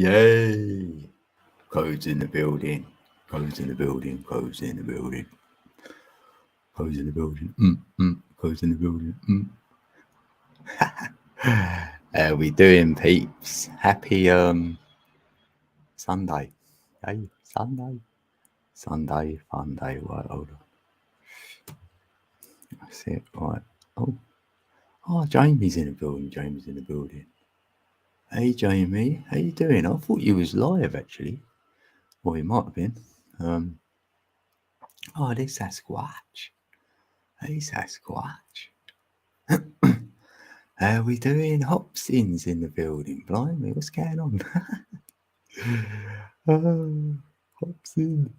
Yay! Codes in the building. Codes in the building. Codes in the building. Codes in the building. Codes in the building. How we doing, peeps? Happy Sunday. Hey, Sunday. Sunday, fun day. Right, hold on. That's it. Right. Oh, Jamie's in the building. Jamie's in the building. Hey, Jamie. How you doing? I thought you was live, actually. Well, he might have been. Oh, there's Sasquatch. Hey, Sasquatch. How we doing? Hopson's in the building. Blimey, what's going on? Oh, Hopson.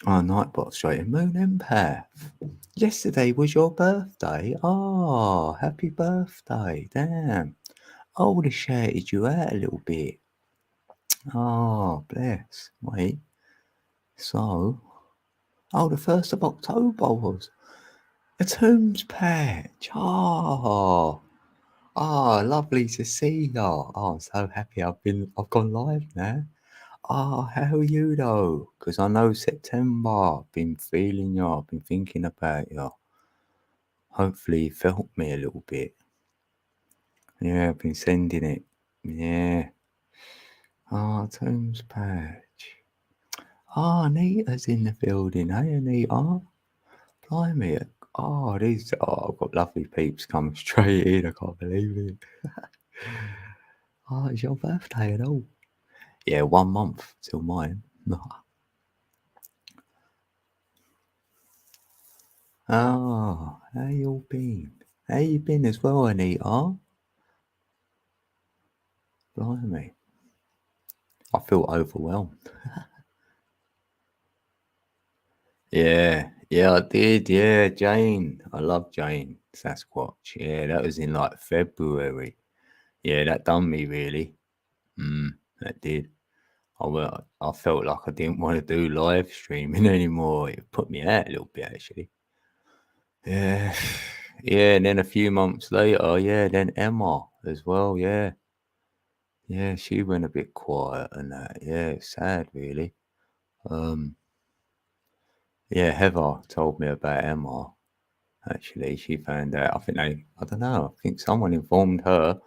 Oh, Nightbot straight in. Moon Empath. Yesterday was your birthday. Oh, happy birthday. Damn. I would have shouted you out a little bit. Oh, bless. Wait. So, the 1st of October was a Tombs patch. Oh, lovely to see you. Oh, I'm so happy I've gone live now. Oh, how are you though? Because I know September, I've been feeling you, I've been thinking about you. Hopefully you felt me a little bit. Yeah, I've been sending it. Yeah. Oh, Tombs patch. Oh, Anita's in the building. Hey, Anita. Blimey. Oh, I've got lovely peeps coming straight in. I can't believe it. Oh, it's your birthday and all. Yeah, 1 month till mine. Oh, how you been? How you been as well, Anita? Blimey. I feel overwhelmed. Yeah, I did. Yeah, Jane. I love Jane Sasquatch. Yeah, that was in like February. Yeah, that done me really. That did. I felt like I didn't want to do live streaming anymore. It put me out a little bit actually. Yeah. Yeah, and then a few months later, then Emma as well, yeah. Yeah, she went a bit quiet and that. Yeah, it's sad really. Yeah, Heather told me about Emma. Actually, she found out. I don't know. I think someone informed her.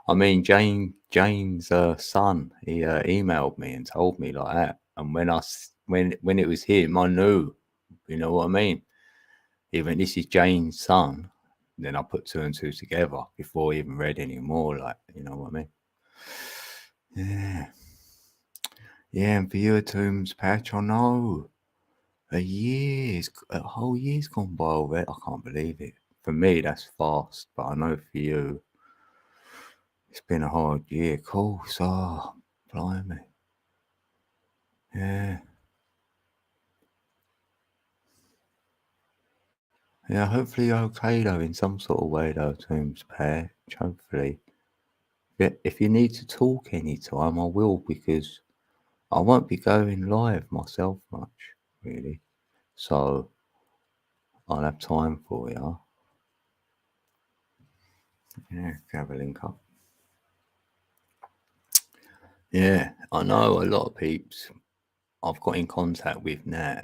I mean, Jane's son, he emailed me and told me like that. And when it was him, I knew. You know what I mean? He went, "This is Jane's son." Then I put 2 and 2 together before I even read any more. Like, you know what I mean? Yeah. Yeah, and for you, Tombs patch, I know. A whole year's gone by already. I can't believe it. For me, that's fast, but I know for you, it's been a hard year. Cool, so blimey. Yeah. Yeah, hopefully you're okay though, in some sort of way though, Tombs patch. Hopefully. Yeah, if you need to talk anytime, I will, because I won't be going live myself much, really. So I'll have time for you. Yeah, have a link up. Yeah, I know a lot of peeps I've got in contact with now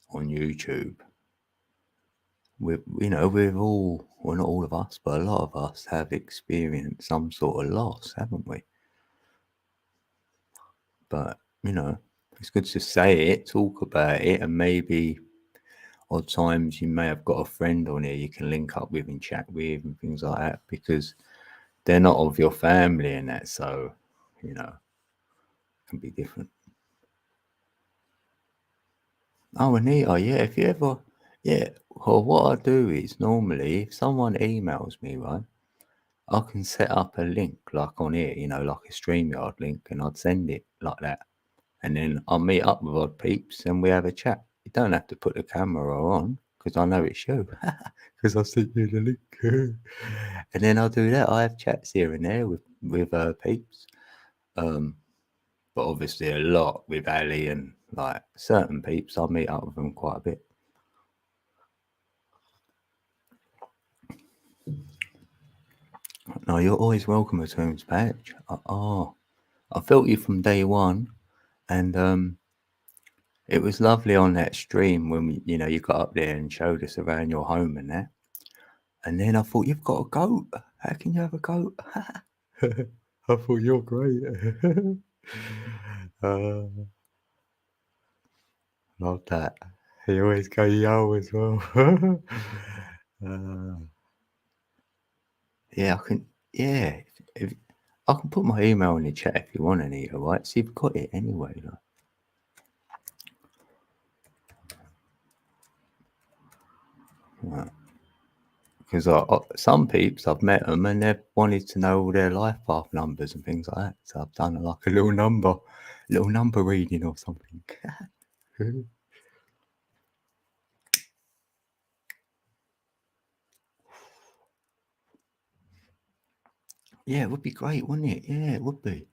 on YouTube. We've all, well, not all of us, but a lot of us have experienced some sort of loss, haven't we? But, it's good to say it, talk about it, and maybe odd times you may have got a friend on here you can link up with and chat with and things like that, because they're not of your family and that, so, it can be different. Oh, Anita, yeah, if you ever, yeah, well, what I do is normally if someone emails me, right, I can set up a link like on here, like a StreamYard link, and I'd send it like that. And then I'll meet up with odd peeps and we have a chat. You don't have to put the camera on because I know it's you. Because I sent you the link. And then I'll do that. I have chats here and there with peeps. But obviously a lot with Ali and like certain peeps. I meet up with them quite a bit. No, you're always welcome at Tombs patch. I felt you from day one, and it was lovely on that stream when you got up there and showed us around your home and that. And then I thought, you've got a goat. How can you have a goat? I thought you're great. uh, love that. He always go yo as well. uh, yeah, I can. Yeah, if, I can put my email in the chat if you want, Anita. Right? So you've got it anyway. Like. Right. Because some peeps, I've met them and they've wanted to know all their life path numbers and things like that. So I've done like a little number reading or something. Yeah, it would be great, wouldn't it? Yeah, it would be.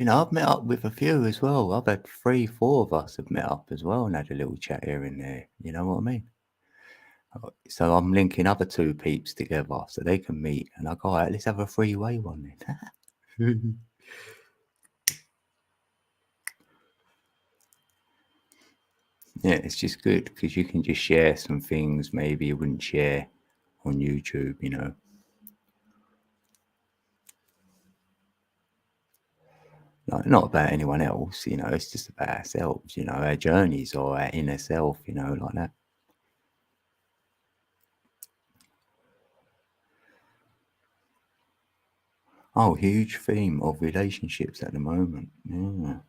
I've met up with a few as well. I've had 3, 4 of us have met up as well and had a little chat here and there. You know what I mean? So I'm linking other two peeps together so they can meet. And I go, all right, let's have a three-way one then. Yeah, it's just good because you can just share some things maybe you wouldn't share on YouTube. Like, not about anyone else, it's just about ourselves, our journeys or our inner self, like that. Oh, huge theme of relationships at the moment. Yeah.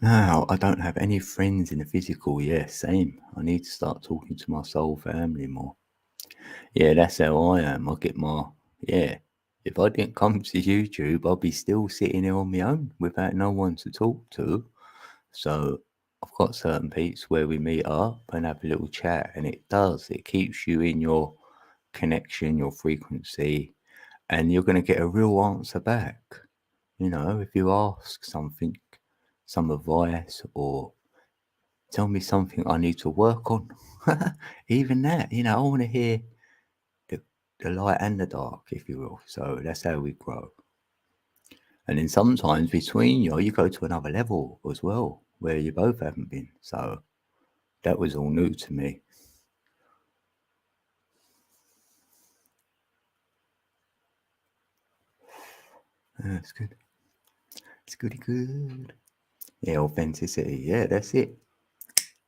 No, I don't have any friends in the physical. Yeah, same. I need to start talking to my soul family more. Yeah, that's how I am. I get yeah. If I didn't come to YouTube, I'd be still sitting here on my own without no one to talk to. So I've got certain peeps where we meet up and have a little chat, and it keeps you in your connection, your frequency, and you're going to get a real answer back. If you ask something, some advice, or tell me something I need to work on, even that, I want to hear the, the light and the dark, if you will. So that's how we grow. And then sometimes between you go to another level as well, where you both haven't been. So that was all new to me. That's good. It's goody good. Yeah, authenticity. Yeah, that's it.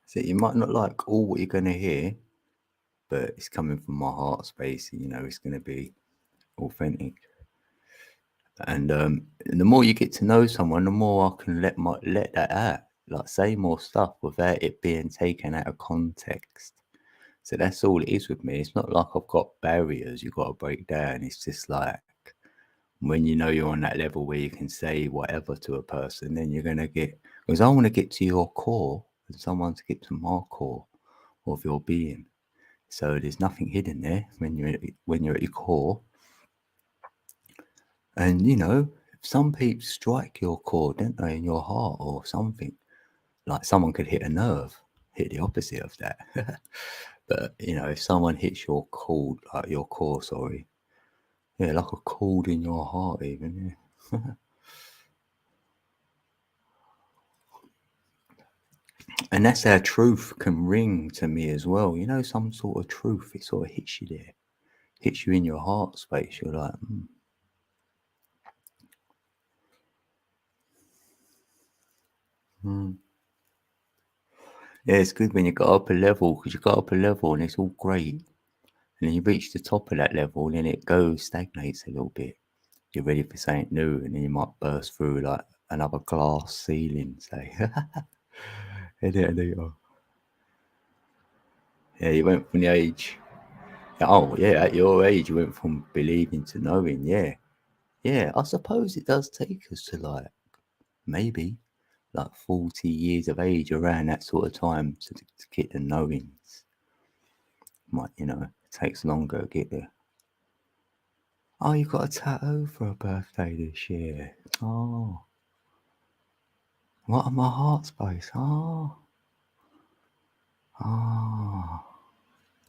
So you might not like all what you're gonna hear, but it's coming from my heart space. It's gonna be authentic. And the more you get to know someone, the more I can let that out, like say more stuff without it being taken out of context. So that's all it is with me. It's not like I've got barriers you've got to break down. It's just like when you're on that level where you can say whatever to a person, then you're gonna get, because I want to get to your core and someone to get to my core of your being. So there's nothing hidden there when you're at your core. And some people strike your core, don't they, in your heart or something. Like someone could hit a nerve, hit the opposite of that. But if someone hits your core, like your core, sorry, yeah, like a chord in your heart, even, yeah. And that's how truth can ring to me as well. Some sort of truth, it sort of hits you there, hits you in your heart space. You're like, mm. Yeah, it's good when you got up a level because you got up a level and it's all great. And then you reach the top of that level and then it stagnates a little bit. You're ready for something new and then you might burst through like another glass ceiling, say. Yeah, you went from the age. Oh, yeah, at your age, you went from believing to knowing. Yeah. Yeah, I suppose it does take us to like maybe like 40 years of age around that sort of time to get the knowings. Might, it takes longer to get there. Oh, you got a tattoo for a birthday this year. Oh, what on my heart space? Oh, oh.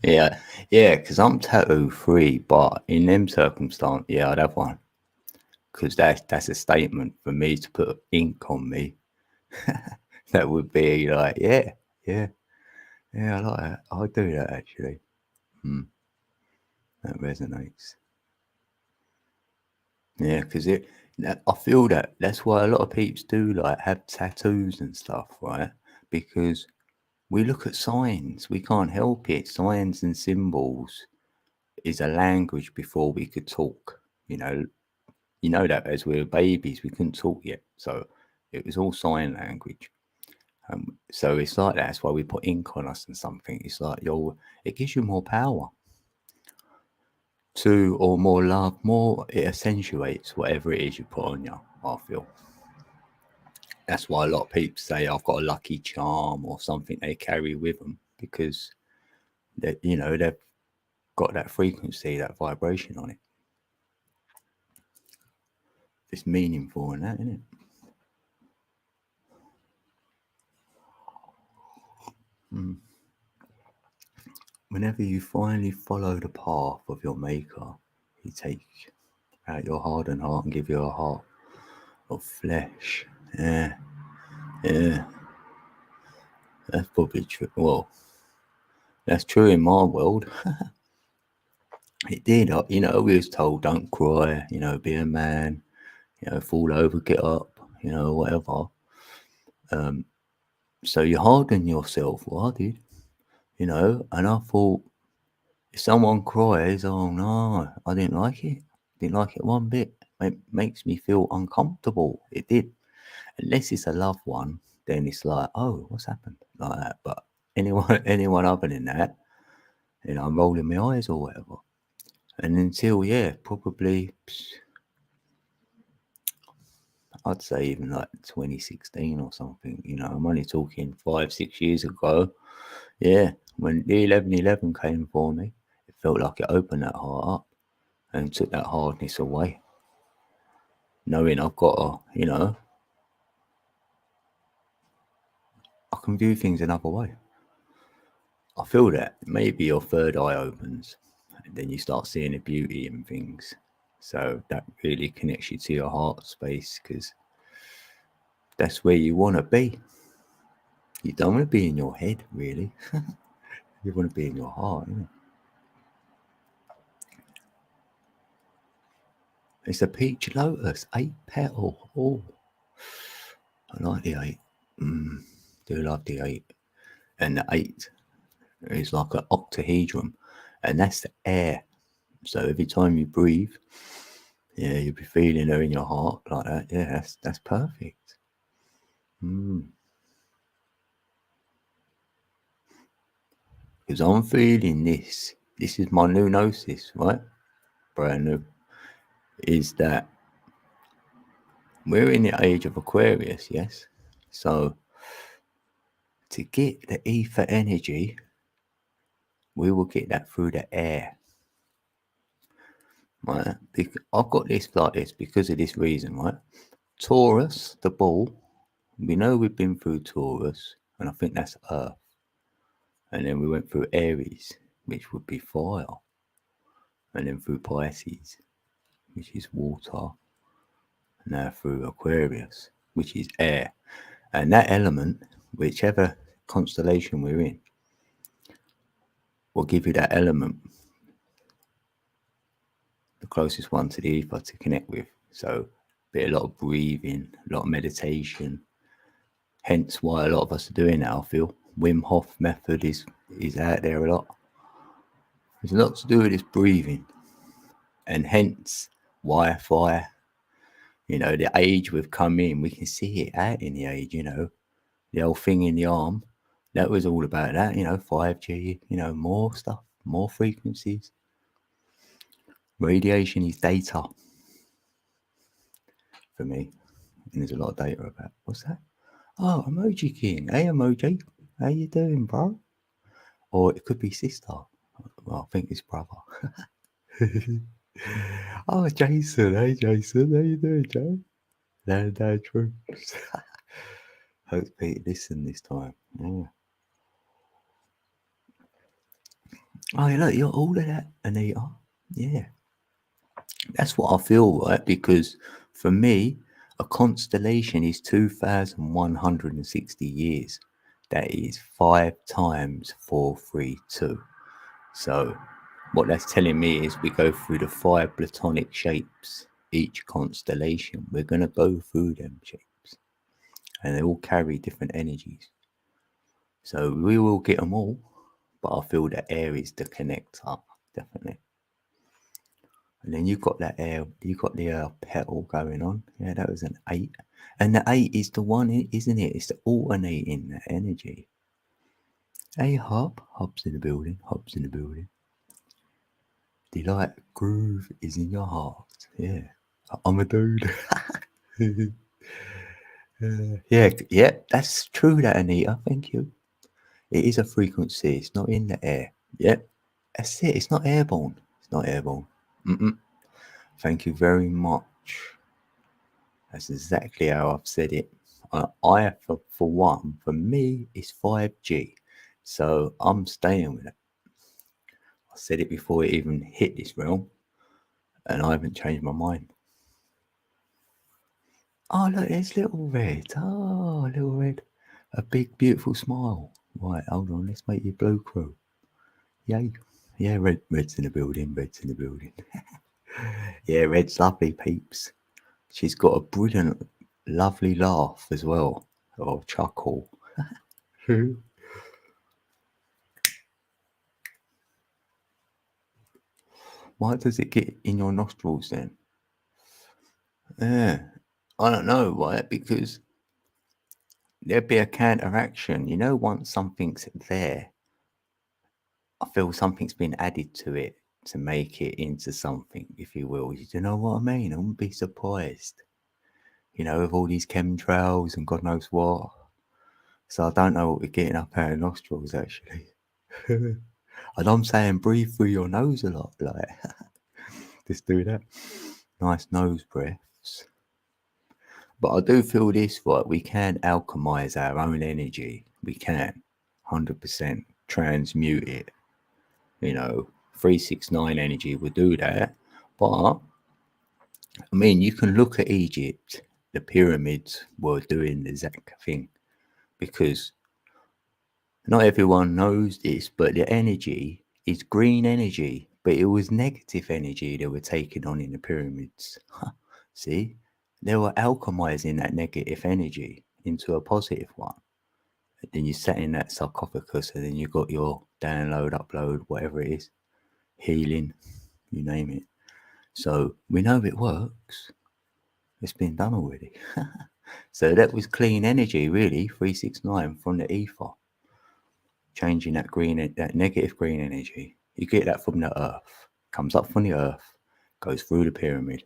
Yeah, yeah, because I'm tattoo free, but in them circumstances, yeah, I'd have one. Because that's a statement for me to put ink on me. That would be like, yeah, yeah, yeah, I like that. I'll do that actually. Hmm, that resonates. Yeah, because I feel that's why a lot of peeps do like have tattoos and stuff, right? Because we look at signs, we can't help it. Signs and symbols is a language before we could talk. You know that as we were babies, we couldn't talk yet, so it was all sign language. So it's like that's why we put ink on us and something. It's like it gives you more power to, or more love, more. It accentuates whatever it is you put on you. I feel that's why a lot of people say I've got a lucky charm or something they carry with them because they've got that frequency, that vibration on it. It's meaningful in that, isn't it? Mm. Whenever you finally follow the path of your maker, you take out your hardened heart and give you a heart of flesh. Yeah, yeah, that's probably true. Well, that's true in my world. It did. We was told don't cry. Be a man. Fall over, get up. Whatever. So you harden yourself. Well, I did. And I thought if someone cries, oh no, I didn't like it. Didn't like it one bit. It makes me feel uncomfortable. It did. Unless it's a loved one, then it's like, oh, what's happened? Like that. But anyone other than that, I'm rolling my eyes or whatever. And until, yeah, probably, I'd say even like 2016 or something. I'm only talking 5, 6 years ago. Yeah, when the 11/11 came for me, it felt like it opened that heart up and took that hardness away. Knowing I've got I can view things another way. I feel that maybe your third eye opens and then you start seeing the beauty in things. So that really connects you to your heart space because that's where you want to be. You don't want to be in your head, really. You want to be in your heart. It's a peach lotus, 8 petal. Oh, I like the 8. Do love the 8. And the 8 is like an octahedron, and that's the air. So every time you breathe, yeah, you'll be feeling her in your heart like that. Yeah, that's perfect. Because I'm feeling this. This is my new gnosis, right? Brand new. Is that we're in the age of Aquarius, yes? So to get the ether energy, we will get that through the air. Right? I've got this like this because of this reason, right? Taurus, the bull, we know we've been through Taurus, and I think that's Earth. And then we went through Aries, which would be fire. And then through Pisces, which is water. And now through Aquarius, which is air. And that element, whichever constellation we're in, will give you that element, the closest one to the ether to connect with. So, be a lot of breathing, a lot of meditation. Hence, why a lot of us are doing that. I feel Wim Hof method is out there a lot. There's a lot to do with this breathing, and hence Wi-Fi. The age we've come in, we can see it out in the age. The old thing in the arm, that was all about that. 5G. More stuff, more frequencies. Radiation is data for me, and there's a lot of data about. What's that? Oh, Emoji King. Hey, Emoji. How you doing, bro? Or it could be sister. Well, I think it's brother. Oh, Jason. Hey, Jason. How you doing, Joe? No, true. Hope Pete listen this time. Yeah. Oh, yeah, look, you're all of that, Anita. Yeah, that's what I feel, right? Because for me, a constellation is 2,160 years. That is 5 times 432. So, what that's telling me is we go through the 5 platonic shapes, each constellation. We're going to go through them shapes, and they all carry different energies. So, we will get them all, but I feel that air is the connector, definitely. And then you've got that air, you got the petal going on. Yeah, that was an 8. And the 8 is the one, isn't it? It's the alternating the energy. Hey, Hub's in the building, Hub's in the building. Delight groove is in your heart. Yeah, I'm a dude. Yeah, that's true, that, Anita. Thank you. It is a frequency. It's not in the air. Yep, that's it. It's not airborne. It's not airborne. Mm-mm. Thank you very much. That's exactly how I've said it. For one, for me, it's 5G. So I'm staying with it. I said it before it even hit this realm, and I haven't changed my mind. Oh, look, there's Little Red. Oh, Little Red. A big, beautiful smile. Right, hold on. Let's make you Blue Crew. Yay. Yeah, Red's in the building. Red's in the building. Yeah, Red's lovely, peeps. She's got a brilliant, lovely laugh as well. Or chuckle. Why does it get in your nostrils then? Yeah, I don't know, right? Because there'd be a counteraction. You know, once something's there, I feel something's been added to it to make it into something, if you will. You know what I mean? I wouldn't be surprised. You know, with all these chemtrails and God knows what. So I don't know what we're getting up our nostrils actually. And I'm saying breathe through your nose a lot, like just do that. Nice nose breaths. But I do feel this, right? We can alchemize our own energy. We can 100% transmute it. You know, 369 energy will do that. But I mean, you can look at Egypt. The pyramids were doing the exact thing because not everyone knows this, but the energy is green energy, but it was negative energy they were taking on in the pyramids. See, they were alchemizing that negative energy into a positive one. And then you sat in that sarcophagus, and then you got your download, upload, whatever it is, healing, you name it. So we know it works. It's been done already. So that was clean energy, really, 369 from the ether, changing that negative green energy. You get that from the earth, comes up from the earth, goes through the pyramid,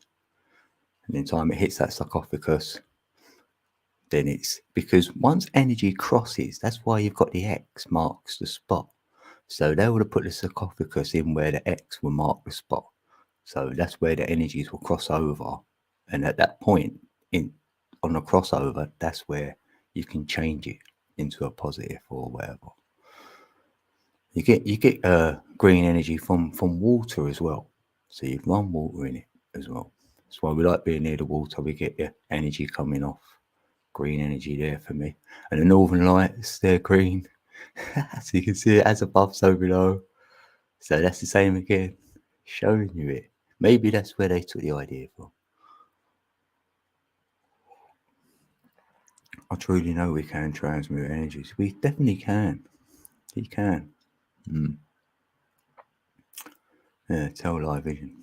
and then time it hits that sarcophagus, then it's because once energy crosses, that's why you've got the X marks the spot. So they would have put the sarcophagus in where the X will mark the spot. So that's where the energies will cross over. And at that point in on the crossover, that's where you can change it into a positive or whatever. You get green energy from water as well. So you run water in it as well. That's why we like being near the water. We get the energy coming off. Green energy there for me. And the northern lights, they're green. So you can see it as above, so below. So that's the same again, showing you it. Maybe that's where they took the idea from. I truly know we can transmute energies. We definitely can. We can. Mm. Yeah, tell live vision.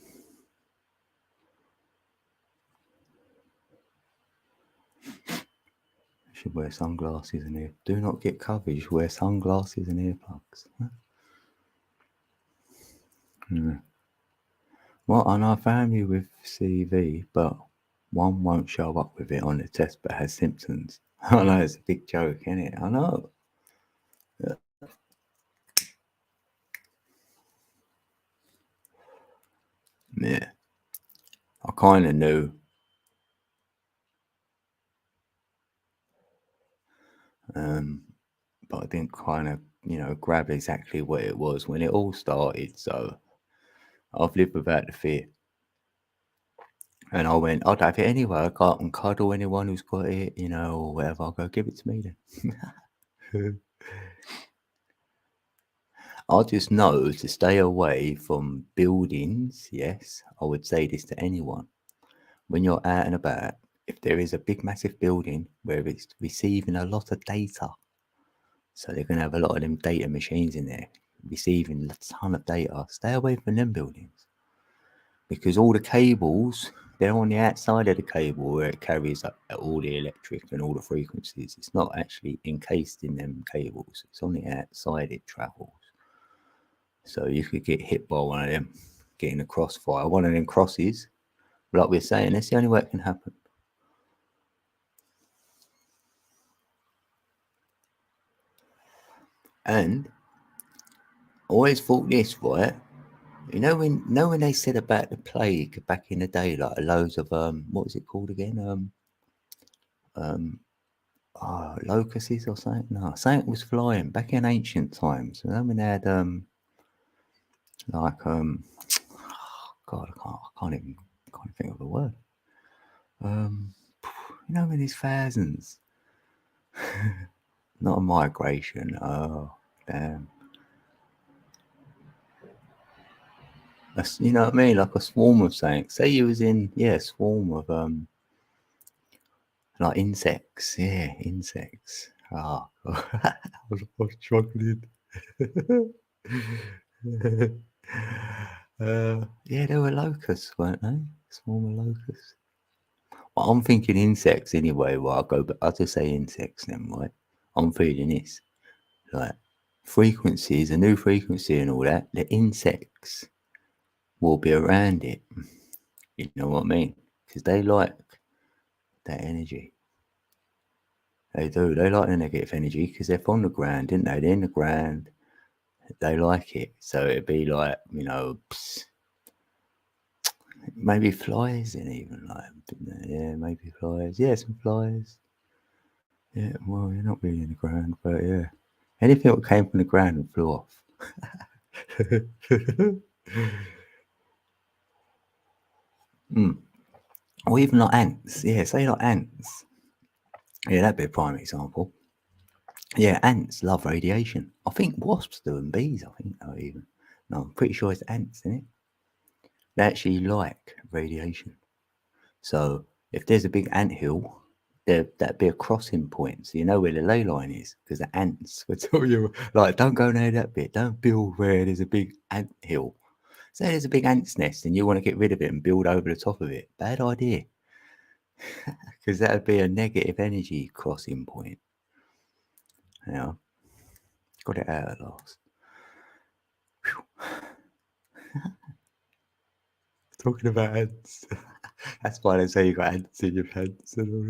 You should wear sunglasses and ear. Do not get covered. You should wear sunglasses and earplugs. Mm. Well, I know a family with CV, but one won't show up with it on the test but has symptoms. I know it's a big joke, isn't it? I know. Yeah. I kind of knew. Um, but I didn't kind of, grab exactly what it was when it all started. So I've lived without the fear. And I went, I'd have it anyway. I can't cuddle anyone who's got it, or whatever. I'll go, give it to me then. I just know to stay away from buildings. Yes, I would say this to anyone. When you're out and about, if there is a big, massive building where it's receiving a lot of data, so they're going to have a lot of them data machines in there, receiving a ton of data, stay away from them buildings. Because all the cables, they're on the outside of the cable where it carries up all the electric and all the frequencies. It's not actually encased in them cables. It's on the outside it travels. So you could get hit by one of them, getting a crossfire. One of them crosses, like we're saying, that's the only way it can happen. And I always thought this, right? When they said about the plague back in the day, like loads of what was it called again? Locusts or something? No, something was flying back in ancient times. And then we had like God, I can't think of the word. When there's thousands, not a migration. Oh, damn. You know what I mean? Like a swarm of something. Say you was in, a swarm of like insects. Yeah, insects. Ah, I was struggling. Yeah, there were locusts, weren't they? Swarm of locusts. Well, I'm thinking insects anyway. Well, I'll just say insects then, right? I'm feeling this. Like frequencies, a new frequency and all that. The insects will be around it. You know what I mean? Because they like that energy. They do. They like the negative energy because they're from the ground, didn't they? They're in the ground. They like it. So it'd be like, maybe flies and even like, yeah, maybe flies. Yeah, some flies. Yeah, well, you're not really in the ground, but yeah. Anything that came from the ground and flew off. Or even like ants. Yeah, say like ants. Yeah, that'd be a prime example. Yeah, ants love radiation. I think wasps do and bees, I think, though, even. No, I'm pretty sure it's ants, isn't it? They actually like radiation. So if there's a big anthill, that'd be a crossing point. So you know where the ley line is, because the ants will tell you, like, don't go near that bit. Don't build where there's a big anthill. Say there's a big ant's nest and you want to get rid of it and build over the top of it. Bad idea. Because that would be a negative energy crossing point. Got it out at last. Talking about ants. That's why they say you got ants in your pants and all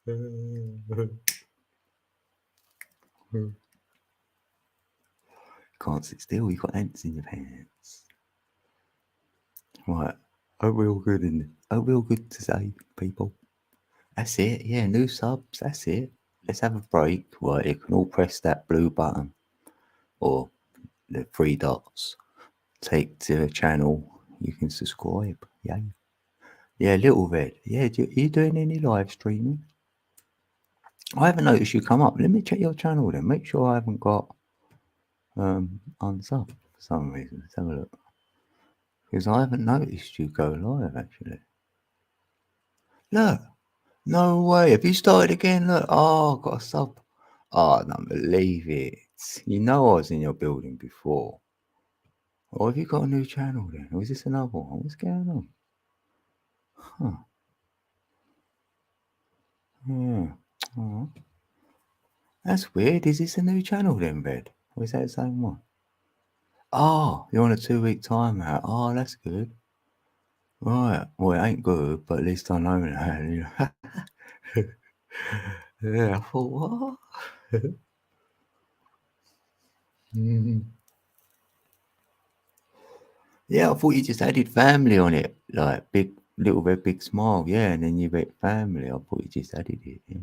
that. Can't sit still, you got ants in your pants. Right. Hope we're all good today, people. That's it, yeah, new subs, that's it. Let's have a break. Right, you can all press that blue button or the three dots. Take to the channel, you can subscribe. Yeah, Little Red. Yeah, are you doing any live streaming? I haven't noticed you come up. Let me check your channel then. Make sure I haven't got unsub for some reason. Let's have a look. Because I haven't noticed you go live actually. Look. No way. Have you started again? Look. Oh, got a sub. Oh, I don't believe it. You know I was in your building before. Or have you got a new channel then? Or is this another one? What's going on? Huh. Yeah. Oh. That's weird. Is this a new channel then, Red? Or is that the same one? Oh, you're on a 2-week timeout. Oh, that's good. Right. Well, it ain't good, but at least I know now. Yeah, I thought, what? Yeah, I thought you just added family on it. Like big, little red, big smile. Yeah, and then you went family. I thought you just added it. Yeah.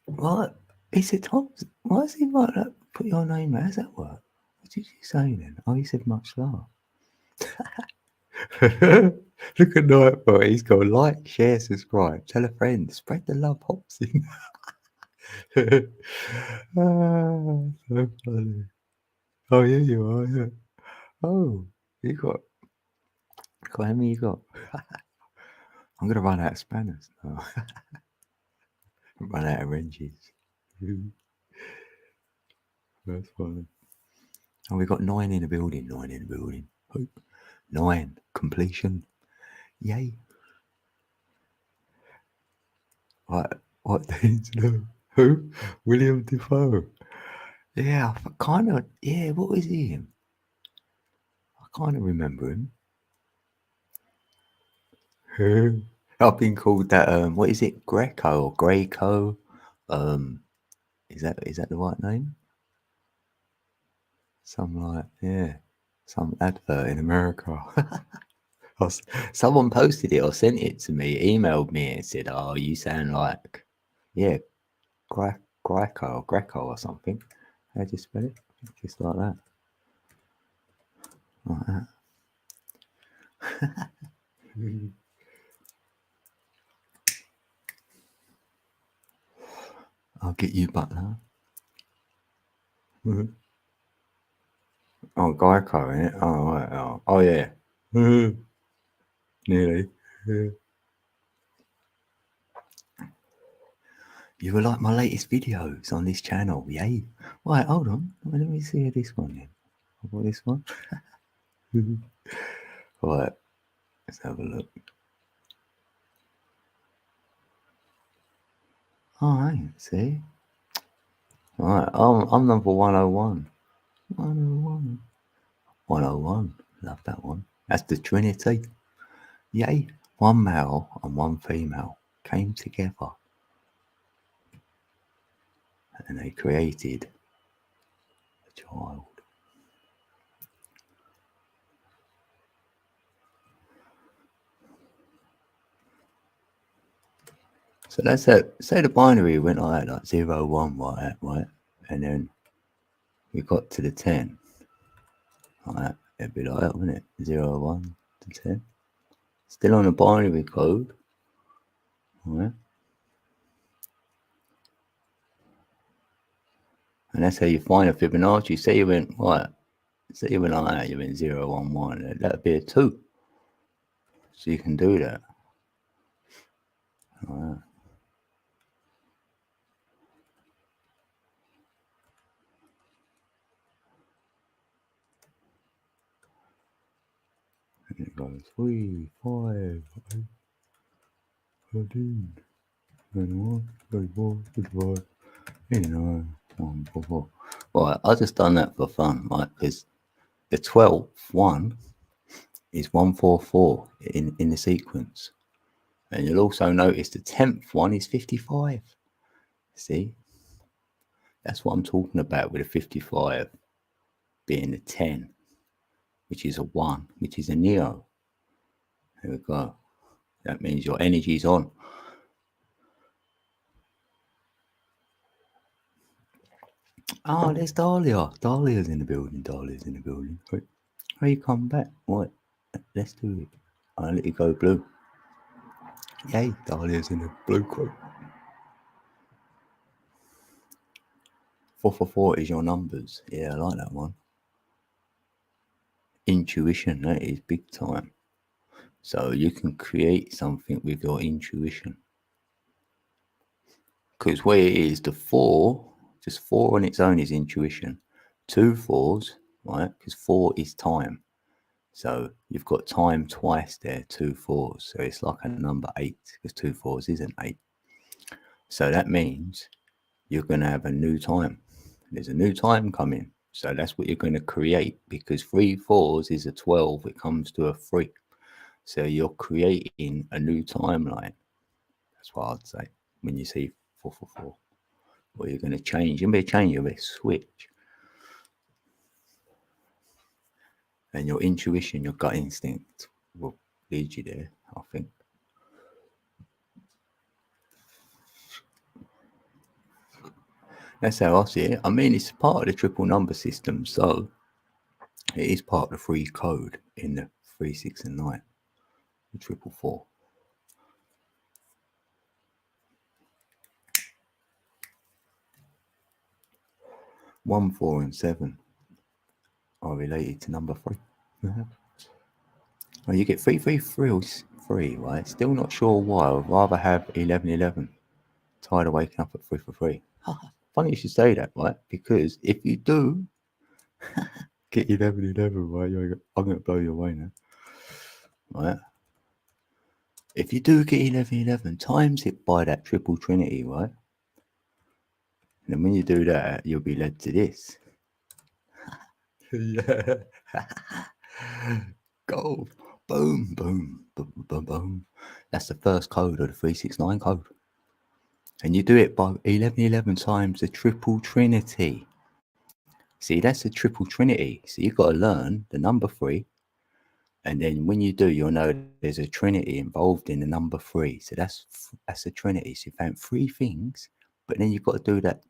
What? He said, Tom, why is he like that? Put your name there. How does that work? What did you say then? Oh, he said much love. Look at Nightbot. He's got like, share, subscribe, tell a friend, spread the love, hops in. So funny. Oh, yeah, you are. Yeah. Oh, you got how many you got? I'm gonna run out of spanners. No. Run out of wrenches. That's funny. Oh, we got 9 in the building. 9 in the building. 9 completion. Yay! What? Who? William Defoe. Yeah, kind of. Yeah, what was he in? I kind of remember him. Who? I've been called that. What is it? Greco or Greco? Um, is that the right name? Some like some advert in America. Someone posted it or sent it to me, emailed me and said, "Oh, you sound like yeah, Greco or something." How do you spell it? Just like that. Like that. I'll get you Butler. Oh, Geico, innit? Oh, right. Oh yeah. Nearly. You will like my latest videos on this channel, yay. Right, hold on. Let me see this one then. I've got this one. Right, let's have a look. Alright, see? Alright, I'm number 101. 101. 101. Love that one. That's the Trinity. Yay. One male and one female came together and they created a child. So that's it. Say the binary went like that, like 0, 1, right? And then we got to the 10. Like that. It'd be like that, wouldn't it? 0, 1 to 10. Still on the binary code. Right? And that's how you find a Fibonacci. Say you went what? Say you went like that, you went 0, 1, 1. That'd be a 2. So you can do that. Like that. And it goes 3, 5, 8, 13, 21, 34, 55, 89, 1, 4, 4. Right, I just done that for fun, right? Because the 12th one is 144 in the sequence. And you'll also notice the 10th one is 55. See? That's what I'm talking about with a 55 being a 10, which is a 1, which is a neo. There we go. That means your energy's on. Oh, there's Dahlia. Dahlia's in the building. Dahlia's in the building. How you come back? What? Let's do it. I'll let you go blue. Yay, Dahlia's in the blue quote. 444 is your numbers. Yeah, I like that one. Intuition, that is big time. So you can create something with your intuition. Because where it is, the 4, just 4 on its own is intuition. 2 4s, right? Because 4 is time. So you've got time twice there, 2 4s. So it's like a number 8, because 2 4s is an 8. So that means you're going to have a new time. There's a new time coming. So that's what you're going to create, because 3 4s is a 12. It comes to a 3. So you're creating a new timeline. That's what I'd say when you see 444. Or you're going to change. You're going to change. You're going to switch. And your intuition, your gut instinct will lead you there, I think. That's how I see it. I mean, it's part of the triple number system, so it is part of the free code in the 3, 6, and 9, the 444. 1, 4, and 7 are related to number 3. Well, you get 3, 3, 3, right? Still not sure why. I'd rather have 11, 11. Tired of waking up at 3 for 3. Funny you should say that, right? Because if you do get 11, 11, right, I'm going to blow you away now. Right? If you do get 11, 11, times it by that triple trinity, right? And then when you do that, you'll be led to this. Yeah. Go. Boom, boom, boom, boom, boom. That's the first code of the 369 code. And you do it by 1111 times the triple trinity. See, that's the triple trinity. So you've got to learn the number 3. And then when you do, you'll know there's a trinity involved in the number 3. So that's a trinity. So you found 3 things, but then you've got to do that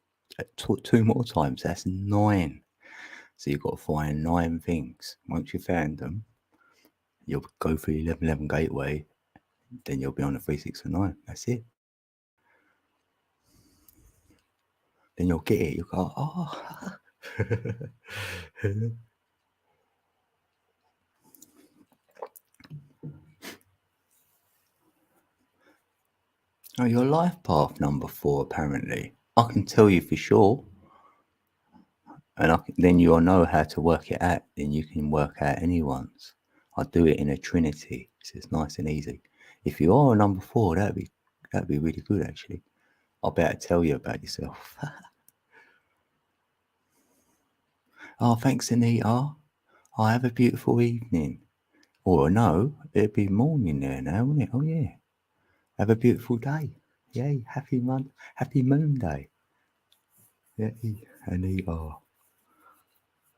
2 more times. That's 9. So you've got to find 9 things. Once you've found them, you'll go through the 1111 gateway. Then you'll be on the 3, 6, and 9. That's it. Then you'll get it. You'll go, oh. Oh, your life path number 4, apparently. I can tell you for sure. And then you'll know how to work it out. Then you can work out anyone's. I do it in a trinity, so it's nice and easy. If you are a number 4, that'd be really good, actually. I'll better tell you about yourself. Oh, thanks, Anita. Oh, have a beautiful evening. Or no, it'd be morning there now, wouldn't it? Oh yeah. Have a beautiful day. Yay! Happy Moon Day. Yay, Anita.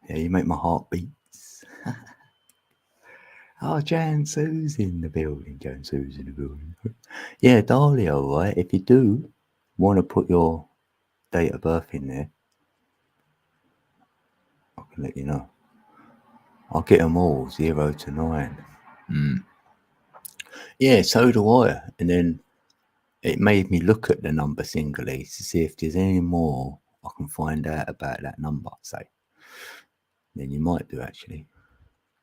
Yeah, you make my heart beats. Oh, Jan Sue's in the building. Jan Sue's in the building. Yeah, Dahlia, right? If you do want to put your date of birth in there, I can let you know. I'll get them all, 0 to 9. Yeah, so do I. And then it made me look at the number singly to see if there's any more I can find out about that number, say. Then you might do, actually.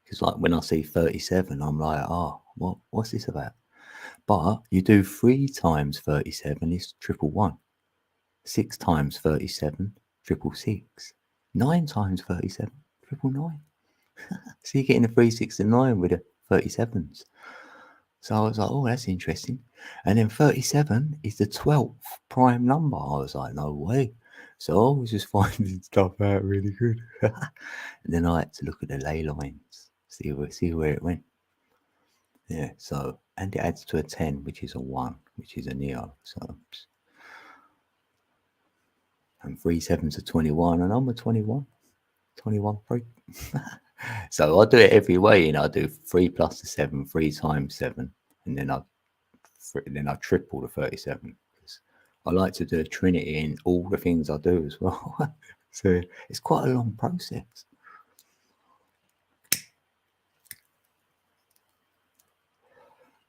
Because like when I see 37, I'm like, what's this about? But you do 3 times 37 is 111. 6 times 37, 666. 9 times 37, 999. So you're getting a 3, 6, and 9 with the 37s. So I was like, oh, that's interesting. And then 37 is the 12th prime number. I was like, no way. So I was just finding stuff out really good. And then I had to look at the ley lines, see where it went. Yeah, so, and it adds to a 10, which is a 1, which is a Neo. So, and 3 7s are 21, and I'm a 21. 21 3. So I do it every way, I do 3 plus the 7, 3 times 7, and then I triple the 37. I like to do a trinity in all the things I do as well. So it's quite a long process.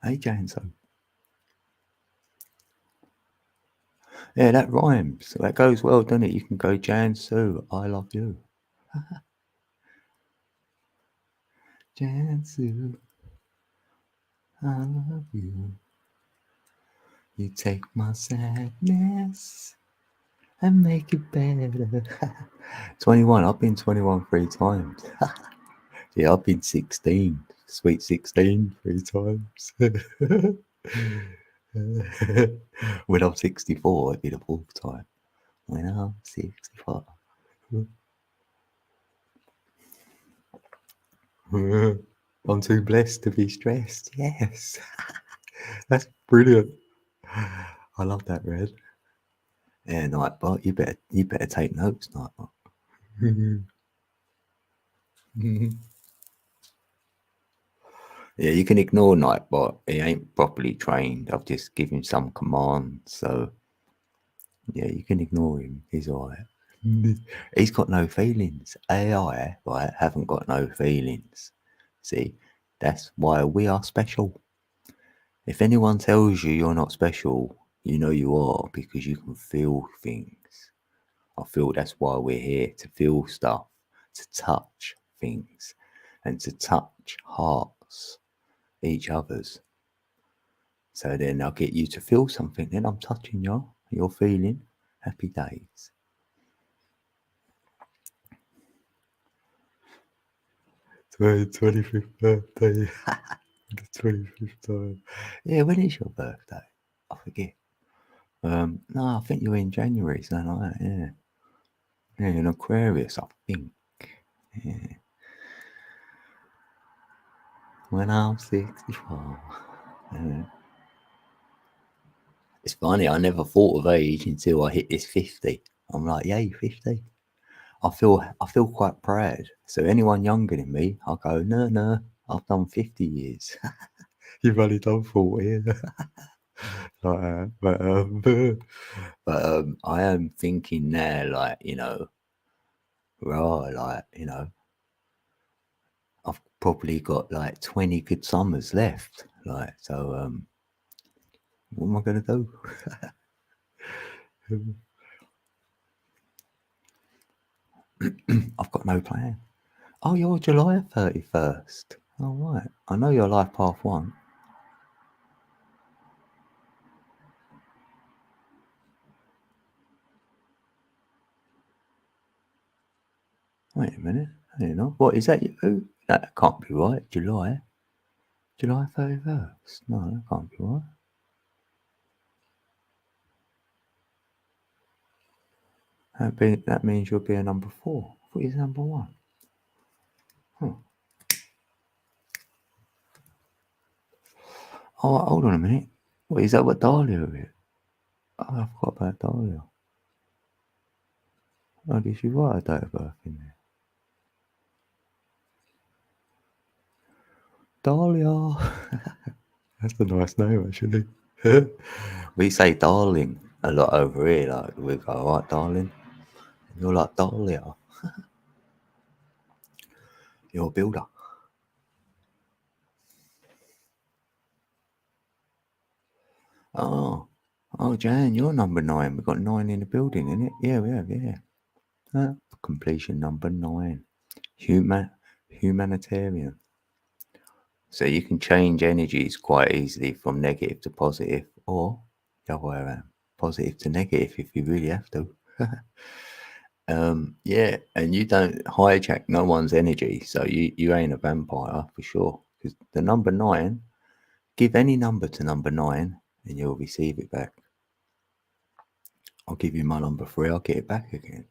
Hey, Janso. Yeah, that rhymes. So that goes well, doesn't it? You can go, Jansu, I love you. Jansu, I love you. You take my sadness and make it better. 21. I've been 21 3 times. Yeah, I've been 16. Sweet 16 3 times. When I'm 64, it'd be the 4th time. When I'm 64. I'm too blessed to be stressed. Yes. That's brilliant. I love that, Red. Yeah, Nightbot, you better take notes, Nightbot. Yeah, you can ignore Nightbot. He ain't properly trained. I've just given him some commands. So Yeah, you can ignore him. He's alright. He's got no feelings. AI, right, haven't got no feelings. See, that's why we are special. If anyone tells you you're not special, you know you are because you can feel things. I feel that's why we're here to feel stuff, to touch things, and to touch hearts, each other's. So then I'll get you to feel something. Then I'm touching you. You're feeling happy days. 25th birthday. The 25th time. Yeah, when is your birthday? I forget. No, I think you're in January, something like that. Yeah, yeah, in Aquarius, I think. Yeah. When I'm 64. Yeah. It's funny. I never thought of age until I hit this 50. I'm like, yay, 50. I feel quite proud. So anyone younger than me, I'll go, no, no, I've done 50 years. You've only done 40. Like that. But I am thinking now, like, right, like, I've probably got like 20 good summers left. Like, so, what am I going to do? I've got no plan. Oh, you're July 31st. Oh, right. I know your life path one. Wait a minute. What is that? That can't be right. July 31st. No, that can't be right. That means you'll be a number 4. I thought you was number 1. Huh. Oh, hold on a minute. What is that? What Dahlia is? Oh, I forgot about Dahlia. Oh, did she write a date of birth in there? Dahlia. That's a nice name, actually. We say darling a lot over here. Like, we go, all right, darling. You're like Dahlia. You're a builder. Oh, Jan, you're number 9. We've got 9 in the building, innit? Yeah, we have, yeah. Completion number 9. Humanitarian. So you can change energies quite easily from negative to positive, or the other way around, positive to negative if you really have to. Yeah, and you don't hijack no one's energy, so you ain't a vampire for sure. Because the number 9, give any number to number 9, and you'll receive it back. I'll give you my number 3, I'll get it back again.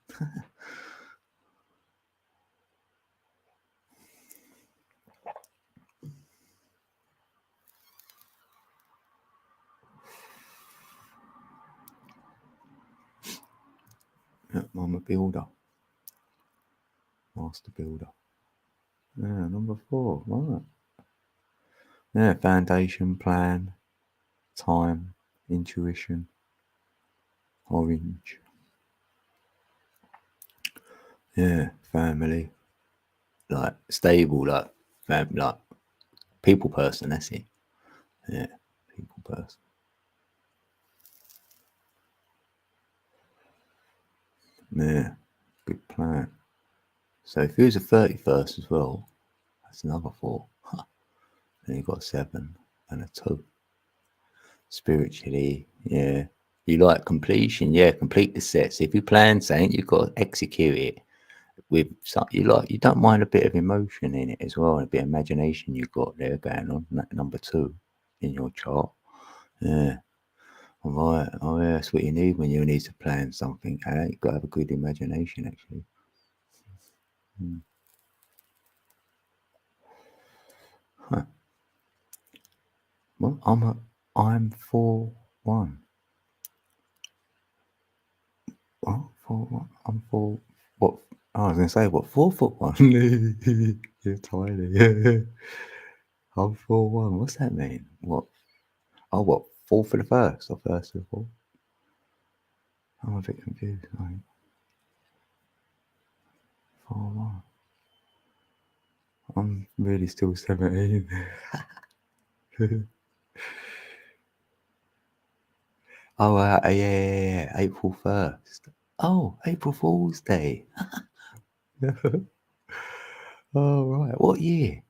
Yeah, I'm a builder, master builder. Yeah, number 4, right. Yeah, foundation, plan, time, intuition, orange. Yeah, family, like stable, like people person. That's it. Yeah, people person. Yeah, good plan. So if it was a 31st as well, that's another 4. Then you got a 7 and a 2. Spiritually, yeah. You like completion, yeah. Complete the sets. If you plan something, you've got to execute it with something you don't mind a bit of emotion in it as well, and a bit of imagination you got there going on. Number 2 in your chart. Yeah. All right. Oh, yeah. That's what you need when you need to plan something. You've got to have a good imagination, actually. Hmm. Huh. Well, I'm 4'1". What? 4'1"? I'm 4. What? I was gonna say what? 4'1". You're tiny. I'm 4'1". What's that mean? What? Oh, what? 4 for the first or first for the 4? I'm a bit confused. Like, 4-1. I'm really still 17. Oh, yeah. April 1st. Oh, April Fool's Day. Oh, right. What year?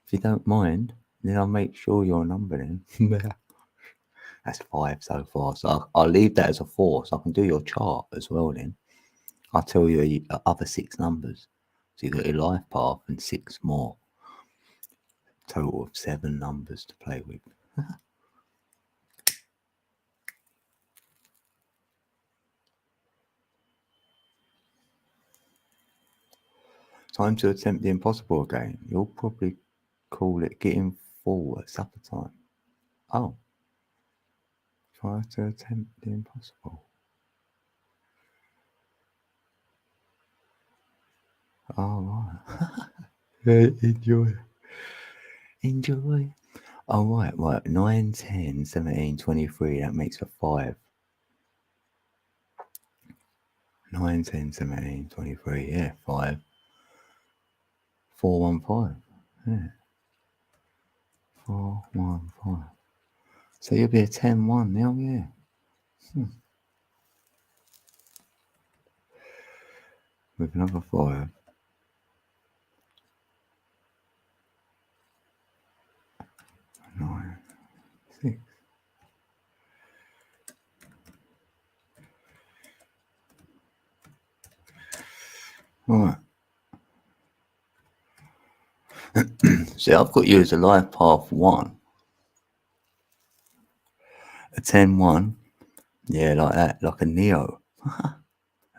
If you don't mind, then I'll make sure your number then. That's 5 so far. So I'll leave that as a 4. So I can do your chart as well then. I'll tell you the other 6 numbers. So you've got your life path and 6 more. Total of 7 numbers to play with. Time to attempt the impossible again. You'll probably call it getting full at supper time. Oh. Try to attempt the impossible. Oh, right. Enjoy. Enjoy. Oh, right. 9, 10, 17, 23. That makes a 5. 9, 10, 17, 23. Yeah, 5. 4, 1, 5. Yeah. 4, 1, 5. So you'll be a 10, 1 now, yeah. With another 5. 9, 6. Right. See, I've got you as a life path 1. A 10, 1. Yeah, like that. Like a Neo. A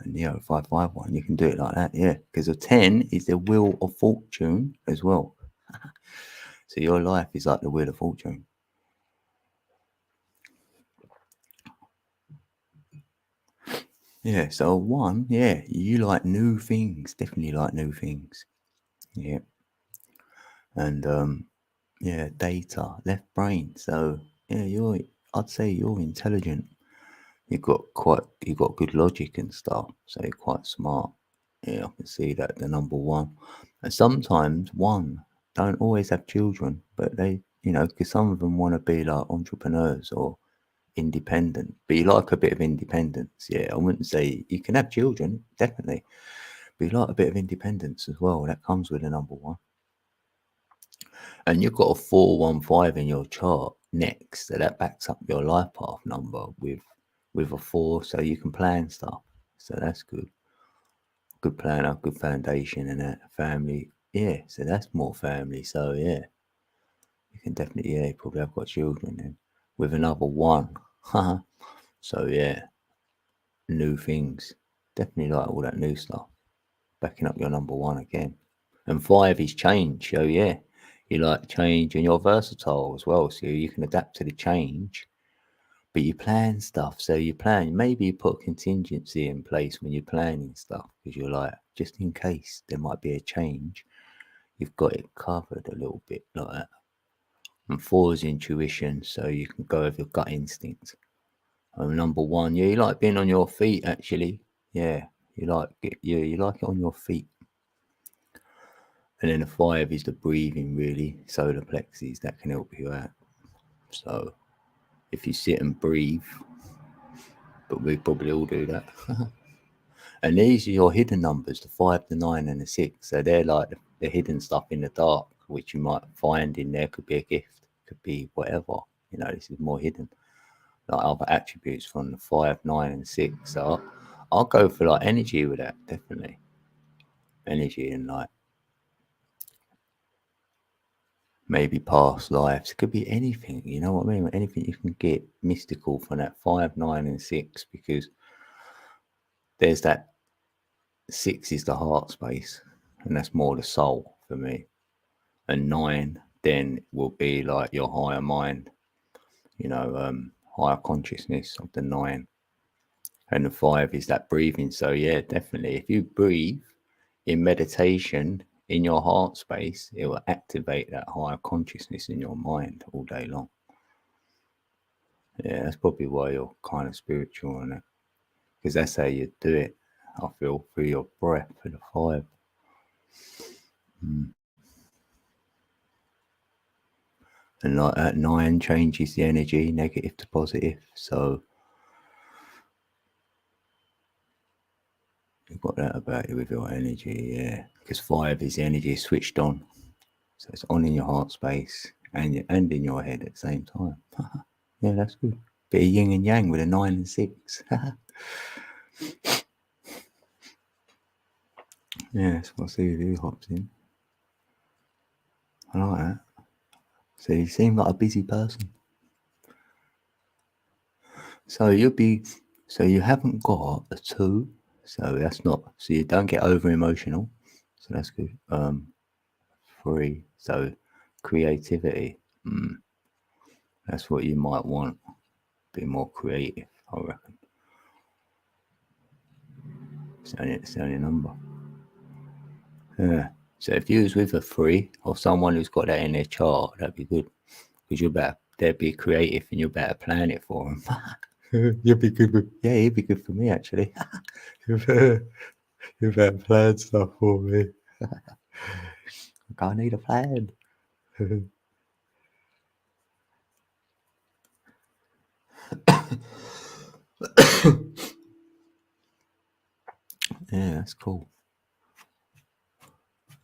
Neo 551. You can do it like that, yeah. Because a 10 is the wheel of fortune as well. So your life is like the wheel of fortune. Yeah, so 1, yeah, you like new things. Definitely like new things. Yeah. And yeah, data, left brain. So yeah, I'd say you're intelligent. You've got good logic and stuff, so you're quite smart. Yeah, I can see that the number 1. And sometimes 1 don't always have children, but they, because some of them want to be like entrepreneurs or independent. But you like a bit of independence, yeah. I wouldn't say you can have children, definitely, but you like a bit of independence as well. That comes with a number 1. And you've got a 415 in your chart next, so that backs up your life path number with a 4, so you can plan stuff. So that's good. Good planner, good foundation, and that family. Yeah, so that's more family. So yeah, you can definitely, you probably have got children then with another 1. So yeah, new things. Definitely like all that new stuff. Backing up your number 1 again. And 5 is change. So yeah, you like change and you're versatile as well. So you can adapt to the change, but you plan stuff. So you plan, maybe you put a contingency in place when you're planning stuff because you're like, just in case there might be a change, you've got it covered a little bit like that. And 4 is intuition. So you can go with your gut instinct. Number 1, yeah, you like being on your feet actually. Yeah, you like it on your feet. And then the 5 is the breathing, really. Solar plexus, that can help you out. So if you sit and breathe, but we probably all do that. And these are your hidden numbers, the 5, the 9, and the 6. So they're like the hidden stuff in the dark, which you might find in there. Could be a gift, could be whatever. This is more hidden. Like other attributes from the 5, 9, and 6. So I'll go for like energy with that, definitely. Energy and like maybe past lives. It could be anything, you know what I mean? Anything you can get mystical from that 5, 9, and 6, because there's that 6 is the heart space, and that's more the soul for me. And 9 then will be like your higher mind, higher consciousness of the 9. And the 5 is that breathing. So yeah, definitely. If you breathe in meditation in your heart space, it will activate that higher consciousness in your mind all day long. Yeah, that's probably why you're kind of spiritual and that. because that's how you do it. I feel through your breath for the 5. And like at 9 changes the energy, negative to positive. So you've got that about you with your energy, yeah. Because 5 is the energy switched on. So it's on in your heart space and in your head at the same time. Yeah, that's good. Bit of yin and yang with a 9 and 6. Yeah, that's what I see with you, hops in. I like that. So you seem like a busy person. So you haven't got a 2, so that's not, so you don't get over emotional. So that's good. 3, so creativity. That's what you might want. Be more creative, I reckon. It's the only number. Yeah. So if you was with a 3 or someone who's got that in their chart, that'd be good. Because they'd be creative and you'll better plan it for them. You'll be good with, yeah, you'd be good for me actually. You better plan stuff for me. I need a plan. Yeah, that's cool.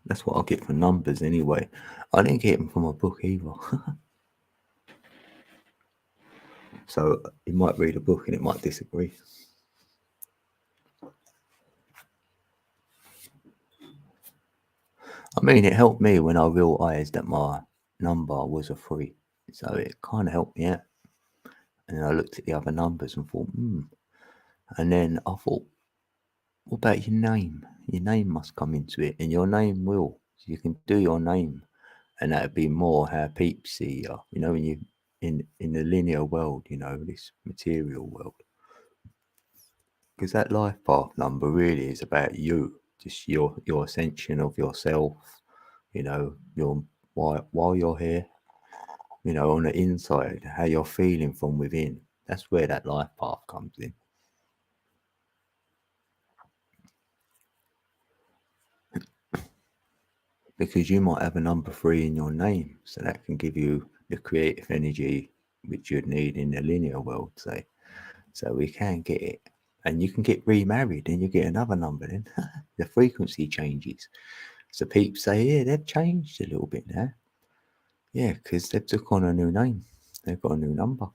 That's what I get for numbers anyway. I didn't get them from a book either. So you might read a book and it might disagree. I mean, it helped me when I realised that my number was a 3. So it kind of helped me out. And I looked at the other numbers and thought, And then I thought, what about your name? Your name must come into it, and your name will. So you can do your name, and that'd be more how people see you. You know, when you in the linear world, you know, this material world, because that life path number really is about you, just your ascension of yourself. You know, your while you're here. You know, on the inside, how you're feeling from within. That's where that life path comes in. Because you might have a number 3 in your name, so that can give you the creative energy which you'd need in the linear world, say. So we can get it. And you can get remarried and you get another number then. The frequency changes. So people say, yeah, they've changed a little bit now. Yeah, because they've took on a new name. They've got a new number.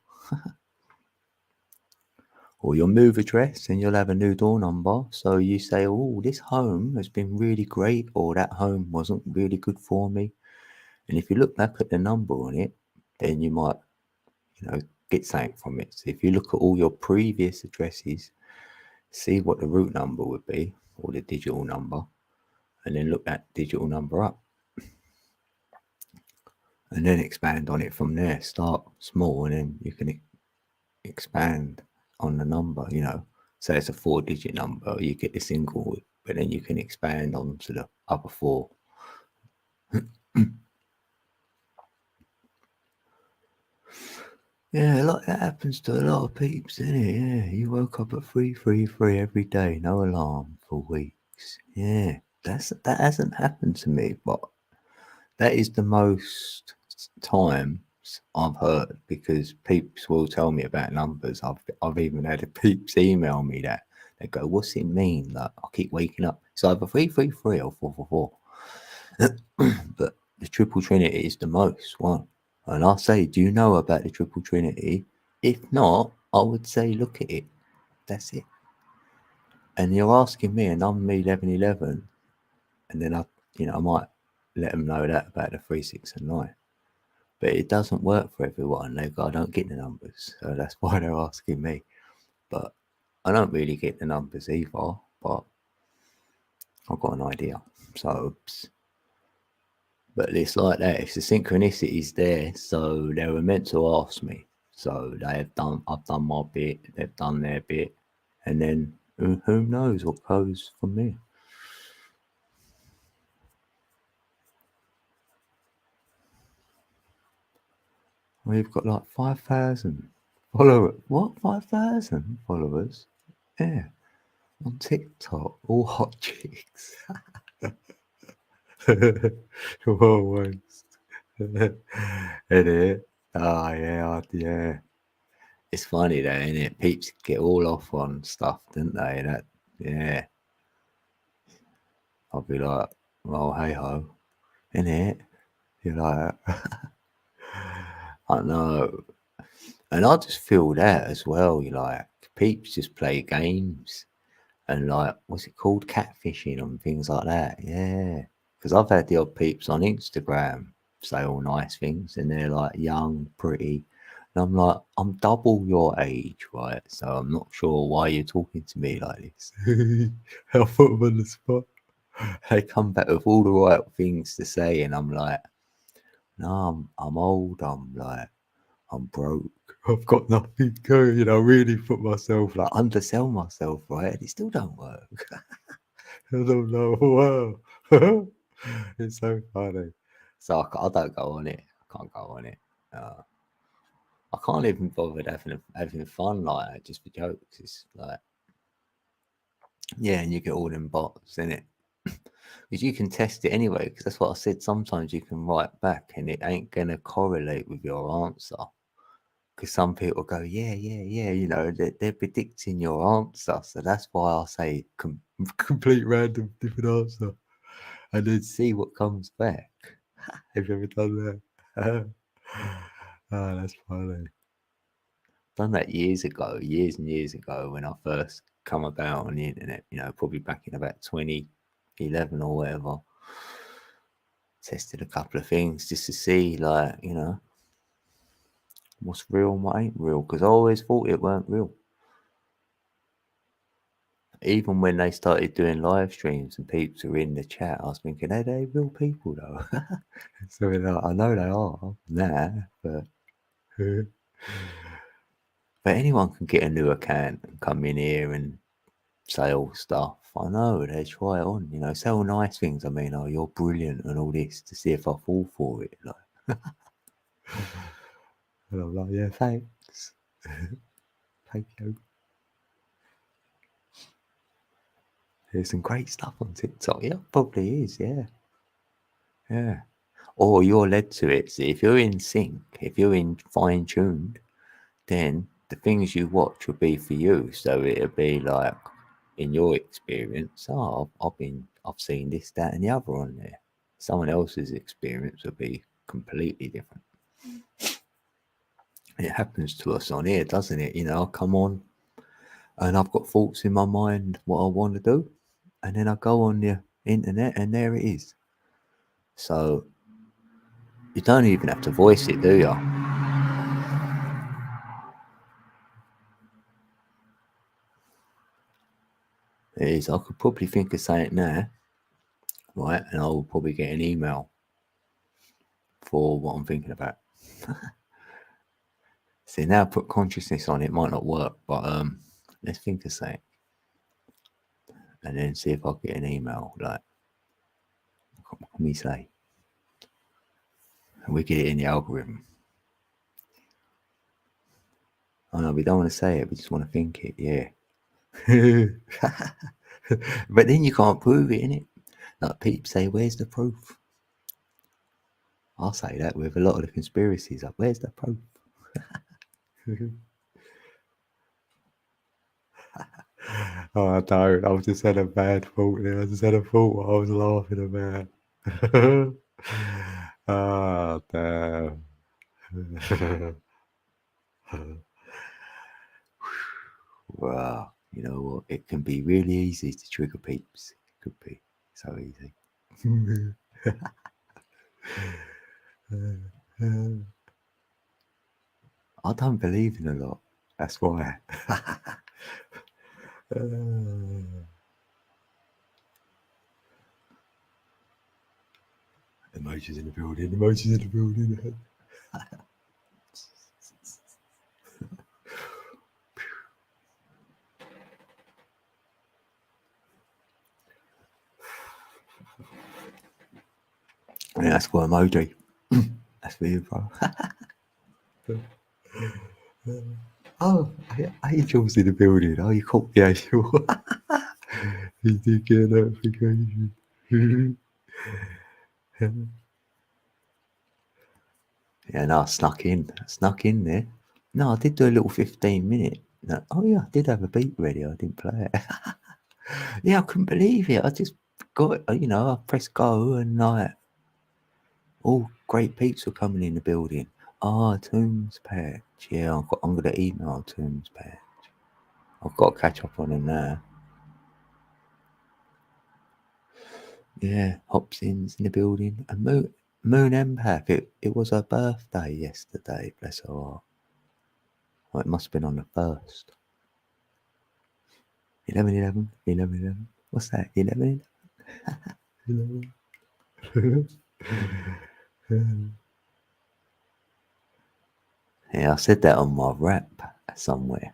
Or you'll move address and you'll have a new door number. So you say, oh, this home has been really great, or that home wasn't really good for me. And if you look back at the number on it, then you might, get something from it. So if you look at all your previous addresses, see what the root number would be, or the digital number, and then look that digital number up. And then expand on it from there. Start small and then you can expand on the number, Say it's a 4-digit number, you get the single, but then you can expand on to the upper 4. Yeah, like that happens to a lot of peeps, isn't it? Yeah, you woke up at 3:33 every day, no alarm for weeks. Yeah, that hasn't happened to me, but that is the most times I've heard, because peeps will tell me about numbers. I've even had a peeps email me that. They go, "What's it mean? Like I keep waking up. It's either 333 or 444." But the triple trinity is the most one. And I say, do you know about the triple trinity? If not, I would say look at it. That's it. And you're asking me, and I'm 1111, and then I might let them know that about the 3, 6, and 9. But it doesn't work for everyone. They go, I don't get the numbers, so that's why they're asking me. But I don't really get the numbers either. But I've got an idea. So, but it's like that. If the synchronicity is there, so they were meant to ask me. So I've done my bit. They've done their bit, and then who knows what goes from there. We've got like 5,000 followers. What, 5,000 followers? Yeah, on TikTok, all hot chicks. Almost. It? Oh yeah, yeah. It's funny though, isn't it? Peeps get all off on stuff, don't they? That yeah. I'll be like, well, hey ho, innit? You're like, I know. And I just feel that as well. You like, peeps just play games and like, what's it called? Catfishing and things like that. Yeah. Because I've had the odd peeps on Instagram say all nice things and they're like young, pretty. And I'm like, I'm double your age, right? So I'm not sure why you're talking to me like this. I'll put them on the spot. They come back with all the right things to say, and I'm like, no, I'm old. I'm like, I'm broke. I've got nothing going. You know, really put myself like undersell myself, right? And it still don't work. I don't know. Wow, it's so funny. So I don't go on it. I can't go on it. I can't even bother having fun like that just for jokes. It's like, yeah, and you get all them bots in it. Because you can test it anyway, because that's what I said. Sometimes you can write back and it ain't going to correlate with your answer. Because some people go, yeah, yeah, yeah, you know, they're predicting your answer. So that's why I say complete random different answer and then see what comes back. Have you ever done that? Oh, that's funny. Done that years and years ago when I first come about on the internet, you know, probably back in about 2011 or whatever. Tested a couple of things just to see, like, you know, what's real and what ain't real, because I always thought it weren't real. Even when they started doing live streams and peeps were in the chat, I was thinking, are they real people though? So like, I know they are, but but anyone can get a new account and come in here and say all stuff. I know they try it on, you know, say all nice things. I mean, oh, you're brilliant and all this to see if I fall for it. Like, and I'm like, yeah, thanks, thank you. There's some great stuff on TikTok. Yeah, probably is. Yeah, yeah. Or you're led to it. See, if you're in sync, if you're in fine tuned, then the things you watch will be for you. So it'll be like, in your experience, oh, I've seen this, that, and the other on there. Someone else's experience will be completely different. It happens to us on here, doesn't it? You know, I come on and I've got thoughts in my mind what I want to do, and then I go on the internet and there it is. So you don't even have to voice it, do you? It is. I could probably think of saying it now, right? And I will probably get an email for what I'm thinking about. See, now put consciousness on it might not work, but let's think of something and then see if I get an email. Like, what can we say? And we get it in the algorithm. Oh no, we don't want to say it. We just want to think it. Yeah. But then you can't prove it, innit? Like people say, where's the proof? I'll say that with a lot of the conspiracies. Like, where's the proof? Oh, I don't. I just had a bad thought there. I just had a thought what I was laughing about. Oh, damn. Wow. You know what? It can be really easy to trigger peeps. It could be so easy. I don't believe in a lot. That's why. Emotions in the building. Emotions in the building. Yeah, that's for emoji. That's for you, bro. Oh, Angel's in the building. Oh, you caught the Angel. He did get a notification. Yeah, no, I snuck in. I snuck in there. No, I did do a little 15-minute. No, oh, yeah, I did have a beat ready. I didn't play it. Yeah, I couldn't believe it. I just got it, I pressed go and like, all great peeps were coming in the building. Tombs Patch. Yeah, I'm going to email Tombs Patch. I've got to catch up on him now. Yeah, Hopsins in the building. And Moon Empath. It was her birthday yesterday, bless her heart. Well, it must have been on the 1st. 11. What's that? 11? Yeah, I said that on my rap somewhere.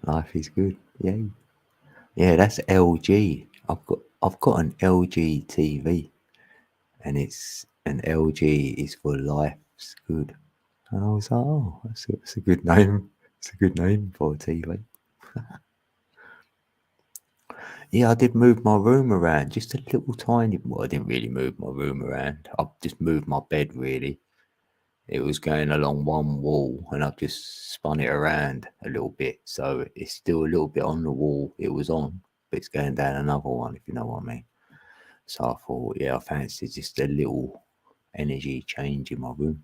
Life is good. Yay. Yeah, that's LG. I've got an LG TV, and it's an LG is for life's good. And I was like, oh, that's a good name. It's a good name for a TV. Yeah, I did move my room around just a little tiny. Well, I didn't really move my room around. I just moved my bed really. It was going along one wall, and I've just spun it around a little bit, so it's still a little bit on the wall it was on, but it's going down another one, if you know what I mean. So I thought, yeah, I fancy just a little energy change in my room,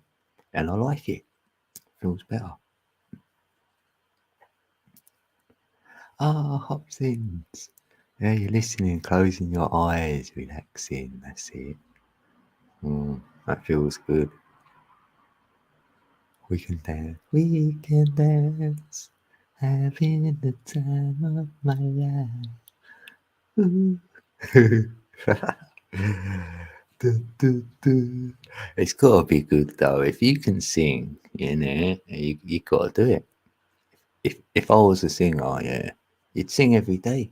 and I like it. Feels better. Hopsins. Yeah, you're listening, closing your eyes, relaxing. That's it. That feels good. We can dance. We can dance. Having the time of my life. Ooh. It's got to be good though. If you can sing, you got to do it. If I was a singer, yeah, you'd sing every day.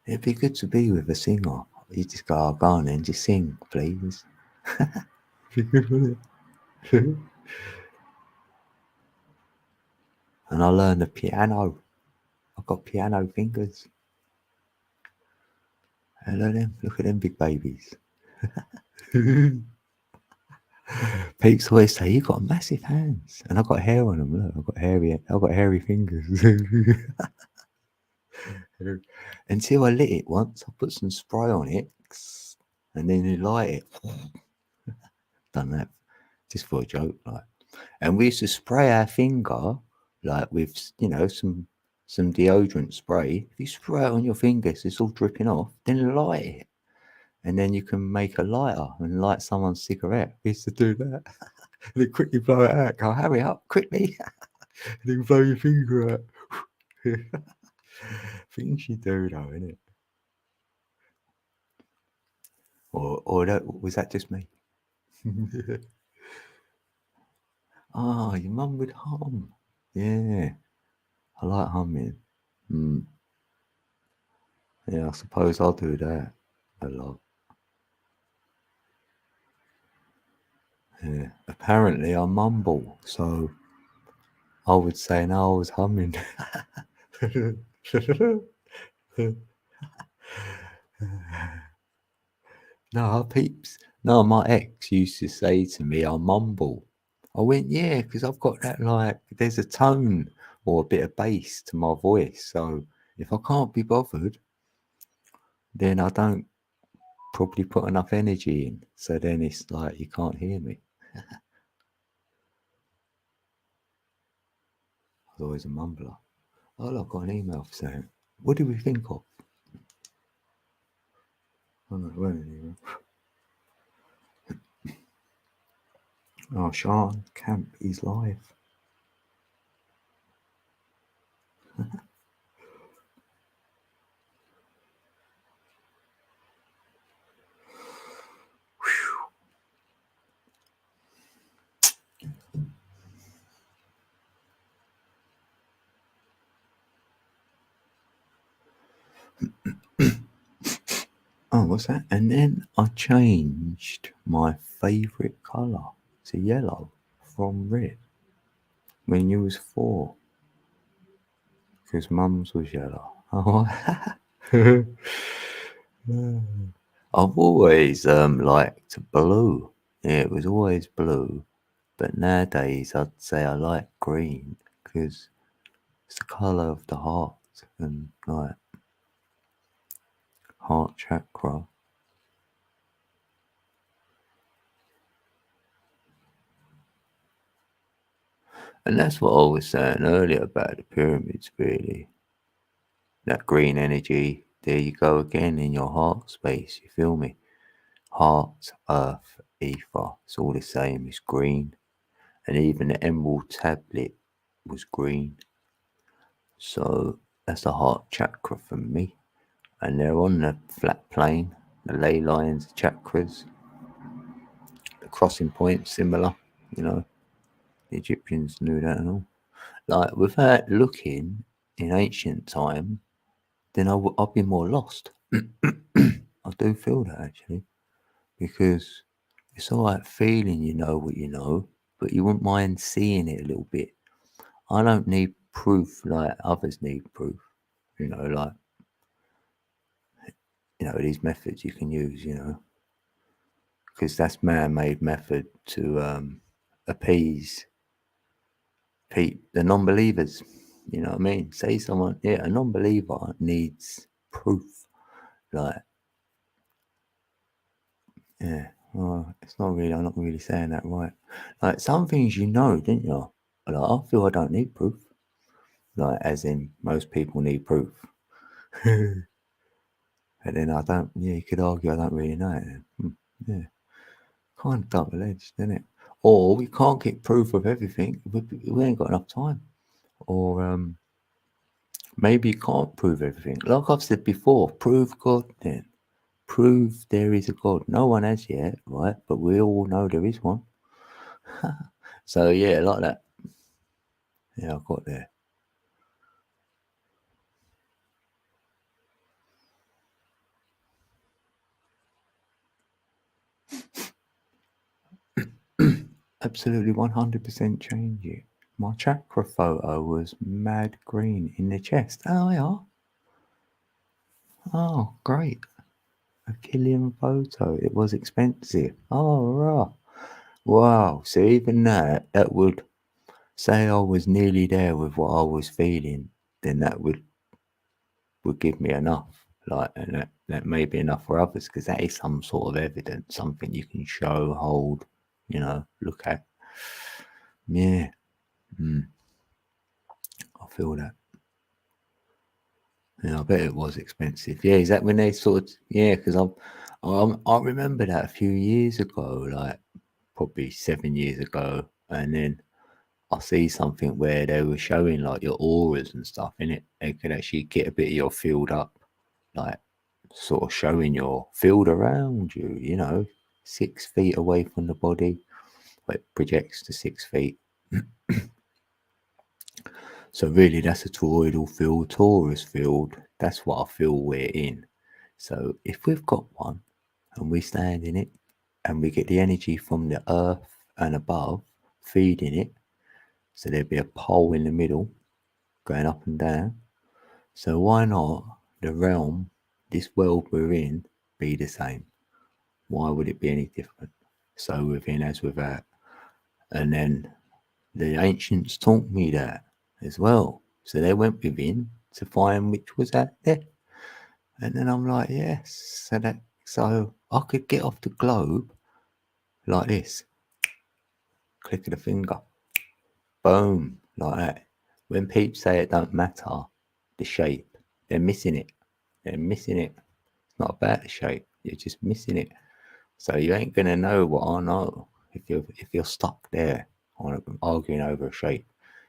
It'd be good to be with a singer. You just go on and just sing, please. Be good, wouldn't it? And I learned the piano. I've got piano fingers. Hello them. Look at them big babies. Peeps always say you got massive hands, and I've got hair on them. Look, I've got hairy fingers. Until I lit it once, I put some spray on it, and then you light it. Done that just for a joke, like. And we used to spray our finger like with some deodorant spray. If you spray it on your fingers, it's all dripping off. Then light it, and then you can make a lighter and light someone's cigarette. We used to do that. And then quickly blow it out. Go, hurry up, quickly. And then blow your finger out. Things you do though, innit? Or was that just me? Your mum would hum. Yeah, I like humming. Yeah, I suppose I'll do that a lot. Yeah, apparently I mumble, so I would say no, I was humming. No, peeps. No, my ex used to say to me, I mumble. I went, yeah, because I've got that like, there's a tone or a bit of bass to my voice. So if I can't be bothered, then I don't probably put enough energy in. So then it's like you can't hear me. I was always a mumbler. Oh, look, I got an email saying, what did we think of? Oh, no, it wasn't an email. Oh, Sean Camp is live. Oh, what's that? And then I changed my favourite colour to yellow from red when you was 4, because mum's was yellow. Oh, I've always liked blue. Yeah, it was always blue. But nowadays, I'd say I like green because it's the colour of the heart and like heart chakra. And that's what I was saying earlier about the pyramids, really. That green energy, there you go again in your heart space, you feel me? Heart, earth, ether, it's all the same, it's green. And even the emerald tablet was green. So that's the heart chakra for me. And they're on the flat plane, the ley lines, chakras, the crossing points, similar, you know. The Egyptians knew that and all. Like, without looking in ancient time, then I'd be more lost. I do feel that actually, because it's all right feeling you know what you know, but you wouldn't mind seeing it a little bit. I don't need proof like others need proof, like, these methods you can use, because that's man-made method to appease the non-believers. You know what I mean? Say someone, yeah, a non-believer needs proof. Like, yeah, well, it's not really. I'm not really saying that right. Like some things, didn't you? Like I feel I don't need proof. Like as in most people need proof. And then I don't. Yeah, you could argue I don't really know it. Then. Yeah, kind of double-edged, isn't it? Or we can't get proof of everything. We ain't got enough time. Or maybe you can't prove everything. Like I've said before, prove God then. Prove there is a God. No one has yet, right? But we all know there is one. So yeah, like that. Yeah, I got there. Absolutely 100% change it. My chakra photo was mad green in the chest. Oh yeah. Oh, great. A Killian photo. It was expensive. Oh right. Wow. So even that would say I was nearly there with what I was feeling, then that would give me enough. Like, and that may be enough for others because that is some sort of evidence, something you can show, hold, look at. Yeah, I feel that. Yeah, I bet it was expensive. Yeah, is that when they sort of, yeah, because I remember that a few years ago, like probably 7 years ago, and then I see something where they were showing like your auras and stuff in it. They could actually get a bit of your field up, like sort of showing your field around you, 6 feet away from the body, but it projects to 6 feet. So really that's a toroidal field, torus field. That's what I feel we're in. So if we've got one and we stand in it and we get the energy from the earth and above feeding it, so there'd be a pole in the middle going up and down. So why not the realm, this world we're in, be the same? Why would it be any different? So within as without. And then the ancients taught me that as well. So they went within to find which was out there. And then I'm like, yes. So I could get off the globe like this. Click of the finger. Boom. Like that. When people say it don't matter, the shape, they're missing it. They're missing it. It's not about the shape. You're just missing it. So you ain't gonna know what I know if you're stuck there on arguing over a shape.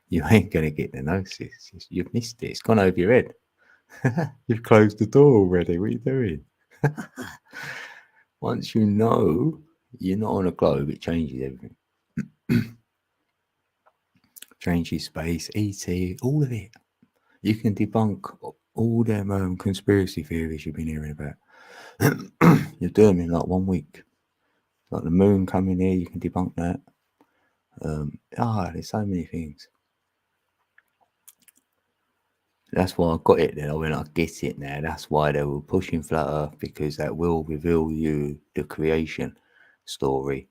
You ain't gonna get the gnosis. You've missed it. It's gone over your head. You've closed the door already. What are you doing? Once you know you're not on a globe, it changes everything. Changes space, ET, all of it. You can debunk all them conspiracy theories you've been hearing about. You do them in like 1 week. Like the moon coming here, you can debunk that. There's so many things. That's why I got it then. When I get it now, that's why they were pushing flat Earth, because that will reveal you the creation story.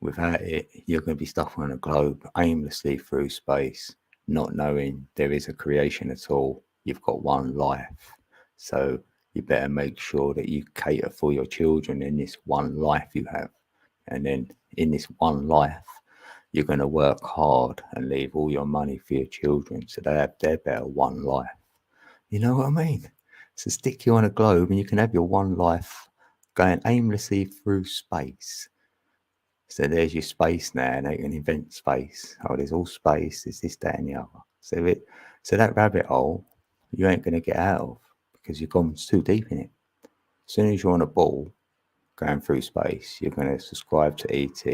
Without it, you're going to be stuck on a globe aimlessly through space, not knowing there is a creation at all. You've got one life. So you better make sure that you cater for your children in this one life you have. And then in this one life, you're going to work hard and leave all your money for your children so they have their better one life. You know what I mean? So stick you on a globe and you can have your one life going aimlessly through space. So there's your space now, and they can invent space. Oh, there's all space, there's this, that, and the other. So that rabbit hole, you ain't going to get out of, because you've gone too deep in it. As soon as you're on a ball going through space, you're going to subscribe to ET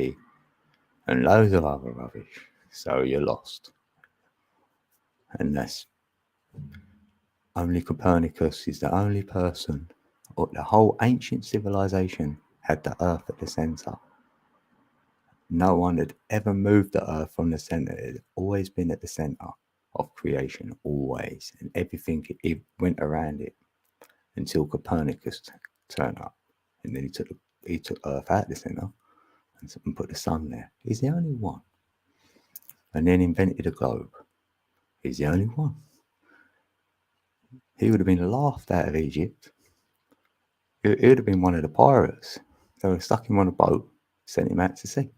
and loads of other rubbish. So you're lost. And that's only Copernicus is the only person, or the whole ancient civilization had the Earth at the center. No one had ever moved the Earth from the center. It had always been at the center of creation, always. And everything, it went around it until Copernicus turned up. And then he took Earth out of the center and put the sun there. He's the only one. And then invented a globe. He's the only one. He would have been laughed out of Egypt. He would have been one of the pirates. They would have stuck him on a boat, sent him out to sea.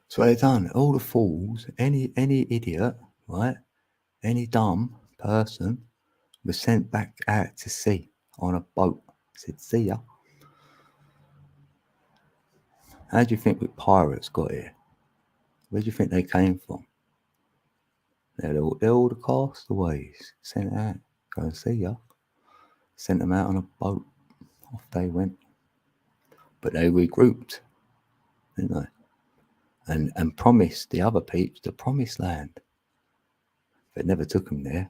So they done. All the fools, any idiot, right? Any dumb person was sent back out to sea on a boat. Said, see ya. How do you think the pirates got here? Where do you think they came from? They're all the castaways sent out. Go and see ya. Sent them out on a boat. Off they went. But they regrouped, didn't they? And promised the other peeps the promised land. But never took them there.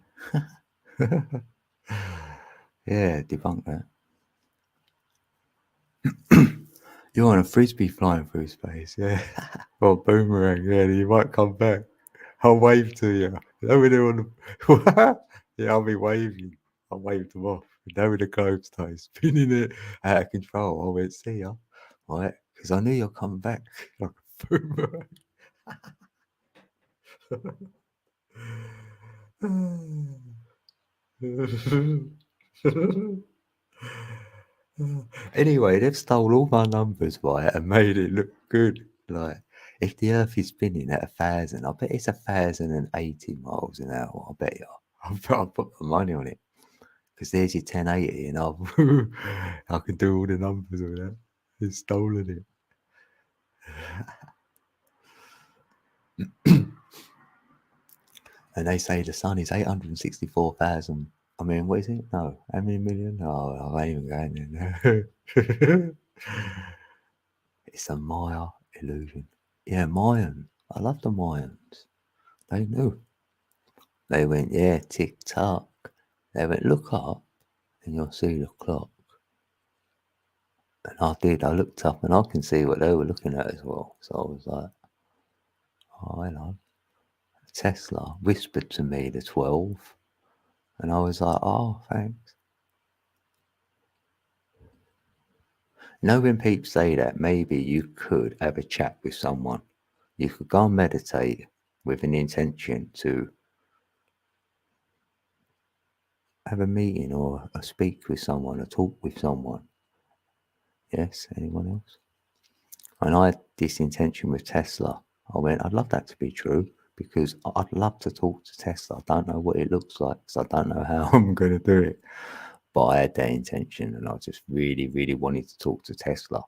Yeah, debunk that. You're on a frisbee flying through space, yeah. Or boomerang, yeah, you might come back. I'll wave to you. Nobody on the yeah, I'll be waving. I'll wave them off. Now with the globe stays spinning it out of control. I went, see ya. Right? Because I knew you'll come back like a boomerang. Anyway, they've stole all my numbers, right, and made it look good. Like, if the Earth is spinning at 1,000, I bet it's 1,080 miles an hour. I bet you. I'll put my money on it. Because there's your 1080, and I can do all the numbers with that. They've stolen it. And they say the sun is 864,000. I mean, what is it? No, how many million? Oh, I ain't even going there. It's a Maya illusion. Yeah, Mayans. I love the Mayans. They knew. They went, yeah, tick tock. They went, look up and you'll see the clock. And I did. I looked up and I can see what they were looking at as well. So I was like, oh, hello. Tesla whispered to me the 12. And I was like, oh, thanks. You know, when people say that, maybe you could have a chat with someone. You could go and meditate with an intention to have a meeting or speak with someone or talk with someone. Yes, anyone else? And I had this intention with Tesla. I went, I'd love that to be true, because I'd love to talk to Tesla. I don't know what it looks like, because I don't know how I'm going to do it. But I had that intention, and I just really, really wanted to talk to Tesla.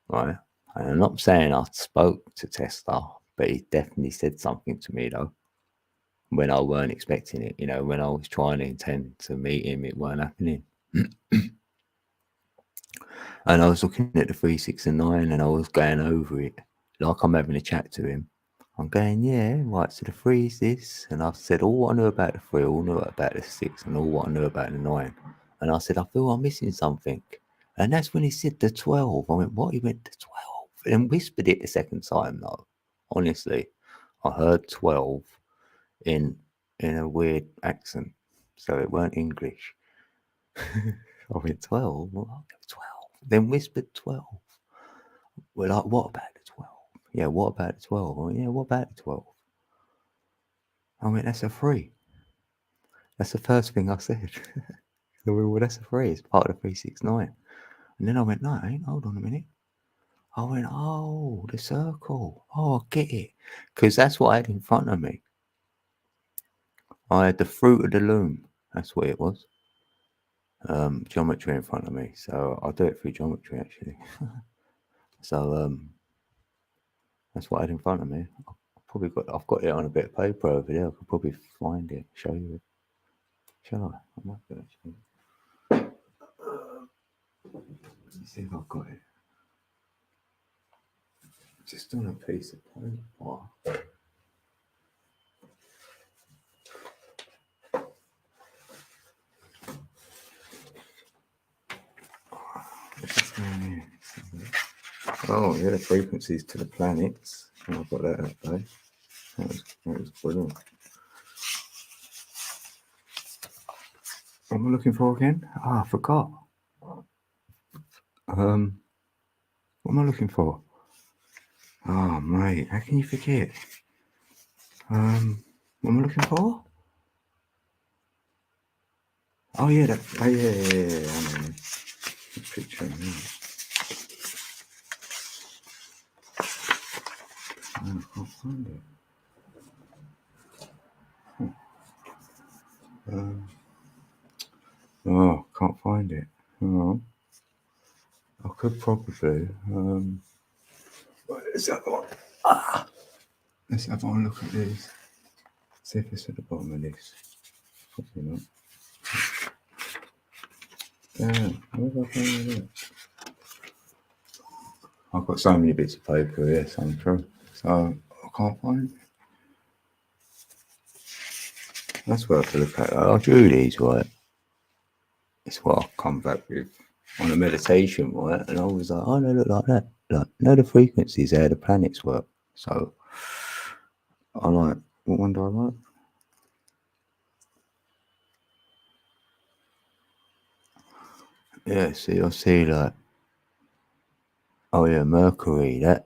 Right? And I'm not saying I spoke to Tesla, but he definitely said something to me, though, when I weren't expecting it. You know, when I was trying to intend to meet him, it weren't happening. And I was looking at the 3, 6, and 9, and I was going over it like I'm having a chat to him. I'm going, yeah, right, so the 3 is this. And I said all what I knew about the 3, all knew about the 6, and all what I knew about the 9. And I said, I feel I'm missing something. And that's when he said the 12. I went, what? He went, the 12. And whispered it the second time, though. Honestly, I heard 12 in a weird accent. So it weren't English. I went, 12? Well, 12. Then whispered 12. We're like, what about the 12? Yeah, what about the 12? I went, yeah, what about the 12? I went, that's a 3. That's the first thing I said. So we went, well, that's a 3. It's part of the 369. And then I went, no, it ain't. Hold on a minute. I went, oh, the circle. Oh, I get it. Because that's what I had in front of me. I had the fruit of the loom. That's what it was. Geometry in front of me. So I'll do it through geometry, actually. So that's what I had in front of me. I've got it on a bit of paper over there. I could probably find it, show you it. Shall I? I might do actually. Let's see if I've got it. Just on a piece of paper. Oh, yeah, the frequencies to the planets. Oh, I've got that up there. That was brilliant. What am I looking for again? I forgot. What am I looking for? Oh, mate, how can you forget? What am I looking for? Oh, yeah, yeah. I mean, picture of that. I can't find it. Can't find it. Oh, I could probably. Let's have one. Let's have one look at these. See if it's at the bottom of this. Probably not. Damn, where have I found it? I've got so many bits of paper here, so I'm true. So I can't find it. That's worth a look at. I drew these, right? It's what I'll come back with on a meditation, right? And I was like, oh, they look like that. Like, no, the frequencies there, the planets work. So I like, what one do I like? Yeah, see, you'll see like, oh yeah, Mercury, that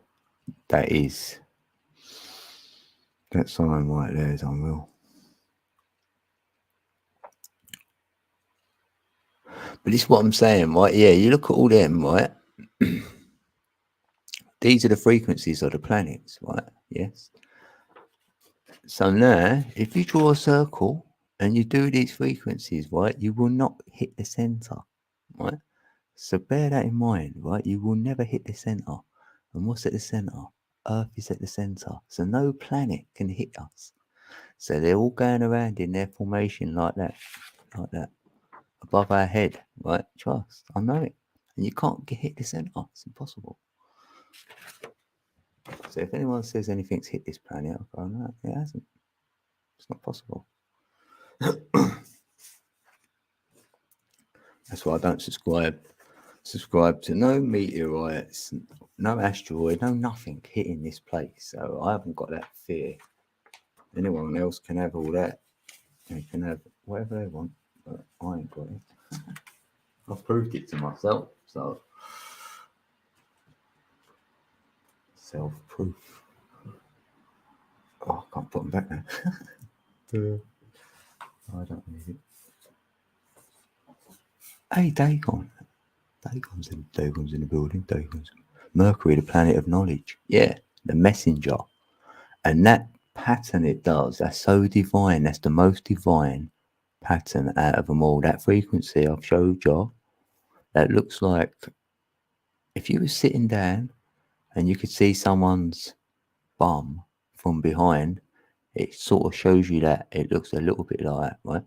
sign right there is unreal. But this is what I'm saying, right? Yeah, you look at all them, right? These are the frequencies of the planets, right? Yes. So now, if you draw a circle and you do these frequencies, right, you will not hit the center, right? So bear that in mind, right? You will never hit the center. And what's at the center? Earth is at the center. So no planet can hit us. So they're all going around in their formation like that, above our head, right? Trust, I know it. And you can't hit the center. It's impossible. So if anyone says anything's hit this planet, I'll go, no, it hasn't. It's not possible. That's why I don't subscribe to no meteorites, no asteroid, no nothing hitting this place. So I haven't got that fear. Anyone else can have all that. They can have whatever they want, but I ain't got it. I've proved it to myself, so self-proof. Oh, I can't put them back now. I don't need it. Hey, Dagon. Dagon's in the building. Dagon's Mercury, the planet of knowledge. Yeah, the messenger. And that pattern it does, that's so divine. That's the most divine pattern out of them all. That frequency I've showed you, that looks like if you were sitting down and you could see someone's bum from behind, it sort of shows you that it looks a little bit like that, right?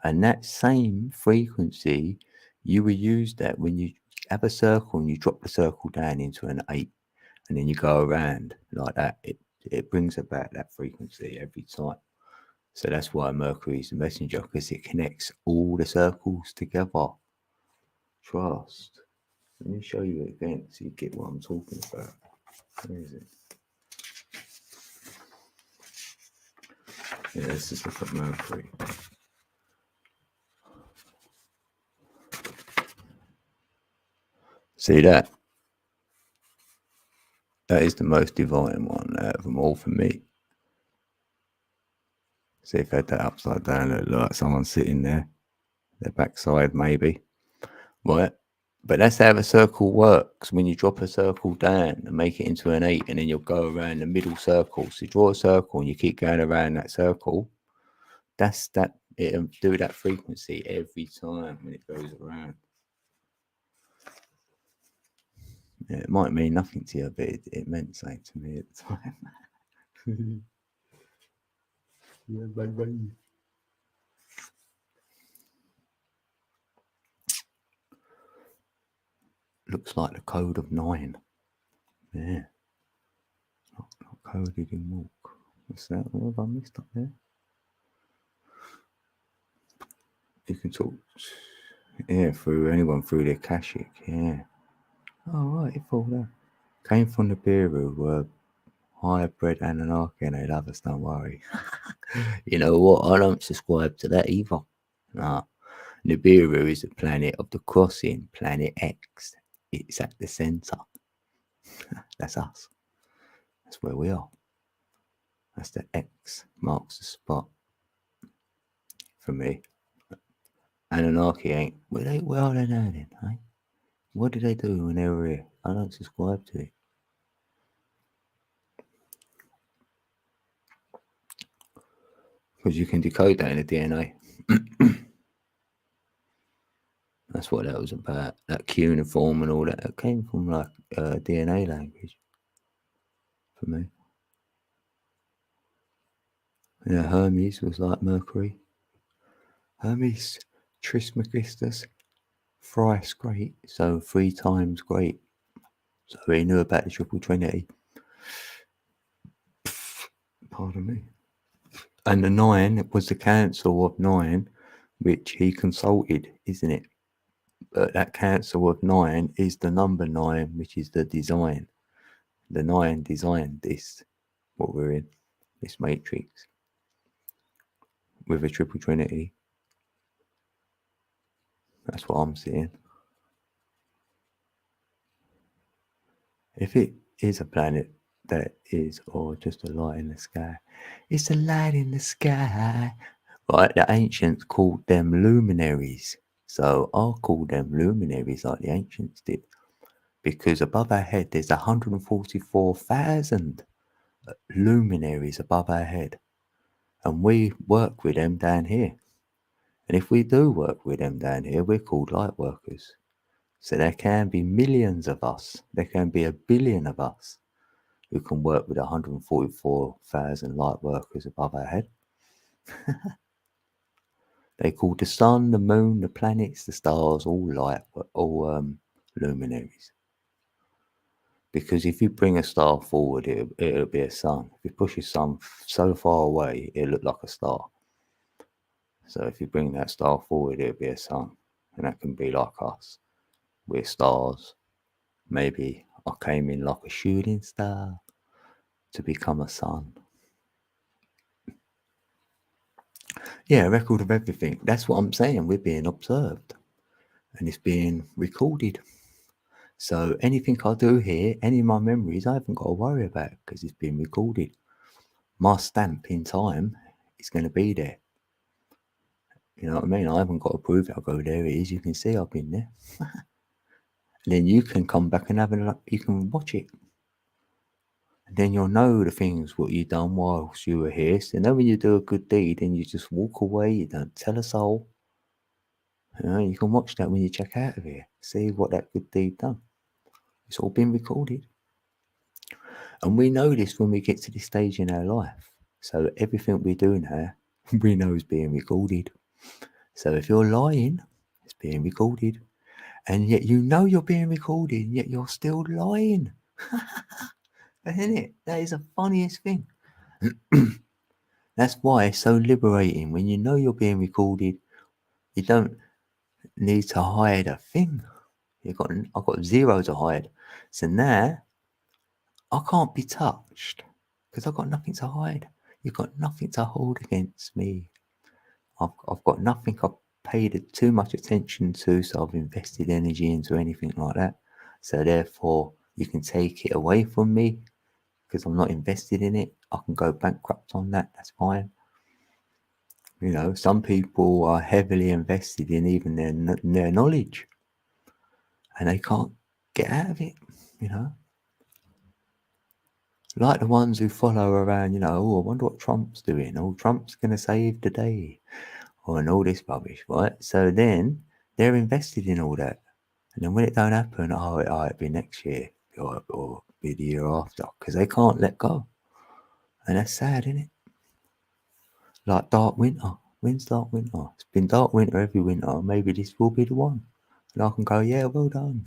And that same frequency, you will use that when you have a circle and you drop the circle down into an 8 and then you go around like that. it brings about that frequency every time. So that's why Mercury is the messenger, because it connects all the circles together. Trust. Let me show you it again so you get what I'm talking about. Where is it? Yeah, let's just look at Mercury. See that? That is the most divine one out of them all for me. See if I had that upside down, it looked like someone sitting there. Their backside, maybe. Right? But that's how the circle works. When you drop a circle down and make it into an 8, and then you'll go around the middle circle. So you draw a circle and you keep going around that circle. That's that. It'll do that frequency every time when it goes around. Yeah, it might mean nothing to you, but it meant something to me at the time. Yeah, bye. Looks like the code of 9. Yeah. Not coded in walk. What's that? What have I missed up there? You can talk, through anyone through the Akashic, yeah. Oh, right, it fall there. Came from the Biru, were higher-bred Anunnaki, and they love us, don't worry. You know what? I don't subscribe to that either. Nah. Nibiru is the planet of the crossing, planet X. It's at the center. That's us. That's where we are. That's the X, marks the spot. For me. Anunnaki ain't. Where are they now then, eh? What did they do when they were here? I don't subscribe to it. Because you can decode that in the DNA. That's what that was about. That cuneiform and all that. It came from like DNA language. For me. Yeah, Hermes was like Mercury. Hermes, Trismegistus, thrice great. So 3 times great. So he knew about the Triple Trinity. Pardon me. And the 9 was the council of 9, which he consulted, isn't it? But that council of 9 is the number 9, which is the design. The 9 designed this, what we're in, this matrix, with a Triple Trinity. That's what I'm seeing. If it is a planet that is, or just a light in the sky, it's a light in the sky. Right, the ancients called them luminaries. So I'll call them luminaries like the ancients did. Because above our head, there's 144,000 luminaries above our head. And we work with them down here. And if we do work with them down here, we're called light workers. So there can be millions of us. There can be 1 billion of us who can work with 144,000 light workers above our head. They call the sun, the moon, the planets, the stars, all light, all luminaries. Because if you bring a star forward, it'll be a sun. If you push a sun so far away, it'll look like a star. So if you bring that star forward, it'll be a sun. And that can be like us. We're stars. Maybe I came in like a shooting star to become a sun. Yeah, a record of everything. That's what I'm saying. We're being observed. And it's being recorded. So anything I do here, any of my memories, I haven't got to worry about because it's been recorded. My stamp in time is going to be there. You know what I mean? I haven't got to prove it. I'll go, there it is. You can see I've been there. And then you can come back and you can watch it. And then you'll know the things what you done whilst you were here. So then when you do a good deed and you just walk away, you don't tell a soul. You can watch that when you check out of here. See what that good deed done. It's all been recorded. And we know this when we get to this stage in our life. So everything we do now, we know is being recorded. So if you're lying, it's being recorded. And yet you know you're being recorded, and yet you're still lying. Isn't it? That is the funniest thing. That's why it's so liberating when you know you're being recorded. You don't need to hide a thing. I've got zero to hide. So now I can't be touched because I've got nothing to hide. You've got nothing to hold against me. I've got nothing I've paid too much attention to, so I've invested energy into anything like that. So therefore, you can take it away from me because I'm not invested in it. I can go bankrupt on that. That's fine. You know, some people are heavily invested in even their knowledge, and they can't get out of it. You know, like the ones who follow around. You know, oh, I wonder what Trump's doing. Oh, Trump's gonna save the day, and all this rubbish, right? So then they're invested in all that, and then when it don't happen, it'll be next year or be the year after, because they can't let go, and that's sad, isn't it? Like dark winter. When's dark winter? It's been dark winter every winter. Maybe this will be the one. And I can go, yeah, well done.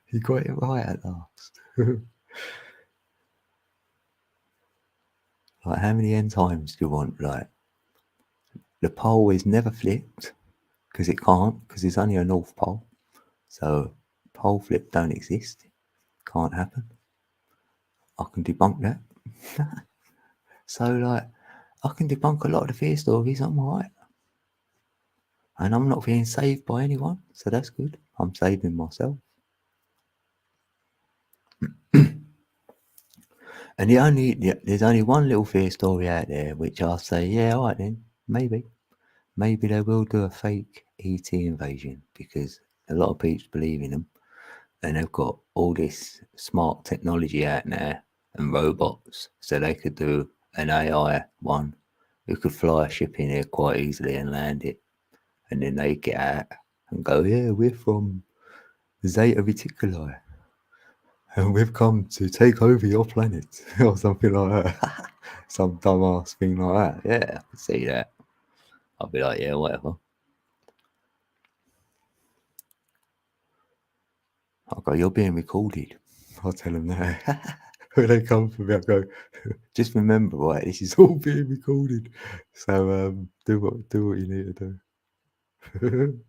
You got it right at last. Like, how many end times do you want? Like, the pole is never flipped because it can't, because there's only a North Pole. So, pole flip don't exist. Can't happen. I can debunk that. So, like, I can debunk a lot of the fear stories. I'm alright. And I'm not being saved by anyone. So, that's good. I'm saving myself. And there's only one little fear story out there, which I'll say, yeah, all right then, maybe they will do a fake ET invasion because a lot of people believe in them, and they've got all this smart technology out now and robots, so they could do an AI one who could fly a ship in here quite easily and land it, and then they get out and go, yeah, we're from Zeta Reticuli, and we've come to take over your planet, or something like that. Some dumbass thing like that. Yeah, I can see that. I'll be like, yeah, whatever. I'll go, you're being recorded. I'll tell them that. When they come for me, I'll go, just remember, right, this is all being recorded. So do what you need to do.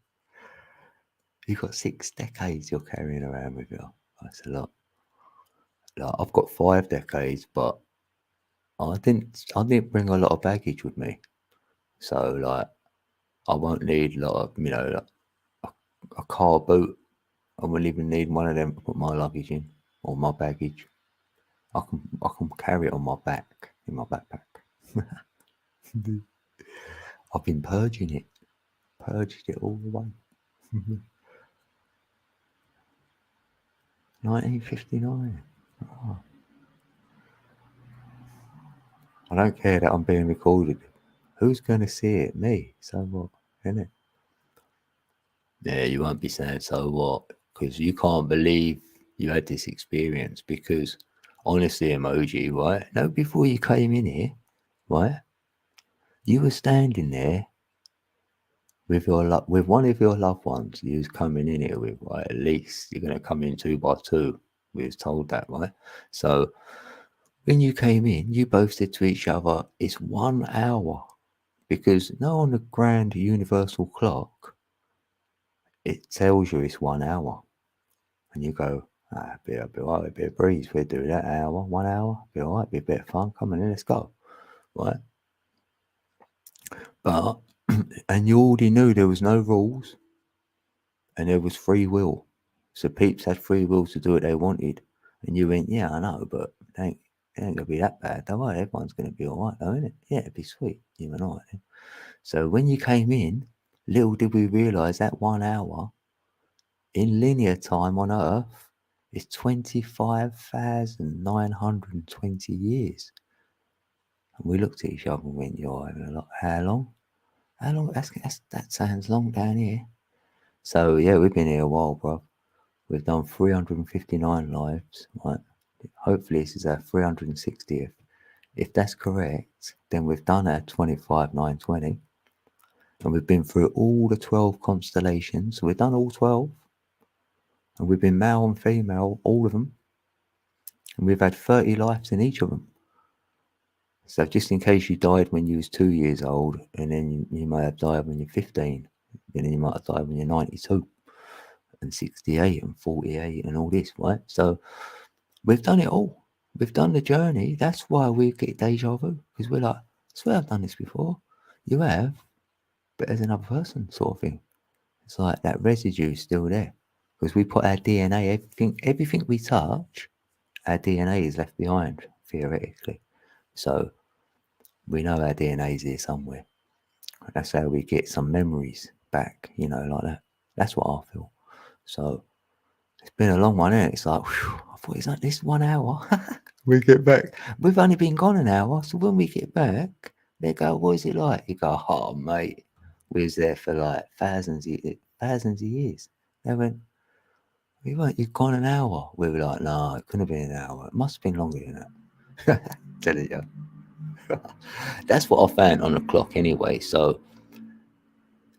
You've got 6 decades you're carrying around with you. That's a lot. Like, I've got 5 decades, but I didn't bring a lot of baggage with me. So like, I won't need a lot of, like a car boot. I won't even need one of them to put my luggage in or my baggage. I can carry it on my back in my backpack. I've been purged it all the way. 1959. Oh, I don't care that I'm being recorded. Who's going to see it? Me. So what? Innit? Yeah, you won't be saying so what, because you can't believe you had this experience. Because honestly, emoji, right? No, before you came in here, right? You were standing there with with one of your loved ones. You was coming in here with, right? At least you're gonna come in 2 by 2. We was told that, right? So when you came in, you both said to each other, "It's 1 hour," because no, on the grand universal clock, it tells you it's 1 hour. And you go, be alright, a bit of breeze, we'll do that hour, 1 hour, be alright, be a bit of fun, come on in, let's go. Right? But and you already knew there was no rules and there was free will. So peeps had free will to do what they wanted. And you went, yeah, I know, but it ain't gonna be that bad, don't worry, everyone's gonna be alright though, innit? Yeah, it'd be sweet, you and I. So when you came in, little did we realise that 1 hour in linear time on Earth is 25,920 years. And we looked at each other and went, you're having a lot. How long? How long? That sounds long down here. So, yeah, we've been here a while, bro. We've done 359 lives, right? Hopefully, this is our 360th. If that's correct, then we've done our 25,920. And we've been through all the 12 constellations. So we've done all 12. And we've been male and female, all of them. And we've had 30 lives in each of them. So just in case you died when you was 2 years old, and then you may have died when you're 15, and then you might have died when you're 92 and 68 and 48 and all this, right? So we've done it all. We've done the journey. That's why we get deja vu, because we're like, I swear I've done this before. You have, but as another person, sort of thing. It's like that residue is still there, because we put our DNA, everything we touch, our DNA is left behind, theoretically. So we know our DNA is here somewhere. That's how we get some memories back, like that. That's what I feel. So it's been a long one, isn't it? It's like, whew, I thought it's like this 1 hour. We get back. We've only been gone an hour, so when we get back, they go, what is it like? You go, oh, mate, we was there for like thousands of years. They went, you've gone an hour. We were like, no, it couldn't have been an hour. It must have been longer than that. Tell you. That's what I found on the clock anyway. So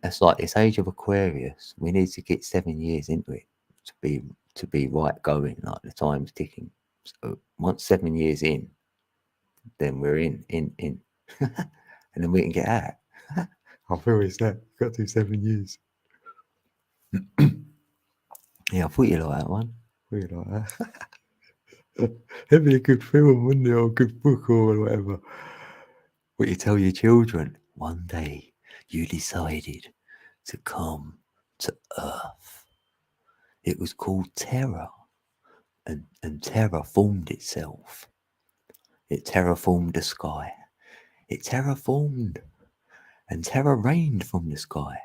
that's like this age of Aquarius. We need to get 7 years into it to be right going. Like the time's ticking. So once 7 years in, then we're in, and then we can get out. I feel it's that. Got to do 7 years. Yeah, I thought you like that one. I thought you like that. It'd be a good film, wouldn't it? Or a good book or whatever. What you tell your children. One day you decided to come to Earth. It was called Terra, and Terra formed itself. It terraformed the sky. It terraformed, and terror rained from the sky.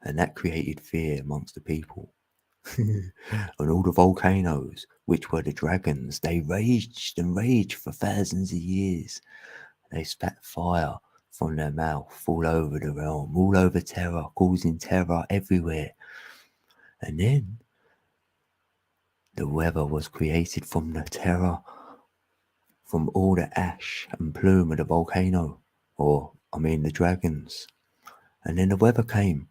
And that created fear amongst the people. And all the volcanoes, which were the dragons, they raged and raged for thousands of years. They spat fire from their mouth all over the realm, all over Terra, causing terror everywhere. And then the weather was created from the terror, from all the ash and plume of the volcano, the dragons. And then the weather came,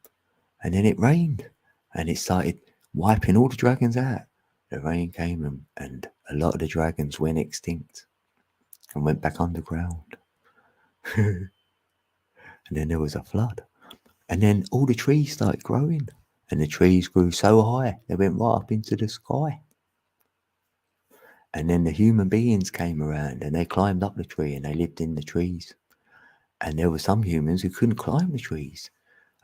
and then it rained, and it started wiping all the dragons out. The rain came, and a lot of the dragons went extinct and went back underground. And then there was a flood, and then all the trees started growing, and the trees grew so high they went right up into the sky. And then the human beings came around, and they climbed up the tree, and they lived in the trees. And there were some humans who couldn't climb the trees,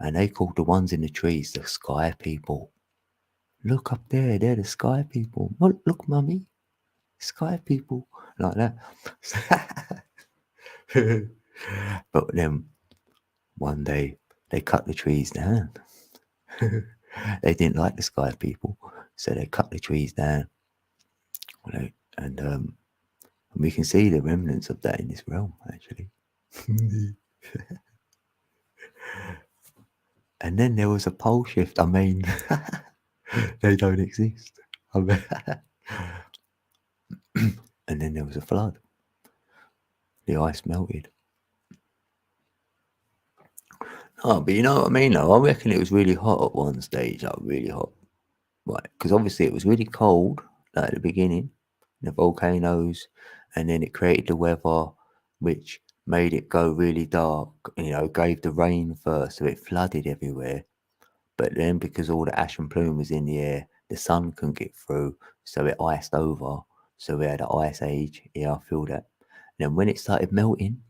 and they called the ones in the trees the sky people. Look up there, they're the sky people. Look, mummy, sky people, like that. But then one day they cut the trees down. They didn't like the sky people, so they cut the trees down. And we can see the remnants of that in this realm, actually. And then there was a pole shift. They don't exist. And then there was a flood. The ice melted. Oh, but you know what I mean, though? I reckon it was really hot at one stage, like really hot. Right, because obviously it was really cold like at the beginning, the volcanoes, and then it created the weather, which made it go really dark, gave the rain first, so it flooded everywhere. But then because all the ash and plume was in the air, the sun couldn't get through, so it iced over. So we had an ice age. Yeah, I feel that. And then when it started melting,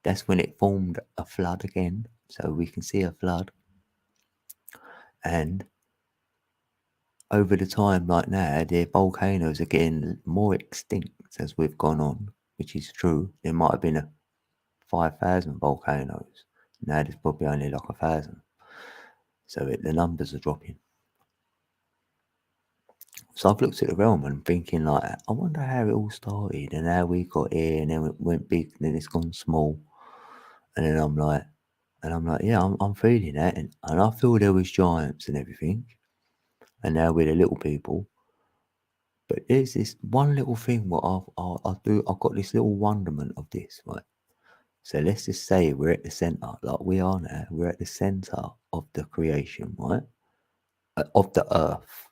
that's when it formed a flood again. So we can see a flood. And over the time like now, the volcanoes are getting more extinct as we've gone on, which is true. There might have been 5,000 volcanoes. Now there's probably only like 1,000. So the numbers are dropping. So I've looked at the realm and thinking like, I wonder how it all started and how we got here, and then it went big, and then it's gone small. And then I'm like, yeah, I'm feeling that, and I feel there was giants and everything, and now we're the little people. But there's this one little thing what I do. I've got this little wonderment of this, right? So let's just say we're at the center, like we are now. We're at the center of the creation, right? Of the earth,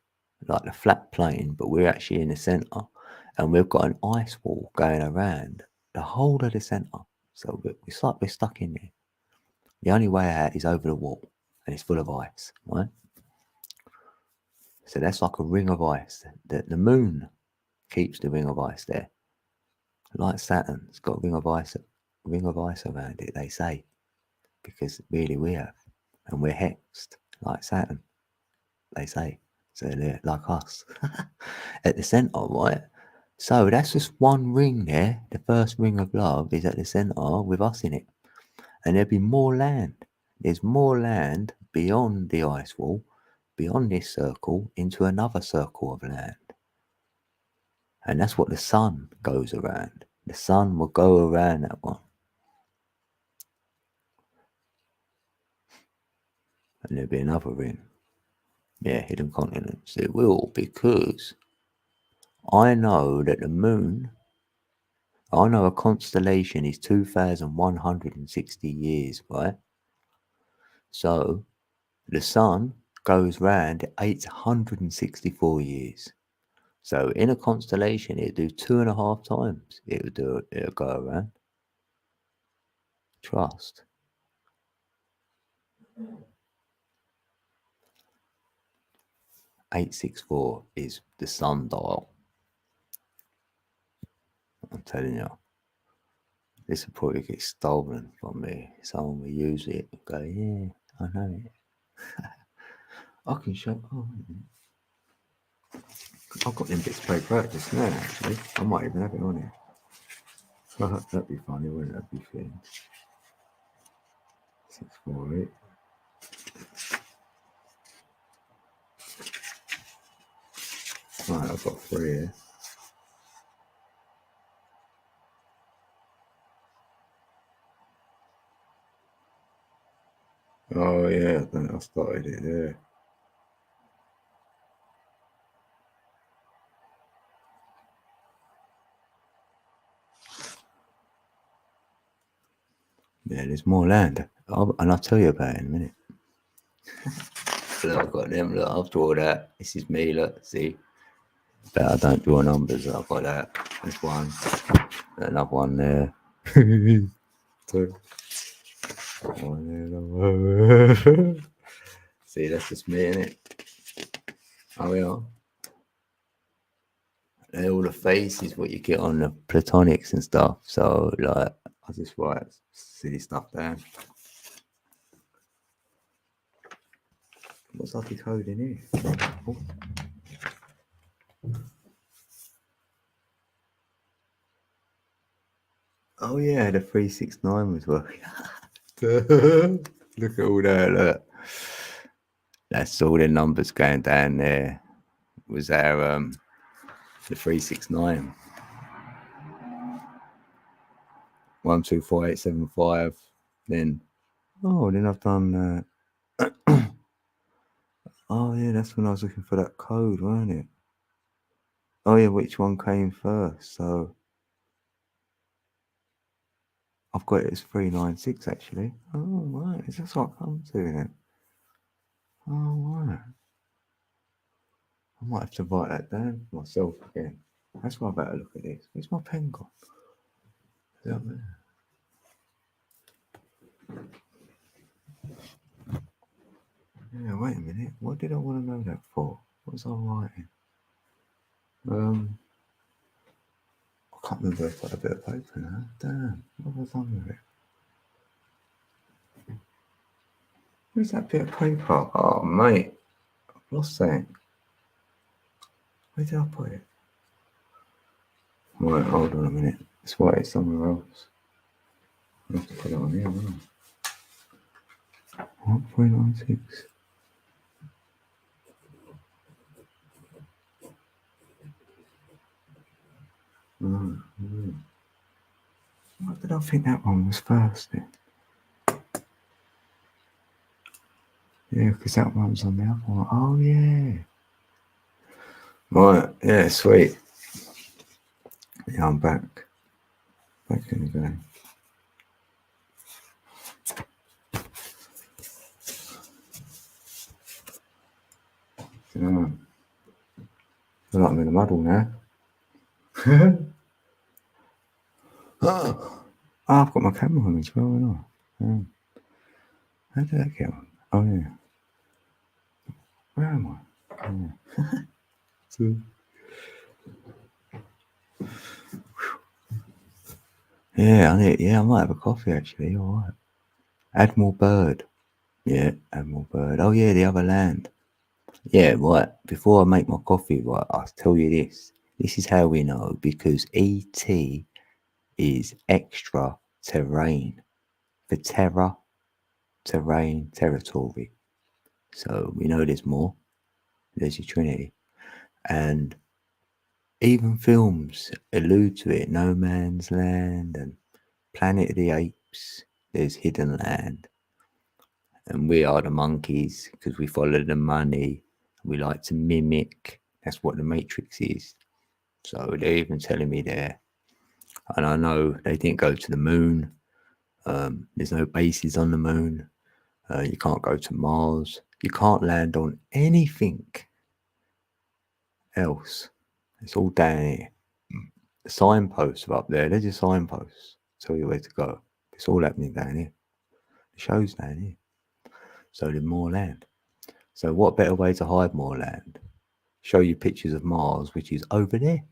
like the flat plane, but we're actually in the center, and we've got an ice wall going around the whole of the centre. So we're stuck in there. The only way out is over the wall, and it's full of ice, right? So that's like a ring of ice. The moon keeps the ring of ice there. Like Saturn, it's got a ring of ice around it, they say, because really we have, and we're hexed like Saturn, they say. So they're like us at the centre, right? So that's just one ring there. The first ring of love is at the centre with us in it, and there'll be more land. There's more land beyond the ice wall, beyond this circle, into another circle of land. And that's what the sun goes around. The sun will go around that one. And there'll be another ring. Yeah, hidden continents. It will, because I know that the moon, I know a constellation is 2,160 years, right? So the sun goes round 864 years. So in a constellation, it'll do 2.5 times. It'll go around. Trust. 864 is the sundial. I'm telling you, this will probably get stolen from me. Someone will use it and go, yeah, I know it. I can show. Oh, I've got them bits of paper out just now, actually. I might even have it on here. That'd be funny, wouldn't it? That'd be fun. 648. Right, I've got 3 here. Oh, yeah, I think I started it there. Yeah, there's more land. And I'll tell you about it in a minute. Look, I've got them. Look, I've drawn that. This is me. Look, see. But I don't draw numbers. I've got that. There's one. Another one there. Two. One there. See, that's just me, innit? Oh, yeah. And all the faces, what you get on the platonics and stuff. So, like, I just write silly stuff down. What's lucky code in here? Oh yeah, the 369 was working. Look at all that. Look. That's all the numbers going down there. Was our the 369. 124875. Then then I've done oh yeah, that's when I was looking for that code, weren't it? Oh yeah, which one came first? So I've got it as 396 actually. Oh right, is that what comes to it? Oh right. I might have to write that down for myself again. That's why I better look at this. Where's my pen gone? Is that there? Yeah, wait a minute. What did I want to know that for? What was I writing? I can't remember if I had a bit of paper now. Damn, what was I with it? Where's that bit of paper? Oh, mate, I've lost that. Where did I put it? Right, hold on a minute. Let's write it somewhere else. I have to put it on here, won't I? What, 396? Why did I think that one was first then? Yeah, because that one was on the other one. Oh, yeah. Right, yeah, sweet. Yeah, I'm back. Back in the game. I feel like I'm in a muddle now. Oh, I've got my camera on as well, haven't I? How did that get on? Oh, yeah. Where am I? Yeah. So, I might have a coffee actually. All right. Admiral Byrd. Yeah, Admiral Byrd. Oh, yeah, the other land. Yeah, right. Before I make my coffee, right, I'll tell you this. This is how we know because ET is extra terrain for terror, terrain, territory. So we know there's more. There's your Trinity. And even films allude to it. No Man's Land and Planet of the Apes. There's Hidden Land. And we are the monkeys because we follow the money. We like to mimic. That's what the Matrix is. So they're even telling me there. And I know they didn't go to the moon. There's no bases on the moon. You can't go to Mars. You can't land on anything else. It's all down here. The signposts are up there. They're just signposts. Tell you where to go. It's all happening down here. The show's down here. So there's more land. So what better way to hide more land? Show you pictures of Mars, which is over there.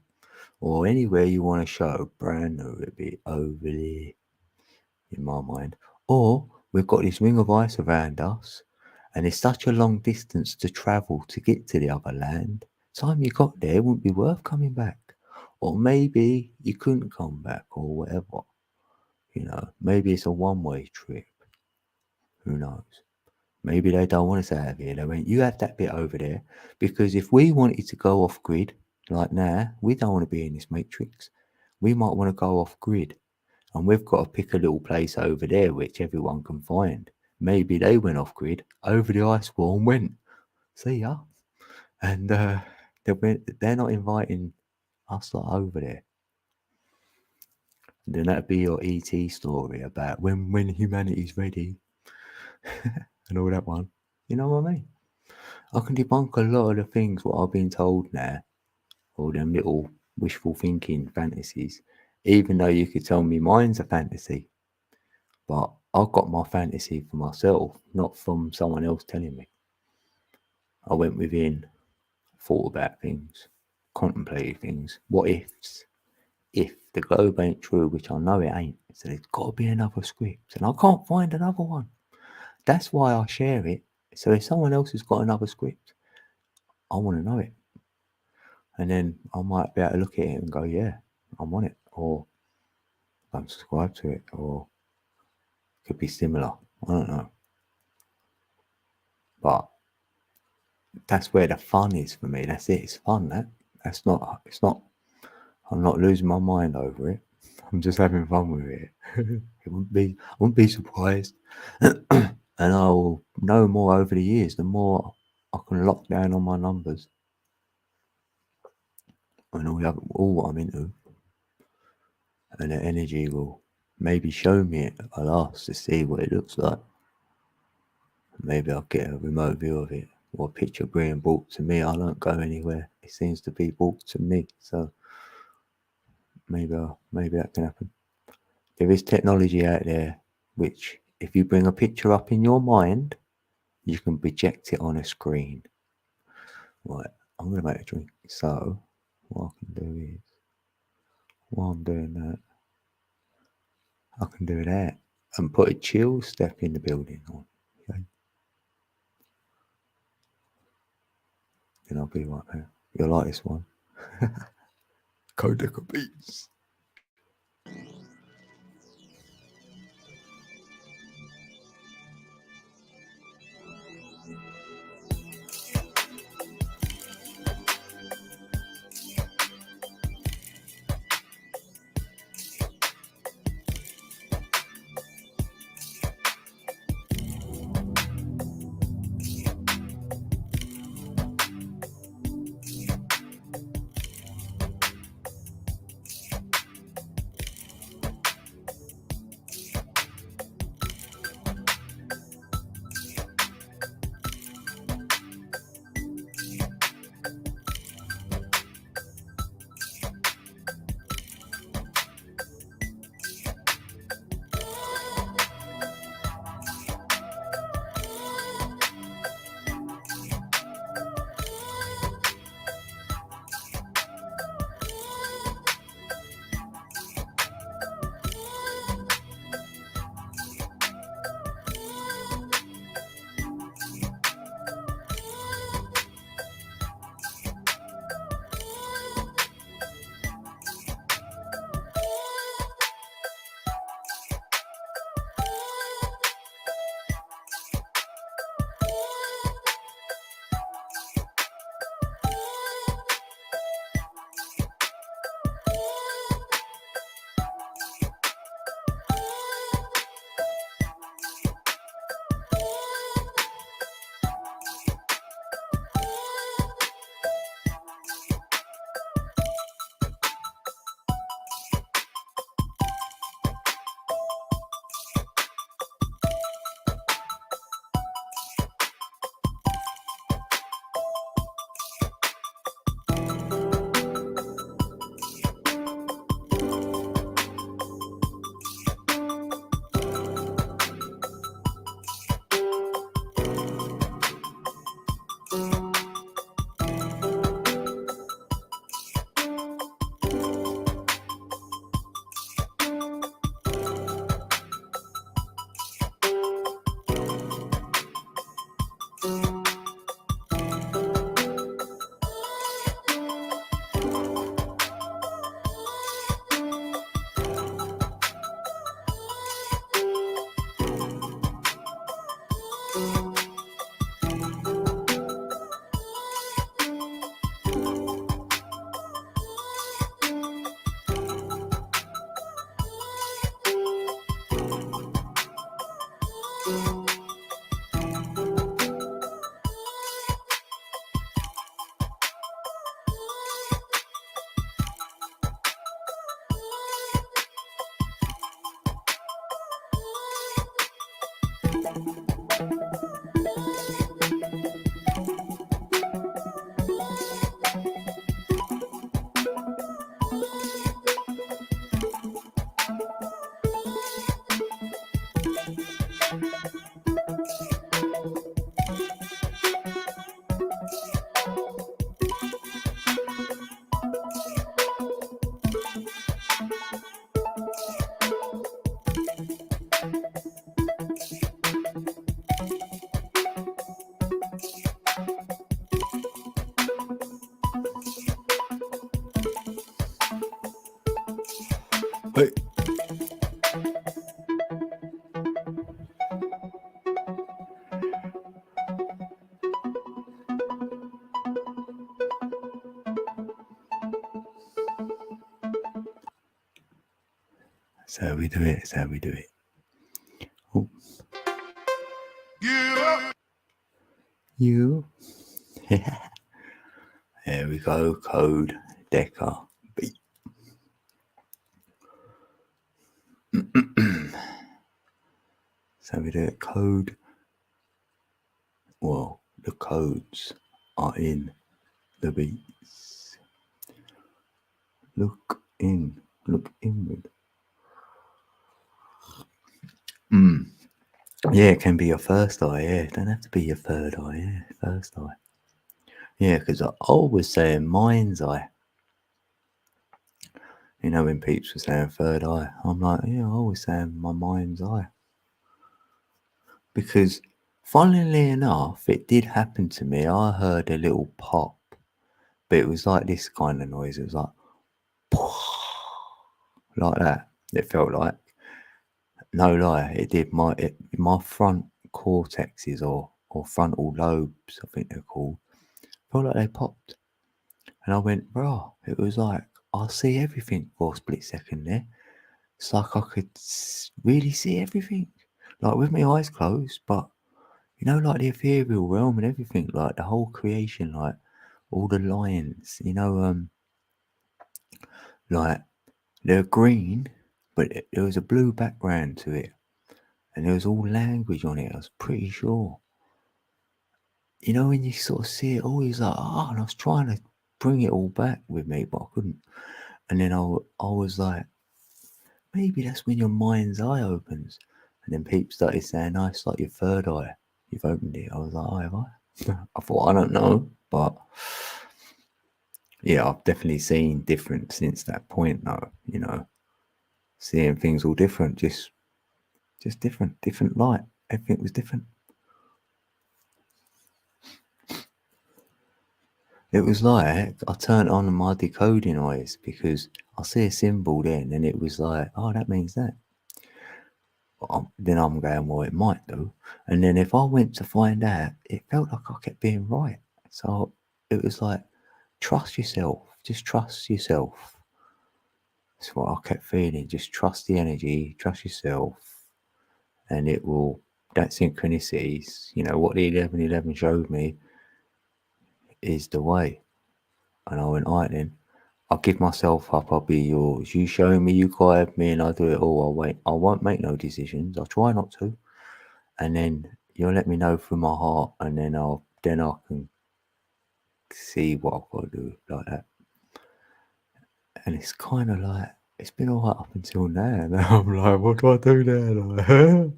Or anywhere you want to show brand new, it'd be over there, in my mind. Or we've got this ring of ice around us, and it's such a long distance to travel to get to the other land. Time you got there wouldn't be worth coming back. Or maybe you couldn't come back, or whatever. You know, maybe it's a one-way trip. Who knows? Maybe they don't want us out of here. They went, you have that bit over there. Because if we wanted to go off grid, like now, we don't want to be in this matrix. We might want to go off grid. And we've got to pick a little place over there which everyone can find. Maybe they went off grid, over the ice wall and went, see ya. And they're not inviting us over there. And then that'd be your ET story about when humanity's ready and all that one. You know what I mean? I can debunk a lot of the things what I've been told now, all them little wishful thinking fantasies, even though you could tell me mine's a fantasy. But I've got my fantasy for myself, not from someone else telling me. I went within, thought about things, contemplated things, what ifs. If the globe ain't true, which I know it ain't, so there's got to be another script, and I can't find another one. That's why I share it. So if someone else has got another script, I want to know it. And then I might be able to look at it and go, yeah, I'm on it. Or I'm subscribed to it. Or it could be similar. I don't know. But that's where the fun is for me. That's it. It's fun. It's not, I'm not losing my mind over it. I'm just having fun with it. I wouldn't be surprised. And I'll know more over the years, the more I can lock down on my numbers and all what I'm into. And the energy will maybe show me it at last to see what it looks like. Maybe I'll get a remote view of it or a picture being brought to me. I don't go anywhere. It seems to be brought to me. So maybe that can happen. There is technology out there which, if you bring a picture up in your mind, you can project it on a screen. Right, I'm going to make a drink. So what I can do is, while I'm doing that, I can do that and put a chill step in the building on. Okay? Then I'll be right there. You'll like this one. Codec Beats. Hey. That's how we do it. That's how we do it. Oh. Yeah. You. There we go. Code Decker beat. So we do it. Code. Well, the codes are in the beats. Look in. Look inward. Yeah, it can be your first eye. Yeah, it don't have to be your third eye. Yeah, first eye. Yeah, because I always saying mind's eye. You know, when peeps were saying third eye, I'm like, yeah, I always saying my mind's eye. Because, funnily enough, it did happen to me. I heard a little pop, but it was like this kind of noise. It was like, like that. It felt like, no lie, it did. My front cortexes or frontal lobes, I think they're called, felt like they popped. And I went, bro, it was like, I see everything for a split second there. It's like I could really see everything, like with my eyes closed, but you know, like the ethereal realm and everything, like the whole creation, like all the lines, you know, like they're green, but there was a blue background to it, and there was all language on it. I was pretty sure. You know, when you sort of see it all, he's like, oh, and I was trying to bring it all back with me, but I couldn't. And then I was like, maybe that's when your mind's eye opens. And then people started saying, oh, it's like your third eye. You've opened it. I was like, oh, have I? I thought, I don't know. But yeah, I've definitely seen different since that point, though. You know, seeing things all different, just different light. Everything was different. It was like I turned on my decoding eyes because I see a symbol then, and it was like, oh, that means that. Then I'm going, well, it might do. And then if I went to find out, it felt like I kept being right. So it was like, trust yourself. Just trust yourself. That's what I kept feeling. Just trust the energy, trust yourself, and it will. That synchronicities, you know, what the 1111 showed me is the way. And I went, all right then, I'll give myself up, I'll be yours. You show me, you guide me, and I'll do it all. I'll wait. I won't make no decisions. I'll try not to. And then you'll let me know through my heart, and then I can see what I've got to do like that. And it's kind of like it's been all right up until now. Now I'm like, what do I do now?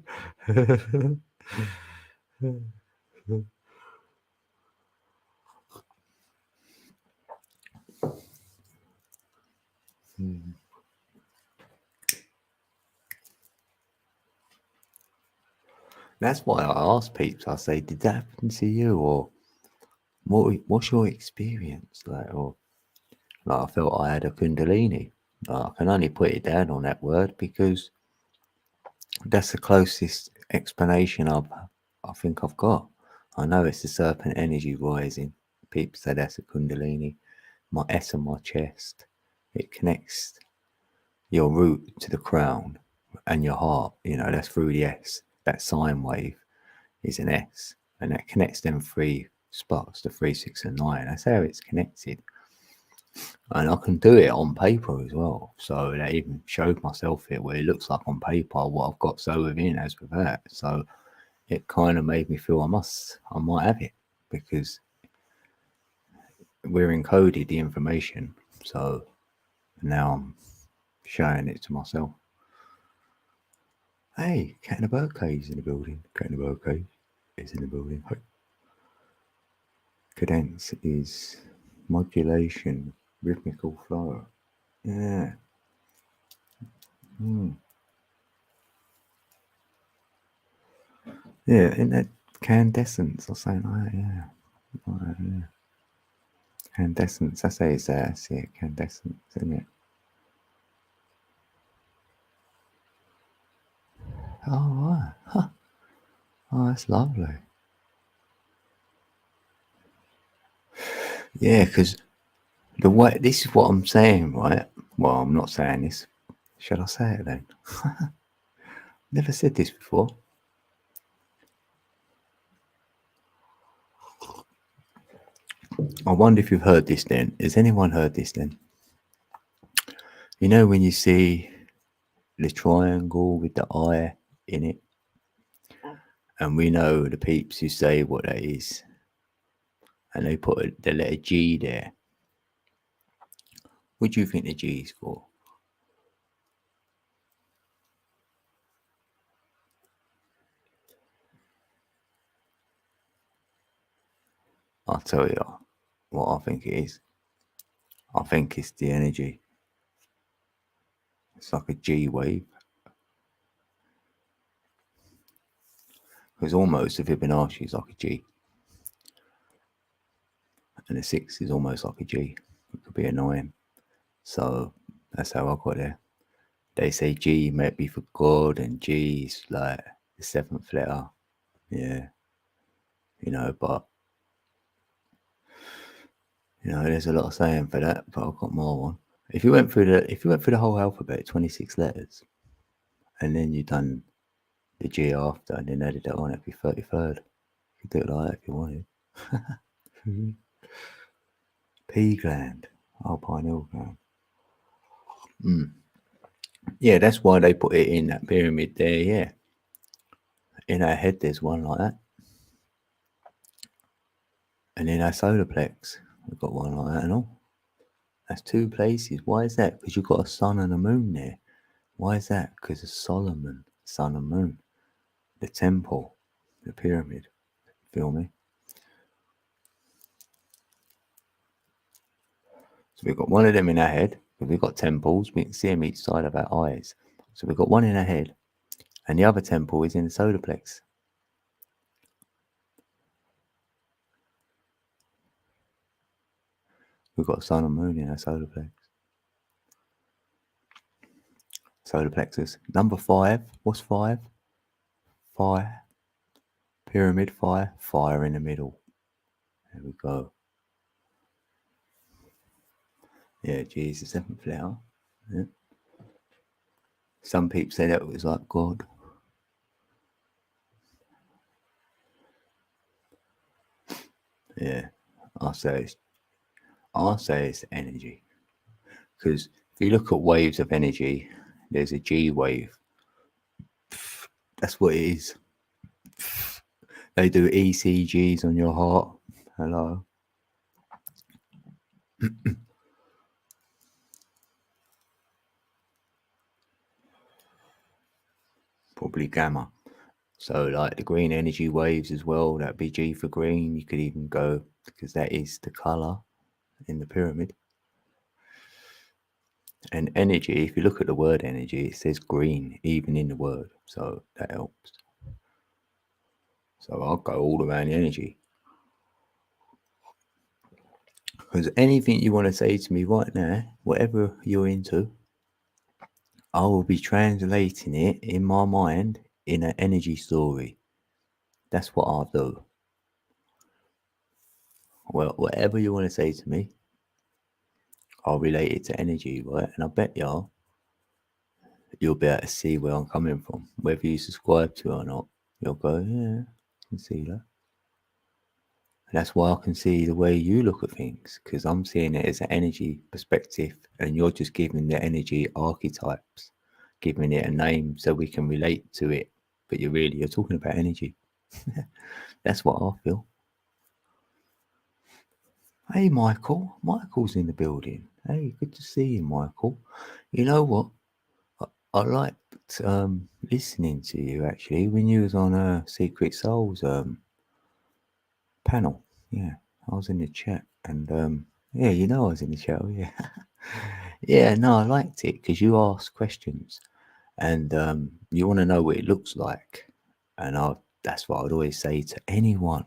That's why I ask peeps. I say, did that happen to you, or what's your experience like? Or like, I felt I had a kundalini. I can only put it down on that word because that's the closest explanation I think I've got. I know it's the serpent energy rising. People say that's a kundalini. My S on my chest. It connects your root to the crown and your heart. You know, that's through the S. That sine wave is an S. And that connects them three spots, the 3, 6, and 9. That's how it's connected. And I can do it on paper as well. So that even showed myself it where it looks like on paper what I've got so within as with that. So it kind of made me feel I might have it because we're encoded the information. So now I'm showing it to myself. Hey, Cat in a Birdcage is in the building. Cat in a Birdcage is in the building. Cadence is modulation, rhythmical flow. Yeah. Yeah, in that candescence or something like that, yeah. Yeah. Candescence, that's how you say it, candescence, isn't it? Oh, right. Huh. Oh, that's lovely. Yeah, because the way this is what I'm saying, right? Well, I'm not saying this. Shall I say it then? Never said this before. I wonder if you've heard this then. Has anyone heard this then? You know when you see the triangle with the eye in it, and we know the peeps who say what that is, and they put the letter G there. What do you think the G is for? I'll tell you what I think it is. I think it's the energy. It's like a G wave. Because almost the Fibonacci is like a G. And the 6 is almost like a G. It could be a 9. So that's how I got there. They say G might be for God, and G is like the 7th letter. Yeah. But there's a lot of saying for that, but I've got more one. If you went through the whole alphabet, 26 letters, and then you done the G after, and then added that on, it'd be 33rd. You could do it like that if you wanted. P gland. Oh, pineal gland. Yeah, that's why they put it in that pyramid there, yeah. In our head, there's one like that. And in our solar plex, we've got one like that and all. That's 2 places. Why is that? Because you've got a sun and a moon there. Why is that? Because of Solomon, sun and moon. The temple, the pyramid. Feel me? So we've got one of them in our head. We've got temples. We can see them each side of our eyes. So we've got one in our head. And the other temple is in the solar plex. We've got sun and moon in our solar plex. Solar plexus. Number 5. What's 5? Fire. Pyramid fire. Fire in the middle. There we go. Yeah, G is the 7th letter. Yeah. Some people say that was like God. Yeah. I say it's energy. Because if you look at waves of energy, there's a G wave. That's what it is. They do ECGs on your heart. Hello. Probably gamma. So like the green energy waves as well, that'd be G for green. You could even go, because that is the colour in the pyramid. And energy, if you look at the word energy, it says green even in the word. So that helps. So I'll go all around the energy. Because anything you want to say to me right now, whatever you're into, I will be translating it in my mind in an energy story. That's what I'll do. Well, whatever you want to say to me, I'll relate it to energy, right? And I bet you'll be able to see where I'm coming from. Whether you subscribe to it or not, you'll go, yeah, I can see that. And that's why I can see the way you look at things, because I'm seeing it as an energy perspective, and you're just giving the energy archetypes, giving it a name so we can relate to it. But you're talking about energy. That's what I feel. Hey, Michael. Michael's in the building. Hey, good to see you, Michael. You know what? I liked listening to you actually when you was on Secret Souls panel. Yeah, I was in the chat, and yeah, I was in the chat. Oh, yeah, yeah. No, I liked it because you asked questions, and you want to know what it looks like, and that's what I'd always say to anyone: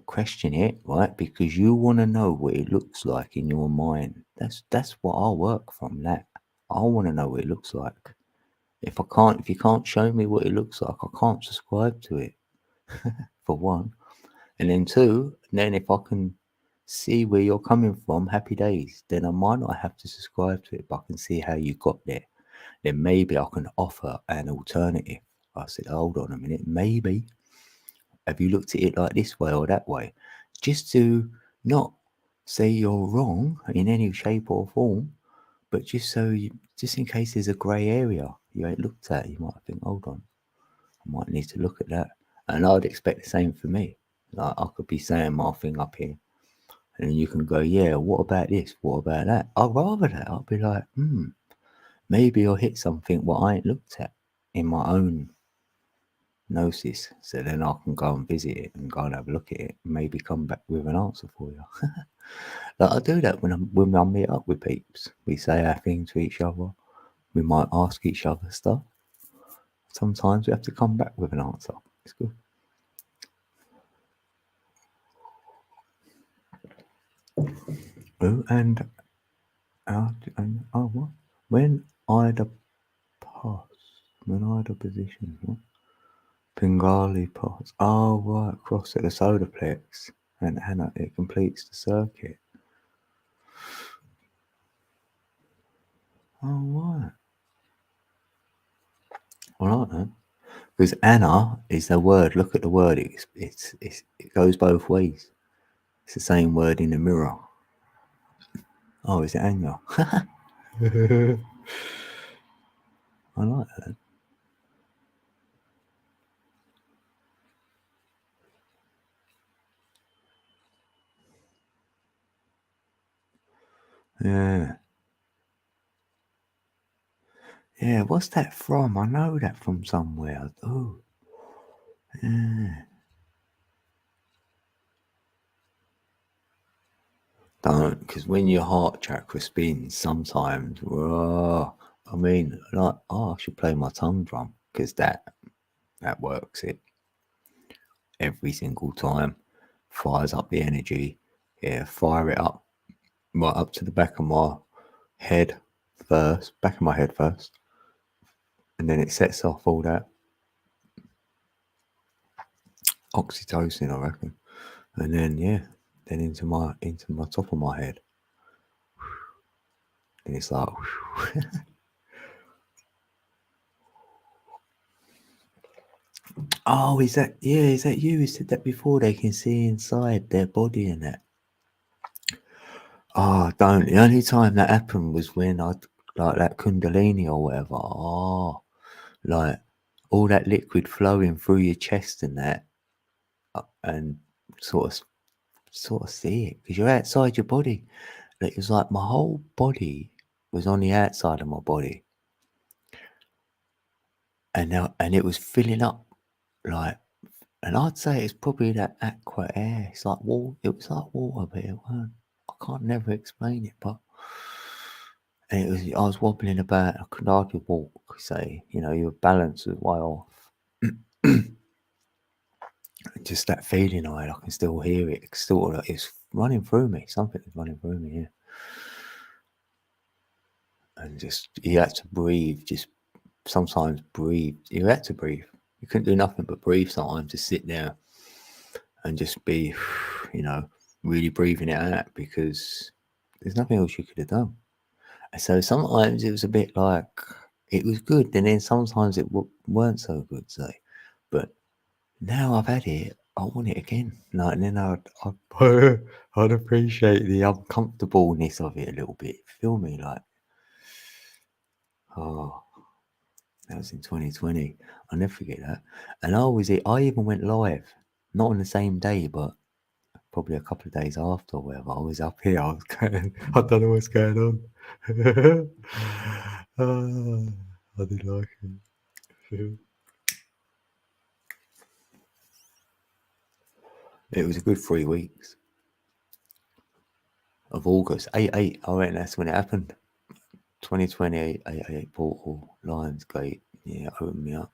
question it, right? Because you want to know what it looks like in your mind. That's what I work from. That I want to know what it looks like. If you can't show me what it looks like, I can't subscribe to it, for one. And then two, then if I can see where you're coming from, happy days. Then I might not have to subscribe to it, but I can see how you got there. Then maybe I can offer an alternative. I said, hold on a minute, maybe have you looked at it like this way or that way? Just to not say you're wrong in any shape or form, but just just in case there's a grey area you ain't looked at, you might think, hold on, I might need to look at that. And I'd expect the same for me. Like I could be saying my thing up here, and you can go, yeah, what about this? What about that? I'd rather that. I'll be like, maybe I'll hit something what I ain't looked at in my own gnosis. So then I can go and visit it and go and have a look at it and maybe come back with an answer for you. Like I do that when I meet up with peeps. We say our thing to each other. We might ask each other stuff. Sometimes we have to come back with an answer. It's good. Oh, and what? When either pass, when either position, what? Bengali pass. Oh, right, cross at the solar plex, and Anna, it completes the circuit. Oh, right. I like that. Because Anna is the word. Look at the word. It goes both ways. It's the same word in the mirror. Oh, is it Anya? I like that. Yeah. Yeah, what's that from? I know that from somewhere. Oh, yeah. Don't, because when your heart chakra spins, sometimes, whoa, I mean, like, I should play my tongue drum because that works it every single time. Fires up the energy. Yeah, fire it up right up to the back of my head first, back of my head first, and then it sets off all that oxytocin, I reckon, and then then into my top of my head, and it's like, oh, is that you who said that before? They can see inside their body and that. Oh, don't. The only time that happened was when I like that Kundalini or whatever. Oh, like all that liquid flowing through your chest and that, and sort of see it because you're outside your body. It was like my whole body was on the outside of my body, and it was filling up like, and I'd say it's probably that aqua air. It's like water. It was like water, but it weren't. I can't never explain it, but and it was. I was wobbling about. I could hardly walk. Say, your balance was way off. Just that feeling I had. I can still hear it. It's running through me. Something is running through me. Yeah. And just you had to breathe. Just sometimes breathe. You had to breathe. You couldn't do nothing but breathe sometimes. Just sit there and just be, really breathing it out because there's nothing else you could have done. And so sometimes it was a bit like it was good, and then sometimes it weren't so good. Say, but now I've had it, I want it again. Like, and then I'd appreciate the uncomfortableness of it a little bit. Feel me? Like, oh, that was in 2020. I'll never forget that. And I even went live, not on the same day, but probably a couple of days after or whatever. I was up here, I was going, I don't know what's going on. I did like it. It was a good 3 weeks of August. 8-8, I reckon that's when it happened. 2020, 8-8 portal, Lionsgate. Yeah, opened me up.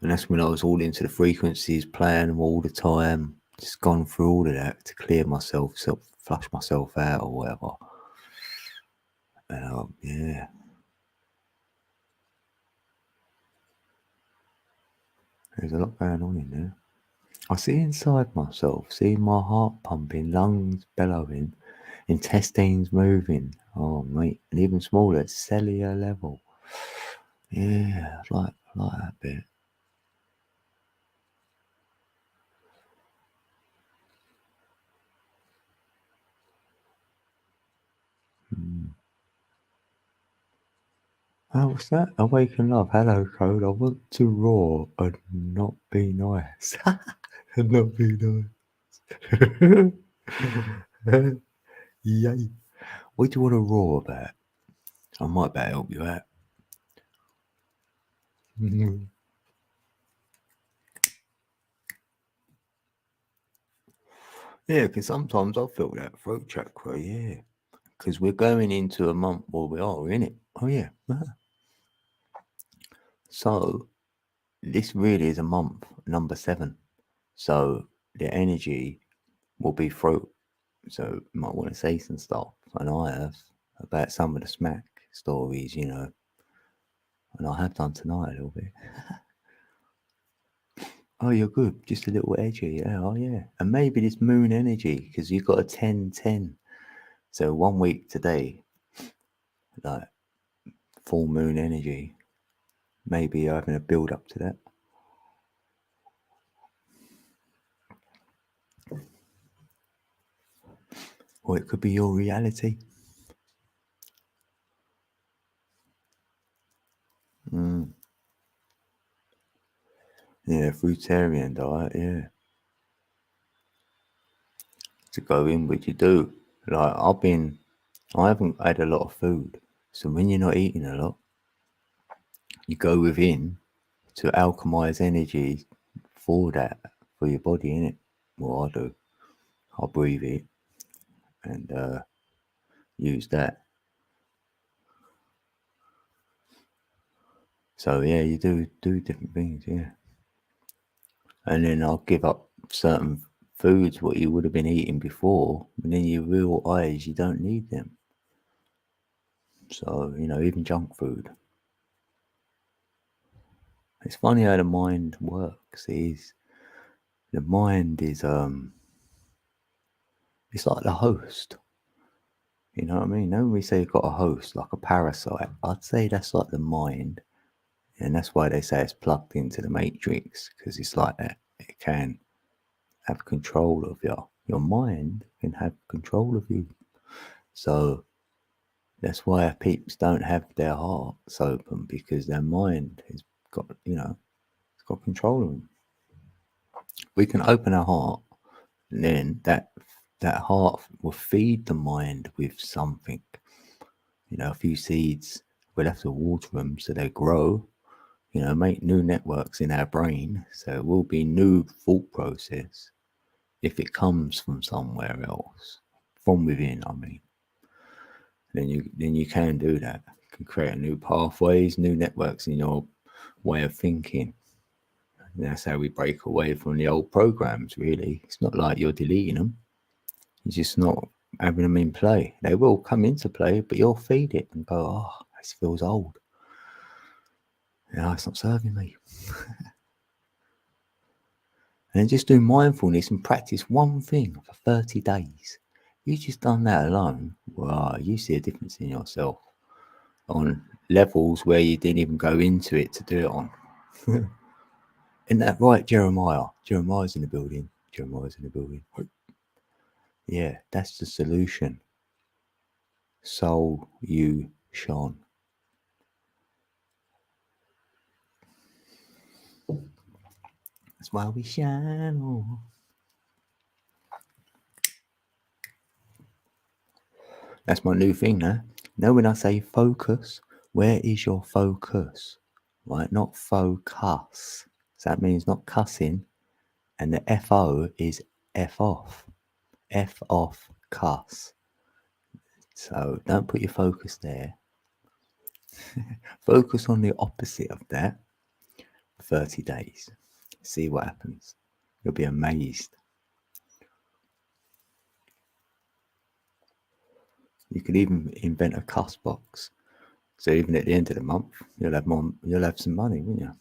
And that's when I was all into the frequencies, playing them all the time. Just gone through all of that to clear myself, flush myself out or whatever. And yeah. There's a lot going on in there. I see inside myself, see my heart pumping, lungs bellowing, intestines moving. Oh, mate, and even smaller, at cellular level. Yeah, I like that bit. Oh, what's that? Awaken love. Hello, code. I want to roar and not be nice. And not be nice. Yay. What do you want to roar about? I might better help you out. Yeah, because sometimes I feel that throat chakra, yeah. Because we're going into a month where we are, in it. Oh, yeah. So, this really is a month, number 7. So, the energy will be throat. So, you might want to say some stuff. And I have about some of the smack stories, you know. And I have done tonight a little bit. Oh, you're good. Just a little edgy. Yeah, oh, yeah. And maybe this moon energy, because you've got a 10-10. So, 1 week today, like full moon energy, maybe you're having a build up to that. Or it could be your reality. Yeah, fruitarian diet, yeah. To go in, which you do. Like, I haven't had a lot of food. So when you're not eating a lot, you go within to alchemize energy for that, for your body, innit? Well, I do. I breathe it and use that. So yeah, you do different things, yeah. And then I'll give up certain foods what you would have been eating before, and then you realise you don't need them. So, you know, even junk food. It's funny how the mind works. The mind is it's like the host. You know what I mean? When we say you've got a host, like a parasite, I'd say that's like the mind. And that's why they say it's plugged into the matrix, because it's like that. It can have control of you. Your mind can have control of you. So that's why peeps don't have their hearts open, because their mind has got, you know, it's got control of them. We can open our heart, and then that heart will feed the mind with something. You know, a few seeds. We'll have to water them so they grow. You know, make new networks in our brain. So it will be new thought process if it comes from somewhere else, from within. I mean, then you can do that. You can create new pathways, new networks in your way of thinking. And that's how we break away from the old programs. Really, it's not like you're deleting them. You're just not having them in play. They will come into play, but you'll feed it and go, oh, this feels old. No, it's not serving me. And then just do mindfulness and practice one thing for 30 days. You just done that alone. Wow, you see a difference in yourself on levels where you didn't even go into it to do it on. Isn't that right, Jeremiah? Jeremiah's in the building. Jeremiah's in the building. Yeah, that's the solution. Soul you shone. That's why we shine on. That's my new thing now. Now when I say focus, where is your focus? Right, not focus. So that means not cussing, and the FO is F off. F off cuss. So don't put your focus there. Focus on the opposite of that 30 days. See what happens. You'll be amazed. You could even invent a cuss box. So even at the end of the month, you'll have some money, won't you?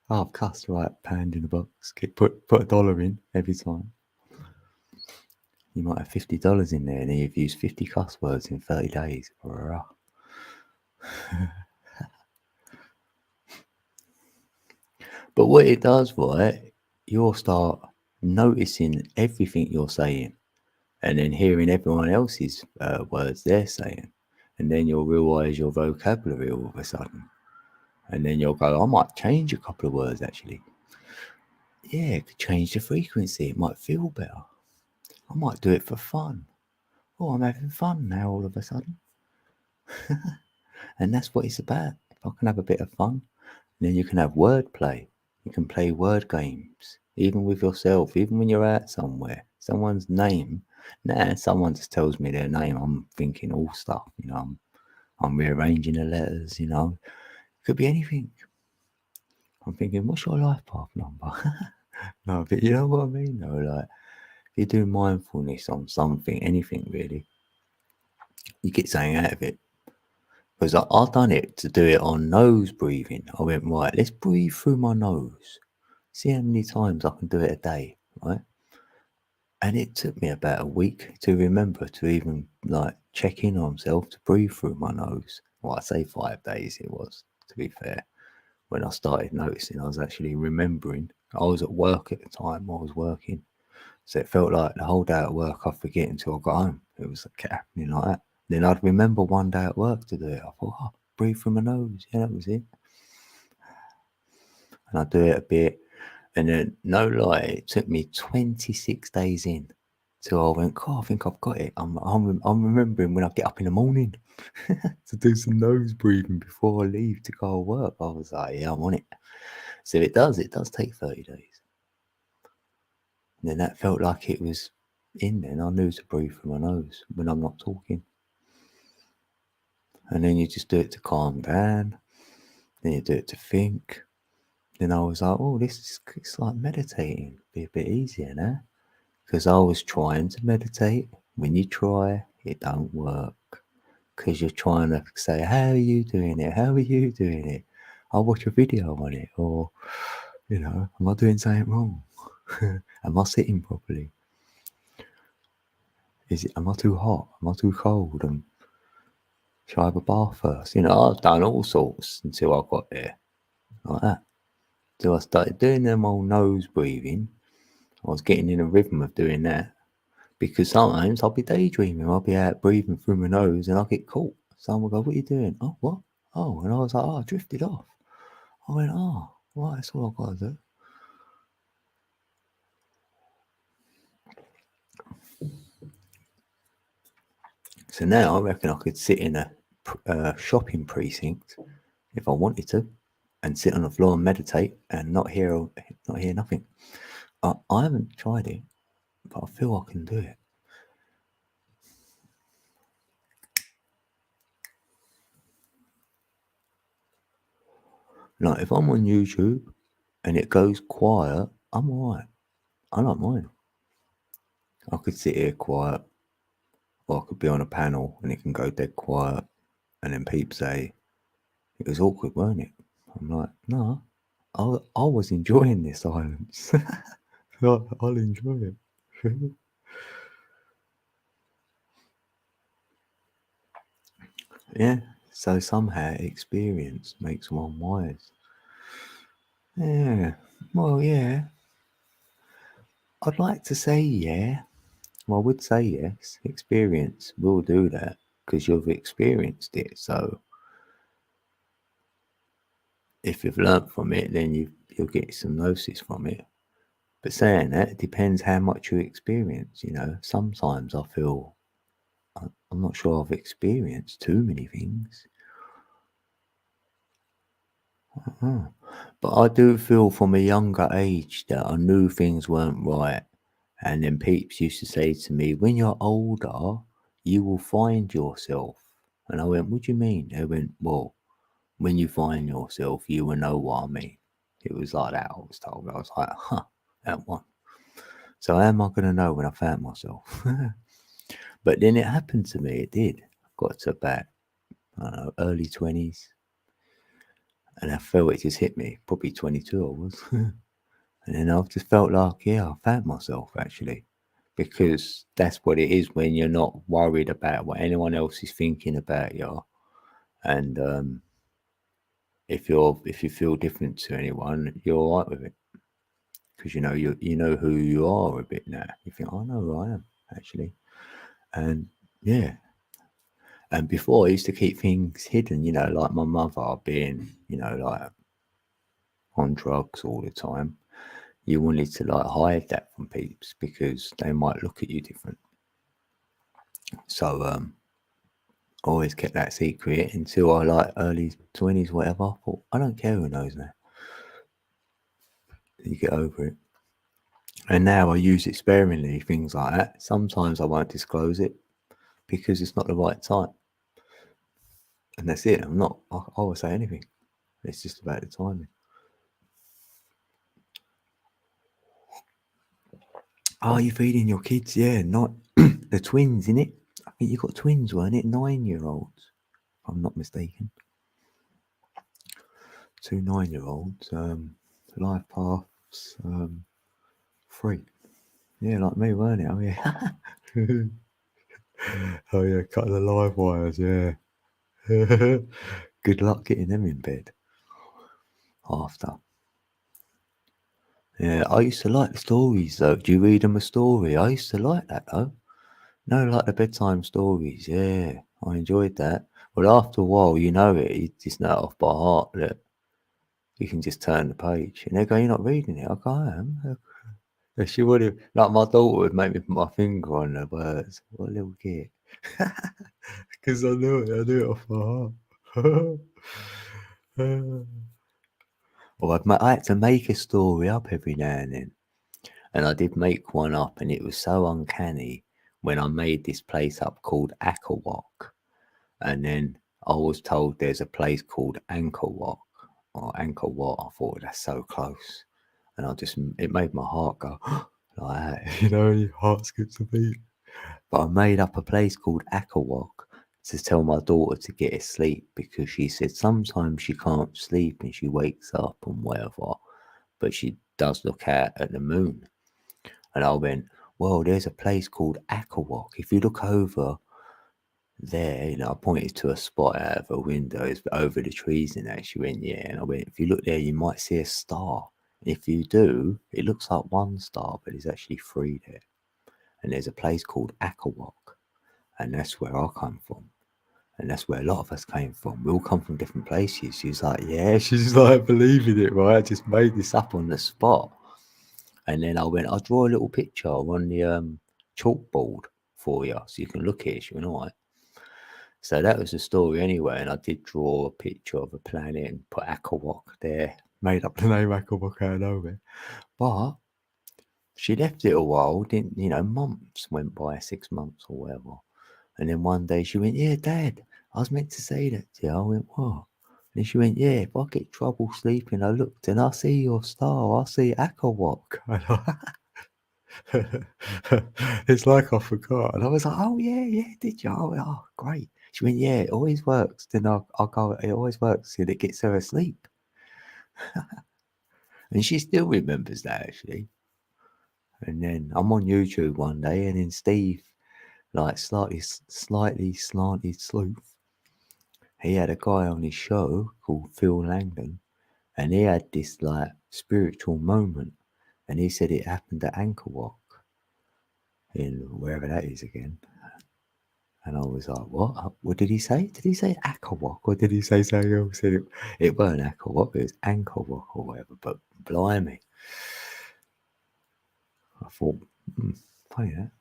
Oh, I've cussed, right, pound in the box. Put $1 in every time. You might have $50 in there, and then you've used 50 cuss words in 30 days. But what it does, right, you'll start noticing everything you're saying, and then hearing everyone else's words they're saying, and then you'll realise your vocabulary all of a sudden, and then you'll go, I might change a couple of words actually. Yeah, it could change the frequency. It might feel better. I might do it for fun. Oh, I'm having fun now all of a sudden. And that's what it's about. If I can have a bit of fun, then you can have wordplay. You can play word games, even with yourself, even when you're out somewhere. Someone's name, someone just tells me their name. I'm thinking all stuff, I'm rearranging the letters, Could be anything. I'm thinking, what's your life path number? No, but you know what I mean, though? Like, if you do mindfulness on something, anything really, you get something out of it. Because I've done it to do it on nose breathing. I went, right, let's breathe through my nose. See how many times I can do it a day, right? And it took me about a week to remember to even like check in on myself to breathe through my nose. Well, I say 5 days it was, to be fair. When I started noticing, I was actually remembering. I was at work at the time, I was working. So it felt like the whole day at work I'd forget until I got home. It was happening like that. Then I'd remember one day at work to do it. I thought, oh, breathe through my nose. Yeah, that was it. And I'd do it a bit. And then, no lie, it took me 26 days in till I went, God, I think I've got it. I'm remembering when I get up in the morning to do some nose breathing before I leave to go to work. I was like, yeah, I'm on it. So it does take 30 days. And then that felt like it was in there, and I knew to breathe through my nose when I'm not talking. And then you just do it to calm down. Then you do it to think. Then I was like, oh, it's like meditating. Be a bit easier now. Because I was trying to meditate. When you try, it don't work. Because you're trying to say, how are you doing it? How are you doing it? I'll watch a video on it. Or, am I doing something wrong? Am I sitting properly? Am I too hot? Am I too cold? Should I have a bath first? I've done all sorts until I got there. Like that. Till I started doing them old nose breathing. I was getting in a rhythm of doing that. Because sometimes I'll be daydreaming. I'll be out breathing through my nose and I'll get caught. Someone will go, what are you doing? Oh, what? Oh, and I was like, oh, I drifted off. I went, oh, right, that's all I've got to do. So now I reckon I could sit in a shopping precinct if I wanted to and sit on the floor and meditate and not hear nothing. I haven't tried it, but I feel I can do it. Like if I'm on YouTube and it goes quiet, I'm alright. I don't mind. I could sit here quiet, or I could be on a panel and it can go dead quiet, and then people say, it was awkward, weren't it? I'm like, no, I was enjoying this silence. I'll enjoy it. Yeah, so somehow experience makes one wise. Yeah, well, yeah. I'd like to say yeah. Well, I would say yes. Experience will do that because you've experienced it. So if you've learnt from it, then you'll get some gnosis from it. But saying that, it depends how much you experience. Sometimes I feel I'm not sure I've experienced too many things. But I do feel from a younger age that I knew things weren't right. And then peeps used to say to me, when you're older, you will find yourself. And I went, what do you mean? They went, well, when you find yourself, you will know what I mean. It was like that I was told. I was like, that one. So how am I going to know when I found myself? But then it happened to me. It did. I got to about, I don't know, early 20s, and I felt it just hit me. Probably 22 I was. And then I've just felt like, yeah, I found myself actually. Because that's what it is when you're not worried about what anyone else is thinking about you. And if you feel different to anyone, you're all right with it. Because you know who you are a bit now. You think, I know who I am, actually. And yeah. And before I used to keep things hidden, like my mother being, like on drugs all the time. You wanted to like hide that from peeps because they might look at you different. So I always kept that secret until I like early 20s, whatever. I thought, I don't care who knows now. You get over it. And now I use it sparingly, things like that. Sometimes I won't disclose it because it's not the right time. And that's it. I won't say anything. It's just about the timing. Oh, you feeding your kids? Yeah, not the twins, innit? I think you got twins, weren't it? 9-year-olds, if I'm not mistaken. 2 9-year-olds. Life paths. 3. Yeah, like me, weren't it? Oh yeah. Oh yeah, cut the live wires. Yeah. Good luck getting them in bed after. Yeah, I used to like the stories though. Do you read them a story? I used to like that though. No, like the bedtime stories. Yeah, I enjoyed that. But after a while, you know it. You just know it off by heart that you can just turn the page. And they go, "You're not reading it." I go, "I am." She would have, like my daughter would make me put my finger on the words. What a little kid. Because I knew it off my heart. Well, I had to make a story up every now and then. And I did make one up, and it was so uncanny when I made this place up called Akawok. And then I was told there's a place called Anchorwalk or Anchorwat. I thought that's so close. And it made my heart go like that. Your heart skips a beat. But I made up a place called Akawok to tell my daughter to get asleep because she said sometimes she can't sleep and she wakes up and whatever, but she does look out at the moon. And I went, well, there's a place called Akawok. If you look over there, I pointed to a spot out of a window, it's over the trees, and that. She went, yeah. And I went, if you look there, you might see a star. If you do, it looks like one star, but there's actually 3 there. And there's a place called Akawok, and that's where I come from. And that's where a lot of us came from. We all come from different places. She's like, yeah, she's like believing it, right? I just made this up on the spot. And then I went, I'll draw a little picture on the chalkboard for you so you can look at it. She went, all right. So that was the story anyway. And I did draw a picture of a planet and put Akawok there. Made up the name Akawok out of nowhere. But she left it a while, didn't, months went by, 6 months or whatever. And then one day she went, yeah, Dad, I was meant to say that to you. I went, what? And then she went, yeah, if I get trouble sleeping, I looked and I see your star. I see Akawok. It's like I forgot. And I was like, oh, yeah, did you? Oh, great. She went, yeah, it always works. Then I'll go, it always works and it gets her asleep. And she still remembers that, actually. And then I'm on YouTube one day, and then Steve, like slightly slanted sleuth, he had a guy on his show called Phil Langdon, and he had this like spiritual moment, and he said it happened at Anchorwalk in wherever that is again. And I was like, what? What did he say? Did he say Akawok or did he say something else? It weren't Akawok, it was Anchorwalk or whatever, but blimey. I thought, funny that.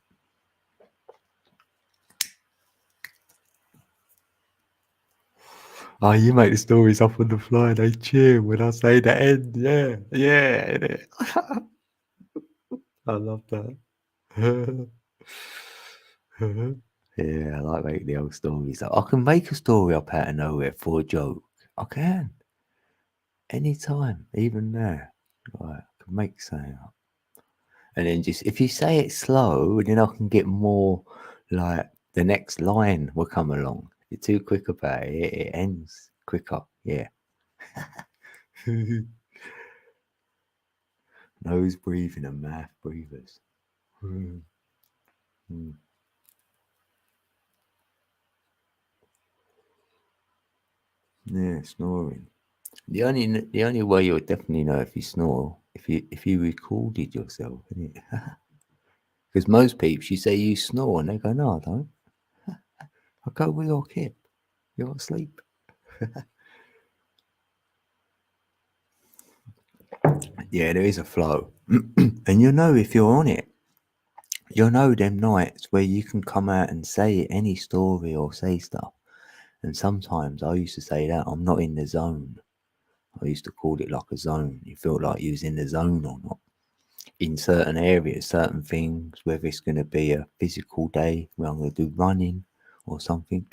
Oh, you make the stories up on the fly. They cheer when I say the end. Yeah. I love that. Yeah, I like making the old stories. I can make a story up out of nowhere for a joke. I can. Anytime, even now. Right, I can make something up. And then just, if you say it slow, then I can get more, like, the next line will come along. If you're too quick about it, it ends quicker. Yeah. Nose breathing and mouth breathers. Yeah, snoring. The only way you'll definitely know if you snore if you recorded yourself, isn't it? Because most people, you say you snore, and they go, "No, I don't." I go, "Well, you're kid. You're asleep." Yeah, there is a flow, and you'll know if you're on it. You'll know them nights where you can come out and say any story or say stuff. And sometimes I used to say that I'm not in the zone. I used to call it like a zone. You feel like you was in the zone or not. In certain areas, certain things, whether it's going to be a physical day where I'm going to do running or something.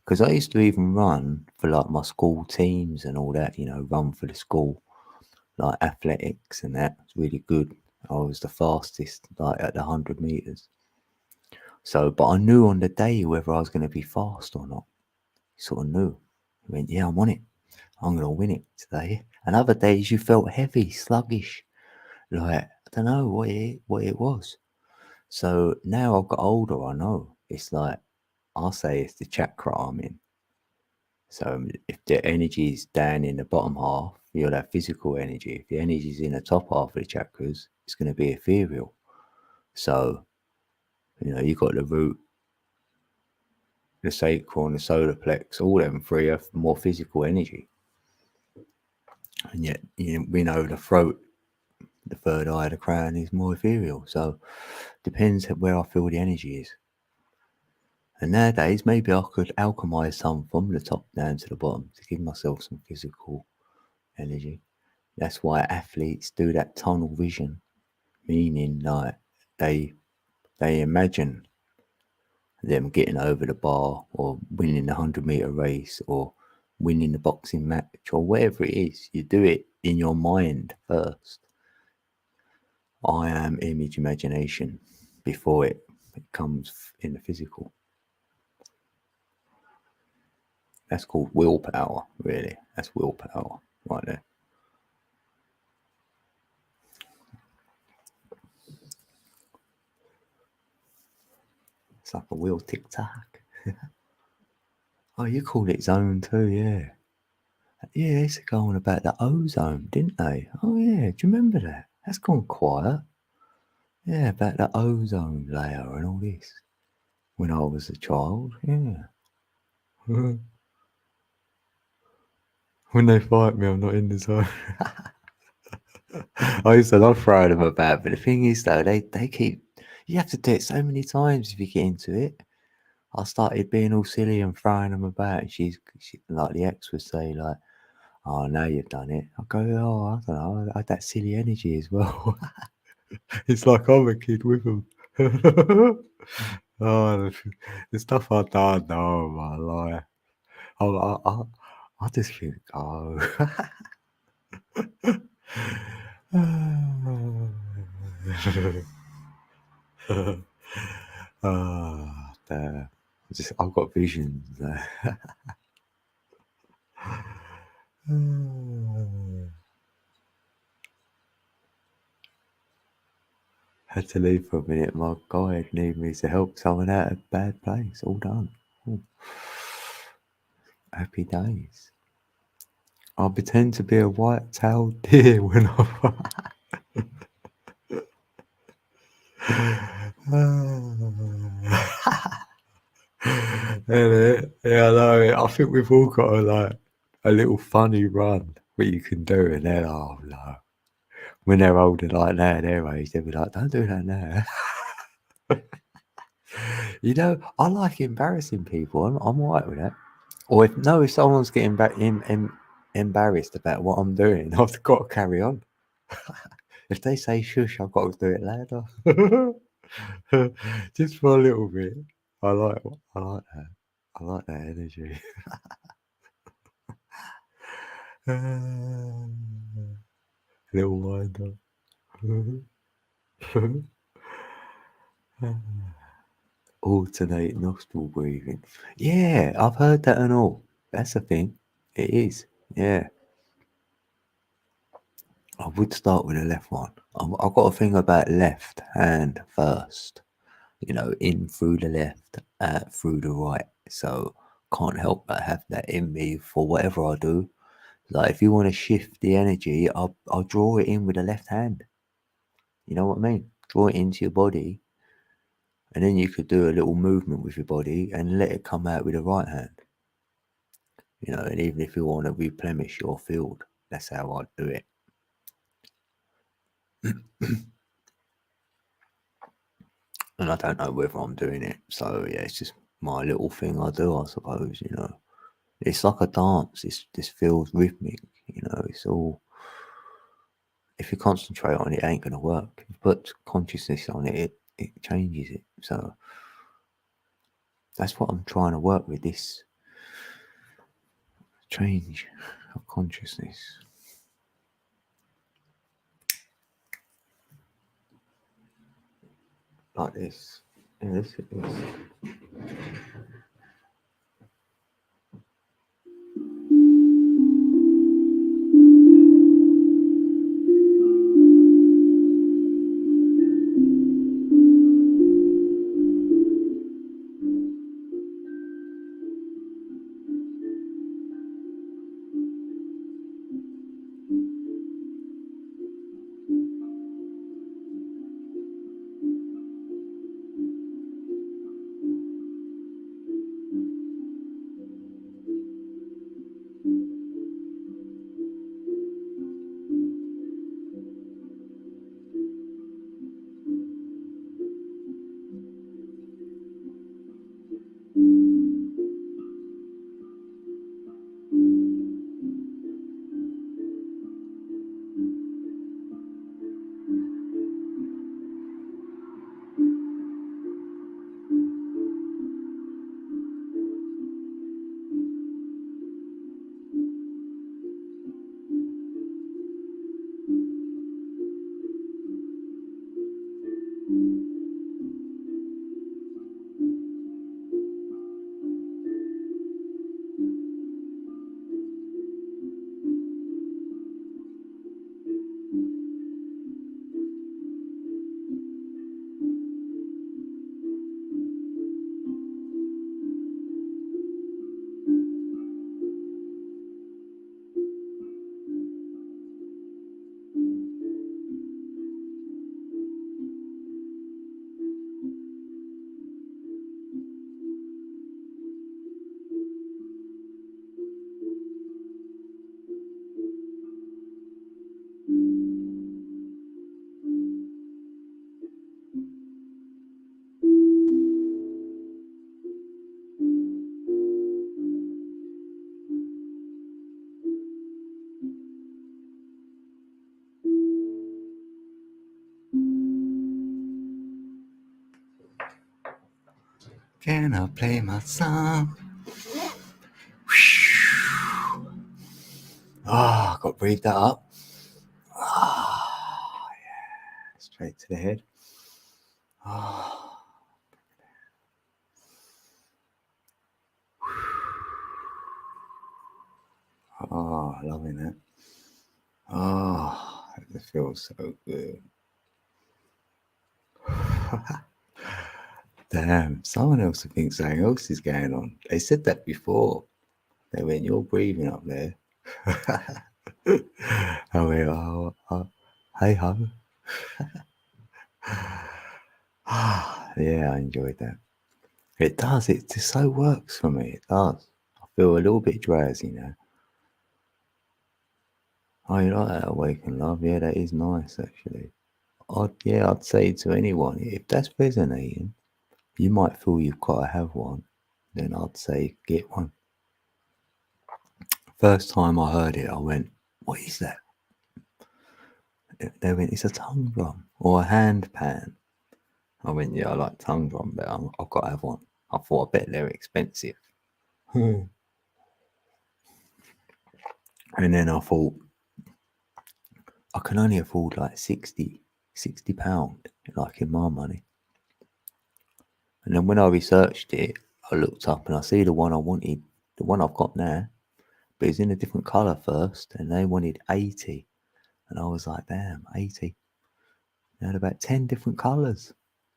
Because I used to even run for like my school teams and all that, run for the school, like athletics and that. It's really good. I was the fastest, like at the 100 meters. So, but I knew on the day whether I was going to be fast or not. Sort of knew. I went, yeah, I'm on it. I'm going to win it today. And other days you felt heavy, sluggish. Like, I don't know what it was. So now I've got older, I know. It's like, I'll say it's the chakra I'm in. So if the energy is down in the bottom half, you'll have physical energy. If the energy is in the top half of the chakras, it's going to be ethereal. So, you got the root, the sacral, and the solar plex, all them three are more physical energy. And yet, we know the throat, the third eye, the crown is more ethereal. So, depends where I feel the energy is. And nowadays, maybe I could alchemize some from the top down to the bottom to give myself some physical energy. That's why athletes do that tunnel vision, meaning like they imagine them getting over the bar or winning the 100-meter race or winning the boxing match or whatever it is. You do it in your mind first. I am image imagination before it comes in the physical. That's called willpower, really. That's willpower right there. It's like a wheel tick tock. Oh, you called it zone too, yeah. Yeah, they used to go on about the ozone, didn't they? Oh, yeah, do you remember that? That's gone quiet. Yeah, about the ozone layer and all this. When I was a child, yeah. When they fight me, I'm not in the zone. I used to love throwing them about, but the thing is, though, they keep. You have to do it so many times if you get into it. I started being all silly and throwing them about, and she like the ex would say, like, "Oh, now you've done it." I go, "Oh, I don't know. I had that silly energy as well." It's like I'm a kid with them. Oh, the stuff I don't know, my life. I just think, oh. Oh, damn. I've got visions. Had to leave for a minute. My guide needed me to help someone out of a bad place. All done. Ooh. Happy days. I'll pretend to be a white-tailed deer when I. Yeah, I know. I think we've all got a little funny run what you can do, and then oh no, when they're older like that, their age, they'll be like, "Don't do that now." I like embarrassing people. I'm alright with that. Or if someone's getting embarrassed about what I'm doing, I've got to carry on. If they say shush, I've got to do it louder. Just for a little bit. I like that. I like that energy. Little wind up. Alternate nostril breathing. Yeah, I've heard that and all. That's a thing. It is. Yeah. I would start with the left one. I've got a thing about left hand first. In through the left, out through the right. So can't help but have that in me for whatever I do. Like if you want to shift the energy, I'll draw it in with the left hand. You know what I mean? Draw it into your body, and then you could do a little movement with your body and let it come out with the right hand. And even if you want to replenish your field, that's how I'd do it. And I don't know whether I'm doing it. So yeah, it's just my little thing I do, I suppose. It's like a dance. This feels rhythmic. It's all. If you concentrate on it, it ain't gonna work. If you put consciousness on it, it changes it. So that's what I'm trying to work with. This change of consciousness. Like this. Yeah, this. Can I play my song? Ah, got to breathe that up. Ah, yeah. Straight to the head. Ah. Oh, loving it. Oh, it feels so good. Damn, someone else thinks something else is going on. They said that before. They went, "You're breathing up there." I went, "Oh, hey ho." Yeah, I enjoyed that. It does. It just so works for me. It does. I feel a little bit drowsy now. Oh, you like that awakened love? Yeah, that is nice actually. I'd say to anyone, if that's resonating, you might feel you've got to have one, then I'd say get one. First time I heard it, I went, "What is that?" They went, "It's a tongue drum or a hand pan." I went, "Yeah, I like tongue drum, but I've got to have one." I thought, I bet they're expensive. And then I thought, I can only afford like £60, like in my money. And then when I researched it, I looked up and I see the one I wanted, the one I've got now, but it's in a different colour first, and they wanted 80. And I was like, damn, 80. They had about 10 different colours.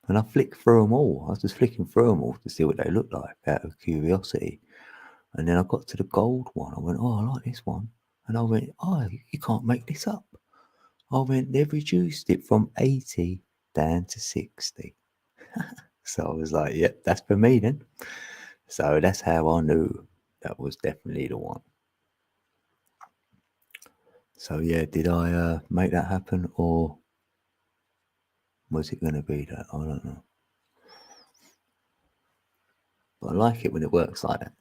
And I flicked through them all. I was just flicking through them all to see what they looked like out of curiosity. And then I got to the gold one. I went, oh, I like this one. And I went, oh, you can't make this up. I went, they've reduced it from 80 down to 60. So I was like, yep, that's for me then. So that's how I knew that was definitely the one. So yeah, did I make that happen, or was it going to be that? I don't know. But I like it when it works like that.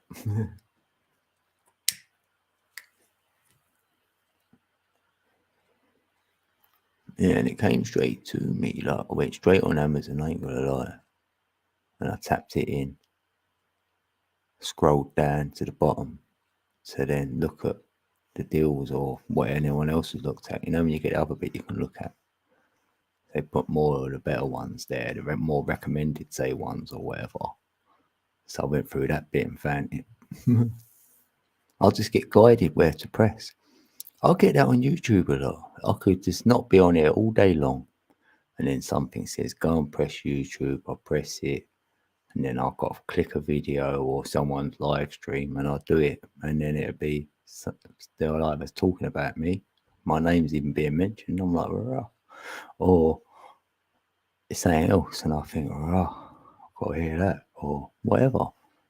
Yeah, and it came straight to me. Like, I went straight on Amazon, I ain't gonna lie. And I tapped it in, scrolled down to the bottom to then look at the deals or what anyone else has looked at. You know, when you get the other bit you can look at, they put more of the better ones there, the more recommended, say, ones or whatever. So I went through that bit and found it. I'll just get guided where to press. I'll get that on YouTube a lot. I could just not be on it all day long. And then something says, go and press YouTube. I press it. And then I've got to click a video or someone's live stream and I'll do it. And then it'll be still either talking about me. My name's even being mentioned. I'm like, rah. Or it's something else. And I think, rah, I've got to hear that. Or whatever.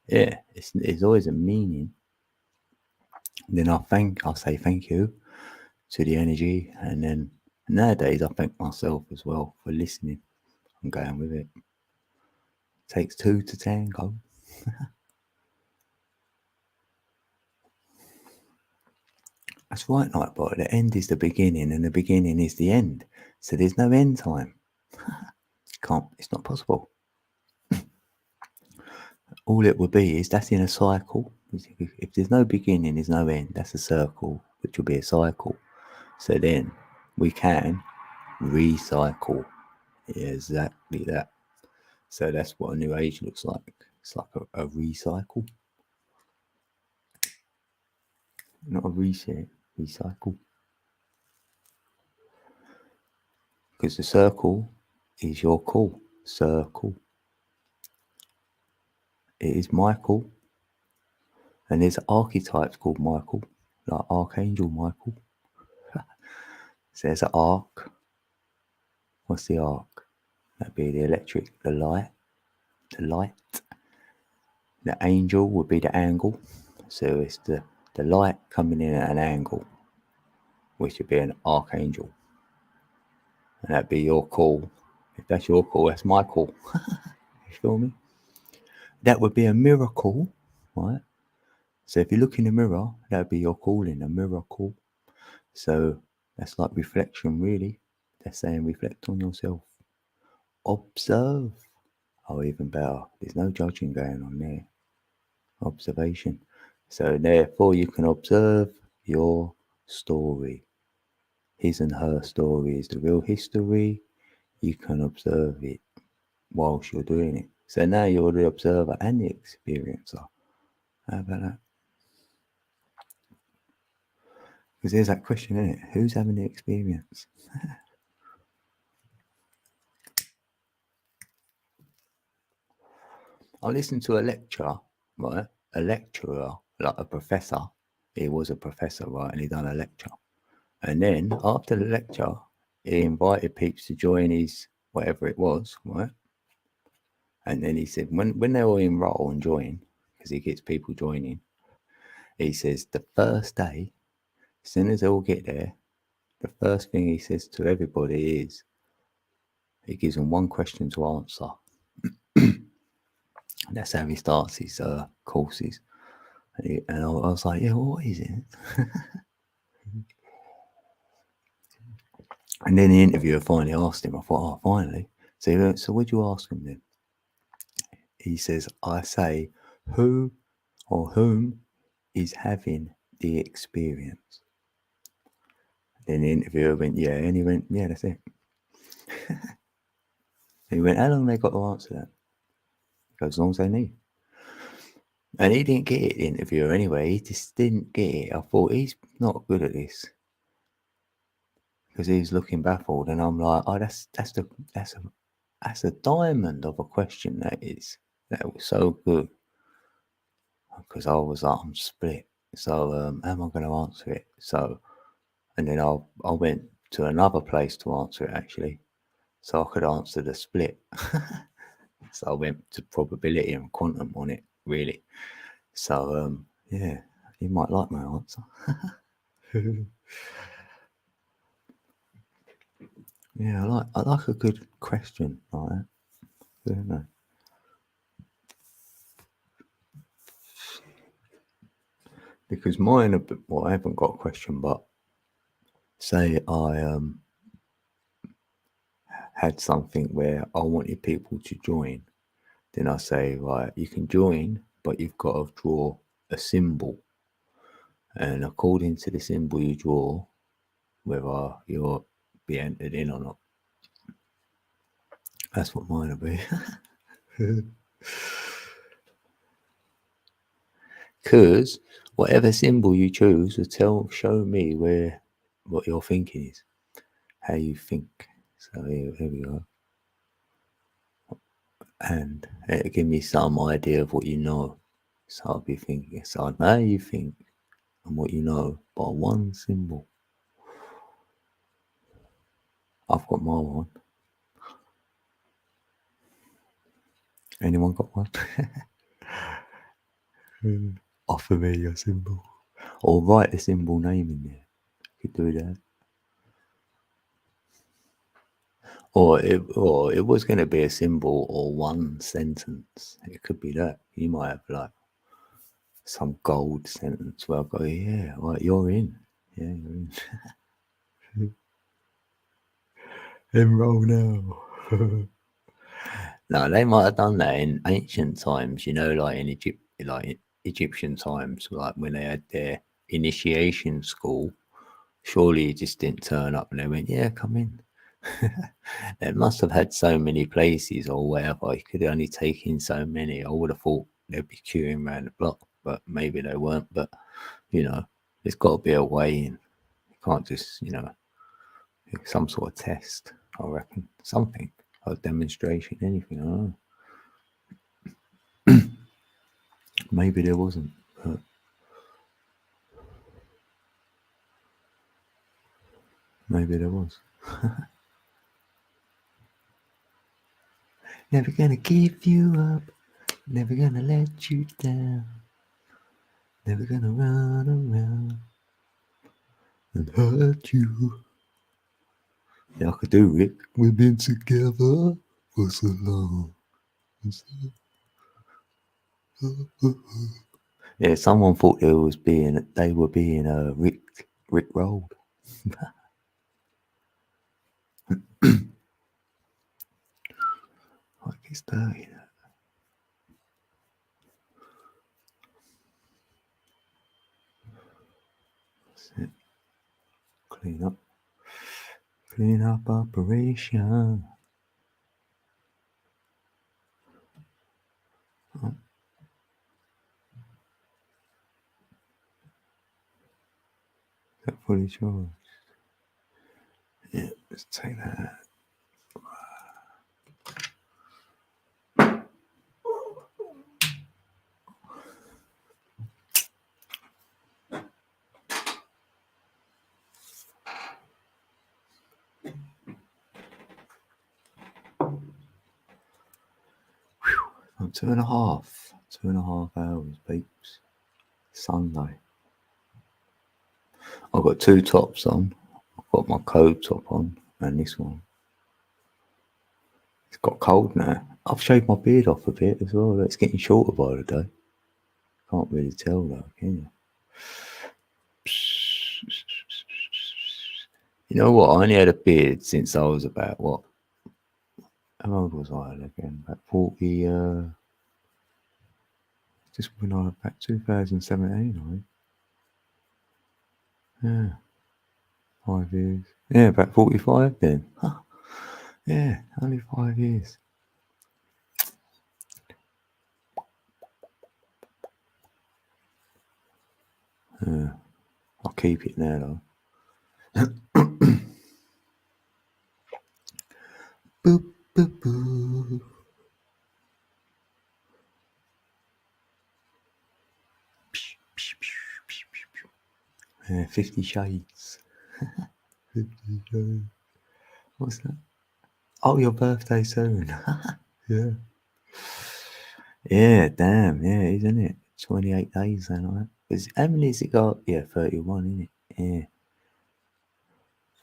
Yeah, it's always a meaning. And then I'll say thank you to the energy. And then nowadays I thank myself as well for listening and going with it. Takes two to tango. That's right, Nightbot. The end is the beginning and the beginning is the end. So there's no end time. It's not possible. All it will be is that's in a cycle. If there's no beginning, there's no end. That's a circle, which will be a cycle. So then we can recycle. Yeah, exactly that. So that's what a new age looks like. It's like a recycle. Not a reset, recycle. Because the circle is your call. Circle. It is Michael. And there's archetypes called Michael, like Archangel Michael. So there's an arc. What's the arc? That'd be the electric, the light. The angel would be the angle. So it's the light coming in at an angle, which would be an archangel. And that'd be your call. If that's your call, that's my call. You feel me? That would be a miracle, right? So if you look in the mirror, that would be your calling, a miracle. So that's like reflection, really. They're saying reflect on yourself. Observe. Oh, even better. There's no judging going on there. Observation. So therefore you can observe your story. His and her story is the real history. You can observe it whilst you're doing it. So now you're the observer and the experiencer. How about that? Because there's that question, isn't it? Who's having the experience? I listened to a lecture, right? A lecturer, like a professor. He was a professor, right? And he done a lecture. And then after the lecture, he invited peeps to join his whatever it was, right? And then he said, when they all enroll and join, because he gets people joining, he says the first day, as soon as they all get there, the first thing he says to everybody is, he gives them one question to answer. And that's how he starts his courses. And I was like, yeah, what is it? And then the interviewer finally asked him, I thought, oh, finally. So what'd you ask him then? He says, I say, who or whom is having the experience? Then the interviewer went, yeah. And he went, yeah, that's it. He went, how long they got to answer that? goes as long as they need. And he didn't get it, the interviewer, anyway. He just didn't get it. I thought, he's not good at this. Because he was looking baffled, and I'm like, oh, that's a diamond of a question, that is. That was so good. Because I was like, I'm split. So, how am I going to answer it? So, and then I went to another place to answer it, actually. So I could answer the split. So I went to probability and quantum on it, really. So, yeah, you might like my answer. Yeah, I like a good question like that. I don't know. Because mine, well, I haven't got a question, but say I had something where I wanted people to join, then I say, right, you can join, but you've got to draw a symbol. And according to the symbol you draw, whether you'll be entered in or not. That's what mine will be. Because whatever symbol you choose will show me what your thinking is, how you think. So here we go. And it'll give me some idea of what you know. So I'll be thinking, so I know how you think and what you know by one symbol. I've got my one. Anyone got one? Offer me your symbol. Or write the symbol name in there. You could do that. Or it was going to be a symbol or one sentence. It could be that. You might have like some gold sentence where I go, yeah, right, you're in. Yeah, you're in. Enroll now. No, they might have done that in ancient times, like in Egyptian times, like when they had their initiation school. Surely you just didn't turn up and they went, yeah, come in. They must have had so many places or whatever. You could only take in so many. I would have thought they'd be queuing around the block, but maybe they weren't. But, there's got to be a way in. You can't just, some sort of test, I reckon. Something. A demonstration, anything. I don't know. Maybe there wasn't. But maybe there was. Never gonna give you up. Never gonna let you down. Never gonna run around and hurt you. Yeah, I could do Rick. We've been together for so long. Yeah, someone thought they were being Rick rolled. Like it's dirty. That's it. Clean up operation. Oh. That fully charged. Yeah, let's take that. I'm 2.5 hours, peeps. Sunday. I've got two tops on. I've got my code top on and this one. It's got cold now. I've shaved my beard off a bit as well. It's getting shorter by the day. Can't really tell though, can you? You know what? I only had a beard since I was about what? How old was I again? About 40. Just when I was about 2017, I think. Yeah, 5 years. Yeah, about 45 then. Huh. Yeah, only 5 years. I'll keep it there though. Boop, boop, boop. 50 Shades. 50 Shades. What's that? Oh, your birthday soon. Yeah. Yeah, damn. Yeah, isn't it? 28 days, then, right? How many has it got? Yeah, 31, isn't it? Yeah.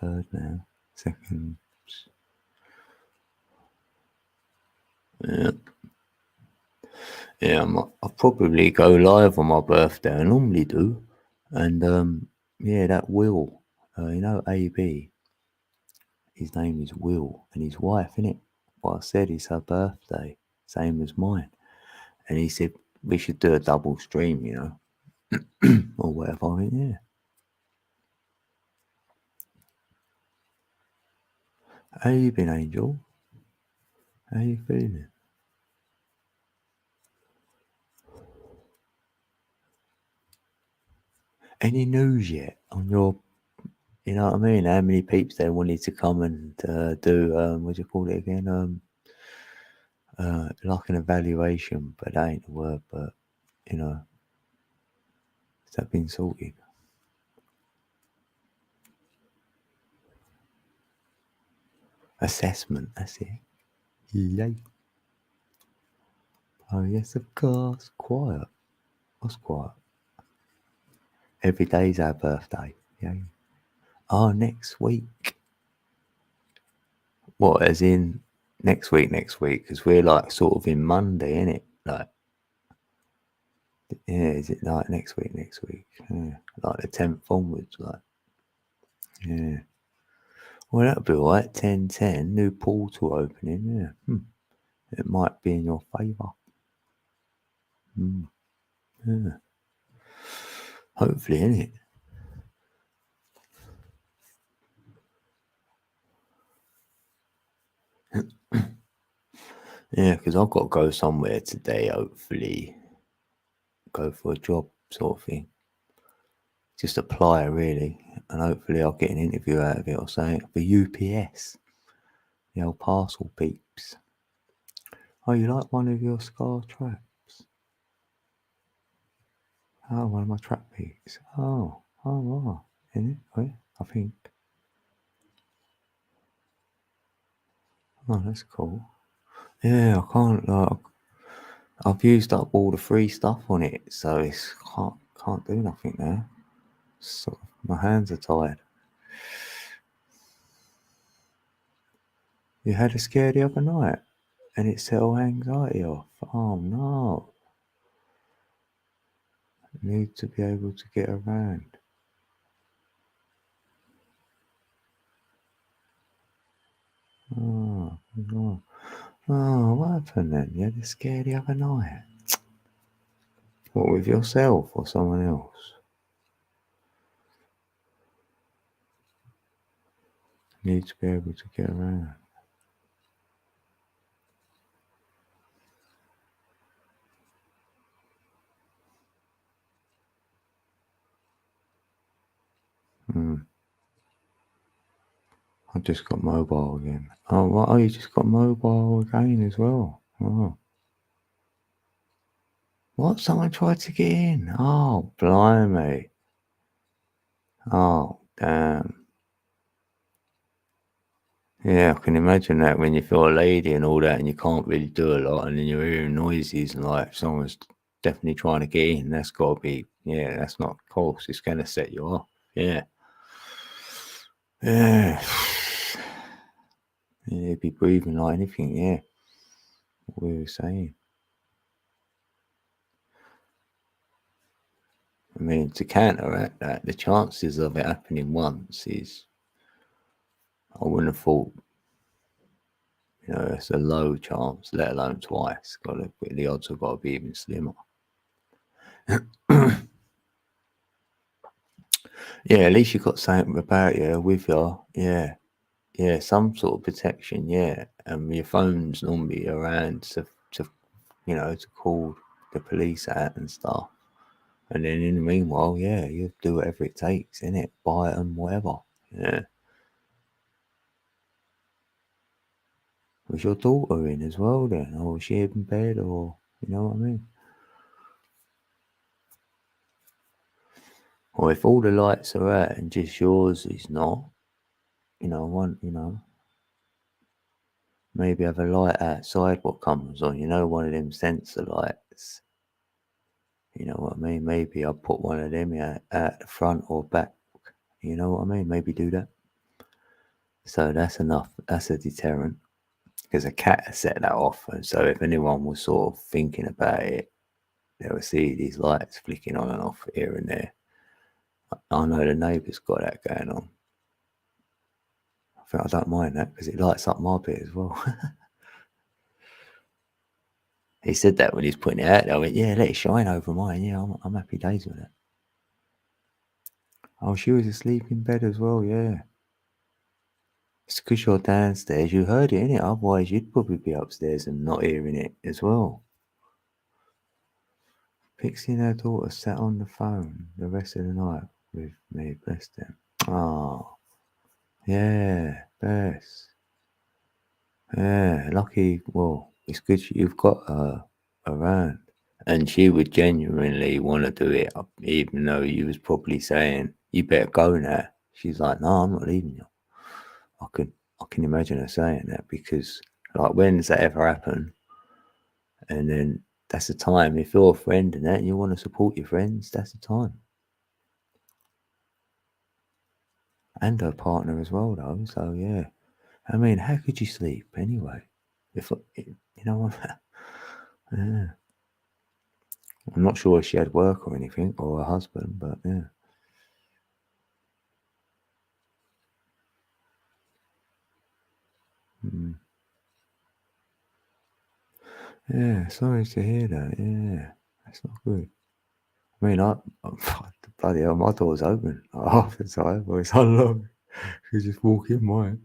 Third now. Second. Yeah. Yeah, I'll probably go live on my birthday. I normally do. And, yeah, that Will, you know, AB, his name is Will, and his wife, innit? What I said is her birthday, same as mine. And he said we should do a double stream, you know, or whatever. I went, yeah. How you been, Angel? How you feeling? Any news yet on your, you know what I mean? How many peeps they wanted to come and do, what do you call it again? Like an evaluation, but that ain't the word, but, you know, has that been sorted? Assessment, that's it. Yay. Oh, yes, of course. Quiet. What's quiet? Every day's our birthday. Yay. Oh, next week. What, as in next week? Because we're like sort of in Monday, innit? Like, yeah, is it like next week? Yeah. Like the 10th onwards, like, yeah. Well, that'll be alright. 10/10, new portal opening, yeah. It might be in your favour. Yeah. Hopefully, innit? Yeah, because I've got to go somewhere today, hopefully. Go for a job, sort of thing. Just apply, really. And hopefully I'll get an interview out of it or something. For UPS. The old parcel peeps. Oh, you like one of your Scar traps? Oh, one of my trap peeps. Oh, wow. In it? Oh, yeah, I think. Oh, that's cool. Yeah, I can't, like, I've used up all the free stuff on it, so it's can't do nothing now. So my hands are tired. You had a scare the other night, and it set all anxiety off. Oh no! Need to be able to get around. Oh no! Oh, what happened then? You had a scare the other night. What, with yourself or someone else? Need to be able to get around. I just got mobile again. Oh, what? Oh, you just got mobile again as well. Oh. What? Someone tried to get in? Oh, blimey. Oh, damn. Yeah, I can imagine that when you feel a lady and all that and you can't really do a lot and then you're hearing noises and like someone's definitely trying to get in. That's got to be, yeah, that's not cool. It's going to set you off. Yeah. Yeah. Yeah, you'd be breathing like anything, yeah. What we were saying. I mean, to counteract that, the chances of it happening once is, I wouldn't have thought, you know, it's a low chance, let alone twice. The odds have got to be even slimmer. Yeah, at least you got something about you with you. Yeah. Yeah, some sort of protection, yeah. Your phone's normally around to you know, to call the police out and stuff. And then in the meanwhile, yeah, you do whatever it takes, innit? Buy it and whatever. Yeah. Was your daughter in as well then? Or was she in bed or you know what I mean? Or if all the lights are out and just yours is not, maybe have a light outside what comes on, one of them sensor lights. You know what I mean? Maybe I'll put one of them out the front or back. You know what I mean? Maybe do that. So that's enough. That's a deterrent. Because a cat has set that off. And so if anyone was sort of thinking about it, they would see these lights flicking on and off here and there. I know the neighbour's got that going on. I don't mind that because it lights up my bit as well. He said that when he's putting it out there. I went, yeah, let it shine over mine. Yeah, I'm happy days with it. Oh, she was asleep in bed as well, yeah. It's because you're downstairs. You heard it, innit? Otherwise, you'd probably be upstairs and not hearing it as well. Pixie and her daughter sat on the phone the rest of the night with me, bless them. Oh, yeah, Bess. Yeah, lucky. Well, it's good you've got her around. And she would genuinely want to do it, even though you was probably saying, you better go now. She's like, no, I'm not leaving you. I can imagine her saying that because, like, when does that ever happen? And then that's the time. If you're a friend and that, and you want to support your friends, that's the time. And her partner as well, though. So yeah, I mean, how could you sleep anyway? If you know what? Yeah. I'm not sure if she had work or anything or her husband, but yeah. Mm. Yeah, sorry to hear that. Yeah, that's not good. I mean, bloody hell, my door's open half the time, or it's unlocked. You just walk in mine.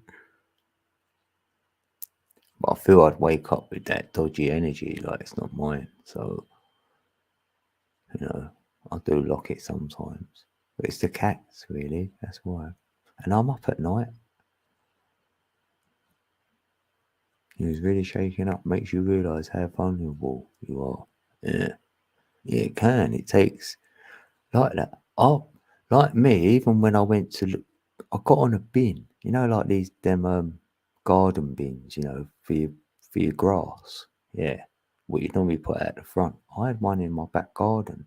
But I feel I'd wake up with that dodgy energy, like it's not mine. So, I do lock it sometimes. But it's the cats, really. That's why. And I'm up at night. He was really shaking up. Makes you realise how vulnerable you are. Yeah. Yeah, it can. It takes like that. Oh, like me, even when I went to look, I got on a bin, like these them garden bins, for your grass. Yeah, what you normally put out the front. I had one in my back garden,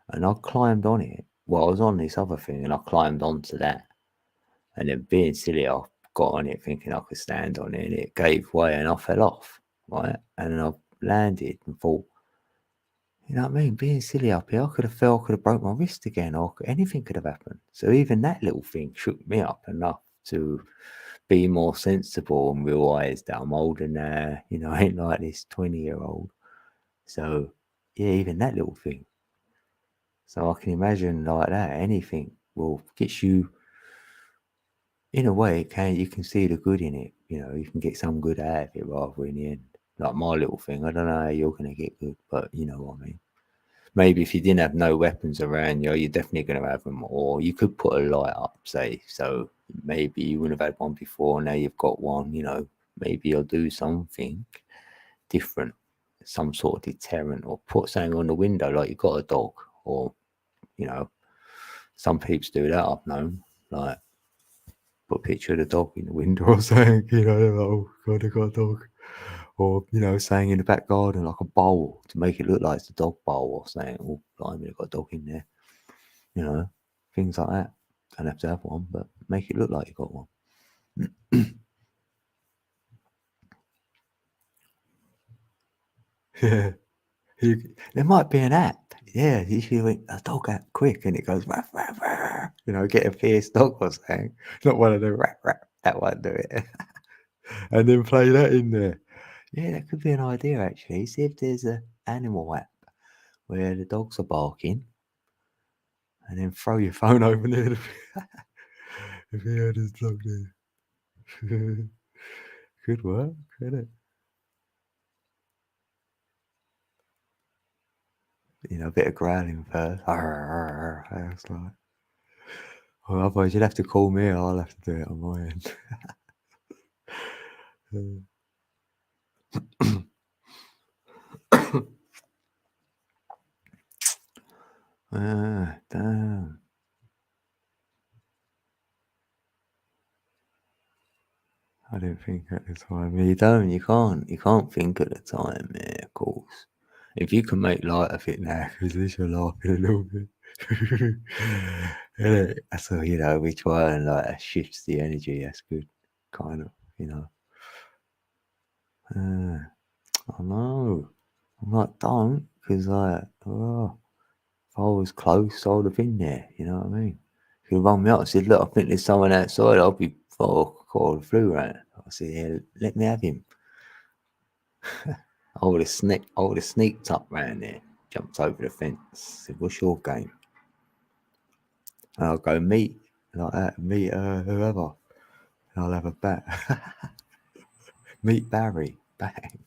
and I climbed on it. Well, I was on this other thing, and I climbed onto that, and then being silly, I got on it thinking I could stand on it, and it gave way, and I fell off. Right, and then I landed and thought, you know what I mean? Being silly up here, I could have fell, I could have broke my wrist again, or anything could have happened. So even that little thing shook me up enough to be more sensible and realise that I'm older now. I ain't like this 20-year-old. So yeah, even that little thing. So I can imagine like that. Anything will get you. In a way, you can see the good in it. You can get some good out of it rather in the end. Like my little thing. I don't know how you're gonna get good, but you know what I mean. Maybe if you didn't have no weapons around you, you're definitely going to have them. Or you could put a light up, say. So maybe you wouldn't have had one before. Now you've got one. Maybe you'll do something different, some sort of deterrent, or put something on the window like you got a dog. Or some people do that. I've known, like put a picture of the dog in the window or something. Oh God, I got a dog. Or saying in the back garden like a bowl to make it look like it's a dog bowl or saying, oh, blimey, I've got a dog in there. Things like that. Don't have to have one, but make it look like you got one. Yeah. There might be an app. Yeah, you should went a dog app quick and it goes, "Ruff, ruff, ruff." Get a fierce dog or something. Not one of the rap rap. That won't do it. And then play that in there. Yeah, that could be an idea actually. See if there's a animal app where the dogs are barking and then throw your phone over near the if you heard his dog there. Could work, could it? a bit of growling first. I was like, well, otherwise you'd have to call me, or I'll have to do it on my end. Damn. I didn't think at the time. You can't think at the time, yeah, of course. If you can make light of it now, because at least you're laughing a little bit. So, we try and like shifts the energy, that's good. Kind of, I know. I'm like, don't, because like, if I was close, I would have been there, you know what I mean? If you rung me up and said, look, I think there's someone outside, I'll be called flew around. I said, yeah, let me have him. I would have sneaked up round there, jumped over the fence, said, what's your game? And I'll go meet whoever. And I'll have a bet. Meet Barry. Bang.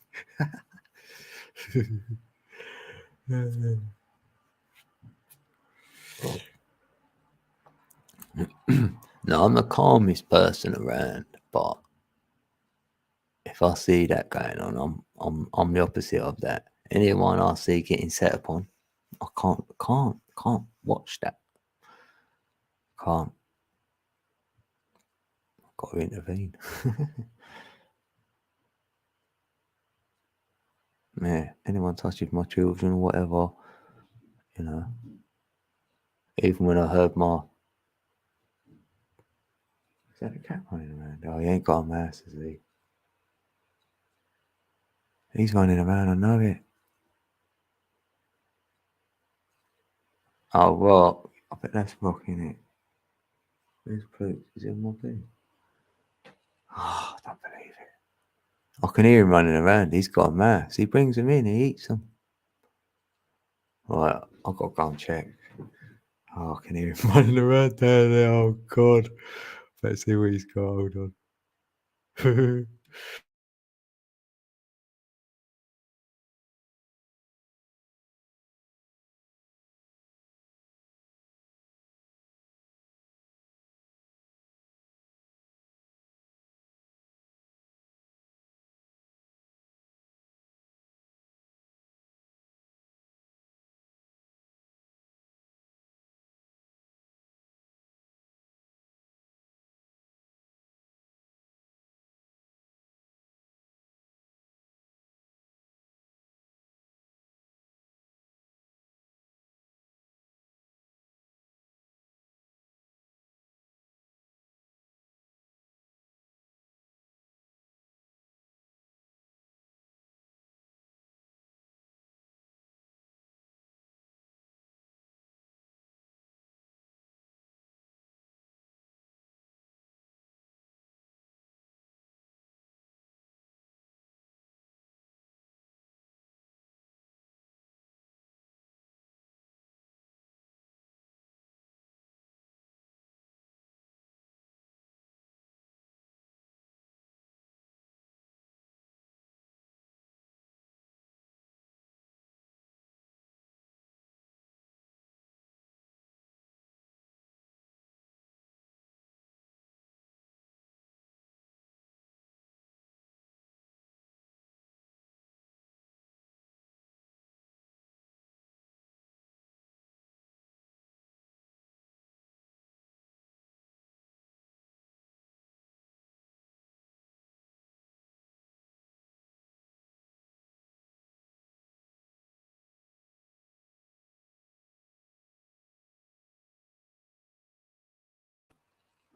No, I'm the calmest person around, but if I see that going on, I'm the opposite of that. Anyone I see getting set upon, I can't watch that. Can't. Got to intervene. Yeah, anyone touches my children or whatever, even when I heard is that a cat running around? Oh, he ain't got a mouse, is he? He's running around, I know it. Oh, Rock. I bet that's rocking it. Where's Pluto? Is it on my thing? Oh, I don't believe it. I can hear him running around. He's got a mouse. He brings them in, he eats them. Right, I've got to go and check. Oh, I can hear him running around down there. Oh, God. Let's see what he's got. Hold on.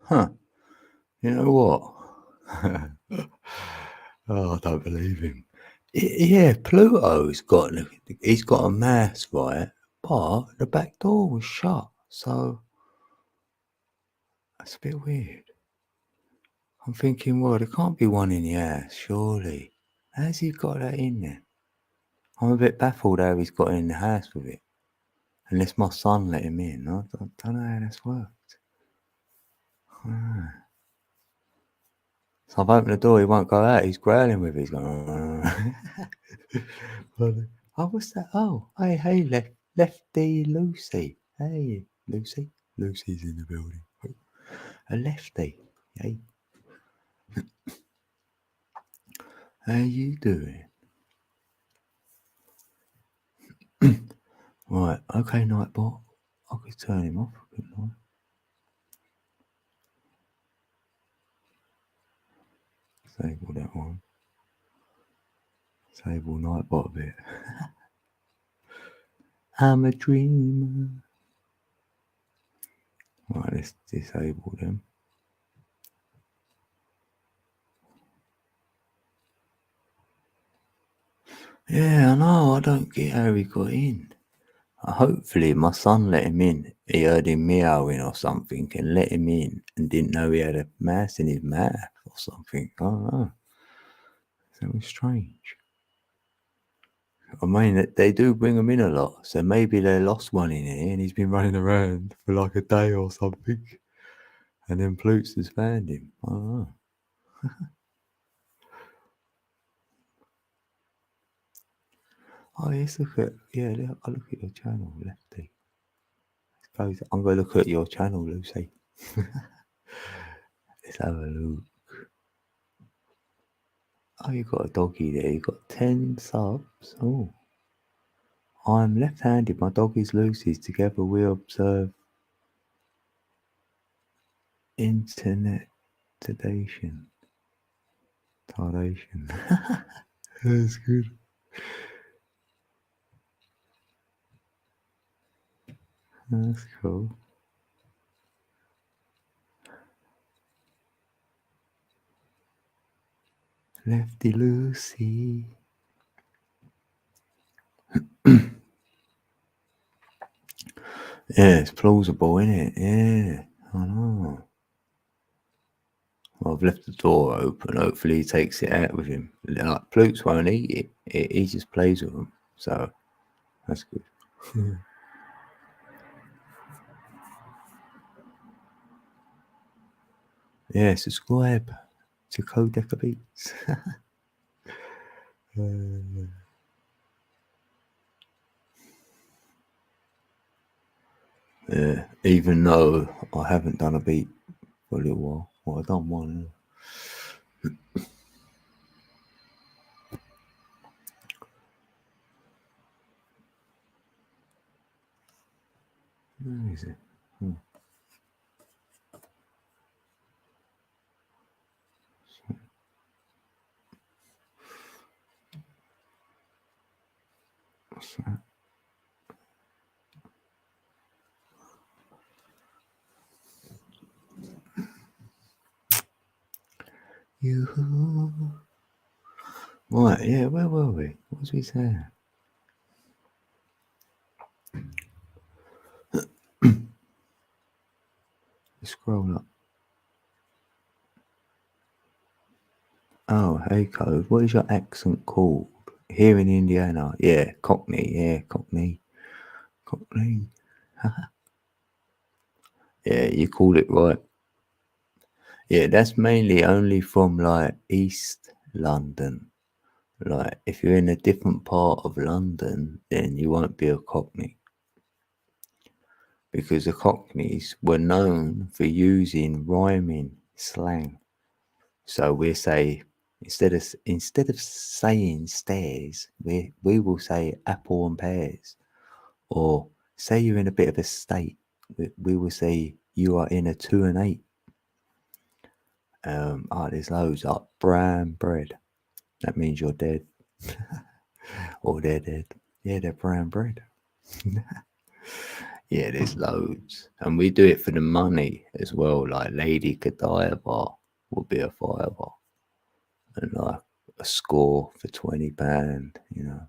Huh. You know what? Oh, I don't believe him. Yeah, he's got a mouse, right? But the back door was shut, so that's a bit weird. I'm thinking, well, there can't be one in the house, surely. How's he got that in there? I'm a bit baffled how he's got in the house with it. Unless my son let him in. I don't know how that's worked. So I've opened the door, he won't go out. He's growling with it. He's going, oh, what's that? Oh, hey, Lefty Lucy. Hey, Lucy. Lucy's in the building. A lefty. Hey. How you doing? Right, okay, Nightbot. I could turn him off, couldn't I? Disable that one. Disable Nightbot a bit. I'm a dreamer. Right, let's disable them. Yeah, I know, I don't get how he got in. Hopefully my son let him in. He heard him meowing or something and let him in and didn't know he had a mouse in his mouth or something. I don't know. That was strange. I mean, they do bring him in a lot, so maybe they lost one in here and he's been running around for like a day or something. And then Ploots has found him. I don't know. Oh, yes, look at, I'll look at your channel, Lefty. I'm going to look at your channel, Lucy. Let's have a look. Oh, you got a doggy there. You got 10 subs. Oh. I'm left-handed. My dog is Lucy's. Together we observe internet tardation. That's good. That's cool. Lefty Lucy. Yeah, it's plausible, isn't it? Yeah, I know. Well, I've left the door open. Hopefully he takes it out with him. Like, Ploots won't eat it. He just plays with them. So, that's good. Yeah, subscribe to Codeca Beats. Yeah, even though I haven't done a beat for a little while. Well, I've done one. Where is it? What's that? You. Right, yeah, where were we? What was we saying? Scroll up. Oh, hey, Code. What is your accent called? Here in Indiana. Yeah, Cockney. Yeah, Cockney. Cockney. Yeah, you called it right. Yeah, that's mainly only from like East London. Like, if you're in a different part of London, then you won't be a Cockney. Because the Cockneys were known for using rhyming slang. So we say, instead of saying stairs, we will say apple and pears. Or say you're in a bit of a state, we will say you are in a 2 and 8. There's loads like brown bread. That means you're dead. Or they're dead. Yeah, they're brown bread. Yeah, there's loads. And we do it for the money as well. Like Lady Godiva will be a fiver. And like a score for £20, you know.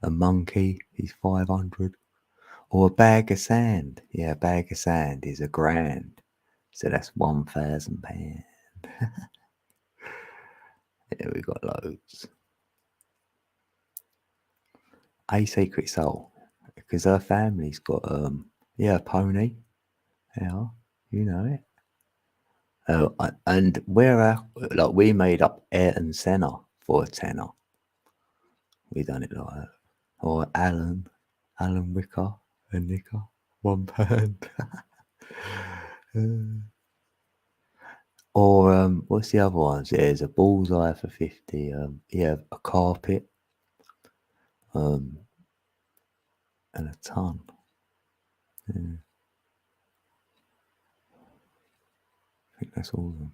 A monkey is 500. Or a bag of sand. Yeah, a bag of sand is £1,000. So that's £1,000. Yeah, we got loads. A Secret Soul. Because her family's got a pony. Yeah, you know it. And we made up Ayrton Senna for a tenner. We done it like that. Or Alan. Alan Wicker and Nicker, £1. Or what's the other ones? There's a bullseye for 50. Yeah, a carpet, and a ton. Yeah. I think that's all of them.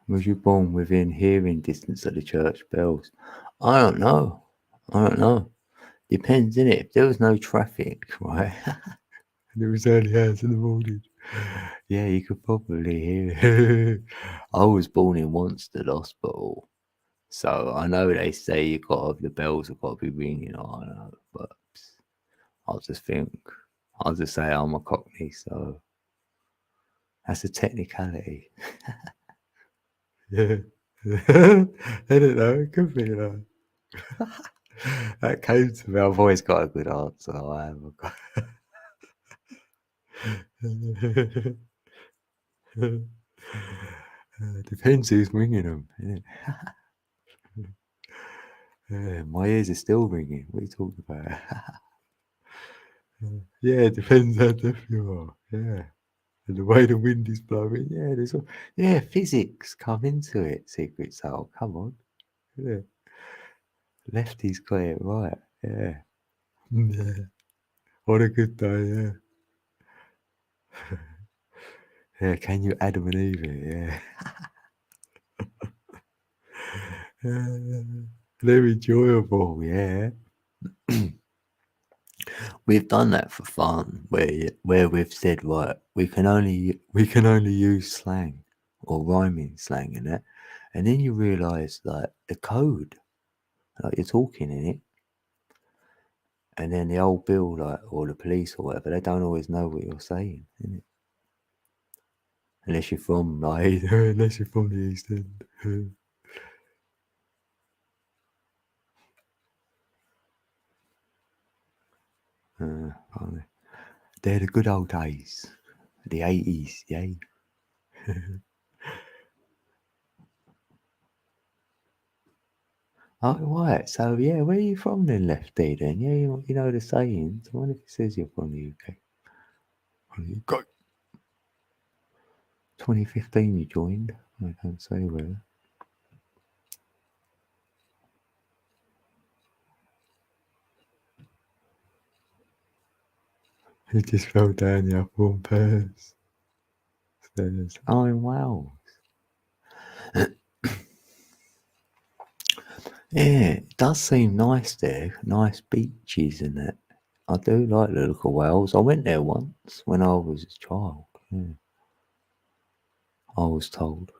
Was you born within hearing distance of the church bells? I don't know. Depends, innit? If there was no traffic, right? And it was early hours in the morning. Yeah, you could probably hear it. I was born in Wanstead Hospital, so I know they say the bells have got to be ringing. I know, but I'll just say I'm a Cockney, so that's a technicality. Yeah. I don't know. It could be, that came to me. I've always got a good answer. I have got. Depends who's ringing them. Yeah, my ears are still ringing. What are you talking about? Yeah, it depends how deaf you are. Yeah. And the way the wind is blowing. Yeah, physics come into it, Secret Soul. Come on. Yeah. Lefty's got it right. Yeah. Yeah. What a good day, yeah. Yeah, can you Adam and Eve it? Yeah. They're enjoyable, yeah. We've done that for fun, where we've said, right, we can only use slang or rhyming slang in it, and then you realise like the code, like you're talking in it, and then the old bill, like, or the police or whatever, they don't always know what you're saying, innit? Unless you're from like, unless you're from the East End. Funny. They're the good old days, the 80s, yeah. Oh, right. So, yeah, where are you from then, Lefty, then? Yeah, you know the sayings. I wonder if it says you're from the UK. From the UK. 2015 you joined. I don't say where. He just fell down the upper stairs. Oh, in Wales. Yeah, it does seem nice there. Nice beaches and that. I do like the look of Wales. I went there once when I was a child. Yeah, I was told.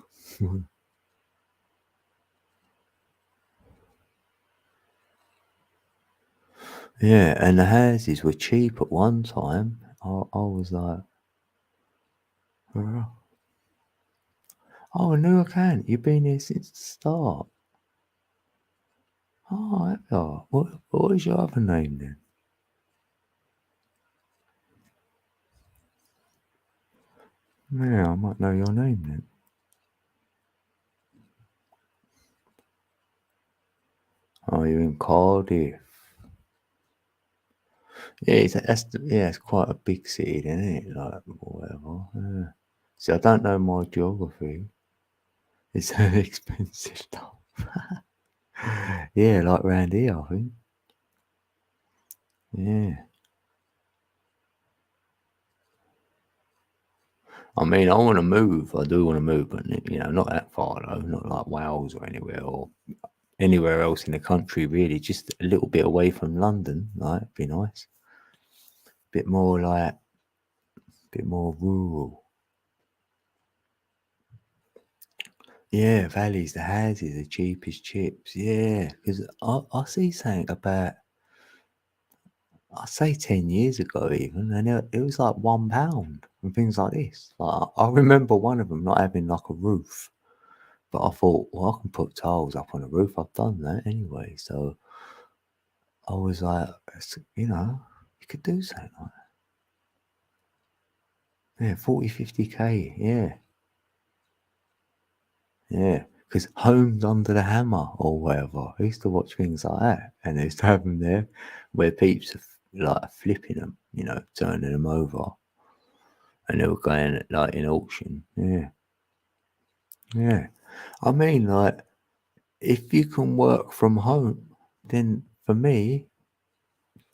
Yeah, and the houses were cheap at one time. I was like, "Oh, oh, Newark, you've been here since the start. Oh, have you? What was your other name then? Yeah, I might know your name then. Oh, you're in Cardiff. Yeah, it's quite a big city, then, isn't it? Like, or whatever. Yeah. See, I don't know my geography. It's expensive stuff. Yeah, like round here, I think. Yeah. I mean, I want to move. I do want to move, but not that far though. Not like Wales or anywhere else in the country. Really, just a little bit away from London. Like, be nice. Bit more bit more rural. Yeah, valleys. The houses are cheap as chips. Yeah, because I see something about, I say 10 years ago even, and it was like £1 and things like this. Like, I remember one of them not having like a roof. But I thought, well, I can put tiles up on the roof. I've done that anyway. So I was like, you could do something like that. Yeah, 40, 50K. Yeah. Yeah. Because Homes Under the Hammer or whatever. I used to watch things like that, and they used to have them there where peeps are like flipping them, you know, turning them over, and they were going like in auction. Yeah, yeah. I mean, like, if you can work from home, then for me,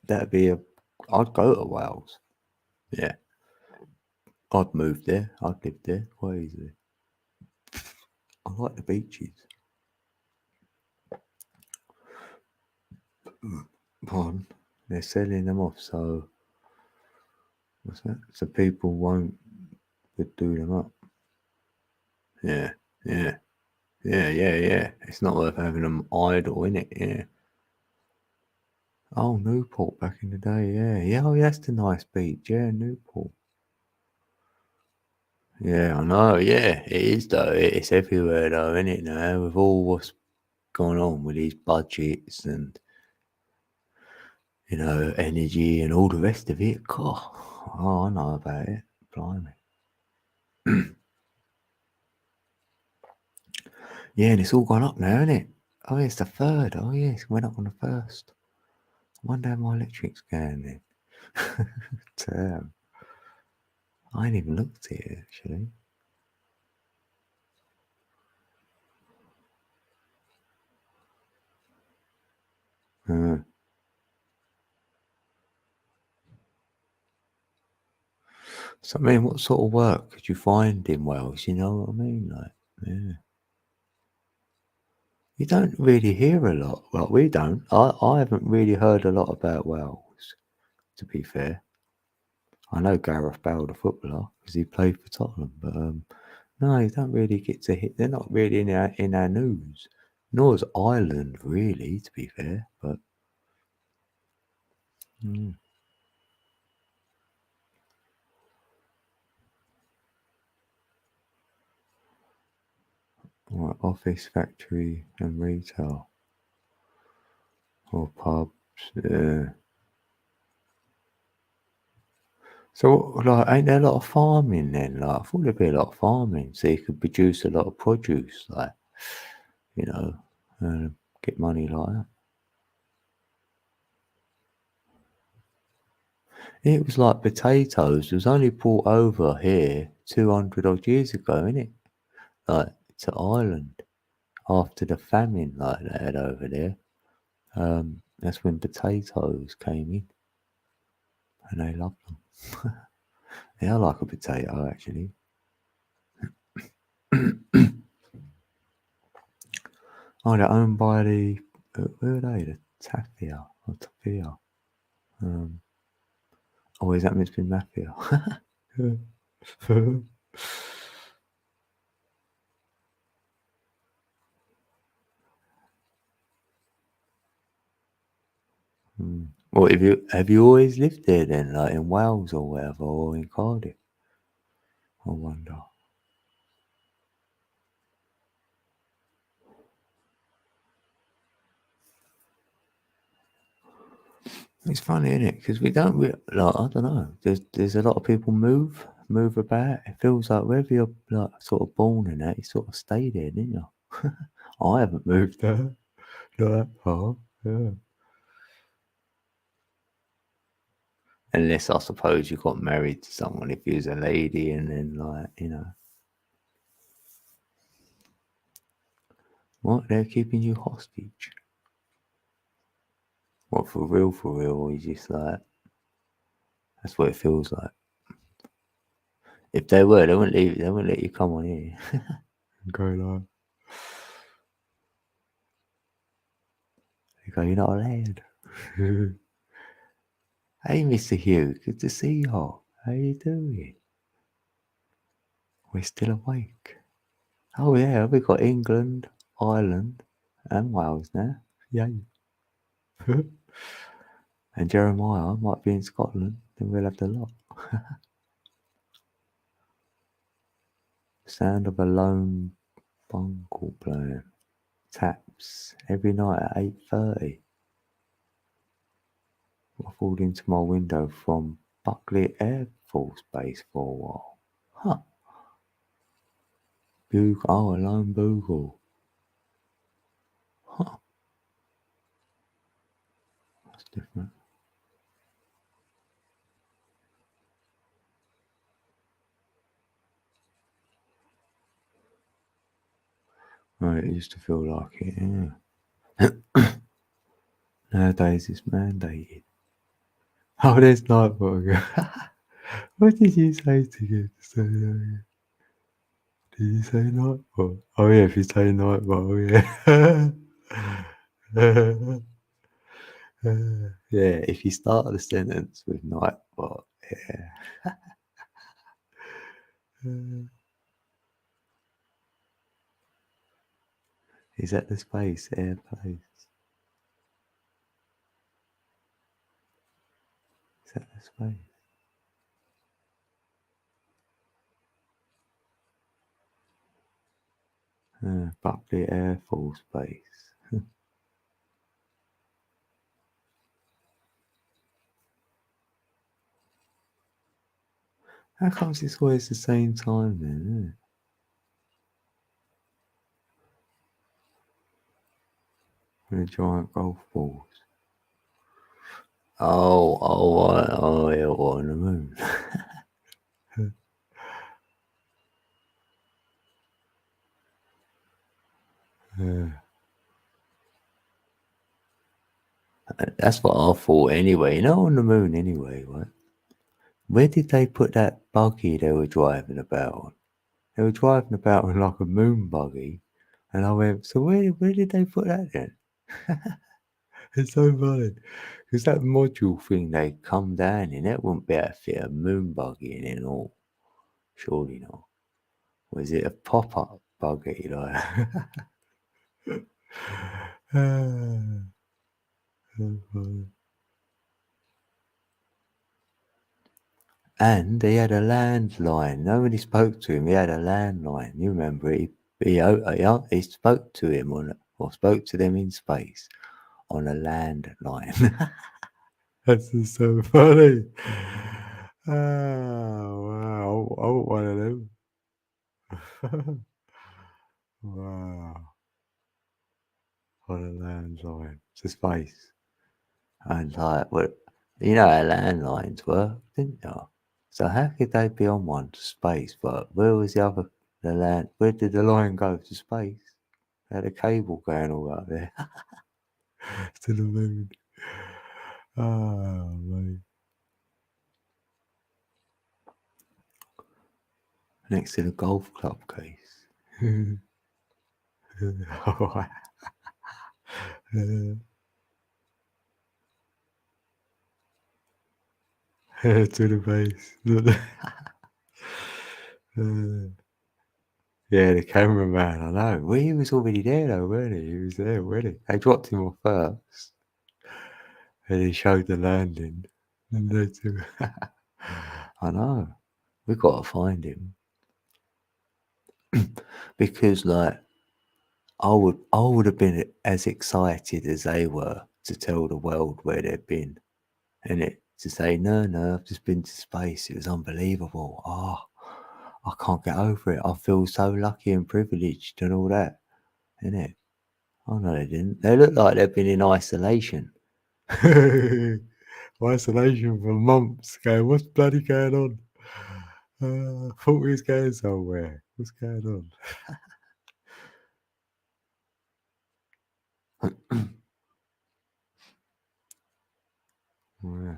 that'd be I'd go to Wales. Yeah, I'd move there. I'd live there quite easily. I like the beaches. Pardon. They're selling them off, so what's that? So people won't do them up. Yeah, yeah, yeah. It's not worth having them idle, innit? Yeah. Oh, Newport back in the day, yeah. Yeah, oh, that's the nice beach, yeah, Newport. Yeah, I know, yeah, it is though. It's everywhere though, isn't it now? With all what's going on with these budgets and, you know, energy and all the rest of it. God, oh, I know about it. Blimey. Yeah, and it's all gone up now, isn't it? Oh, yeah, it's the third. Oh, yes, it went up on the first. I wonder how my electric's going then. Damn. I ain't even looked at it, actually. Uh, so, I mean, what sort of work could you find in Wales? You know what I mean? Like, yeah. You don't really hear a lot. Well, we don't. I haven't really heard a lot about Wales, to be fair. I know Gareth Bale, the footballer, because he played for Tottenham, but no, you don't really get to hit. They're not really in our news. Nor is Ireland, really, to be fair. But right, office, factory, and retail, or pubs. Yeah. So, like, ain't there a lot of farming then? Like, I thought there'd be a lot of farming, so you could produce a lot of produce, like, you know, get money like that. It was like potatoes. It was only brought over here 200 odd years ago, innit? Like, to Ireland after the famine, like they had over there. That's when potatoes came in, and they loved them. Yeah, I like a potato actually. Oh, they're owned by the who are they? The Tafia or Tafia. Um, oh, is that meant to be Mafia? Well, have you always lived there then, like in Wales or wherever, or in Cardiff? I wonder. It's funny, isn't it? Because we don't like. I don't know. There's a lot of people move about. It feels like wherever you're like sort of born in that, you sort of stay there, didn't you? I haven't moved there. Not that far. Yeah. Unless I suppose you got married to someone if you was a lady, and then like what they're keeping you hostage. What for real? For real? Or you just like that's what it feels like. If they were, they wouldn't leave. They wouldn't let you come on here. Go like. You go, you're not allowed. Hey, Mr. Hugh, good to see you. How you doing? We're still awake. Oh yeah, we've got England, Ireland, and Wales now. Yay. And Jeremiah might be in Scotland, then we'll have the lot. Sound of a lone bungle playing. Taps every night at 8:30. I called into my window from Buckley Air Force Base for a while. Huh. Bugle, oh, a lone bugle. different. Right, it used to feel like it, yeah. Nowadays it's mandated. Oh, there's Nightbot again. What did you say to get to say that again? Did you say Nightbot? Oh yeah, if you say Nightbot, oh yeah. Yeah, if you start the sentence with Nightbot, yeah. Is that the space air place? Is that the space? Buckley Air Force Base. How comes it's always the same time then, isn't it? With the giant golf balls. Oh, yeah, what, on the moon? Yeah. That's what I thought anyway. You know, on the moon anyway, right? Where did they put that buggy they were driving about on? They were driving about on like a moon buggy. And I went, so where did they put that then? It's so funny. Because that module thing they come down in, that wouldn't be able to fit a moon buggy in it all. Surely not. Was it a pop-up buggy? Like, so funny. And he had a landline. Nobody spoke to him. He had a landline. You remember it? He spoke to him or spoke to them in space on a landline. That's just so funny. Oh wow! I want one of them. Wow! On a landline to space, and like, what? You know how landlines work, didn't you? So how could they be on one to space? But where was the other, the land? Where did the line go to space? They had a cable going all up there to the moon. Oh, mate. Next to the golf club case. To the base. Yeah, the cameraman, I know. Well, he was already there though, weren't he? He was there already. They dropped him off first, and he showed the landing. And they took. I know. We got to find him because, like, I would have been as excited as they were to tell the world where they'd been, and it to say, no, I've just been to space. It was unbelievable. Oh, I can't get over it. I feel so lucky and privileged and all that, innit? Oh no, they didn't. They look like they've been in isolation. Isolation for months. Going, what's bloody going on? Thought we was going somewhere. What's going on? Yeah.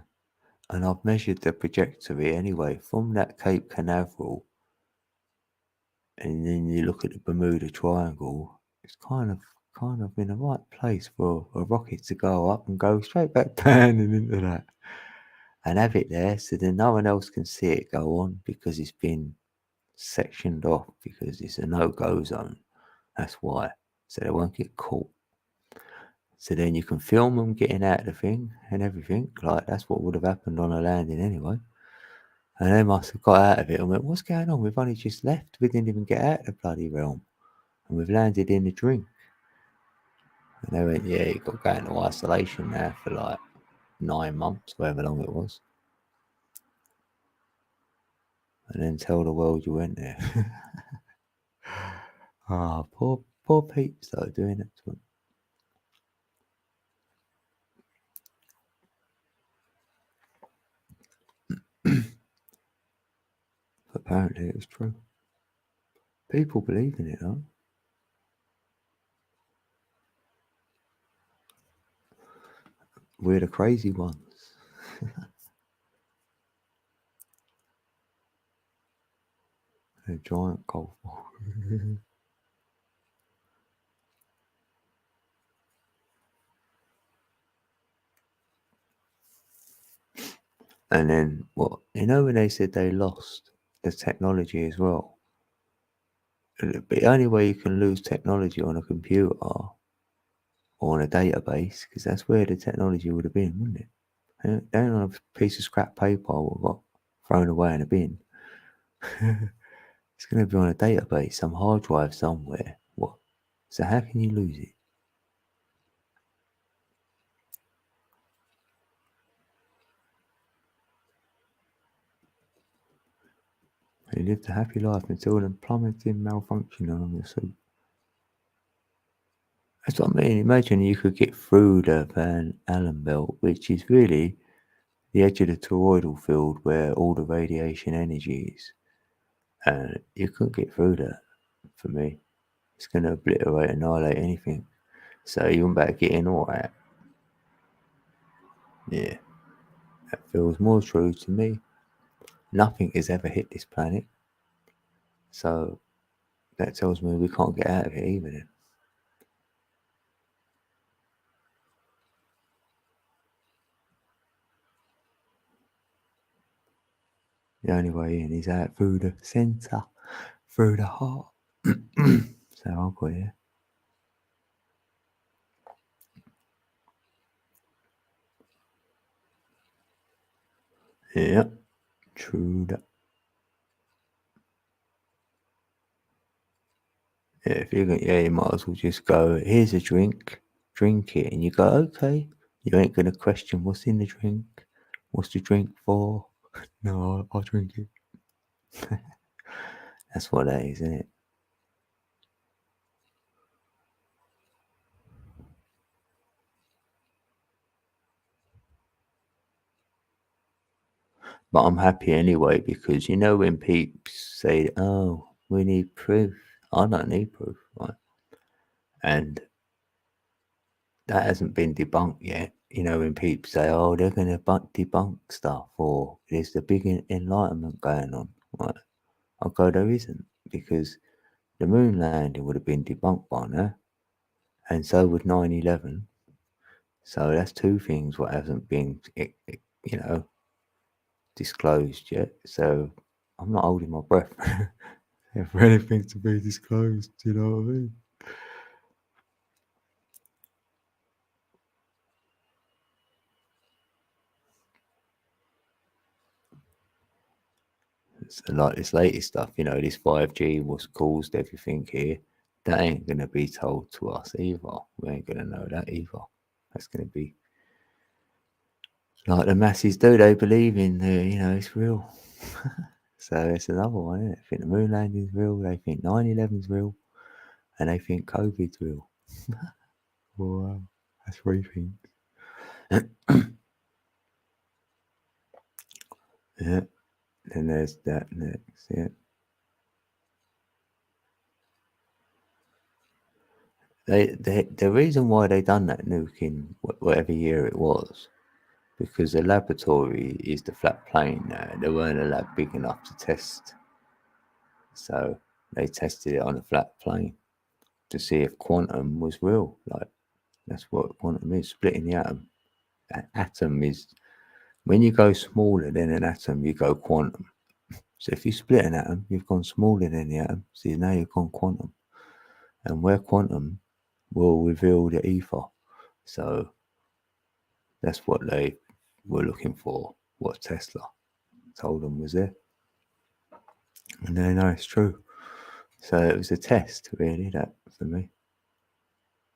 And I've measured the trajectory anyway from that Cape Canaveral, and then you look at the Bermuda Triangle. It's kind of in the right place for a rocket to go up and go straight back down and into that, and have it there, so then no one else can see it go on because it's been sectioned off because it's a no-go zone. That's why, so they won't get caught. So then you can film them getting out of the thing and everything. Like that's what would have happened on a landing anyway. And they must have got out of it and went, what's going on? We've only just left. We didn't even get out of the bloody realm. And we've landed in the drink. And they went, yeah, you've got to go into isolation now for like 9 months, however long it was. And then tell the world you went there. Poor peeps though, doing it to them. Apparently it was true. People believe in it, though. We're the crazy ones. A giant golf ball. And then what? When they said they lost the technology as well. But the only way you can lose technology on a computer or on a database, because that's where the technology would have been, wouldn't it? They ain't on a piece of scrap paper or got thrown away in a bin. It's going to be on a database, some hard drive somewhere. What? So how can you lose it? He lived a happy life until the plummeting malfunction along the suit. That's what I mean. Imagine you could get through the Van Allen belt, which is really the edge of the toroidal field where all the radiation energy is. And you couldn't get through that for me. It's going to obliterate, annihilate anything. So you wouldn't better get in all that. Yeah, that feels more true to me. Nothing has ever hit this planet. So that tells me we can't get out of it either then. The only way in is out through the centre, through the heart. So I'll go here. Yeah, true that. Yeah, if you're going, yeah, you might as well just go. Here's a drink, drink it, and you go, okay. You ain't gonna question what's in the drink, what's the drink for. No, I'll drink it. That's what that is, isn't it? But I'm happy anyway because when peeps say, "Oh, we need proof," I don't need proof, right? And that hasn't been debunked yet. When people say, "Oh, they're going to debunk stuff," or "There's the big enlightenment going on," right? I'll go, there isn't, because the moon landing would have been debunked by now, and so would 9/11. So that's two things what hasn't been, disclosed yet. So I'm not holding my breath for anything to be disclosed. Do you know what I mean? So like this latest stuff, this 5G, what's caused everything here, that ain't gonna be told to us either. We ain't gonna know that either. That's gonna be like the masses do. They believe in it's real. So it's another one. Isn't it? They think the moon landing's real. They think 9/11's real, and they think COVID's real. Wow, that's three things. Yeah. Then there's that next. Yeah. The reason why they done that nuke in whatever year it was, because the laboratory is the flat plane now. There weren't a lab big enough to test, so they tested it on a flat plane to see if quantum was real. Like that's what quantum is, splitting the atom. Atom is when you go smaller than an atom, you go quantum. So if you split an atom, you've gone smaller than the atom. So now you've gone quantum, and where quantum will reveal the ether. So that's what they were looking for, what Tesla told them was there. And they know it's true. So it was a test, really, that for me. It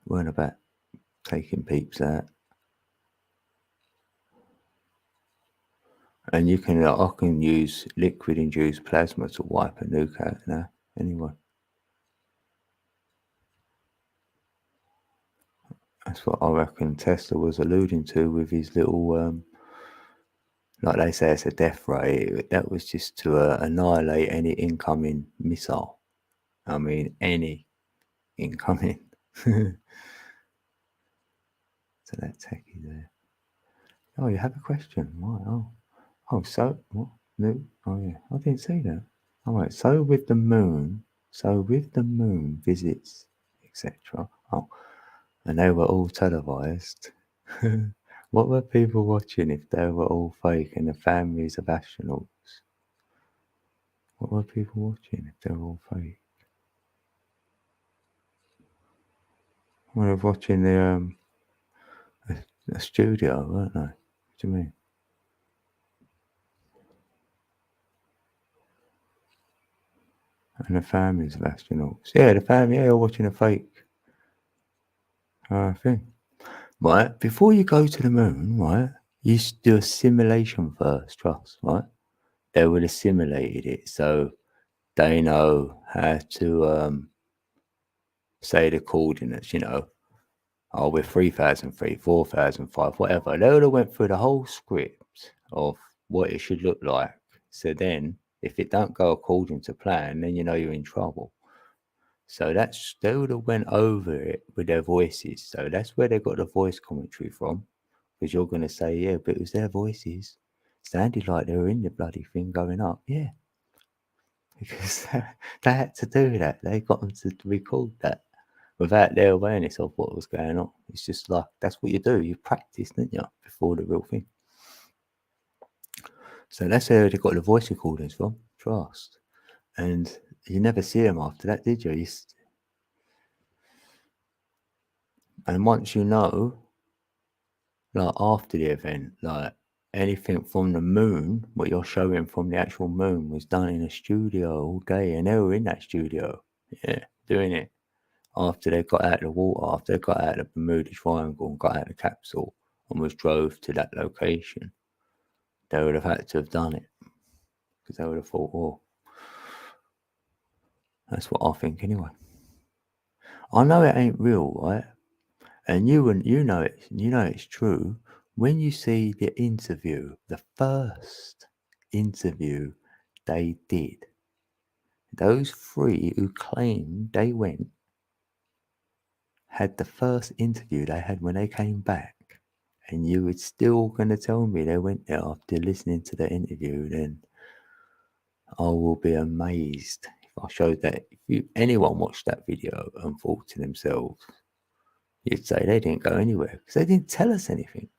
weren't about taking peeps out. And I can use liquid induced plasma to wipe a nuke out now, anyway. That's what I reckon Tesla was alluding to with his little Like they say, it's a death ray. That was just to annihilate any incoming missile. I mean, any incoming. So that techie there. Oh, you have a question? Right. Oh, so what? No. Oh, yeah. I didn't see that. All right. So with the moon visits, etc. Oh, and they were all televised. What were people watching if they were all fake and the families of astronauts? What were people watching if they were all fake? Well, they were watching the studio, weren't they? What do you mean? And the families of astronauts. Yeah, the family, yeah, watching a fake thing. Right, before you go to the moon, right, you do a simulation first, trust, right? They would have simulated it so they know how to say the coordinates, oh, we're 3003, 4005, whatever. They would have went through the whole script of what it should look like. So then, if it don't go according to plan, then you know you're in trouble. So they would have went over it with their voices. So that's where they got the voice commentary from. Because you're going to say, yeah, but it was their voices. Sounded like they were in the bloody thing going up. Yeah. Because they had to do that. They got them to record that without their awareness of what was going on. It's just like, that's what you do. You practice, don't you, before the real thing. So that's where they got the voice recordings from, trust. And you never see them after that, did you? And once you know, like after the event, like anything from the moon, what you're showing from the actual moon was done in a studio all day, and they were in that studio, yeah, doing it. After they got out of the water, after they got out of the Bermuda Triangle and got out of the capsule and was drove to that location, they would have had to have done it because they would have thought, oh, that's what I think anyway. I know it ain't real, right? And you know it's true when you see the interview, the first interview they did. Those three who claimed they went had the first interview they had when they came back. And you were still going to tell me they went there after listening to the interview, then I will be amazed if I showed that. If anyone watched that video and thought to themselves, you'd say they didn't go anywhere because they didn't tell us anything.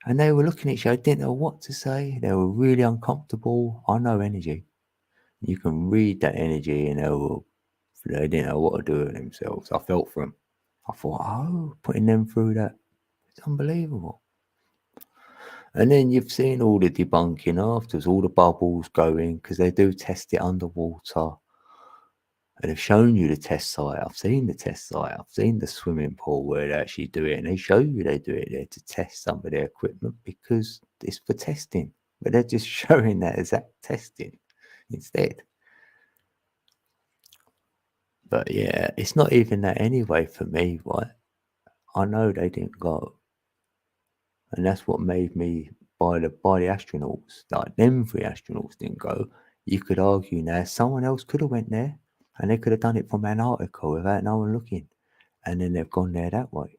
And they were looking at each other, didn't know what to say. They were really uncomfortable. I know energy. You can read that energy and they didn't know what to do with themselves. I felt for them. I thought, oh, putting them through that, it's unbelievable. And then you've seen all the debunking afterwards, all the bubbles going, because they do test it underwater. And they've shown you the test site. I've seen the test site. I've seen the swimming pool where they actually do it. And they show you they do it there to test some of their equipment because it's for testing. But they're just showing that exact testing instead. But yeah, it's not even that anyway for me, right? I know they didn't go. And that's what made me by the astronauts. Like them three astronauts didn't go. You could argue now someone else could have went there and they could have done it from Antarctica without no one looking. And then they've gone there that way.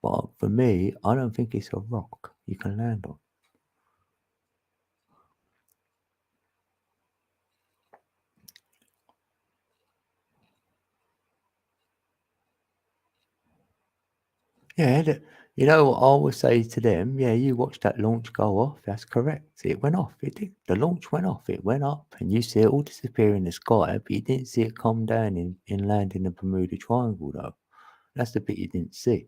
But for me, I don't think it's a rock you can land on. Yeah, you know what I always say to them? Yeah, you watched that launch go off. That's correct. It went off. It did. The launch went off. It went up, and you see it all disappear in the sky, but you didn't see it come down in land in the Bermuda Triangle, though. That's the bit you didn't see.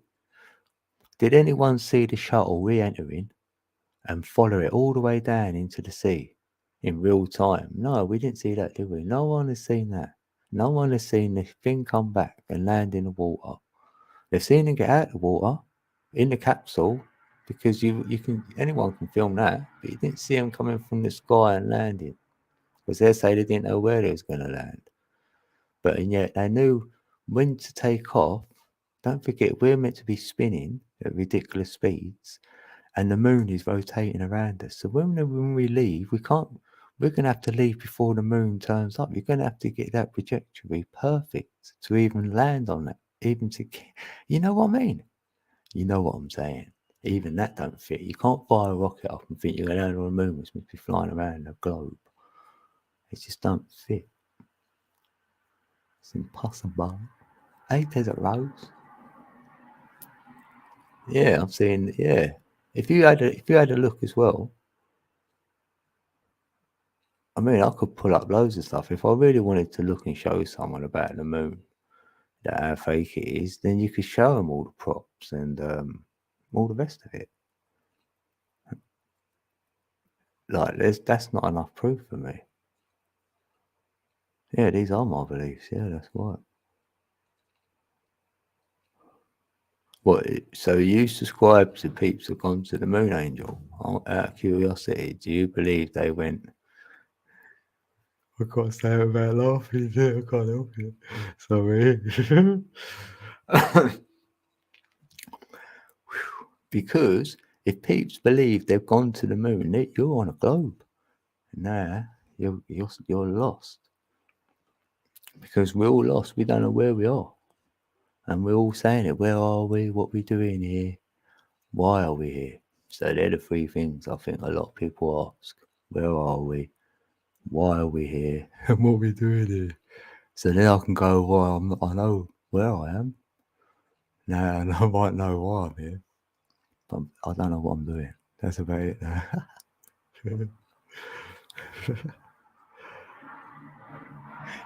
Did anyone see the shuttle re-entering and follow it all the way down into the sea in real time? No, we didn't see that, did we? No one has seen that. No one has seen the thing come back and land in the water. They've seen him get out of the water in the capsule because anyone can film that, but you didn't see him coming from the sky and landing because they say they didn't know where he was going to land. But and yet they knew when to take off. Don't forget, we're meant to be spinning at ridiculous speeds, and the moon is rotating around us. So when we leave, we can't. We're going to have to leave before the moon turns up. You're going to have to get that trajectory perfect to even land on it. Even to, you know what I mean? You know what I'm saying? Even that don't fit. You can't fire a rocket up and think you're going to land on the moon, which means be flying around the globe. It just don't fit. It's impossible. Hey, Desert Rose. Yeah, I'm saying, yeah. If you had a look as well, I mean, I could pull up loads of stuff. If I really wanted to look and show someone about the moon, that how fake it is, then you could show them all the props and all the rest of it. Like, that's not enough proof for me. Yeah, these are my beliefs. Yeah, that's right. What? So you subscribe to peeps have gone to the moon, Angel? Out of curiosity, do you believe they went? I can't say about laughing. I can't help it. Sorry. Because if peeps believe they've gone to the moon, you're on a globe. Nah, you're lost. Because we're all lost. We don't know where we are. And we're all saying it. Where are we? What are we doing here? Why are we here? So they're the three things I think a lot of people ask. Where are we? Why are we here? And what are we doing here? So then I can go, well, I know where I am. Now and I might know why I'm here. But I don't know what I'm doing. That's about it.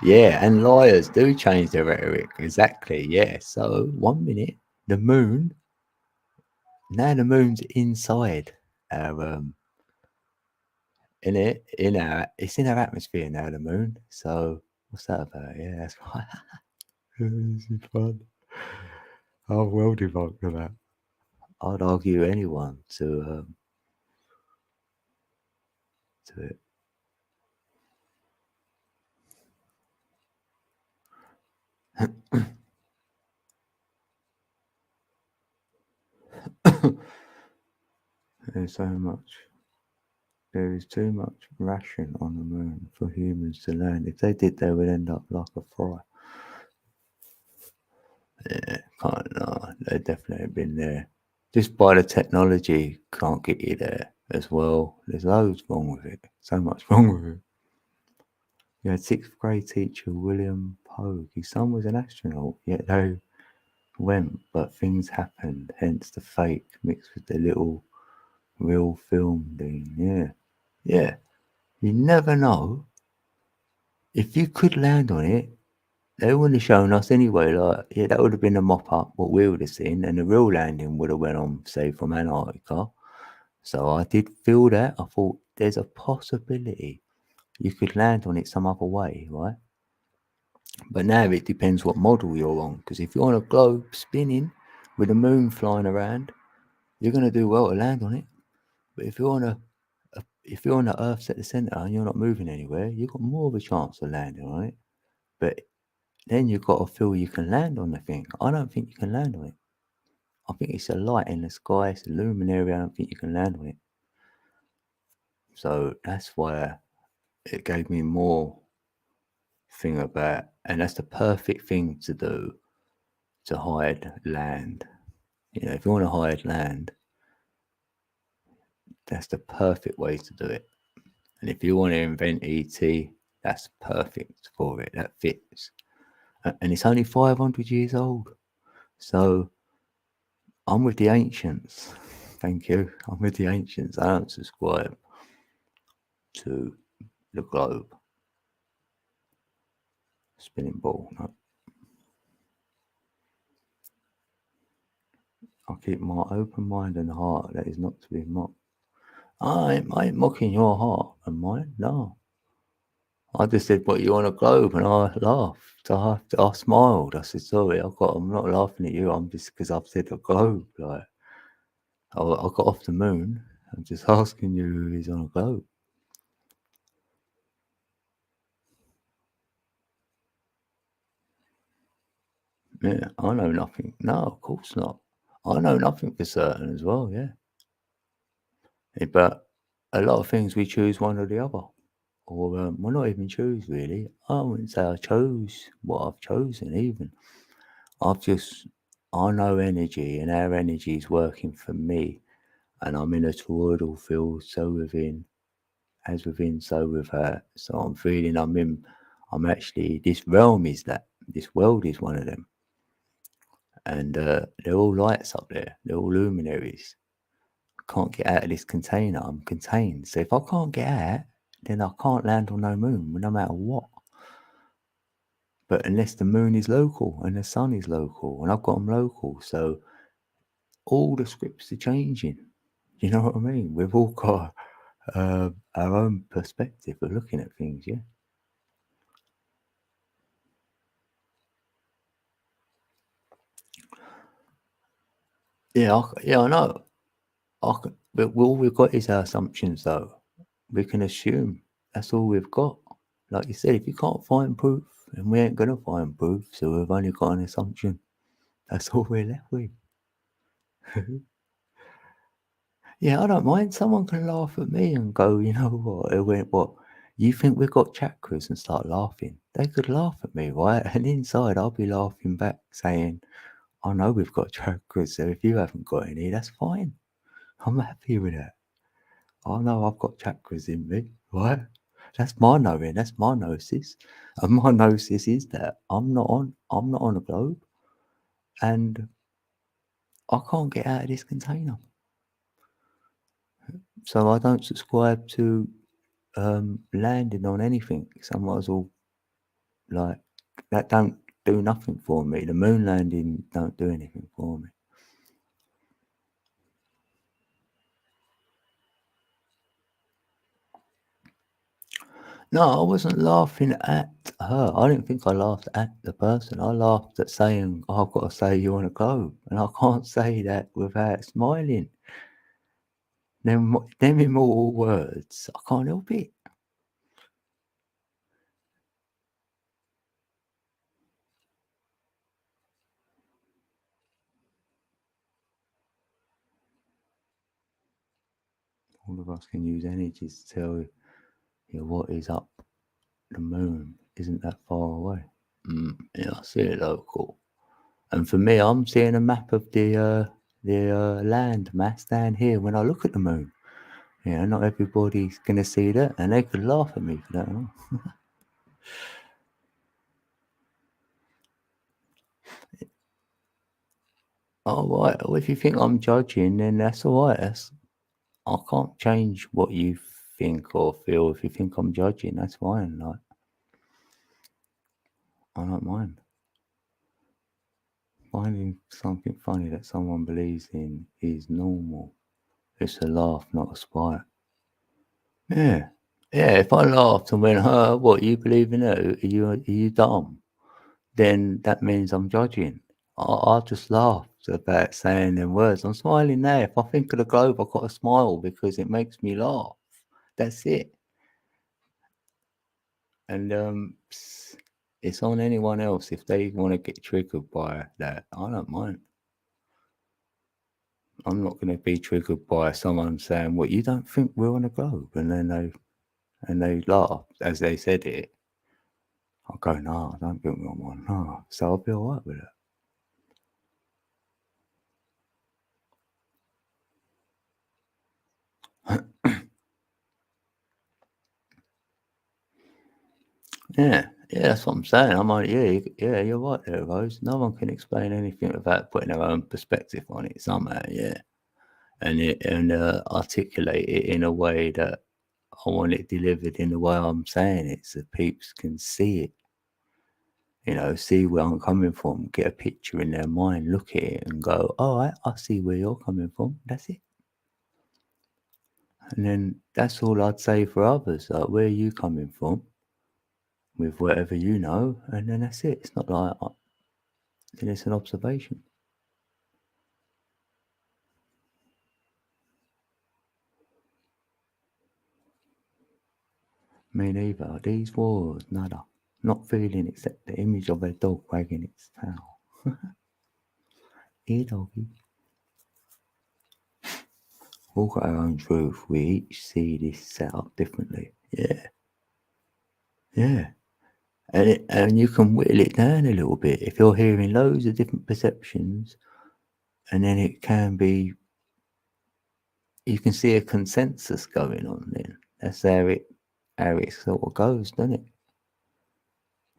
Yeah, and liars do change their rhetoric. Exactly. Yeah. So 1 minute, the moon. Now the moon's inside our it's in our atmosphere now. The moon. So what's that about? Yeah, that's right. This is fun. I'm well devoted to that. I'd argue anyone to it. There's so much. There is too much ration on the moon for humans to land. If they did, they would end up like a fry. Yeah, they've definitely been there. Just by the technology, can't get you there as well. There's loads wrong with it. So much wrong with it. You had sixth grade teacher William Pogue. His son was an astronaut, yet they went, but things happened. Hence the fake mixed with the little real film thing. Yeah, yeah. You never know. If you could land on it, they wouldn't have shown us anyway. Like, yeah, that would have been a mop up what we would have seen, and the real landing would have went on, say, from Antarctica. So I did feel that. I thought there's a possibility you could land on it some other way, right? But now it depends what model you're on. Because if you're on a globe spinning with the moon flying around, you're going to do well to land on it. But if you're on if you're on the Earth's at the center and you're not moving anywhere, you've got more of a chance of landing on it. But then you've got to feel you can land on the thing. I don't think you can land on it. I think it's a light in the sky, it's a luminary. I don't think you can land on it. So that's why it gave me more thing about, and that's the perfect thing to do to hide land. You know, if you want to hide land, that's the perfect way to do it. And if you want to invent ET, that's perfect for it. That fits. And it's only 500 years old. So I'm with the ancients. Thank you. I'm with the ancients. I don't subscribe to the globe. Spinning ball. No. I keep my open mind and heart. That is not to be mocked. I ain't mocking your heart and mine. No. I just said, "What you on a globe?" And I laughed. I smiled. I said, "Sorry, I'm not laughing at you. I'm just because I've said a globe. Like I got off the moon. I'm just asking you who is on a globe." Yeah, I know nothing. No, of course not. I know nothing for certain as well. Yeah. But a lot of things we choose one or the other. Or well, not even choose really. I wouldn't say I chose what I've chosen even. I've just I know energy and our energy is working for me, and I'm in a toroidal field, so within, as within, so without. So I'm feeling I'm actually, this realm is that, this world is one of them. And they're all lights up there, they're all luminaries. Can't get out of this container, I'm contained. So if I can't get out, then I can't land on no moon, no matter what. But unless the moon is local and the sun is local, and I've got them local, so all the scripts are changing. You know what I mean? We've all got our own perspective of looking at things, yeah. Yeah, I know. But all we've got is our assumptions, though. We can assume. That's all we've got. Like you said, if you can't find proof, and we ain't gonna find proof, so we've only got an assumption. That's all we're left with. Yeah, I don't mind. Someone can laugh at me and go, you know what? It went, what? You think we've got chakras, and start laughing. They could laugh at me, right? And inside, I'll be laughing back, saying, I know we've got chakras, so if you haven't got any, that's fine. I'm happy with that. I know I've got chakras in me, right? That's my knowing, that's my gnosis. And my gnosis is that I'm not on a globe, and I can't get out of this container. So I don't subscribe to landing on anything. So I might as well, like, that don't do nothing for me. The moon landing don't do anything for me. No, I wasn't laughing at her. I didn't think I laughed at the person. I laughed at saying, oh, I've got to say you're on a globe. And I can't say that without smiling. Them immortal words, I can't help it. All of us can use energy to tell you what is up. The moon isn't that far away. Yeah, I see it local. And for me, I'm seeing a map of the land mass down here when I look at the moon. Yeah, not everybody's gonna see that, and they could laugh at me for that. Oh, right. Well, if you think I'm judging, then that's all right. I can't change what you think or feel. If you think I'm judging, that's fine. Like, I don't mind. Finding something funny that someone believes in is normal. It's a laugh, not a spite. Yeah. Yeah, if I laughed and went, huh, what, you believe in it? Are you dumb? Then that means I'm judging. I just laughed about saying them words. I'm smiling now. If I think of the globe, I've got to smile because it makes me laugh. That's it. And it's on anyone else if they want to get triggered by that. I don't mind. I'm not going to be triggered by someone saying, "Well, you don't think we're on a globe?" And they laugh as they said it. I'll go, "No, I don't think we're on one. No." So I'll be all right with it. Yeah, yeah, that's what I'm saying. I'm like, yeah, yeah, you're right there, Rose. No one can explain anything without putting their own perspective on it somehow. Yeah, and articulate it in a way that I want it delivered in the way I'm saying it, so peeps can see it. See where I'm coming from, get a picture in their mind, look at it, and go, "All right, I see where you're coming from." That's it. And then that's all I'd say for others. Like, where are you coming from with whatever you know? And then that's it. It's not like then it's an observation. Me neither. These wars, nada. Not feeling except the image of a dog wagging its tail. Here, doggy. all got our own truth. We each see this set up differently. Yeah. Yeah. And you can whittle it down a little bit. If you're hearing loads of different perceptions, and then it can be, you can see a consensus going on then. That's how it sort of goes, doesn't it?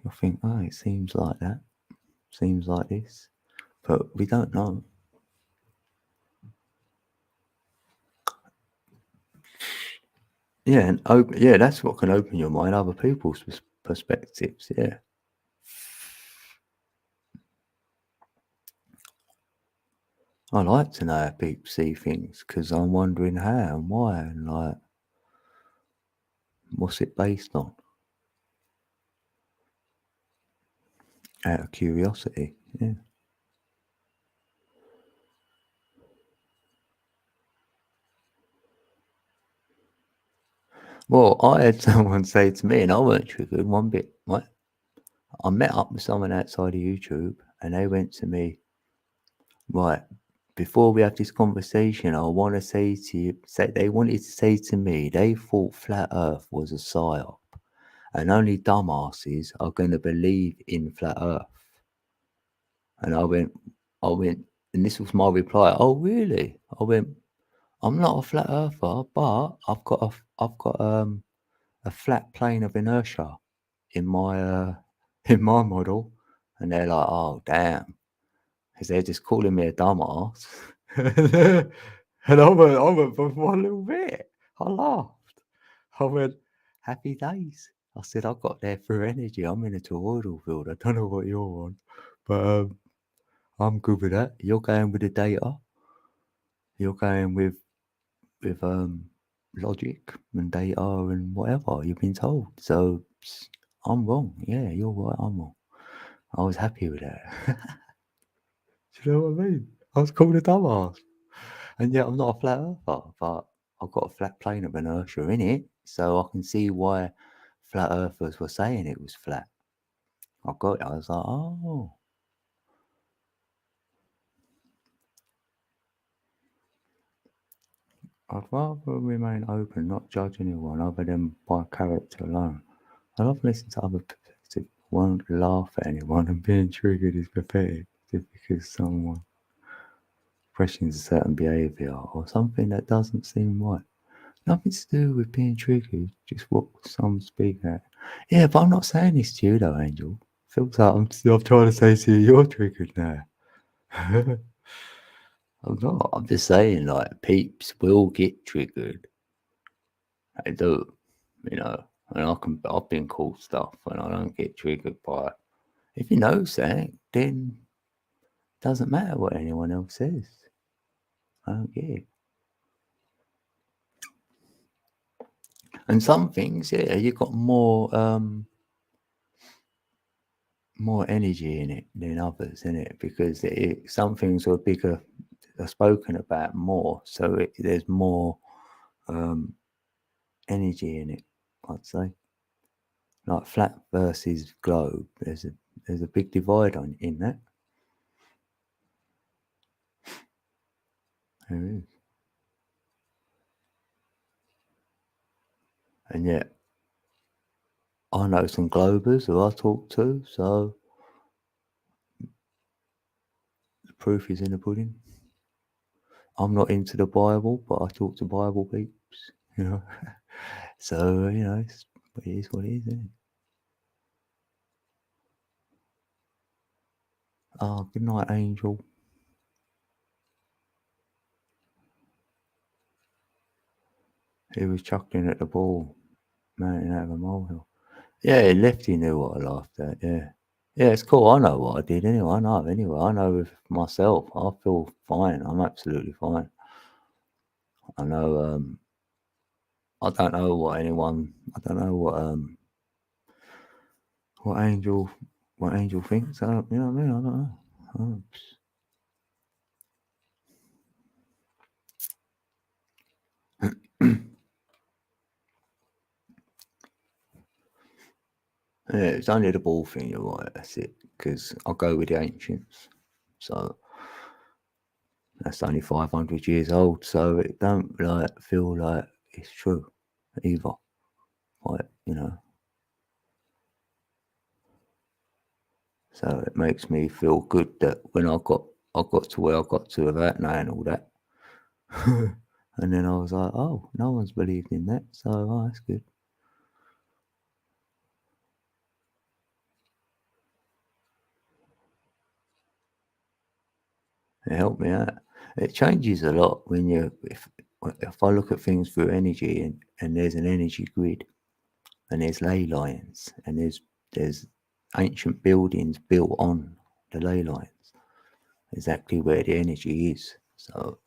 You'll think, oh, it seems like that, seems like this, but we don't know. Yeah, and that's what can open your mind, other people's perspectives. Yeah. I like to know how people see things because I'm wondering how and why and like, what's it based on? Out of curiosity. Yeah. Well, I had someone say to me, and I weren't triggered one bit. Right? I met up with someone outside of YouTube, and they went to me, right, before we have this conversation, I want to say to you, they wanted to say to me, they thought flat Earth was a psyop, and only dumbasses are going to believe in flat Earth. And I went, and this was my reply. Oh, really? I went, I'm not a flat earther, but I've got a flat plane of inertia in my in my model, and they're like, oh damn, because they're just calling me a dumbass. And I went for one little bit. I laughed. I went, happy days. I said, I got there through energy. I'm in a toroidal field. I don't know what you're on, but I'm good with that. You're going with the data. You're going with logic and data and whatever you've been told. So I'm wrong. Yeah, you're right. I'm wrong. I was happy with that. Do you know what I mean? I was called a dumbass, and yet I'm not a flat earther, but I've got a flat plane of inertia in it, so I can see why flat earthers were saying it was flat. I got it. I was like, oh. I'd rather remain open, not judge anyone other than by character alone. I love listening to other perspectives. Won't laugh at anyone, and being triggered is pathetic just because someone questions a certain behaviour or something that doesn't seem right. Nothing to do with being triggered, just what some speak at. Yeah, but I'm not saying this to you though, Angel. Feels like I'm trying to say to you, you're triggered now. I'm not. I'm just saying, like, peeps will get triggered. They do, you know. And I've been called stuff and I don't get triggered by it. If you know something, then it doesn't matter what anyone else says. I don't get it. And some things, yeah, you got more energy in it than others, in it, because some things are bigger, are spoken about more, so there's more energy in it. I'd say, like flat versus globe, there's a big divide in that. There is, and yet I know some globers who I talk to, so the proof is in the pudding. I'm not into the Bible, but I talk to Bible peeps, you know. So, you know, it is what it is, isn't it? Oh, good night, Angel. He was chuckling at the ball, mounting out of a molehill. Yeah, Lefty knew what I laughed at, yeah. Yeah, it's cool. I know what I did anyway. I know anyway. I know with myself. I feel fine. I'm absolutely fine. I know, I don't know what anyone, I don't know what Angel, thinks. You know what I mean? I don't know. Yeah, it's only the ball thing, you're right, that's it. Because I'll go with the ancients. So, That's only 500 years old, so it don't like feel like it's true either. Like, so it makes me feel good that when I got to where I got to without knowing all that. And then I was like, oh, no one's believed in that, so that's good. It helped me out. It changes a lot when if I look at things through energy and there's an energy grid and there's ley lines and there's ancient buildings built on the ley lines, exactly where the energy is. So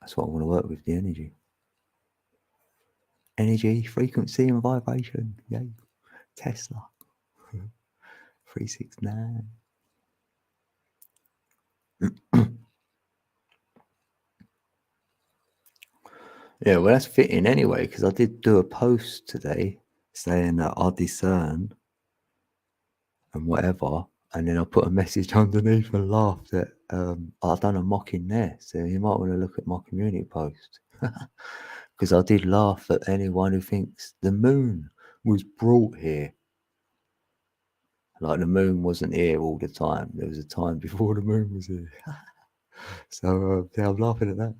that's what I want to work with, the energy. Energy, frequency and vibration. Yay. Tesla. 369. Yeah, well, that's fitting anyway, because I did do a post today saying that I discern and whatever, and then I put a message underneath and laughed at. I've done a mock in there, so you might want to look at my community post, because I did laugh at anyone who thinks the moon was brought here. Like the moon wasn't here all the time. There was a time before the moon was here. So yeah, I'm laughing at that.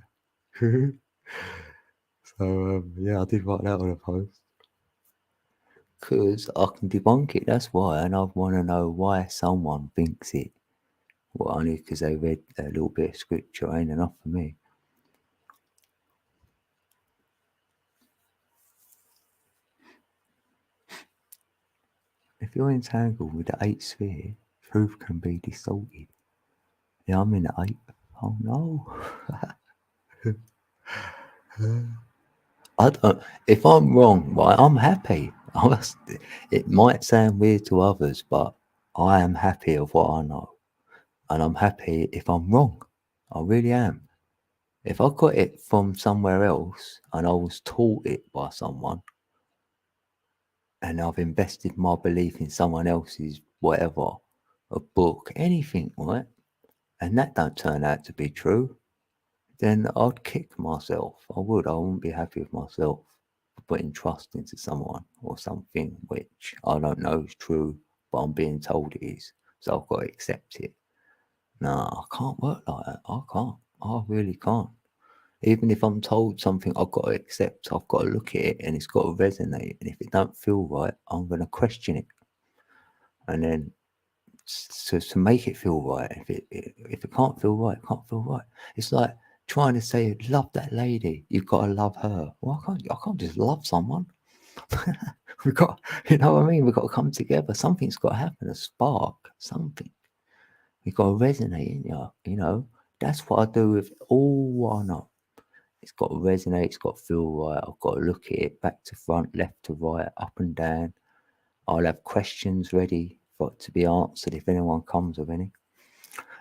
So yeah, I did write that on a post. Because I can debunk it, that's why, and I want to know why someone thinks it. Well, only because they read a little bit of scripture ain't enough for me. If you're entangled with the eighth sphere, truth can be distorted. Yeah, I'm in the eighth. Oh no. If I'm wrong, right, I'm happy. It might sound weird to others, but I am happy of what I know. And I'm happy if I'm wrong. I really am. If I got it from somewhere else and I was taught it by someone and I've invested my belief in someone else's whatever, a book, anything, right? And that don't turn out to be true, then I'd kick myself. I wouldn't be happy with myself for putting trust into someone or something which I don't know is true, but I'm being told it is. So I've got to accept it. Nah, I can't work like that. I can't. I really can't. Even if I'm told something, I've got to accept. I've got to look at it, and it's got to resonate. And if it don't feel right, I'm going to question it. And then to make it feel right, if it can't feel right, it can't feel right. It's like trying to say love that lady. You've got to love her. Well, I can't just love someone. We've got, you know what I mean? We've got to come together. Something's got to happen. A spark, something. We've got to resonate in you. You know, that's what I do with all I know. It's got to resonate, it's got to feel right. I've got to look at it back to front, left to right, up and down. I'll have questions ready for to be answered if anyone comes with any.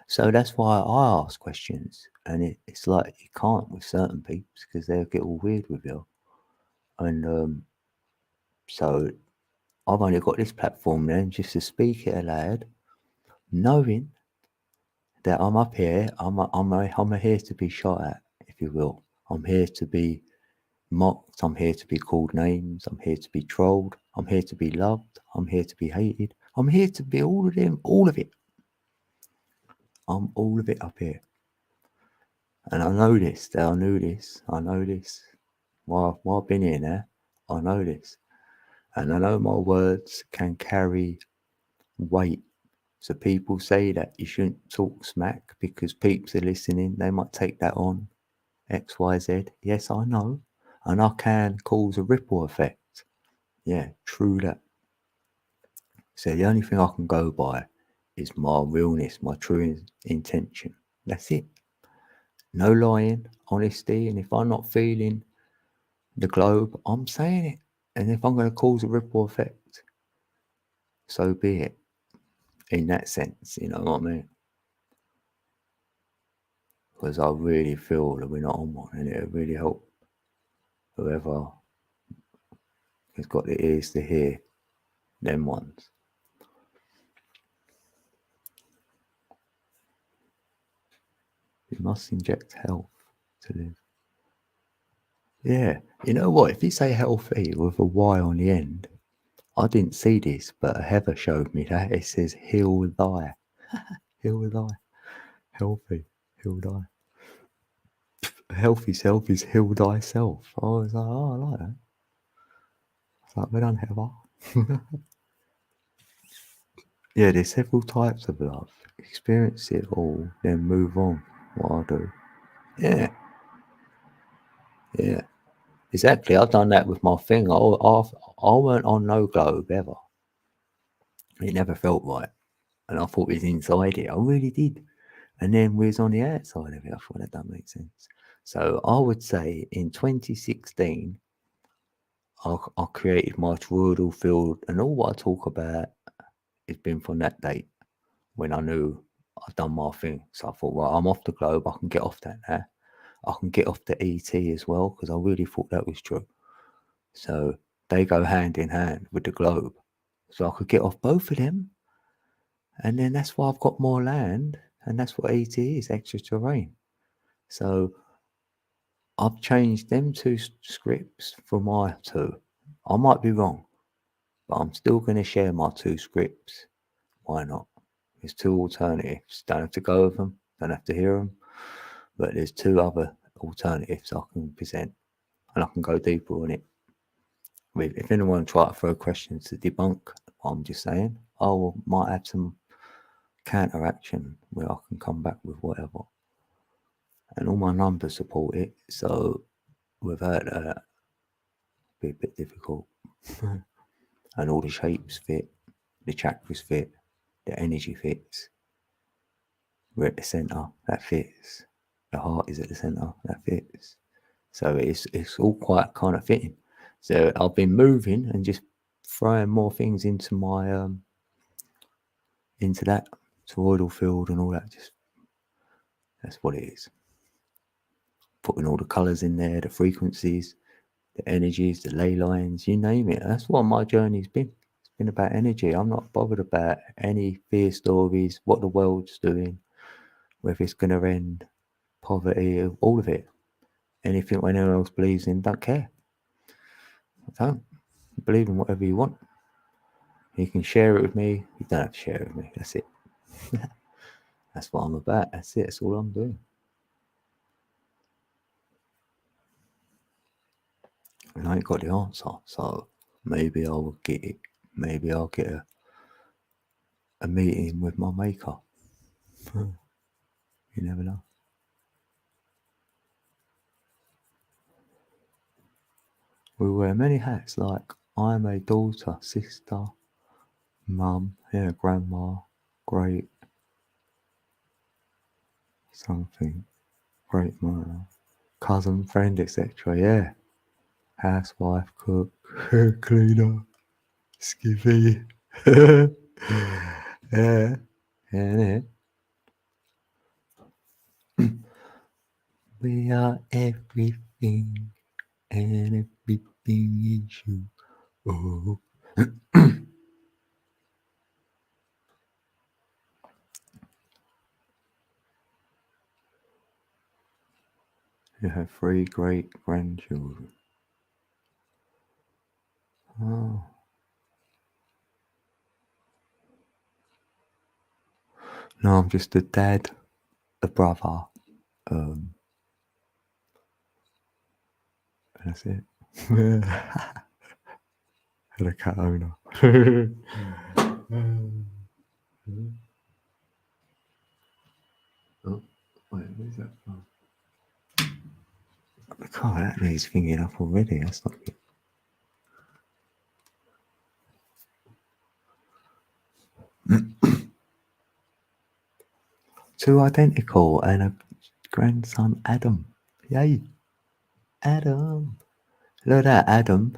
So that's why I ask questions. And it's like you can't with certain people because they'll get all weird with you. And so I've only got this platform then just to speak it aloud, knowing that I'm up here, I'm here to be shot at, if you will. I'm here to be mocked. I'm here to be called names. I'm here to be trolled. I'm here to be loved. I'm here to be hated. I'm here to be all of them, all of it. I'm all of it up here. And I know this. I knew this. I know this. While I've been here now, I know this. And I know my words can carry weight. So people say that you shouldn't talk smack because peeps are listening. They might take that on. X, Y, Z. Yes, I know. And I can cause a ripple effect. Yeah, true that. So the only thing I can go by is my realness, my true intention. That's it. No lying, honesty. And if I'm not feeling the globe, I'm saying it. And if I'm going to cause a ripple effect, so be it. In that sense, you know what I mean? Because I really feel that we're not on one, and it'll really help whoever has got the ears to hear them ones. You must inject health to live. Yeah. You know what? If you say healthy with a Y on the end, I didn't see this, but Heather showed me that. It says heal thy. Heal thy. Healthy. Heal thy. A healthy self is heal thyself. I was like, oh, I like that. It's like, well done, Heather. Yeah, there's several types of love. Experience it all, then move on. What I do. Yeah. Yeah. Exactly. I've done that with my thing. I weren't on no globe ever. It never felt right. And I thought it was inside it. I really did. And then we was on the outside of it. I thought that don't make sense. So I would say in 2016, I created my toroidal field, and all what I talk about has been from that date when I knew I'd done my thing. So I thought, well, I'm off the globe. I can get off that now. I can get off the ET as well because I really thought that was true. So they go hand in hand with the globe. So I could get off both of them. And then that's why I've got more land. And that's what ET is, extra terrain. So I've changed them two scripts for my two. I might be wrong, but I'm still going to share my two scripts. Why not? There's two alternatives. Don't have to go with them. Don't have to hear them. But there's two other alternatives I can present. And I can go deeper on it. If anyone try to throw questions to debunk what I'm just saying, I might have some counteraction where I can come back with whatever. And all my numbers support it. So without that, it'd be a bit difficult. And all the shapes fit, the chakras fit, the energy fits. We're at the center, that fits. The heart is at the center, that fits. So it's all quite kind of fitting. So I've been moving and just throwing more things into my into that toroidal field and all that. Just that's what it is. Putting all the colours in there, the frequencies, the energies, the ley lines, you name it. That's what my journey's been. It's been about energy. I'm not bothered about any fear stories, what the world's doing, whether it's going to end, poverty, all of it. Anything anyone else believes in, don't care. I don't. Believe in whatever you want. You can share it with me. You don't have to share it with me. That's it. That's what I'm about. That's it. That's all I'm doing. And I ain't got the answer. So maybe I'll get it. Maybe I'll get a meeting with my maker. You never know. We wear many hats like I'm a daughter, sister, mum, yeah, grandma, great something, great mother, cousin, friend, etc. Yeah. Housewife, cook, cleaner, skivvy. Yeah. Yeah. We are everything and everything is you. Oh. You have 3 great grandchildren. Oh. No, I'm just a dad, a brother, and that's it. And a cat owner. Oh, wait, where's that from? God, that needs thinking up already. That's not good. Two identical and a grandson, Adam. Yay. Adam. Look at that, Adam.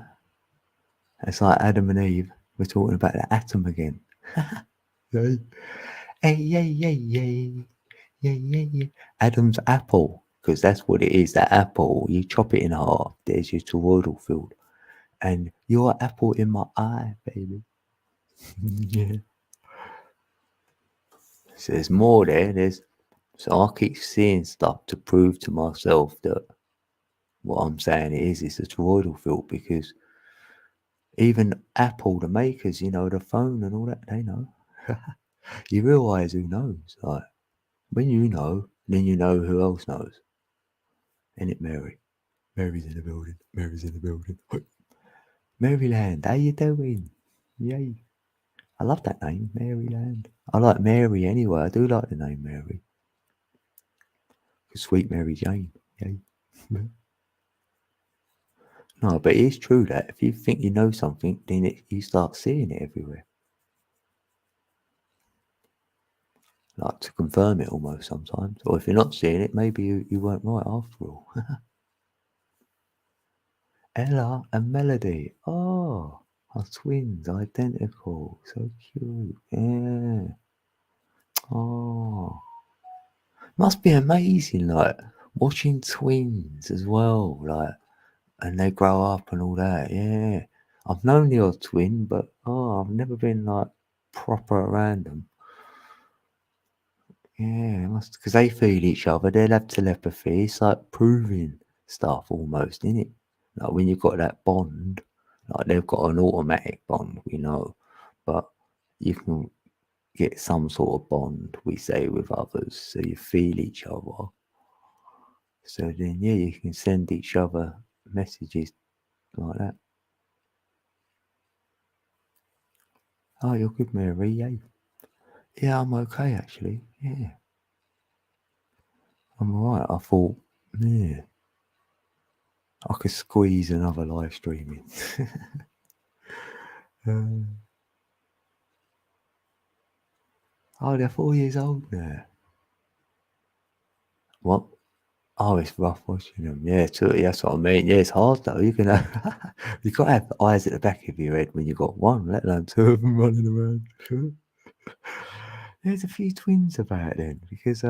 It's like Adam and Eve. We're talking about the atom again. Yay. Hey, yay, yay, yay. Yay, yay, yay. Adam's apple. Because that's what it is, that apple. You chop it in half. There's your toroidal field. And you're apple in my eye, baby. Yeah. So there's more there. There's So I keep seeing stuff to prove to myself that what I'm saying it is a toroidal field, because even Apple, the makers, the phone and all that, they know. You realise who knows. Like, when you know, then you know who else knows. Isn't it, Mary? Mary's in the building. Mary's in the building. Maryland, how you doing? Yay. I love that name, Maryland. I like Mary anyway. I do like the name Mary. Sweet Mary Jane. Yay. No, but it is true that if you think you know something, then you start seeing it everywhere. Like, to confirm it almost sometimes. Or if you're not seeing it, maybe you weren't right after all. Ella and Melody. Oh, are twins, identical. So cute. Yeah. Oh. Must be amazing, like, watching twins as well, like, and they grow up and all that. Yeah. I've known the odd twin, but I've never been like proper around them. Yeah, must, because they feel each other. They'll have telepathy. It's like proving stuff almost, isn't it? Like when you've got that bond, like they've got an automatic bond, we know, but you can get some sort of bond, we say, with others, so you feel each other. So then, yeah, you can send each other messages like that. Oh, you're good, Mary. Yay. Yeah, I'm okay actually. Yeah, I'm alright. I thought, yeah, I could squeeze another live stream in. Oh, they're 4 years old now. What? Oh, it's rough watching them. Yeah, that's what I mean. Yeah, it's hard though. You can have, you got to have eyes at the back of your head when you got one, let alone two of them running around. There's a few twins about then, because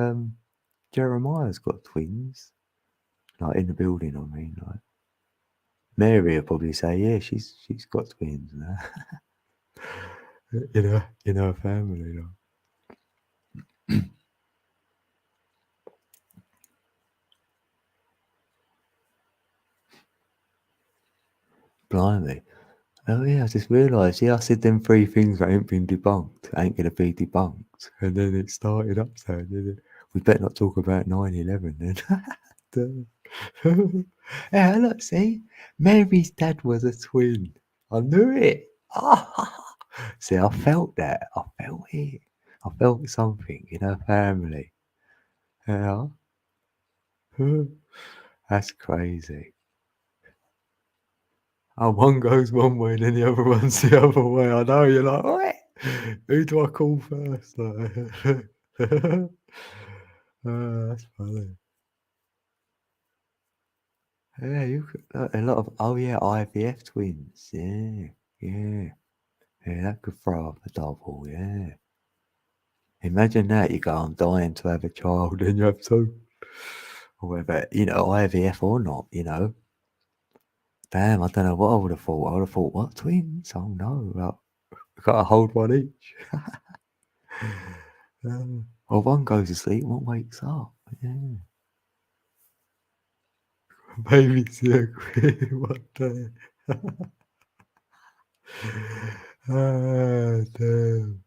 Jeremiah's got twins, like in the building. I mean, like Mary will probably say, yeah, she's got twins now. in her family. Blimey. Oh yeah, I just realised, yeah, I said them three things that ain't been debunked, ain't gonna be debunked. And then it started up so, didn't it? We better not talk about 9/11 then. Yeah, look, see? Mary's dad was a twin. I knew it. See, I felt that. I felt it. I felt something in her family. Yeah. That's crazy. Oh, one goes one way, then the other one's the other way. I know, you're like, "What? Who do I call first?" Like, that's funny. Yeah, you could, a lot of, oh yeah, IVF twins. Yeah, yeah, yeah. That could throw up a double. Yeah. Imagine that, you go, I'm dying to have a child, and you have two, or whether IVF or not. Damn, I don't know what I would have thought. I would have thought, what, twins? Oh no, well, we got to hold one each. Well, one goes to sleep, one wakes up. Yeah. Baby's sick. What day? Ah, damn.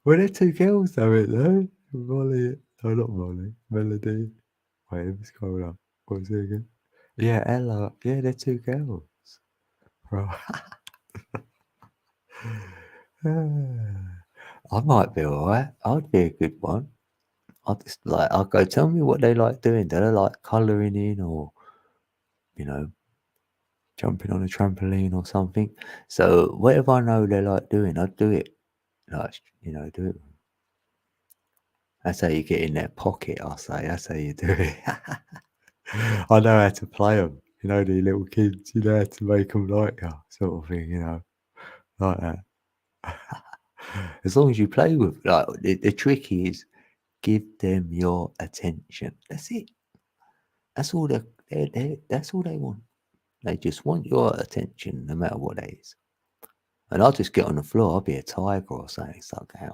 Well, they're two girls, though, it though. Molly. No, not Molly. Melody. Wait, let me scroll up. What was it again? Yeah, Ella. Yeah, they're two girls. Right. I might be alright. I'd be a good one. I'll go, tell me what they like doing. Do they like colouring in, or, you know, jumping on a trampoline or something? So whatever I know they like doing, I'd do it. Like, do it. That's how you get in their pocket, I say. That's how you do it. I know how to play them. The little kids, you know how to make them like you, sort of thing, like that. As long as you play with, like, the trick is give them your attention. That's it. That's all that's all they want. They just want your attention, no matter what it is. And I'll just get on the floor. I'll be a tiger or something, start going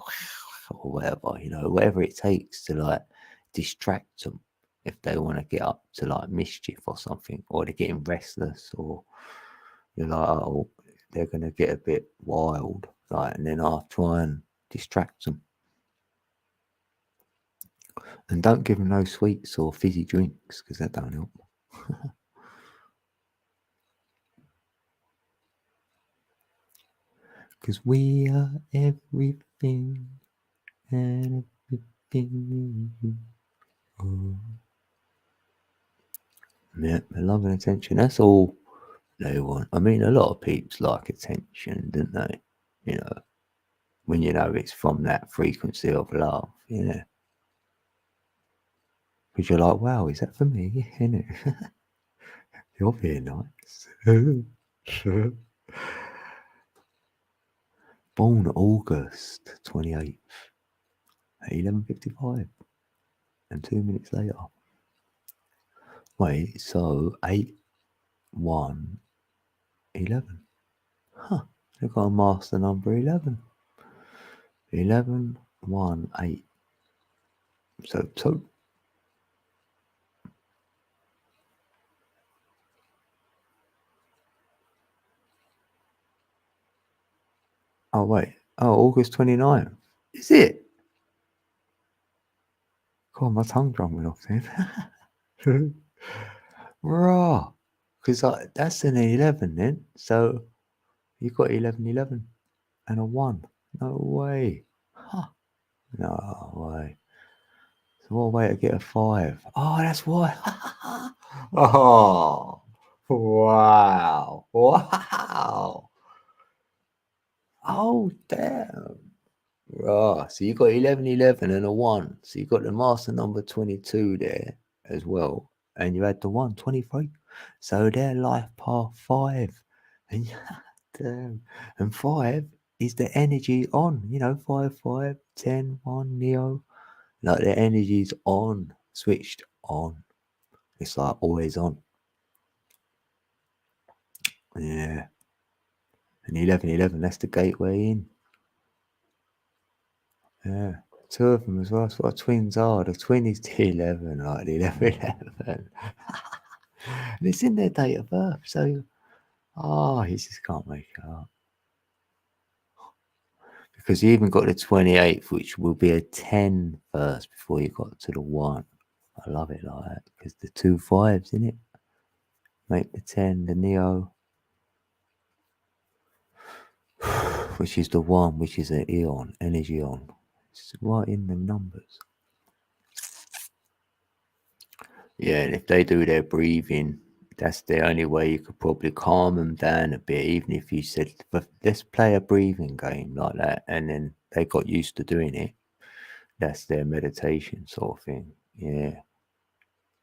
or whatever, whatever it takes to, like, distract them if they want to get up to like mischief or something, or they're getting restless, or you're like, oh, they're going to get a bit wild, like, and then I'll try and distract them. And don't give them no sweets or fizzy drinks, because that don't help. Because we are everything and everything. Oh. Yeah, love and attention. That's all they want. I mean, a lot of peeps like attention, don't they? You know, when you know it's from that frequency of love, yeah. Because you're like, wow, is that for me? Isn't it? You're being nice. Born August 28th at 11:55, and 2 minutes later. Wait, so 8/1/11. Huh. They've got a master number 11. 11/1/8. So oh wait. Oh, August 29th. Is it? God, my tongue drum went off then. Raw. Because that's an 11 then. So you got 11/11 and a 1. No way. Huh. No way. So what a way to get a 5. Oh, that's why. Oh. Wow. Wow. Oh, damn. Right. So you got 11/11 and a 1. So you got the master number 22 there as well. And you had the 1, 23. So they're life path 5. And damn. And 5 is the energy on. You know, 5, 5, 10, 1, Neo. Like the energy's on. Switched on. It's like always on. Yeah. And 11/11, that's the gateway in. Yeah. 2 of them as well. That's what twins are. The twin is the 11, like the 11/11. And it's in their date of birth. So, you just can't make it up. Because you even got the 28th, which will be a 10 first before you got to the 1. I love it like that. Because the 2 5s in it make the 10, the Neo, which is the 1, which is an Eon, energy on. It's right in the numbers. Yeah, and if they do their breathing, that's the only way you could probably calm them down a bit. Even if you said, but let's play a breathing game like that, and then they got used to doing it. That's their meditation sort of thing. Yeah.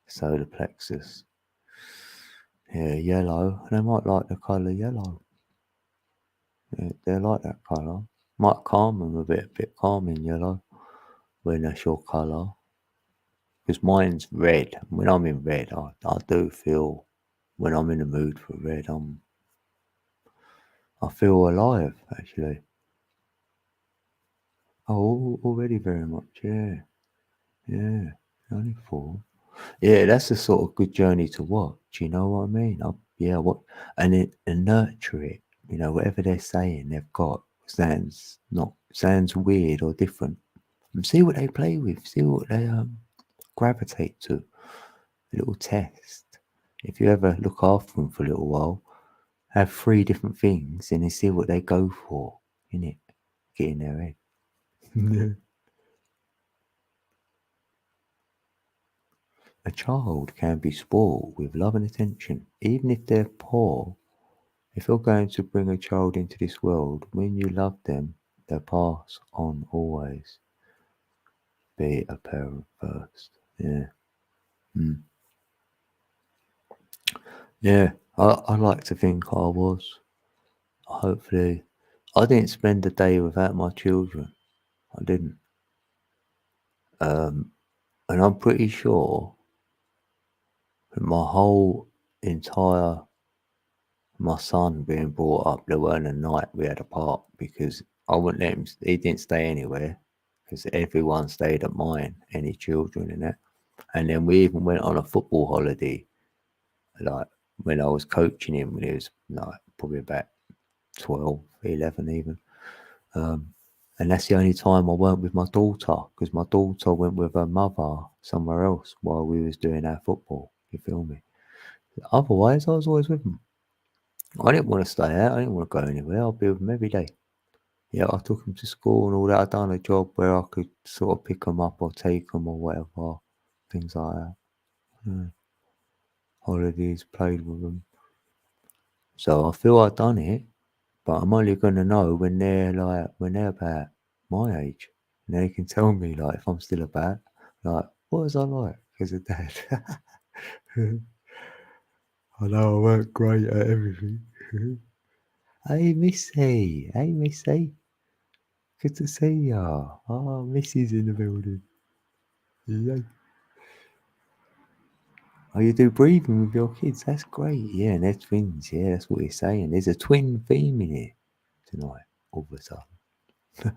Solar plexus. Yeah, yellow. They might like the colour yellow. Yeah, they like that colour. Might calm them a bit calming yellow when that's your colour. Because mine's red. When I'm in red, I do feel, when I'm in the mood for red, I feel alive, actually. Oh, already very much, yeah. Yeah, only 4. Yeah, that's a sort of good journey to watch, you know what I mean? And nurture it, whatever they're saying they've got sounds weird or different. And see what they play with, see what they gravitate to. A little test. If you ever look after them for a little while, have 3 different things and then see what they go for, innit? Get in their head. A child can be spoiled with love and attention, even if they're poor. If you're going to bring a child into this world, when you love them, they'll pass on always. Be a parent first. Yeah. Mm. Yeah, I like to think I was. Hopefully, I didn't spend a day without my children. I didn't. And I'm pretty sure that my whole entire, my son being brought up, there weren't a night we had apart because I wouldn't let him, he didn't stay anywhere because everyone stayed at mine, any children in it. And then we even went on a football holiday, like when I was coaching him when he was like probably about 12, 11 even. And that's the only time I weren't with my daughter, because my daughter went with her mother somewhere else while we was doing our football. You feel me? Otherwise, I was always with them. I didn't want to stay out. I didn't want to go anywhere. I'd be with them every day. Yeah, I took them to school and all that. I done a job where I could sort of pick them up or take them or whatever, things like that. Yeah. Holidays, played with them. So I feel I've done it, but I'm only gonna know when they're about my age, and they can tell me like if I'm still about, like what was I like as a dad. I know I weren't great at everything. Hey Missy, hey Missy, good to see ya. Oh, Missy's in the building. Yeah. Oh, you do breathing with your kids? That's great. Yeah, and they're twins. Yeah, that's what you're saying. There's a twin theme in here tonight. All of a sudden.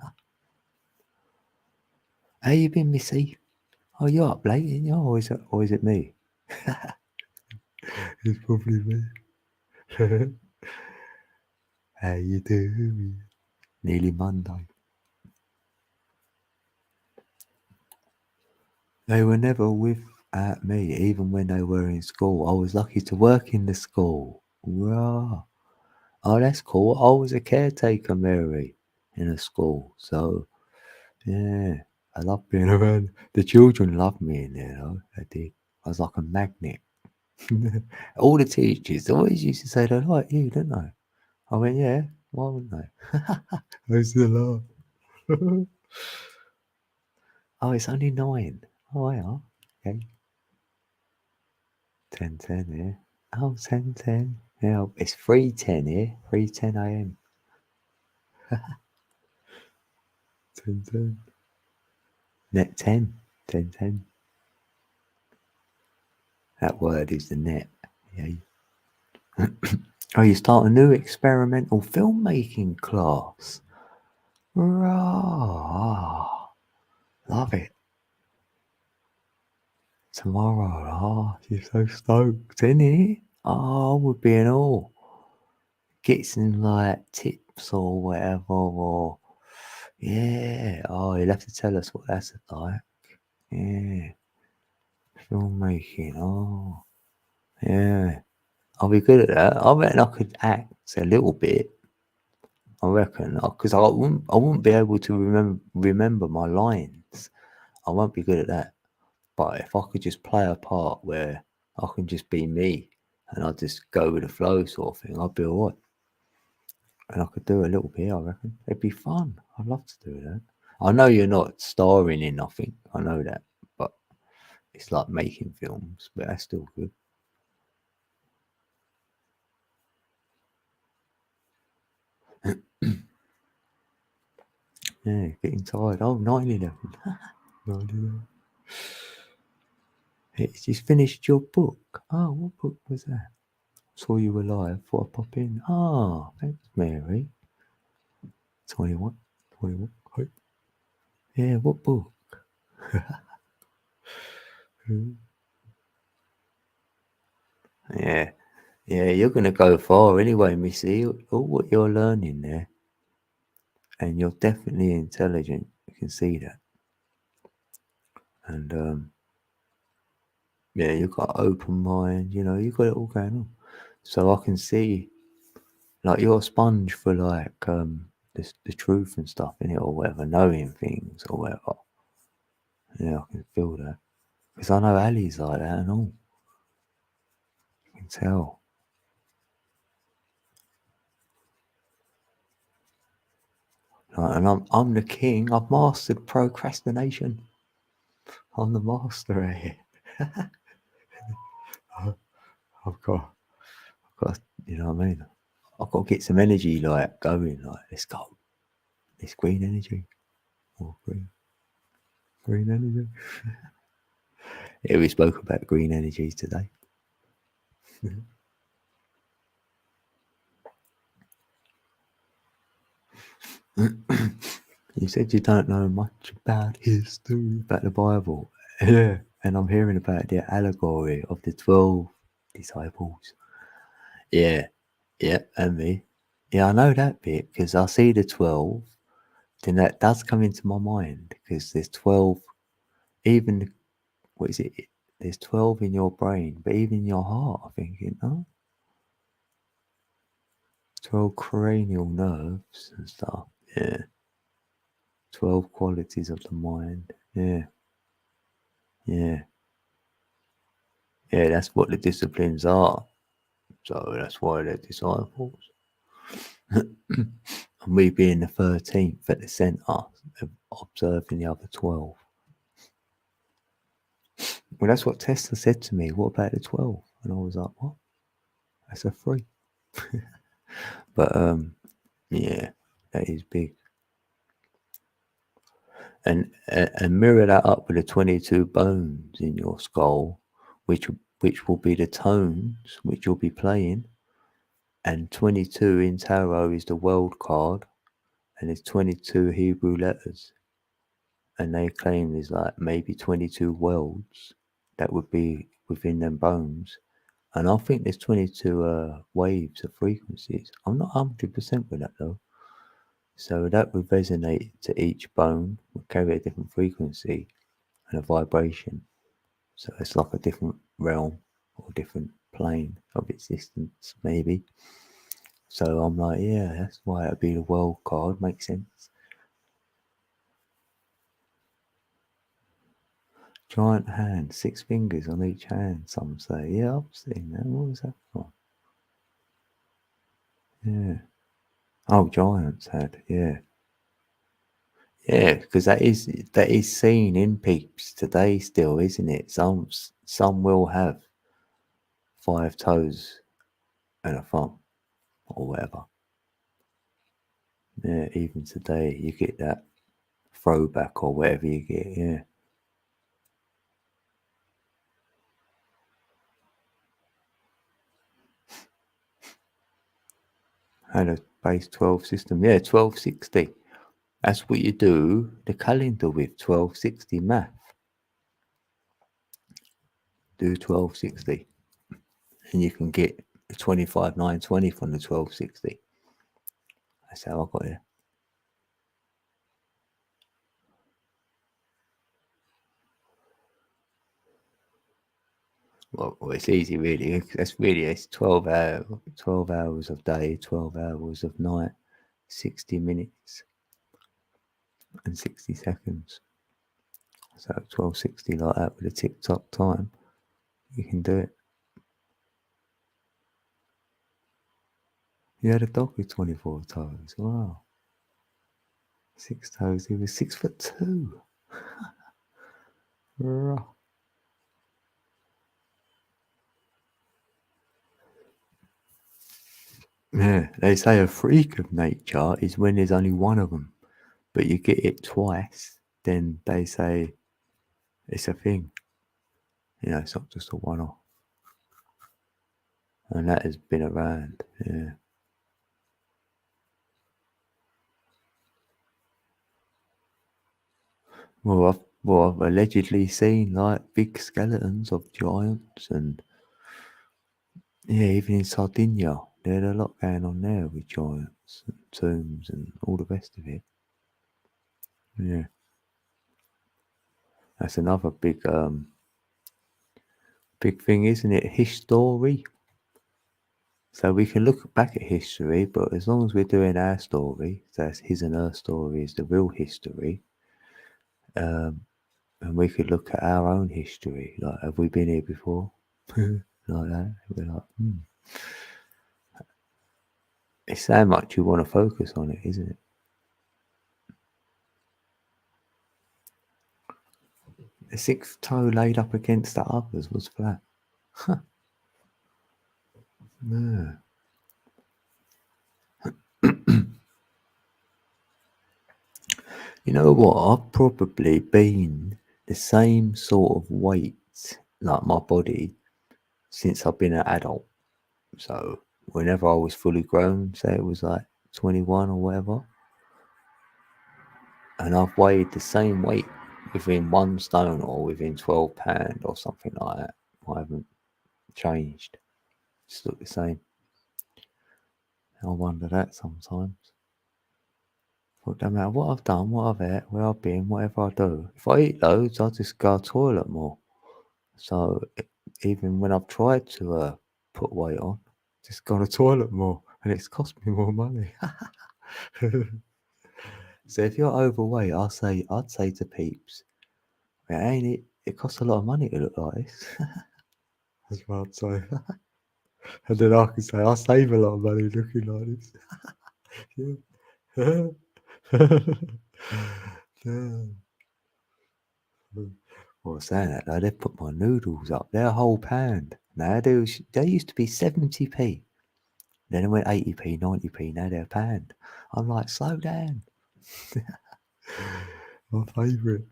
How you been, Missy? Oh, you're up late, ain't you? Or is it me? It's probably me. How you doing? Nearly Monday. They were never with me, even when they were in school. I was lucky to work in the school. Wow. Oh, that's cool. I was a caretaker, Mary, in a school. So, yeah, I love being around. The children loved me in there, though. They did. I was like a magnet. All the teachers always used to say they like you, didn't they? I went, yeah, why wouldn't they? I used to laugh. Oh, it's only 9. Oh, yeah. Okay. 10:10 here. Oh, 10:10. Yeah, it's 3:10 here. 3:10 a.m. 10:10. Net 10. 10:10. That word is the net. Yeah. Oh, you start a new experimental filmmaking class. Rah. Love it. Tomorrow. Oh, you're so stoked, isn't it? Oh, we'll be in awe. Get some like tips or whatever, or yeah. Oh, you'll have to tell us what that's like. Yeah. Filmmaking. Oh, yeah. I'll be good at that. I reckon I could act a little bit. I reckon because I wouldn't be able to remember my lines. I won't be good at that. But if I could just play a part where I can just be me and I just go with the flow sort of thing, I'd be alright. And I could do a little bit, I reckon. It'd be fun. I'd love to do that. I know you're not starring in nothing. I know that. But it's like making films, but that's still good. Yeah, getting tired. Oh, 9/11. 9/11. It's just finished your book. Oh, what book was that? Saw you were live. Thought I'd pop in. Ah, thanks, Mary. 21. 21. Hope. Yeah, what book? Yeah. Yeah, you're going to go far anyway, Missy. All what you're learning there. And you're definitely intelligent. You can see that. And yeah, you've got an open mind. You know, you've got it all going on. So I can see, like, you're a sponge for like the truth and stuff in it or whatever, knowing things or whatever. Yeah, I can feel that because I know Ali's like that and all. I can tell. Like, and I'm the king. I've mastered procrastination. I'm the master at it. I've got, you know what I mean? I've got to get some energy like going. Like, let's go. This green energy. Or green energy. Yeah, we spoke about green energies today. You said you don't know much about history, about the Bible. Yeah, and I'm hearing about the allegory of the 12 disciples. Yeah, yeah, and me. Yeah, I know that bit because I see the 12, then that does come into my mind because there's 12, even, what is it? There's 12 in your brain, but even in your heart, I'm thinking, oh, 12 cranial nerves and stuff. Yeah, 12 qualities of the mind. Yeah, yeah. Yeah, that's what the disciplines are. So that's why they're disciples. And we being the 13th at the centre, observing the other 12. Well, that's what Tesla said to me. What about the 12? And I was like, what? That's a 3. But yeah, that is big. And mirror that up with the 22 bones in your skull, which will be the tones which you'll be playing. And 22 in tarot is the world card, and it's 22 Hebrew letters. And they claim there's like maybe 22 worlds that would be within them bones. And I think there's 22 waves of frequencies. I'm not 100% with that though. So that would resonate to each bone, would carry a different frequency and a vibration. So it's like a different realm or different plane of existence, maybe. So I'm like, yeah, that's why it'd be the world card. Makes sense. Giant hand, 6 fingers on each hand, some say. Yeah, I've seen that. What was that from? Yeah. Oh, giants had, yeah. Yeah, because that is seen in peeps today still, isn't it? Some will have 5 toes and a thumb or whatever. Yeah, even today you get that throwback or whatever you get, yeah. Had a base 12 system. Yeah, 1260. That's what you do the calendar with, 1260 math. Do 1260. And you can get the 25,920 from the 1260. That's how I got it. Well, it's easy really. It's 12 hours of day, 12 hours of night, 60 minutes and 60 seconds. So 1260 like that with a tick-tock time, you can do it. You had a dog with 24 toes. Wow. 6 toes. He was 6'2". Rah. Yeah, they say a freak of nature is when there's only one of them, but you get it twice, then they say it's a thing. You know, it's not just a one-off. And that has been around, yeah. I've allegedly seen like big skeletons of giants, and yeah, even in Sardinia, there's a lot going on there with giants and tombs and all the rest of it. Yeah, that's another big thing, isn't it? History. So we can look back at history, but as long as we're doing our story, so that's his and her story is the real history. And we could look at our own history. Like, have we been here before? Like that. We're like, It's so much you want to focus on it, isn't it? The 6th toe laid up against the others was flat. Yeah. You know what? I've probably been the same sort of weight, like my body, since I've been an adult. So whenever I was fully grown, say it was like 21 or whatever, and I've weighed the same weight within 1 stone or within 12 pound or something like that. I haven't changed. Just look the same. I wonder that sometimes. It don't matter what I've done, what I've ate, where I've been, whatever I do. If I eat loads, I just go to the toilet more. So even when I've tried to put weight on, just go to the toilet more, and it's cost me more money. So if you're overweight, I'd say to peeps, ain't it? It costs a lot of money to look like this. That's what I'd say. And then I can say I save a lot of money looking like this. Damn. Well, saying that though, they've put my noodles up. They're a whole pound. Now they used to be 70p. Then it went 80p, 90p. Now they're a pound. I'm like, slow down. My favourite.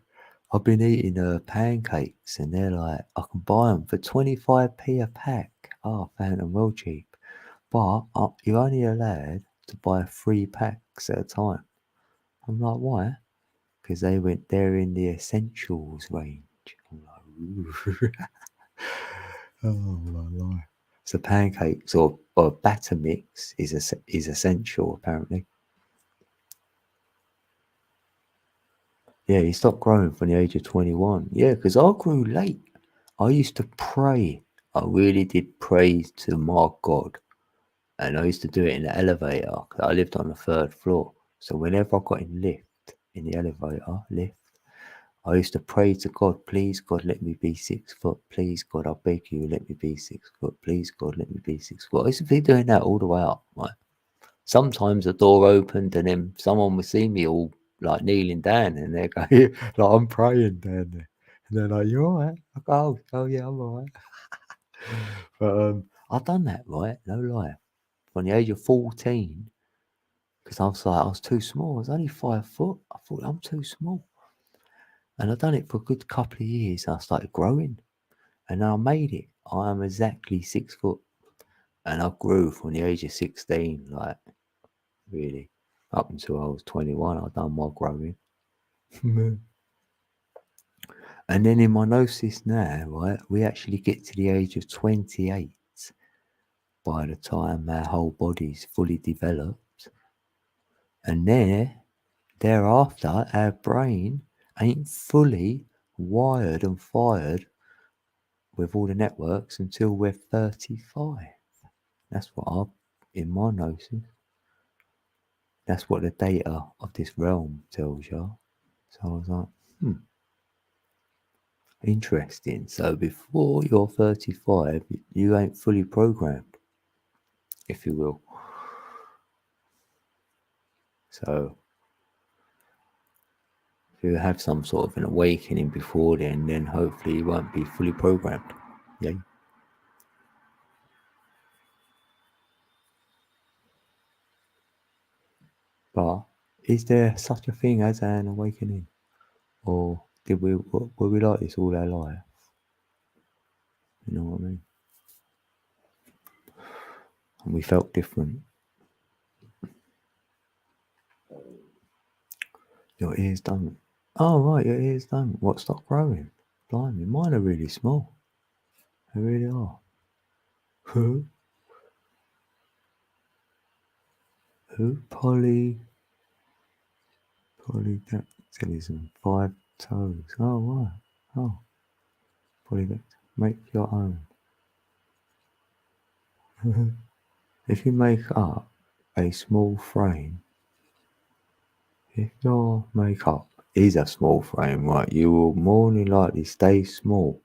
I've been eating pancakes, and they're like, I can buy them for 25p a pack. Oh, I found them well cheap. But you're only allowed to buy 3 packs at a time. I'm like, why? Because they're in the essentials range. I'm like, ooh. Oh my life. So pancakes or batter mix is essential apparently. Yeah, he stopped growing from the age of 21. Yeah, because I grew late. I used to pray. I really did pray to my God. And I used to do it in the elevator because I lived on the 3rd floor. So whenever I got in the elevator lift, I used to pray to God, please God, let me be 6 foot. Please God, I beg you, let me be 6 foot. Please God, let me be 6 foot. I used to be doing that all the way up. Right? Sometimes the door opened and then someone would see me all like kneeling down and they're going, like I'm praying down there. And they're like, you all right? I go, oh yeah, I'm all right. But I've done that, right? No lie. From the age of 14, because I was too small. I was only 5 foot. I thought I'm too small. And I've done it for a good couple of years. I started growing and I made it. I am exactly 6 foot. And I grew from the age of 16, like really. Up until I was 21, I've done my growing. And then in my gnosis now, right, we actually get to the age of 28 by the time our whole body's fully developed. And thereafter, our brain ain't fully wired and fired with all the networks until we're 35. That's what in my gnosis, that's what the data of this realm tells you. So I was like, interesting. So before you're 35, you ain't fully programmed, if you will. So if you have some sort of an awakening before then hopefully you won't be fully programmed. Yeah. But is there such a thing as an awakening? Or were we like this all our life? You know what I mean? And we felt different. Your ears don't. Oh, right, your ears don't. What, stop growing? Blimey, mine are really small. They really are. Who? Polydactylism. 5 toes. Oh, right. Oh. Polydactyl. Make your own. If you make up a small frame, if your makeup is a small frame, right, you will more than likely stay small.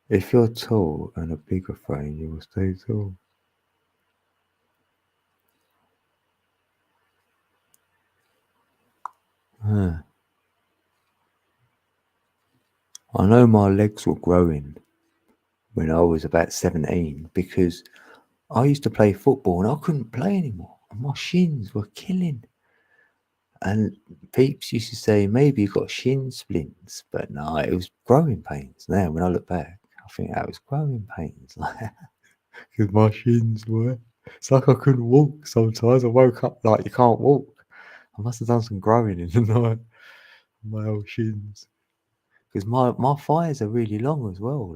If you're tall and a bigger frame, you will stay tall. Huh. I know my legs were growing when I was about 17 because I used to play football and I couldn't play anymore. And my shins were killing. And peeps used to say, maybe you got shin splints, but no, it was growing pains. Now, when I look back, I think that was growing pains. Because my shins were. It's like I couldn't walk sometimes. I woke up like you can't walk. I must have done some growing in the night. My old shins. Because my thighs are really long as well.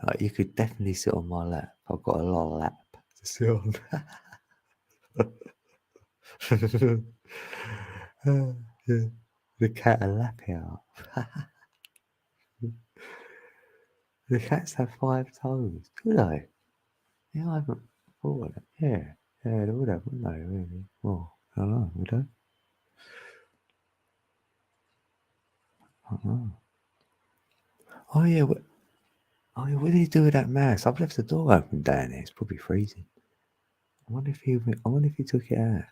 Like you could definitely sit on my lap. I've got a lot of lap to sit on. Yeah. The cat a lap out. The cats have 5 toes, do they? Yeah, I haven't thought of that. Yeah, yeah, they would have, wouldn't they? Really? Well, I don't know. Would they? I don't know. Oh yeah. Oh yeah. What did he do with that mouse? I've left the door open down there. It's probably freezing. I wonder if he took it out.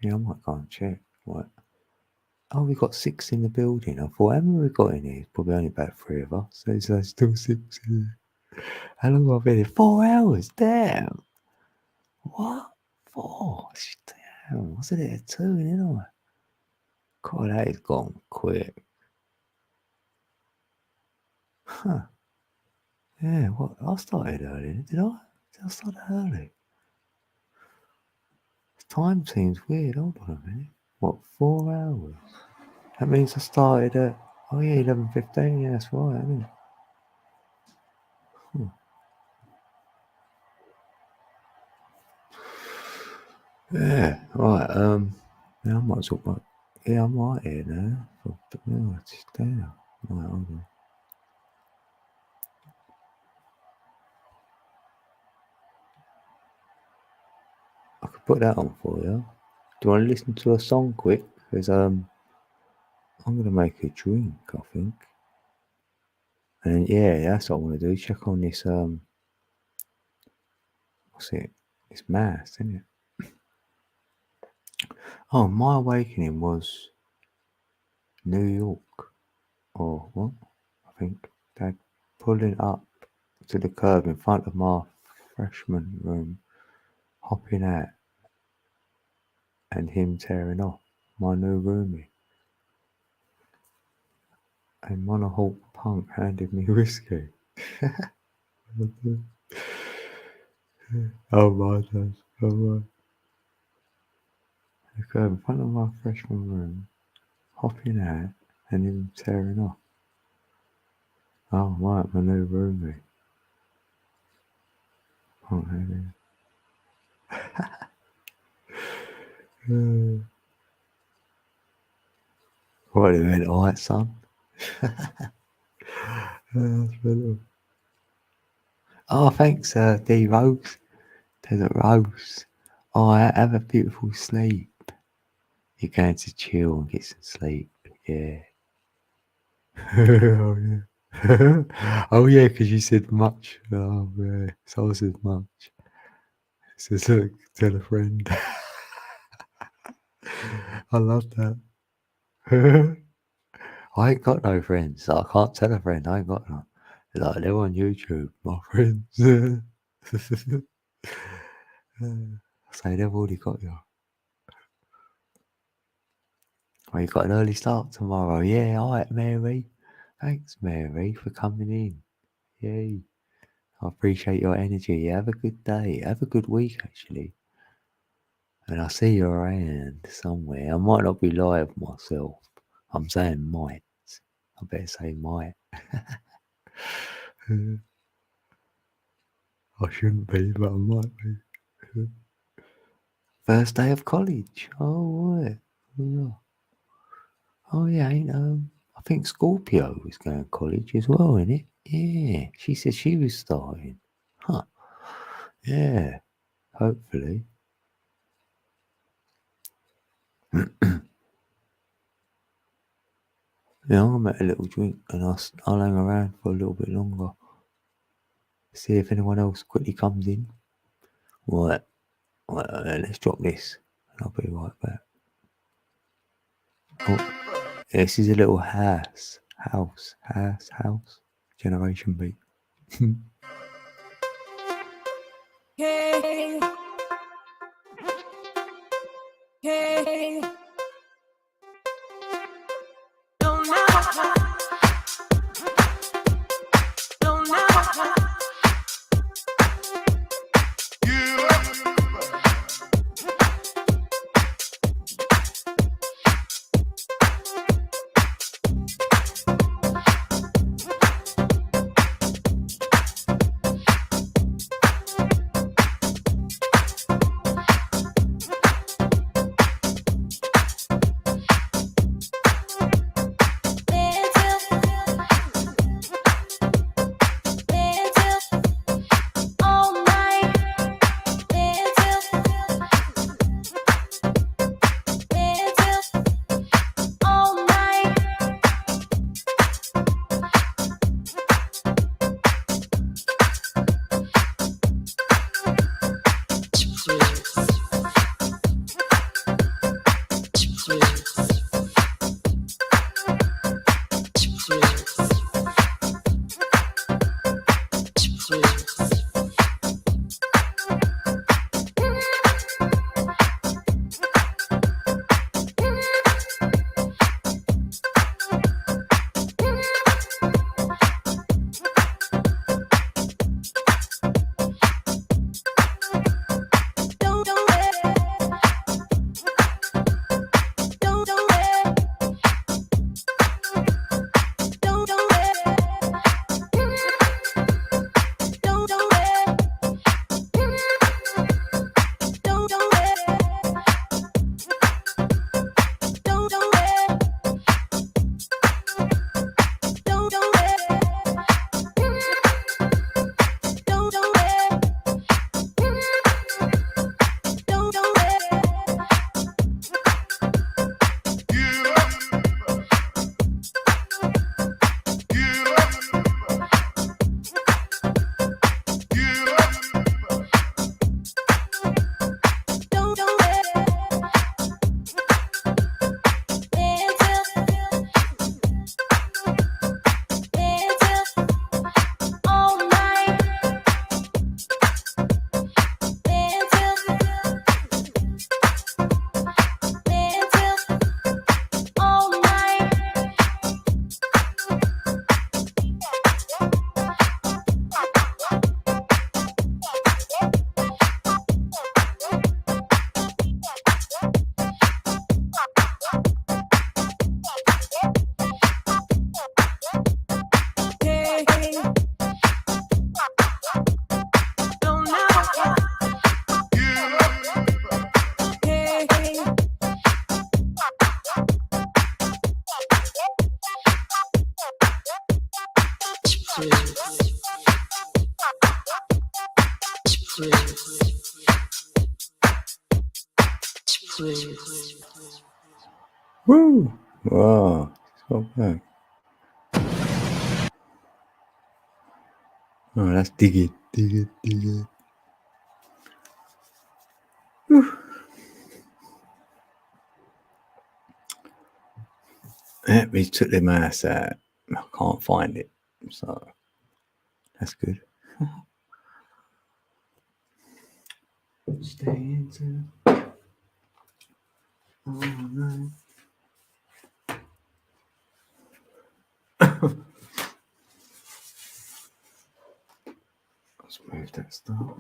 Yeah, I might go and check. What? Oh, we got 6 in the building. I thought, how many we got in here? Probably only about 3 of us. So there's still 6 in there. How long have I been here? 4 hours. Damn. What? 4? Damn. I was in at 2, didn't I? God, that is gone quick. Huh. Yeah, what? I started early, did I? Did I start early? Time seems weird. Hold on a minute. What, 4 hours? That means I started at, oh yeah, 11:15. Yeah, that's right, isn't it? Yeah, right. Yeah, I might as well. Yeah, I'm right here now. Yeah, it's down. Right, hold on. I could put that on for you. Do you want to listen to a song quick? Because I'm gonna make a drink, I think. And yeah, that's what I want to do. Check on this. What's it? It's Mass, isn't it? Oh, My Awakening was New York, or what? I think Dad pulling up to the curb in front of my freshman room, hopping out, and him tearing off. My new roomie. And Monohawk Punk handed me whiskey. Oh my gosh. Oh my. The curb in front of my freshman room, hopping out, and him tearing off. Oh right, my new roomie. Oh, what do you mean, alright, son? Oh, thanks, D Rose. Desert Rose. Oh, have a beautiful sleep. You're going to chill and get some sleep. Yeah. Oh, yeah. Oh, yeah, because you said much. Oh, yeah. So I said much. It says, look, tell a friend. I love that. I ain't got no friends. So I can't tell a friend. I ain't got none. Like, they're on YouTube, my friends. Say they've already got you. Oh, you got an early start tomorrow. Yeah, all right, Mary. Thanks, Mary, for coming in. Yay. I appreciate your energy. Have a good day. Have a good week, actually. And I'll see you around somewhere. I might not be live myself. I'm saying might. I better say might. I shouldn't be, but I might be. First day of college. Oh, right. Yeah. Oh, yeah. I think Scorpio is going to college as well, isn't it? Yeah. She said she was starting. Huh. Yeah. Hopefully. Yeah, I'm gonna make a little drink and I'll hang around for a little bit longer. See if anyone else quickly comes in. Right, let's drop this and I'll be right back. Oh, this is a little house. Generation beat. Hey. Hey. No matter what. No matter what. Woo! Wow, so bad. Oh, let's dig it, dig it, dig it. Whew. Yeah, we took the mouse out. I can't find it, so that's good. Stay into. Oh no. Let's move that stuff.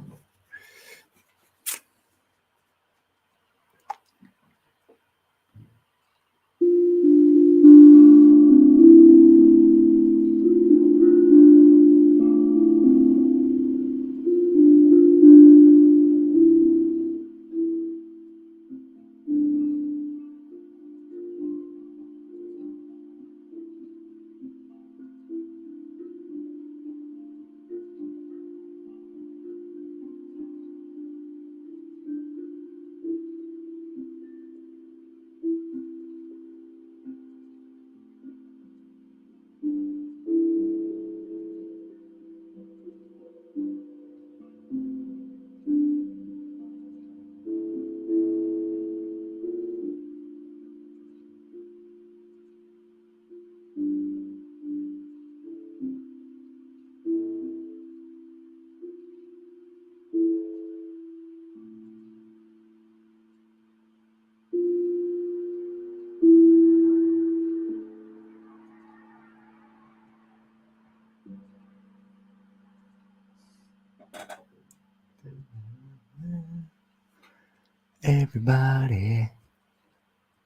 Everybody,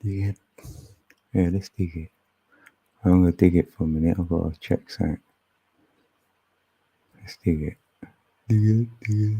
dig it. Yeah, let's dig it. I'm gonna dig it for a minute. I've got to check something. Let's dig it. Dig it, dig it.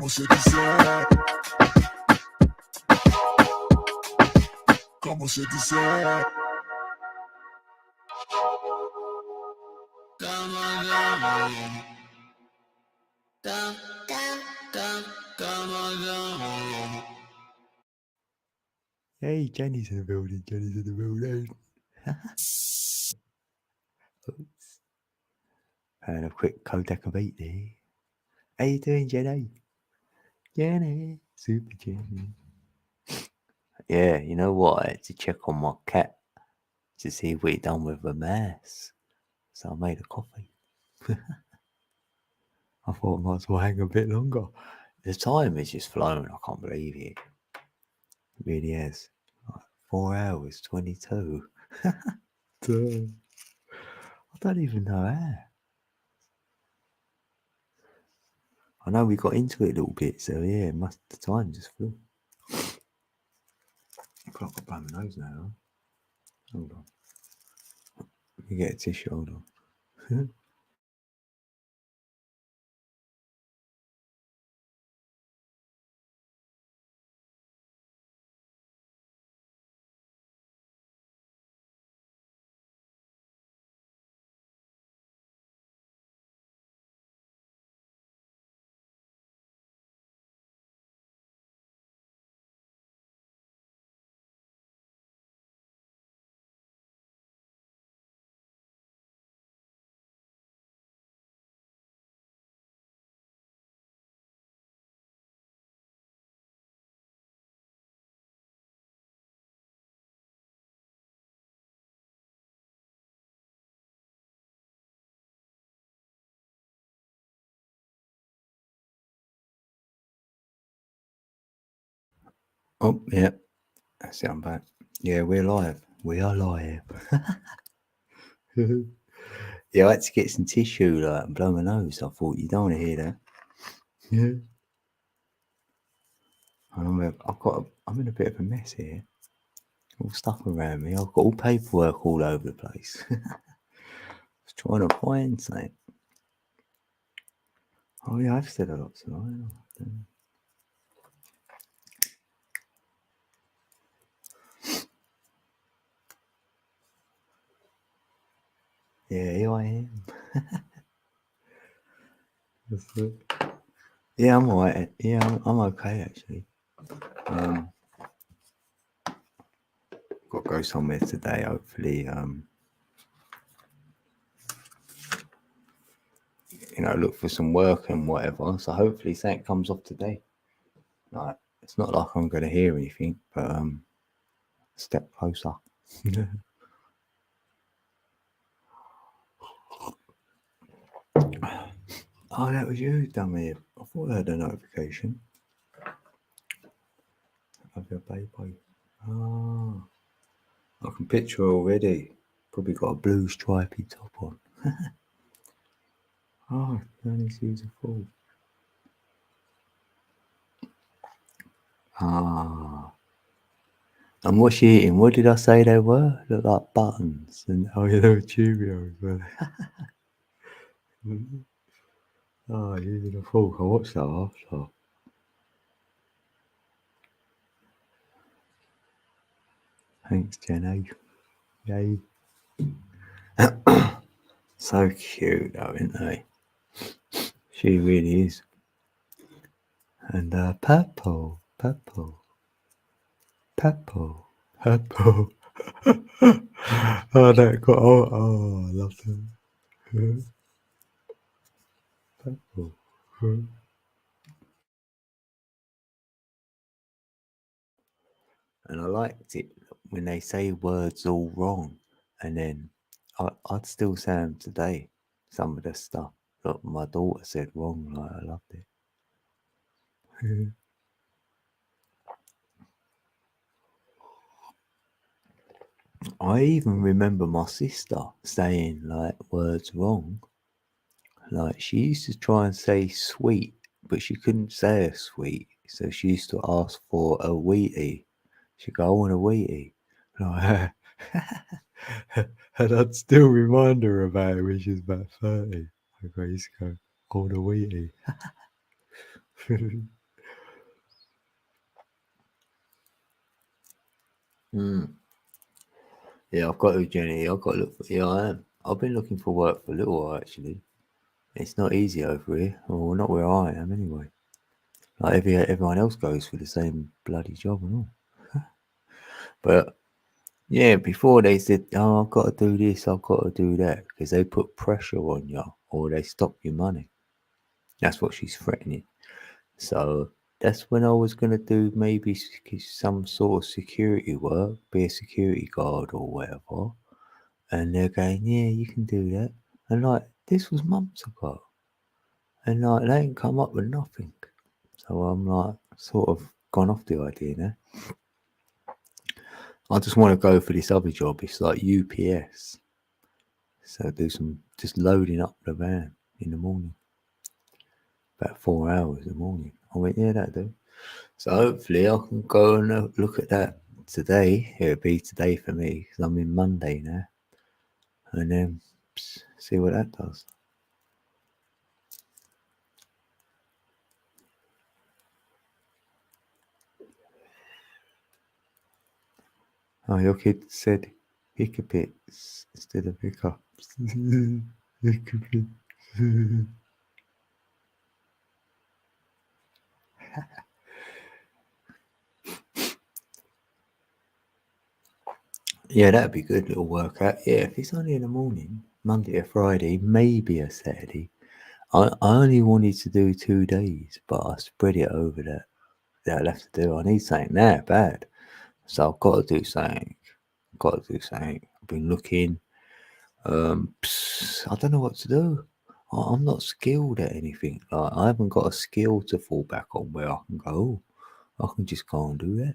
Como se dice? Como se dice? Hey, Jenny's in the building. Jenny's in the building. Oops. And a quick Kodak of 8 there. How you doing, Jenny? Jenny. Super Jenny. Yeah, you know what? I had to check on my cat to see if we'd done with the mouse. So I made a coffee. I thought I might as well hang a bit longer. The time has just flown. I can't believe it. It really has. Like 4 hours, 22. Duh. I don't even know how. I know we got into it a little bit, so yeah, the time just flew. I've got to blow my nose now. Huh? Hold on. Let me get a tissue. Hold on. Oh, yeah. That's it, I'm back. Yeah, we're live. We are live. Yeah, I had to get some tissue and blow my nose. I thought you don't want to hear that. Yeah. I'm in a bit of a mess here. All stuff around me. I've got all paperwork all over the place. I was trying to find something. Oh yeah, I've said a lot tonight. Yeah, here I am. Yeah, I'm alright. Yeah, I'm okay actually. Got to go somewhere today, hopefully. Look for some work and whatever. So hopefully something comes off today. Like, it's not like I'm going to hear anything, but a step closer. Oh, that was you, dummy. I thought I had a notification of your baby. Oh, I can picture her already. Probably got a blue stripy top on. Oh, only sees a fool. Ah. And what's she eating? What did I say they were? Look like buttons. And oh, yeah, they were Cheerios. Oh, using a fork. I watched that after. Thanks, Jenny. Yay. So cute, though, isn't they? She really is. And purple. Oh, that got. Oh, I love them. Purple. And I liked it when they say words all wrong, and then I'd still say them today. Some of the stuff that my daughter said wrong, like I loved it. I even remember my sister saying like words wrong. Like she used to try and say sweet, but she couldn't say a sweet, so she used to ask for a wheatie. She'd go, I want a wheatie. Like, and I'd still remind her about it when she was about 30. I used to go, I want a wheatie. Yeah, I've got to, Jenny. I've got to look for. Yeah, I am. I've been looking for work for a little while actually. It's not easy over here, or not where I am anyway. Like everyone else goes for the same bloody job and all. But yeah, before they said, "Oh, I've got to do this, I've got to do that," because they put pressure on you, or they stop your money. That's what she's threatening. So that's when I was gonna do maybe some sort of security work, be a security guard or whatever. And they're going, "Yeah, you can do that." And like this was months ago, and like they ain't come up with nothing. So I'm like sort of gone off the idea now. I just want to go for this other job. It's like UPS. So do some just loading up the van in the morning. About 4 hours in the morning. I went, yeah, that'll do. So hopefully I can go and look at that today. It'll be today for me because I'm in Monday now. And then see what that does. Oh, your kid said hiccupits instead of hiccups. Hiccupits. Yeah, that'd be good little workout. Yeah, if it's only in the morning, Monday to Friday, maybe a Saturday. I only wanted to do 2 days, but I spread it over that I'll have to do. I need something that bad. So I've got to do something. I've been looking. I don't know what to do. I'm not skilled at anything. Like I haven't got a skill to fall back on where I can go. I can just go and do that.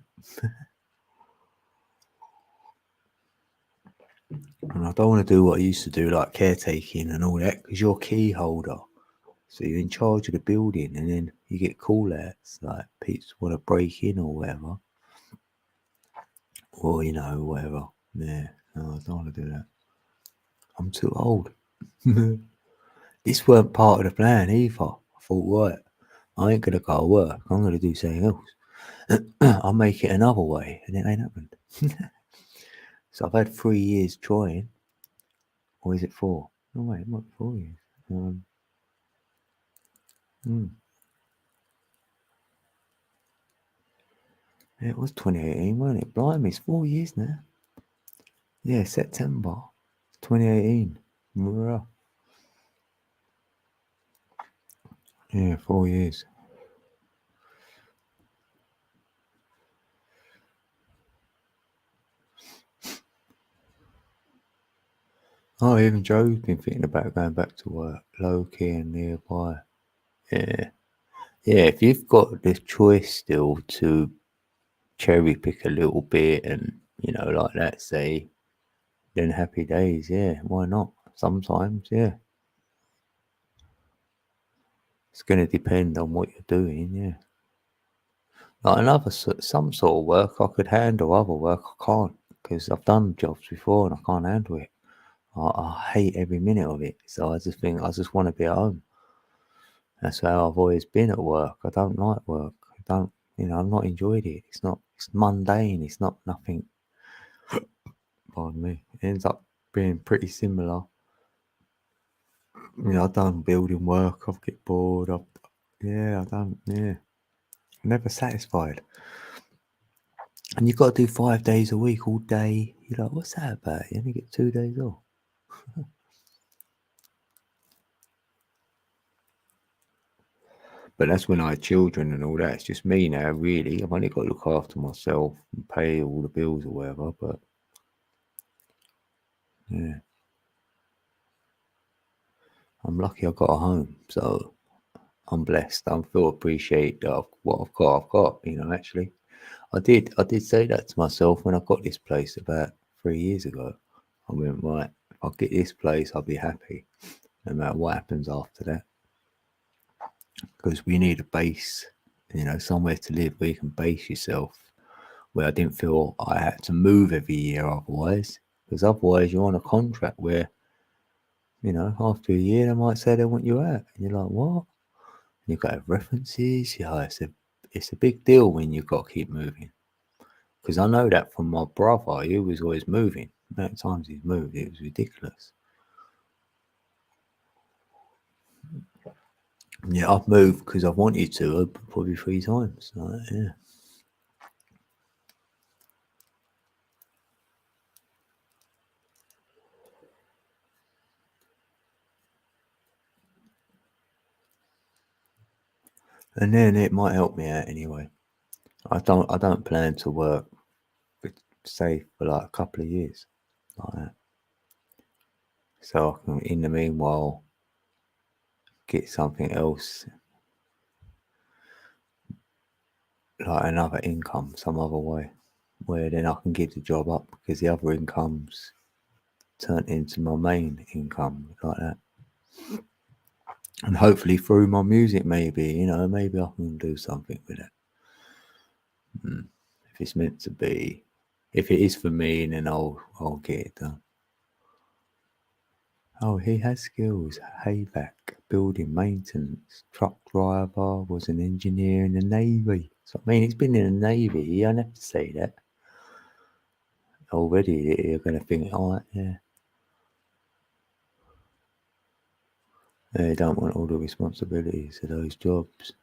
And I don't want to do what I used to do, like caretaking and all that, because you're key holder. So you're in charge of the building, and then you get call outs like people want to break in or whatever. Or, whatever. Yeah, no, I don't want to do that. I'm too old. This weren't part of the plan either. I thought, right, I ain't going to go to work. I'm going to do something else. I'll make it another way, and it ain't happened. So I've had 3 years trying. Or is it 4? No, wait, it might be 4 years. It was 2018, wasn't it? Blimey, it's 4 years now. Yeah, September 2018. Yeah, 4 years. Oh, even Joe's been thinking about going back to work, low key and nearby. Yeah. Yeah, if you've got the choice still to cherry pick a little bit and, like that, say, then happy days, yeah, why not? Sometimes, yeah. It's going to depend on what you're doing, yeah. Like some sort of work I could handle, other work I can't, because I've done jobs before and I can't handle it. I hate every minute of it, so I just think I just want to be at home. That's how I've always been at work. I don't like work. I've not enjoyed it. It's mundane. It's not nothing. Pardon me. It ends up being pretty similar. I've done building work. I get bored. Never satisfied. And you've got to do 5 days a week all day. You're like, what's that about? You only get 2 days off. But that's when I had children and all that. It's just me now, really. I've only got to look after myself and pay all the bills or whatever. But yeah, I'm lucky I got a home, so I'm blessed. I feel appreciate that what I've got. Actually, I did say that to myself when I got this place about 3 years ago. I went, right, if I get this place, I'll be happy, no matter what happens after that. Because we need a base, somewhere to live where you can base yourself. Where I didn't feel I had to move every year otherwise. Because otherwise you're on a contract where, after a year they might say they want you out. And you're like, what? And you've got to have references. Yeah, it's a big deal when you've got to keep moving. Because I know that from my brother, he was always moving. The amount of times he's moved, it was ridiculous. Yeah, I've moved because I've wanted to, probably 3 times. Like, yeah. And then it might help me out anyway. I don't plan to work, say, for like a couple of years, like that. So I can, in the meanwhile, get something else, like another income, some other way, where then I can give the job up because the other income's turned into my main income, like that. And hopefully through my music, maybe I can do something with it. If it's meant to be, if it is for me, then I'll get it done. Oh, he has skills. HVAC, building maintenance, truck driver, was an engineer in the Navy. So I mean, he's been in the Navy. You don't have to say that. Already, you're going to think, oh, yeah. They don't want all the responsibilities of those jobs.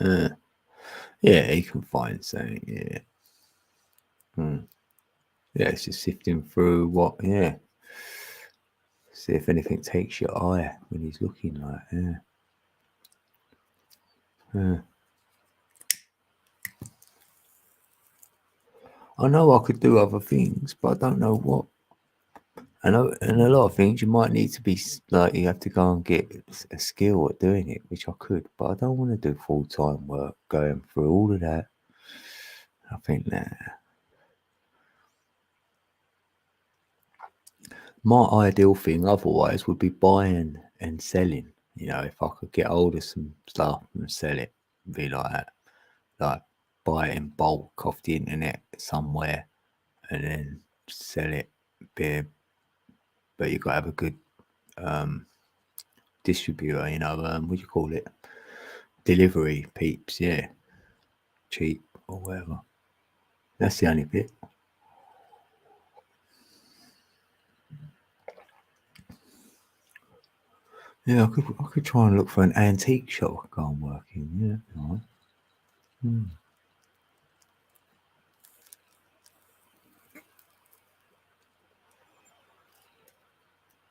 Yeah, he can find something, yeah. Yeah, it's just sifting through what, yeah. See if anything takes your eye when he's looking like, yeah. I know I could do other things, but I don't know what. I know, and a lot of things you might need to be like, you have to go and get a skill at doing it, which I could, but I don't want to do full-time work going through all of that. I think that my ideal thing otherwise would be buying and selling. If I could get hold of some stuff and sell it, be like that. Like buy it in bulk off the internet somewhere and then sell it. But you've got to have a good distributor, what do you call it? Delivery peeps, yeah. Cheap or whatever. That's the only bit. Yeah, I could try and look for an antique shop I could go and work in. Yeah, right.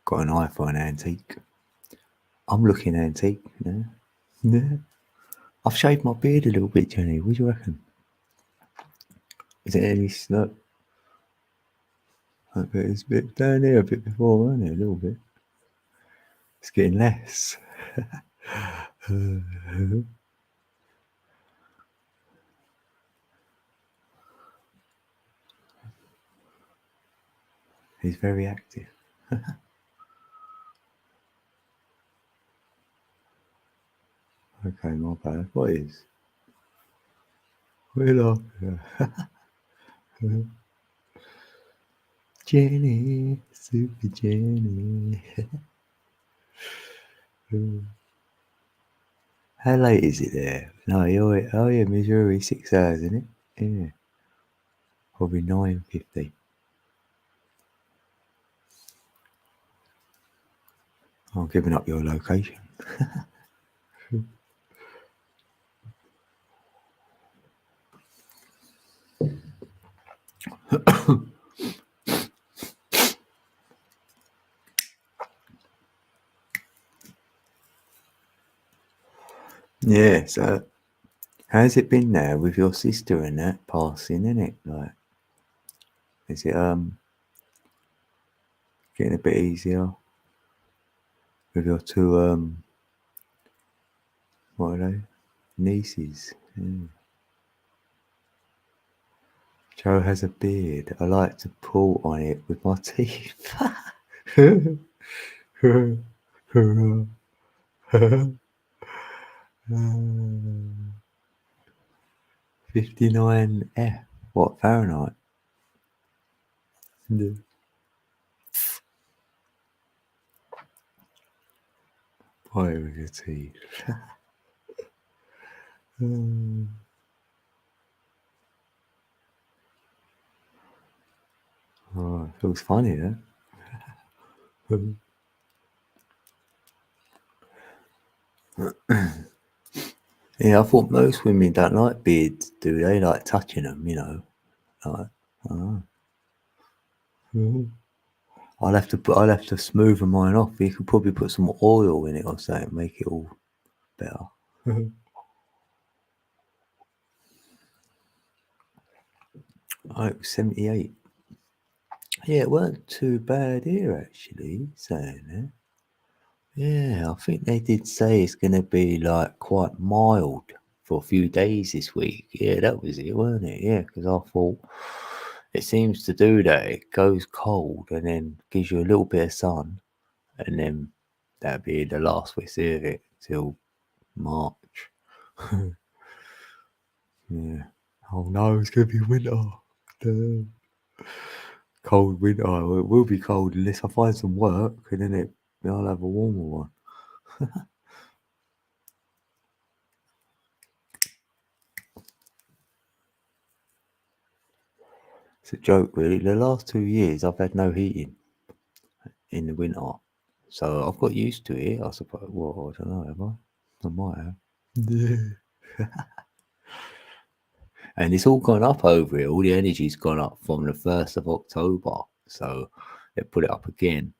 Got an eye for an antique. I'm looking antique. Yeah. I've shaved my beard a little bit, Jenny. What do you reckon? Is it any snow? I bet it's a bit down there a bit before, wasn't it? A little bit. It's getting less. He's very active. Okay, my bad. What is? We're laughing. Jenny, super Jenny. How late is it there? No, you're Missouri, 6 hours, isn't it? Yeah. Probably 9:50. I'm giving up your location. Yeah, so how's it been now with your sister and that passing, innit? Like, is it getting a bit easier with your two what are they? Nieces. Yeah. Joe has a beard. I like to pull on it with my teeth. 59F. What, Fahrenheit? Yeah. Boy with your teeth. Oh, it feels funny, huh? Yeah, I thought most women don't like beards, do they? Like touching them, you know. Like, oh. I'll have to smoothen mine off. You could probably put some oil in it or something, make it all better. Oh, it was 78. Yeah, it weren't too bad here actually, saying that. Yeah, I think they did say it's gonna be like quite mild for a few days this week. Yeah, that was it, weren't it? Yeah, because I thought it seems to do that. It goes cold and then gives you a little bit of sun, and then that'd be the last we see of it till March. Yeah. Oh no, it's gonna be winter. Damn. Cold winter. Well, it will be cold unless I find some work, and then I'll have a warmer one. It's a joke, really. The last 2 years, I've had no heating in the winter, so I've got used to it. I suppose. Well, I don't know. Have I? I might have. Yeah. And it's all gone up over it. All the energy's gone up from the 1st of October, so they put it up again.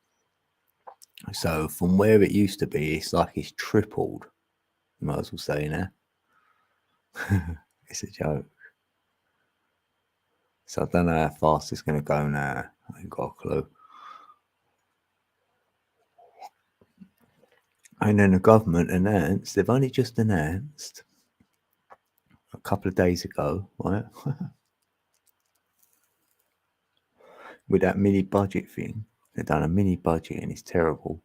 So from where it used to be, it's like it's tripled. You might as well say now. It's a joke. So I don't know how fast it's going to go now. I ain't got a clue. And then the government announced, they've only just announced a couple of days ago, right? With that mini budget thing, they've done a mini budget and it's terrible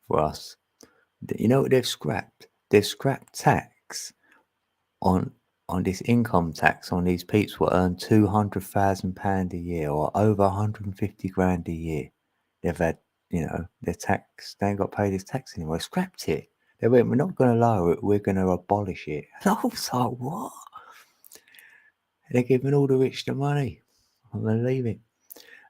for us. You know what they've scrapped? They've scrapped tax on this income tax on these peeps who earn £200,000 a year or over 150 grand a year. They've had, their tax. They ain't got paid this tax anymore. Scrapped it. They went, we're not going to lower it. We're going to abolish it. And I was like, what? They're giving all the rich the money. I'm going to leave it.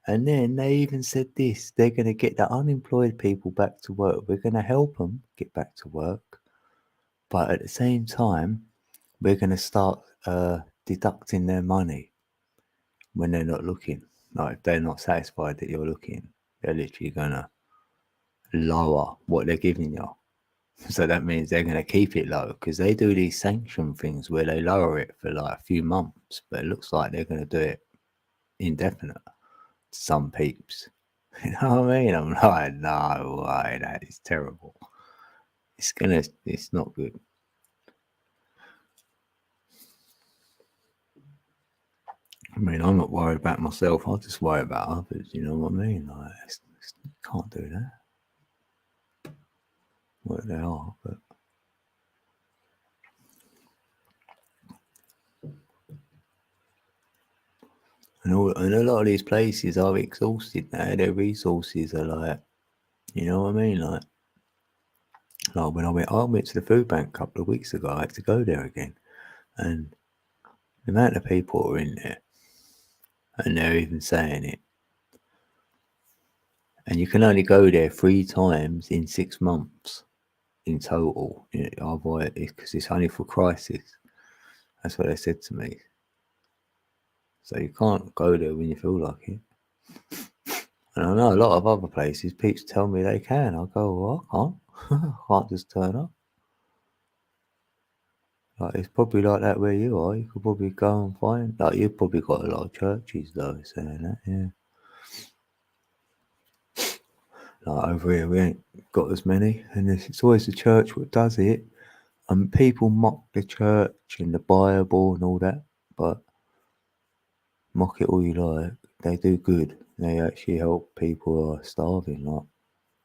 And then they even said this, they're going to get the unemployed people back to work. We're going to help them get back to work. But at the same time, we're going to start deducting their money when they're not looking. Like if they're not satisfied that you're looking, they're literally going to lower what they're giving you. So that means they're going to keep it low because they do these sanction things where they lower it for like a few months, but it looks like they're going to do it indefinite. Some peeps, you know what I mean? I'm like, no way, that is terrible. It's not good. I mean, I'm not worried about myself. I just worry about others. You know what I mean? Like, you can't do that. Well, they are, but and a lot of these places are exhausted now. Their resources are like, you know what I mean? Like when I went to the food bank a couple of weeks ago. I had to go there again, and the amount of people are in there, and they're even saying it. And you can only go there 3 times in 6 months in total. Because it's only for crisis. That's what they said to me. So you can't go there when you feel like it. And I know a lot of other places, people tell me they can. I go, well, I can't. I can't just turn up. Like it's probably like that where you are. You could probably go and find. Like you've probably got a lot of churches though saying that, yeah. Like over here, we ain't got as many, and it's always the church what does it. And people mock the church and the Bible and all that, but mock it all you like. They do good. They actually help people who are starving, like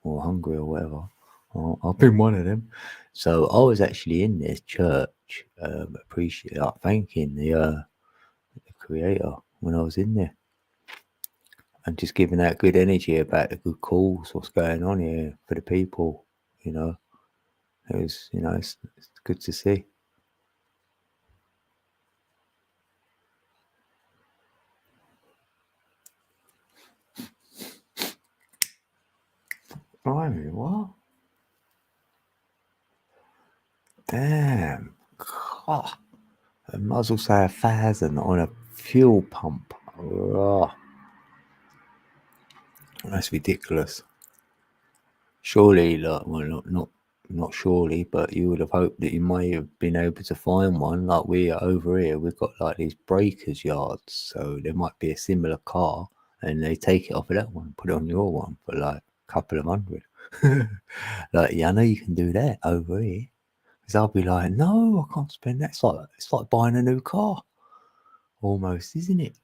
or hungry or whatever. I've been one of them. So I was actually in this church, thanking the Creator when I was in there, and just giving that good energy about the good cause, what's going on here for the people. You know, it was, it's good to see. Blimey, what? Damn. God. I might as well say 1,000 on a fuel pump. Ugh. That's ridiculous. Surely, like, well, not surely, but you would have hoped that you may have been able to find one. Like we are over here, we've got like these breakers yards, so there might be a similar car, and they take it off of that one, put it on your one for like a couple of hundred. Like, yeah, I know you can do that over here. Because I'll be like, no, I can't spend that. It's like buying a new car, almost, isn't it?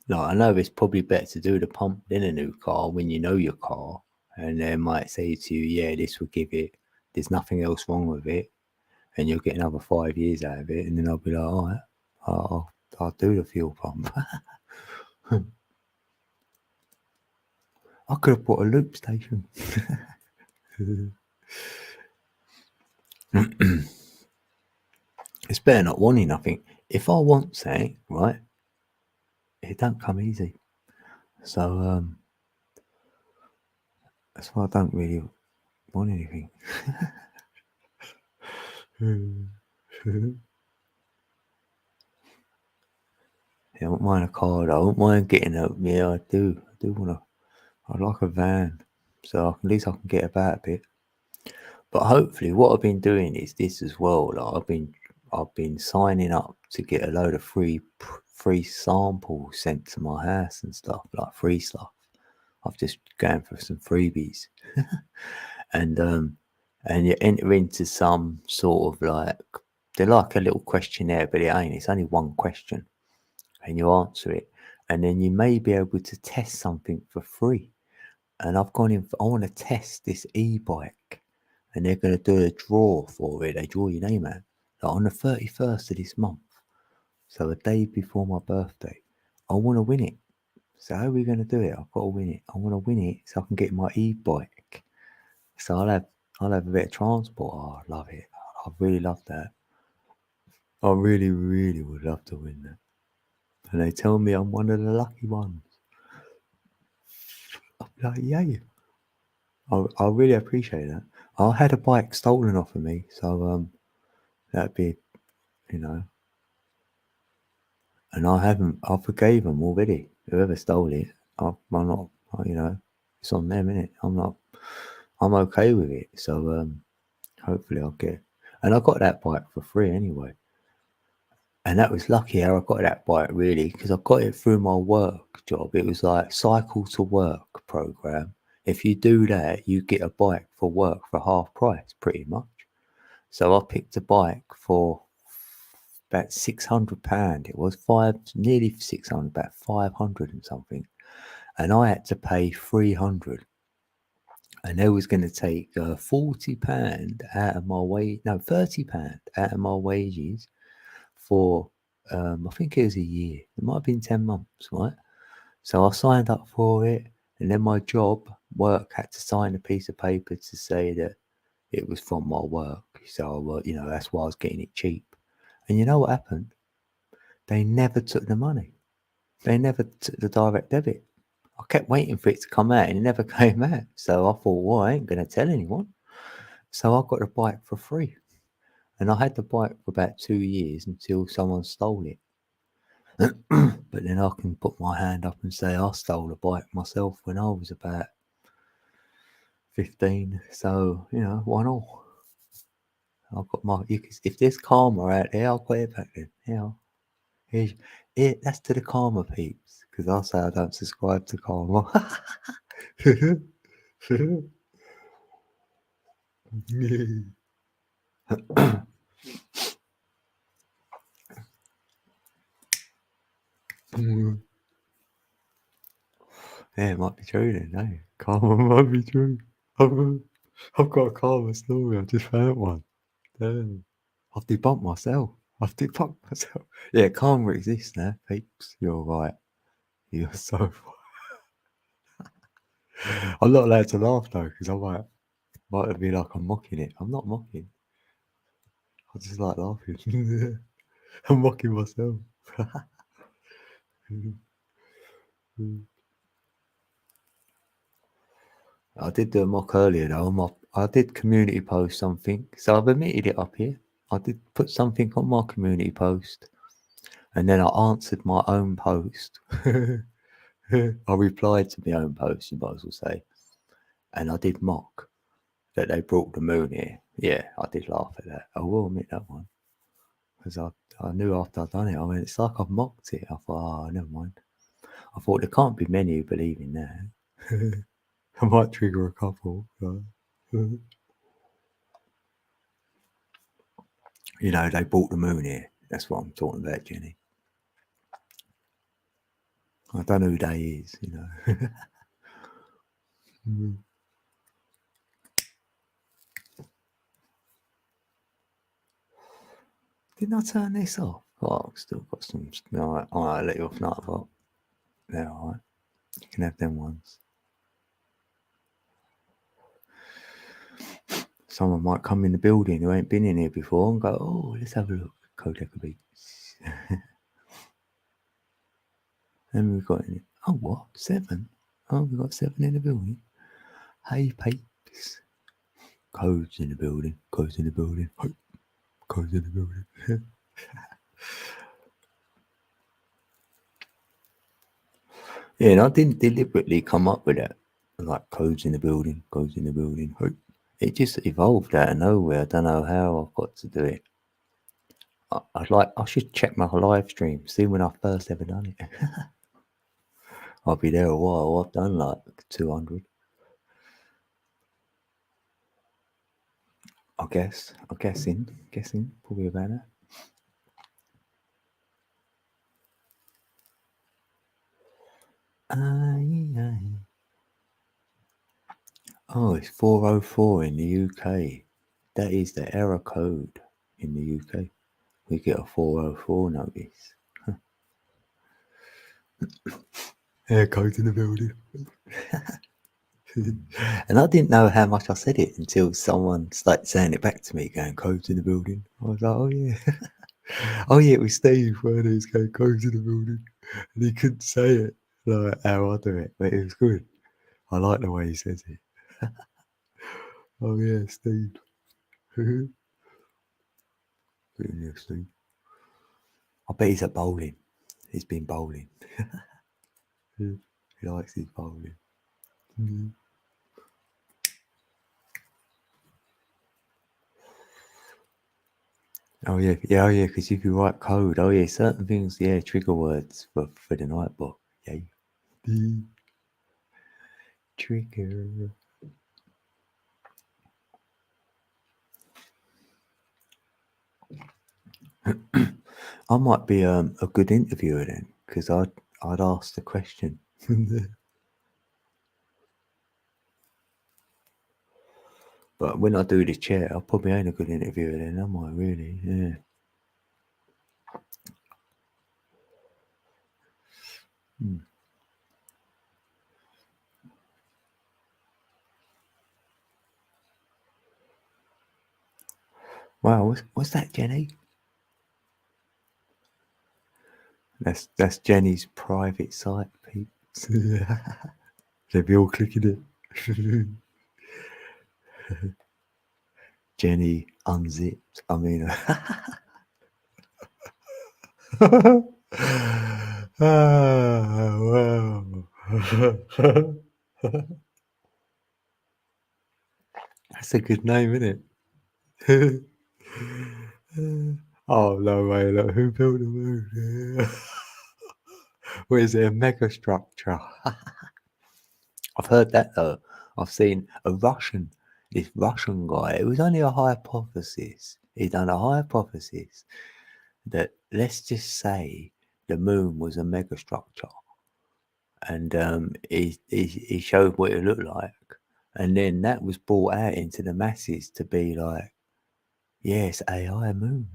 Like, I know it's probably better to do the pump than a new car when you know your car, and they might say to you, yeah, this will give it. There's nothing else wrong with it, and you'll get another 5 years out of it. And then I'll be like, all right, I'll do the fuel pump. I could have put a loop station. It's better not wanting nothing. If I want something, right, it don't come easy. So that's why I don't really want anything. I don't mind a car. I don't mind getting up. Yeah, I do want to. I like a van, so at least I can get about a bit. But hopefully, what I've been doing is this as well. Like I've been signing up to get a load of free samples sent to my house and stuff, like free stuff. I've just going for some freebies, and you enter into some sort of like they're like a little questionnaire, but it ain't. It's only one question, and you answer it, and then you may be able to test something for free. And I've gone in. I want to test this e-bike, and they're going to do a draw for it. They draw your name out like on the 31st of this month, so a day before my birthday. I want to win it. So how are we going to do it? I've got to win it. I want to win it so I can get my e-bike. So I'll have a bit of transport. Oh, I love it. I really love that. I really, really would love to win that. And they tell me I'm one of the lucky ones. I'll be like, yay. I really appreciate that. I had a bike stolen off of me, so that'd be, you know. And I forgave them already. Whoever stole it, I'm not, you know, it's on them, innit? I'm okay with it. So hopefully I'll get, and I got that bike for free anyway. And that was lucky how I got that bike really, because I got it through my work job. It was like cycle to work program. If you do that, you get a bike for work for half price, pretty much. So I picked a bike for about £600. It was nearly 600, about 500 and something. And I had to pay 300. And they was going to take £40 out of my wage, no, £30 out of my wages for, I think it was a year. It might have been 10 months, right? So I signed up for it. And then my work had to sign a piece of paper to say that it was from my work. So, you know, that's why I was getting it cheap. And you know what happened? They never took the money. They never took the direct debit. I kept waiting for it to come out and it never came out. So I thought, well, I ain't going to tell anyone. So I got the bike for free. And I had the bike for about 2 years until someone stole it. But then I can put my hand up and say I stole the bike myself when I was about 15. So, you know, why not? I've got if there's karma out there, I'll put it back then. Yeah. That's to the karma peeps, because I'll say I don't subscribe to karma. Yeah, it might be true then, no? Karma might be true. I've got a karma story, I just found one. Damn. I've debunked myself. Yeah, karma exists now, peeps. You're right. You're so right. I'm not allowed to laugh though, because I might be like I'm mocking it. I'm not mocking. I just like laughing. I'm mocking myself. I did do a mock earlier though. I did community post something, so I've admitted it up here. I did put something on my community post, and then I answered my own post. I replied to my own post, you might as well say, and I did mock that they brought the moon here. Yeah, I did laugh at that. I will admit that one, because I knew after I'd done it, I mean, it's like I've mocked it. I thought, oh, never mind. I thought there can't be many who believe in that. I might trigger a couple. You know, they brought the moon here. That's what I'm talking about, Jenny. I don't know who they is, you know. Didn't I turn this off? Oh, I've still got some. No, I'll let you off night pot. They're alright. You can have them ones. Someone might come in the building who ain't been in here before and go, oh, let's have a look. Codeca Beats. Then we've got in it. Oh, what? 7? Oh, we've got 7 in the building. Hey, peeps. Codes in the building. Codes in the building. Codes in the building. Yeah, and I didn't deliberately come up with that. Like codes in the building, codes in the building. It just evolved out of nowhere. I don't know how I've got to do it. I should check my live stream, see when I first ever done it. I'll be there a while. I've done like 200. I'm guessing, probably about that. Oh, it's 404 in the UK. That is the error code in the UK. We get a 404 notice. Air codes in the building. And I didn't know how much I said it until someone started saying it back to me, going, codes in the building. I was like, oh yeah. Oh yeah, it was Steve when he was going, codes in the building. And he couldn't say it like how I do it, but it was good. I like the way he says it. Oh yeah, Steve. Yeah, Steve. I bet he's at bowling. He's been bowling. He likes his bowling. Oh yeah, because if you write code, certain things, trigger words for the nightbot. Yeah. Trigger. I might be a good interviewer then, because I'd ask the question. But when I do the chair, I probably ain't a good interviewer then, am I really? Yeah. Wow, what's that, Jenny? That's Jenny's private site, peeps. They'll be all clicking it. Jenny unzipped. I mean, wow. That's a good name, isn't it? Oh no way! Look, who built the moon? What is it? A mega structure? I've heard that though. I've seen this Russian guy. It was only a hypothesis. He done a hypothesis that, let's just say, the moon was a megastructure, and he showed what it looked like, and then that was brought out into the masses to be like, yes, AI moon.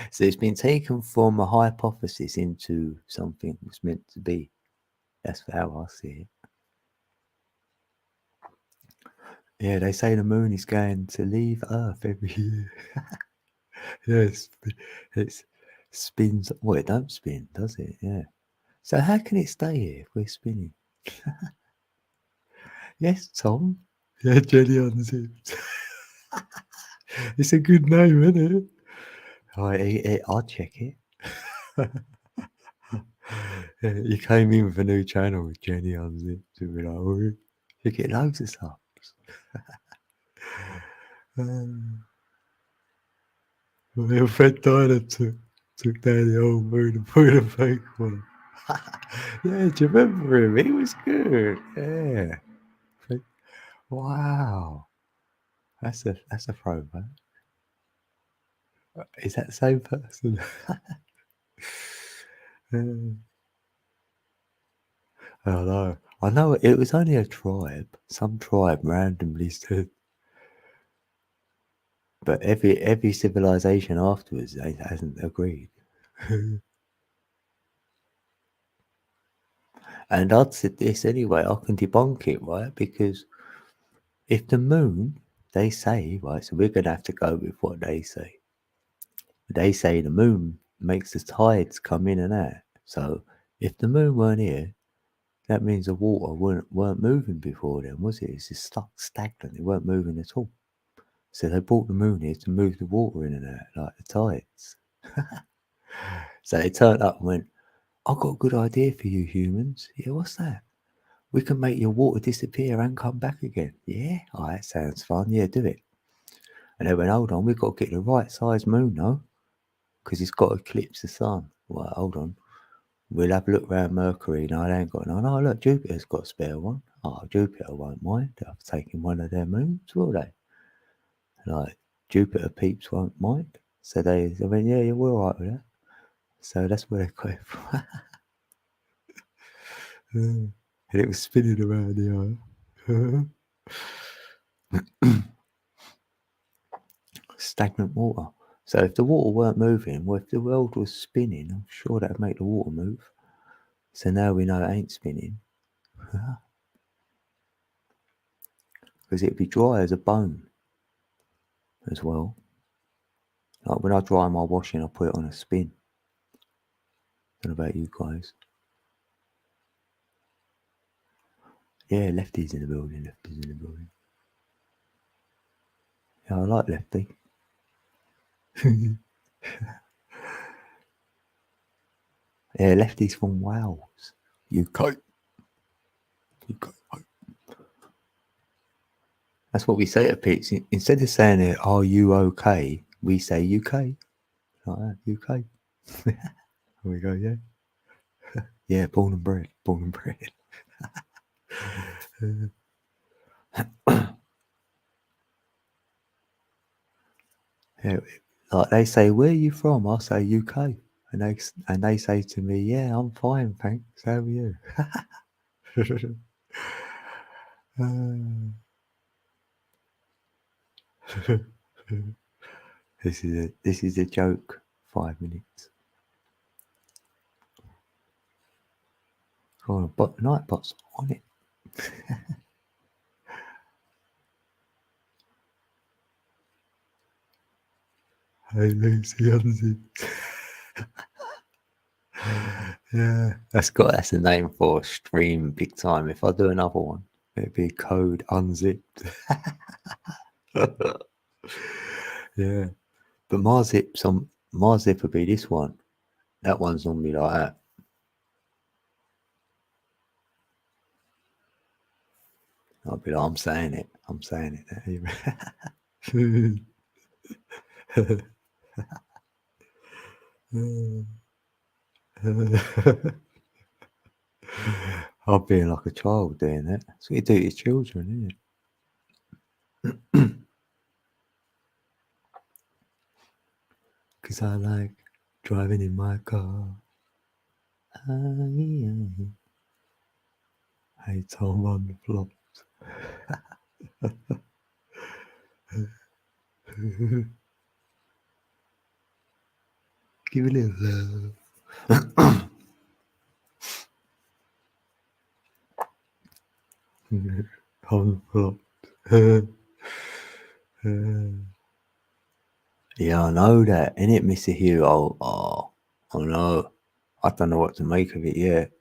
So it's been taken from a hypothesis into something it was meant to be. That's how I see it. Yeah, they say the moon is going to leave Earth every year. Yes, it spins. Well, it don't spin, does it? Yeah. So how can it stay here if we're spinning? Yes, Tom. Yeah, Jenny Unzipped. It's a good name, isn't it? I'll check it. Yeah, you came in with a new channel with Jenny Unzipped. To be like, oh, you get loads of subs. Well, Fred Tyler took down the old moon and put a fake one. Yeah, do you remember him? He was good. Yeah. Wow. That's a throwback. Is that the same person? I know it was only a tribe. Some tribe randomly said, but every civilization afterwards hasn't agreed. And I'd said this anyway. I can debunk it, right? Because if the moon, they say, right, so we're gonna have to go with what they say. They say the moon makes the tides come in and out. So if the moon weren't here, that means the water weren't moving before then, was it? It's just stuck stagnant. It weren't moving at all. So they brought the moon here to move the water in and out, like the tides. So they turned up and went, I've got a good idea for you humans. Yeah, what's that? We can make your water disappear and come back again. Yeah? Oh, that sounds fun. Yeah, do it. And they went, hold on, we've got to get the right size moon, though, because it's got to eclipse the sun. Well, hold on. We'll have a look around Mercury. No, they ain't got none. Oh, look, Jupiter's got a spare one. Oh, Jupiter won't mind. I've taken one of their moons, will they? Like, Jupiter peeps won't mind. So they went, yeah, we're all right with that. So that's where they got it from. And it was spinning around the eye. Stagnant water. So if the water weren't moving, well, if the world was spinning, I'm sure that'd make the water move. So now we know it ain't spinning. Because it'd be dry as a bone as well. Like when I dry my washing, I put it on a spin. Don't know about you guys. Yeah, Lefty's in the building. Lefty's in the building. Yeah, I like Lefty. Yeah, Lefty's from Wales. UK. That's what we say to Pete. Instead of saying it, are you okay? We say UK. Like that, UK. There we go, yeah. Yeah, born and bred. Born and bred. Yeah, like they say, where are you from? I say UK. And they say to me, yeah, I'm fine, thanks. How are you? This is a joke. 5 minutes. Oh, but Nightbot's on it. Hey Lucy Unzipped. Yeah, that's a name for stream big time. If I do another one, it'd be code unzipped. Yeah, but Marzip would be this one. That one's normally like that. I'll be like, I'm saying it. I'll be like a child doing that. That's what you do to children, isn't it? Because I like driving in my car. Hey Tom on the flops. Give a little love. On the flops. Yeah, I know that. Innit, Mr. Hero? Oh, I know. I don't know what to make of it yet.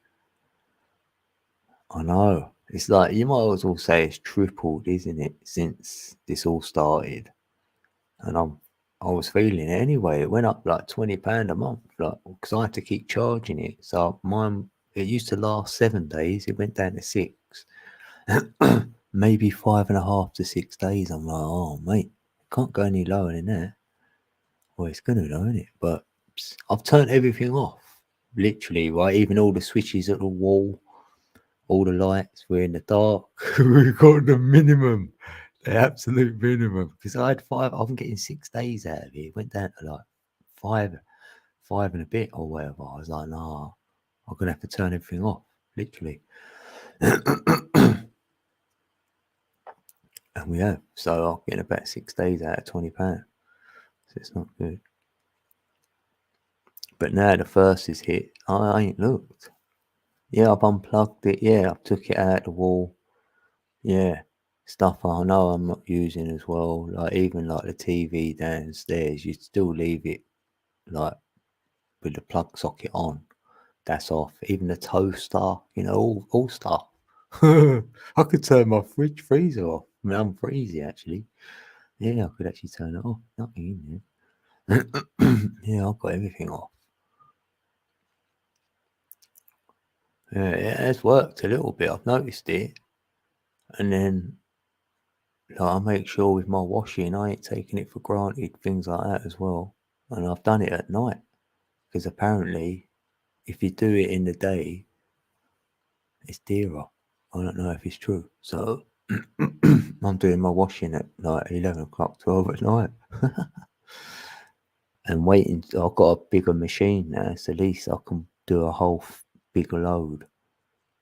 I know. It's like you might as well say it's tripled, isn't it, since this all started? And I was feeling it anyway. It went up like £20 a month, like because I had to keep charging it. So mine, it used to last 7 days. It went down to 6, maybe 5.5 to 6 days. I'm like, oh mate, can't go any lower than that. Well, it's gonna though, isn't it? But I've turned everything off, literally. Right, even all the switches at the wall, all the lights were in the dark. We got the minimum. The absolute minimum, because I had 5. I'm getting 6 days out of it. It went down to like 5 and a bit or whatever. I was like, nah, I'm gonna have to turn everything off, literally. And we have. So I'm getting about 6 days out of £20. So it's not good. But now the first is hit, I ain't looked. Yeah, I've unplugged it. Yeah, I took it out the wall. Yeah, stuff I know I'm not using as well. Like even like the TV downstairs, you still leave it like with the plug socket on. That's off. Even the toaster, you know, all stuff. I could turn my freezer off. I mean, I'm freezy actually. Yeah, I could actually turn it off. Nothing in there. Yeah, I've got everything off. Yeah, it has worked a little bit. I've noticed it. And then like, I make sure with my washing, I ain't taking it for granted, things like that as well. And I've done it at night because apparently, if you do it in the day, it's dearer. I don't know if it's true. So I'm doing my washing at like 11 o'clock, 12 at night. And waiting, I've got a bigger machine now, so at least I can do a whole bigger load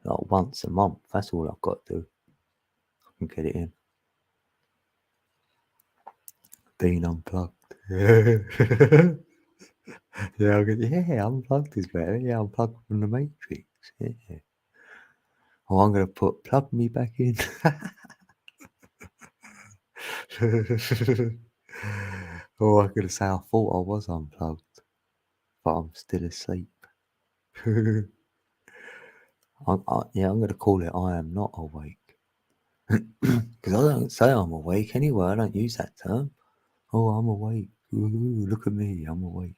like once a month. That's all I've got to do. I can get it in. Being unplugged. Yeah, unplugged is better. Yeah, unplugged from the Matrix. Yeah. Oh, I'm gonna plug me back in. Oh, I'm gonna say I thought I was unplugged, but I'm still asleep. I'm gonna call it I am not awake. Because I don't say I'm awake anyway. I don't use that term. Oh, I'm awake. Ooh, look at me, I'm awake.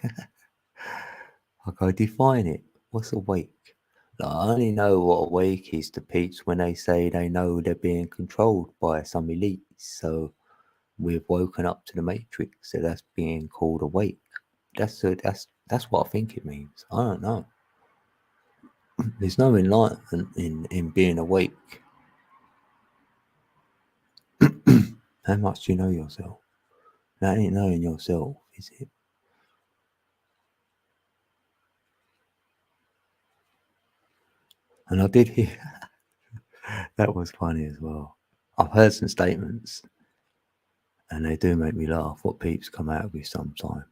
I go define it. What's awake? Like, I only know what awake is to peeps when they say they know they're being controlled by some elites. So we've woken up to the Matrix. So that's being called awake. That's what I think it means. I don't know. There's no enlightenment in being awake. How much do you know yourself? That ain't knowing yourself, is it? And I did hear that was funny as well. I've heard some statements and they do make me laugh what peeps come out with sometimes.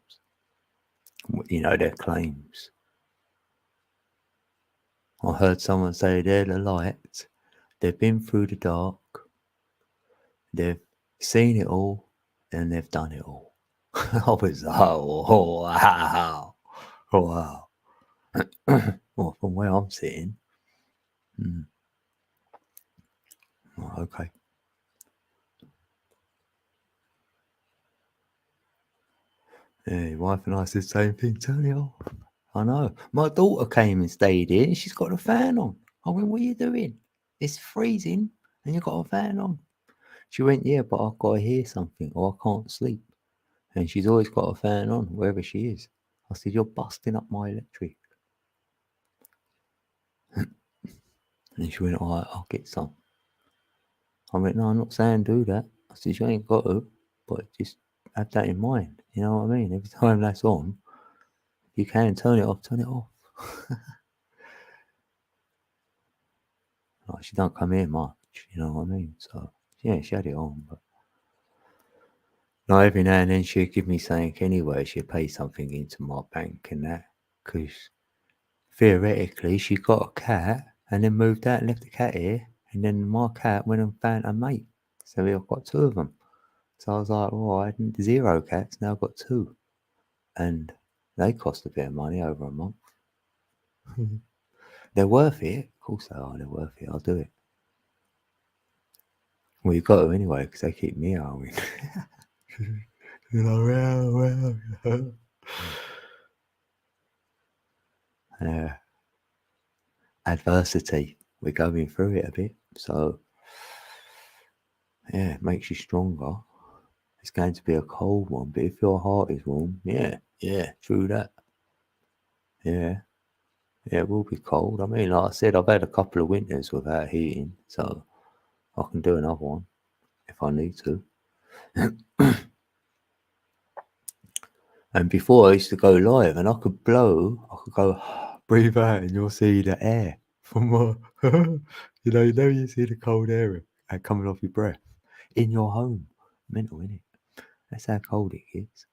You know, their claims. I heard someone say they're the light, they've been through the dark, they've seen it all, and they've done it all. I was like, oh wow. Oh, wow. Well, from where I'm sitting. Oh, okay. Yeah, your wife and I said the same thing, turn it off. I know. My daughter came and stayed here and she's got a fan on. I went, what are you doing? It's freezing and you've got a fan on. She went, yeah, but I've got to hear something or I can't sleep. And she's always got a fan on wherever she is. I said, you're busting up my electric. And she went, all right, I'll get some. I went, no, I'm not saying do that. I said, you ain't got to, but just have that in mind. You know what I mean? Every time that's on, you can turn it off, turn it off. Like, she don't come here much, you know what I mean? So, yeah, she had it on, but like, every now and then she'd give me something anyway. She'd pay something into my bank and that, because theoretically she got a cat and then moved out and left the cat here, and then my cat went and found a mate. So I've got 2 of them. So I was like, well, I had 0 cats, now I've got 2. And they cost a bit of money over a month. They're worth it. Of course they are, they're worth it. I'll do it. Well, you got to anyway, because they keep meowing. You're like, meow. Yeah. Adversity. We're going through it a bit, so yeah, it makes you stronger. It's going to be a cold one, but if your heart is warm, yeah, true that. Yeah, it will be cold. I mean, like I said, I've had a couple of winters without heating, so I can do another one if I need to. And before I used to go live, and I could blow, I could go breathe out, and you'll see the air from my, you see the cold air coming off your breath in your home. Mental, innit? That's how cold it gets.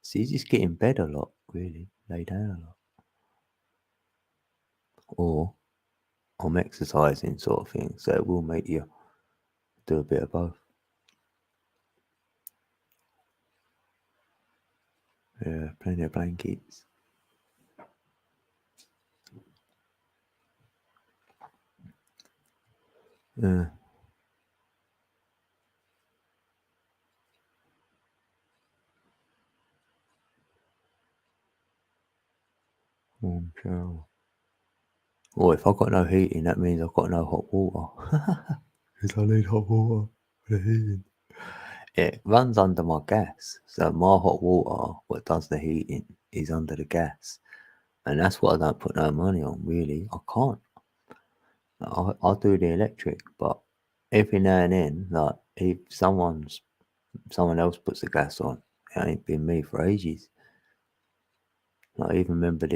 So you just get in bed a lot, really, lay down a lot, or I'm exercising, sort of thing. So it will make you do a bit of both. Yeah, plenty of blankets. Yeah. Warm shower. Or if I've got no heating, that means I've got no hot water. Because I need hot water for the heating. It runs under my gas. So my hot water, what does the heating, is under the gas. And that's what I don't put no money on, really. I can't. I'll do the electric, but every now and then, like, if someone else puts the gas on, it ain't been me for ages. I even remember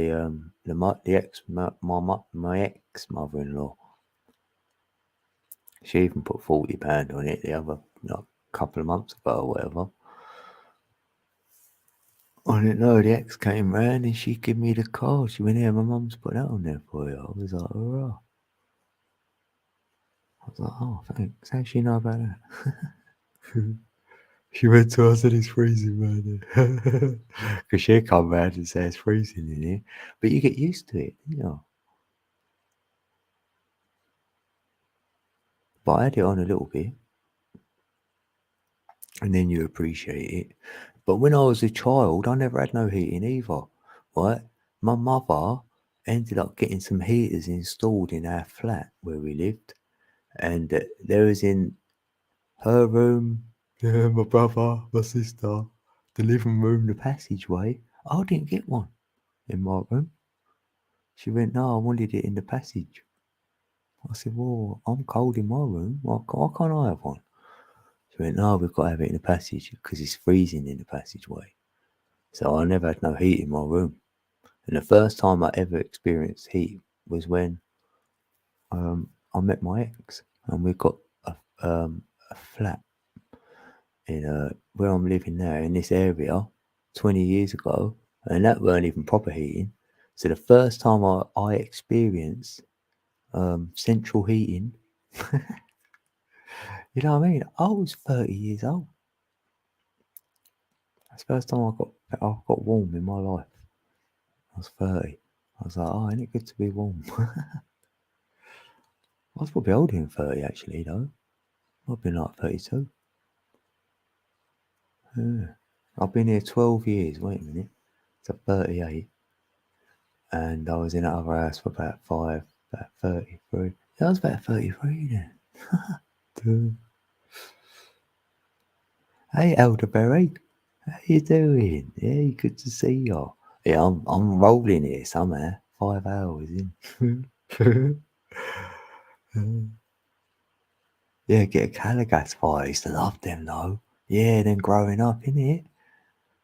my ex mother-in-law. She even put £40 on it the other couple of months ago or whatever. I didn't know. The ex came round and she gave me the card. She went, "Here, my mum's put that on there for you." I was like, "Hurrah!" I was like, "Oh, thanks. How'd she know about that?" She went to us and it's freezing, man. Because she'll come round and say it's freezing in here. But you get used to it, you know. But I had it on a little bit. And then you appreciate it. But when I was a child, I never had no heating either, right? My mother ended up getting some heaters installed in our flat where we lived. And there was in her room, my brother, my sister, the living room, the passageway. I didn't get one in my room. She went, "No, I wanted it in the passage." I said, "Well, I'm cold in my room. Why can't I have one?" She went, "No, we've got to have it in the passage because it's freezing in the passageway." So I never had no heat in my room. And the first time I ever experienced heat was when I met my ex, and we got a flat in where I'm living now in this area 20 years ago, and that weren't even proper heating. So the first time I experienced central heating, you know what I mean? I was 30 years old. That's the first time I got warm in my life. I was 30. I was like, "Oh, ain't it good to be warm?" I was probably older than 30 actually, though. I've been like 32. Yeah. I've been here 12 years. Wait a minute. So 38. And I was in that other house for about 33. Yeah, I was about 33 then. Hey, Elderberry. How you doing? Yeah, good to see you. Yeah, I'm rolling here somehow. 5 hours in. Yeah, get a Caligas fire. I used to love them though. Yeah, then growing up, innit?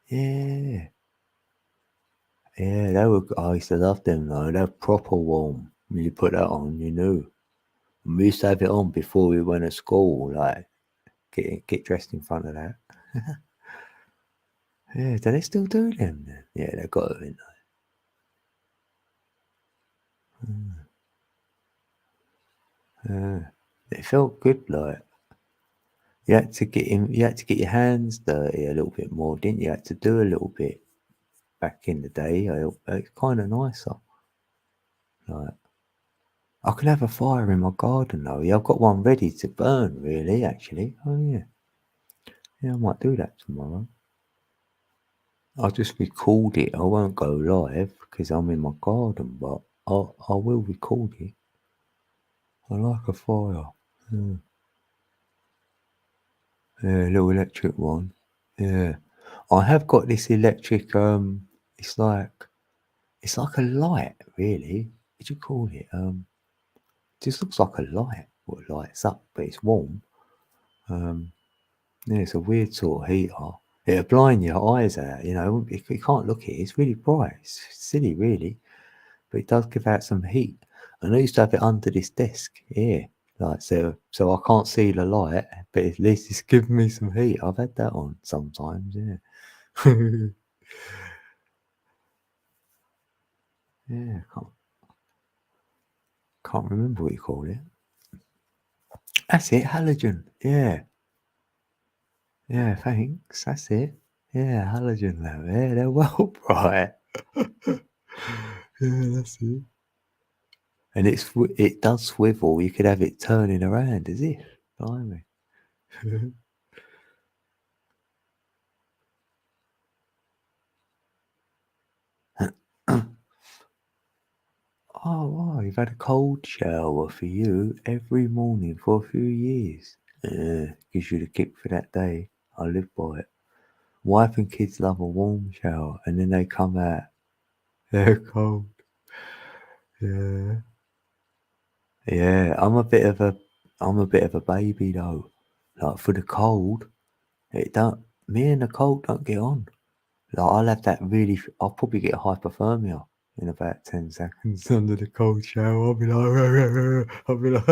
Yeah. Yeah, I used to love them though. They're proper warm. When you put that on, you knew. And we used to have it on before we went to school, like get dressed in front of that. Yeah, do they still do them then? Yeah, they got it, yeah. It felt good, like you had to get your hands dirty a little bit more, didn't you? You had to do a little bit back in the day. It's kind of nicer, like I could have a fire in my garden though. Yeah, I've got one ready to burn, really, actually. Oh, yeah. Yeah, I might do that tomorrow. I'll just record it. I won't go live because I'm in my garden, but I will record it. I like a fire. Yeah, yeah, little electric one. Yeah. I have got this electric, it's like a light, really. What do you call it? Just looks like a light. What lights up, but it's warm. Yeah, it's a weird sort of heater. It'll blind your eyes out, you know. You can't look at it. It's really bright. It's silly, really. But it does give out some heat. And I used to have it under this desk here. Like, so I can't see the light, but at least it's giving me some heat. I've had that on sometimes, yeah. Yeah, can't remember what you call it. That's it, halogen. Yeah. Yeah, thanks. That's it. Yeah, halogen lamp. Yeah, they're well bright. Yeah, that's it. And it does swivel. You could have it turning around as if. Blimey. Oh, wow, you've had a cold shower for you every morning for a few years. Gives you the kick for that day. I live by it. Wife and kids love a warm shower, and then they come out. They're cold. Yeah. Yeah, I'm a bit of a baby though. Like for the cold, me and the cold don't get on. Like I'll have that I'll probably get hypothermia in about 10 seconds under the cold shower. I'll be like,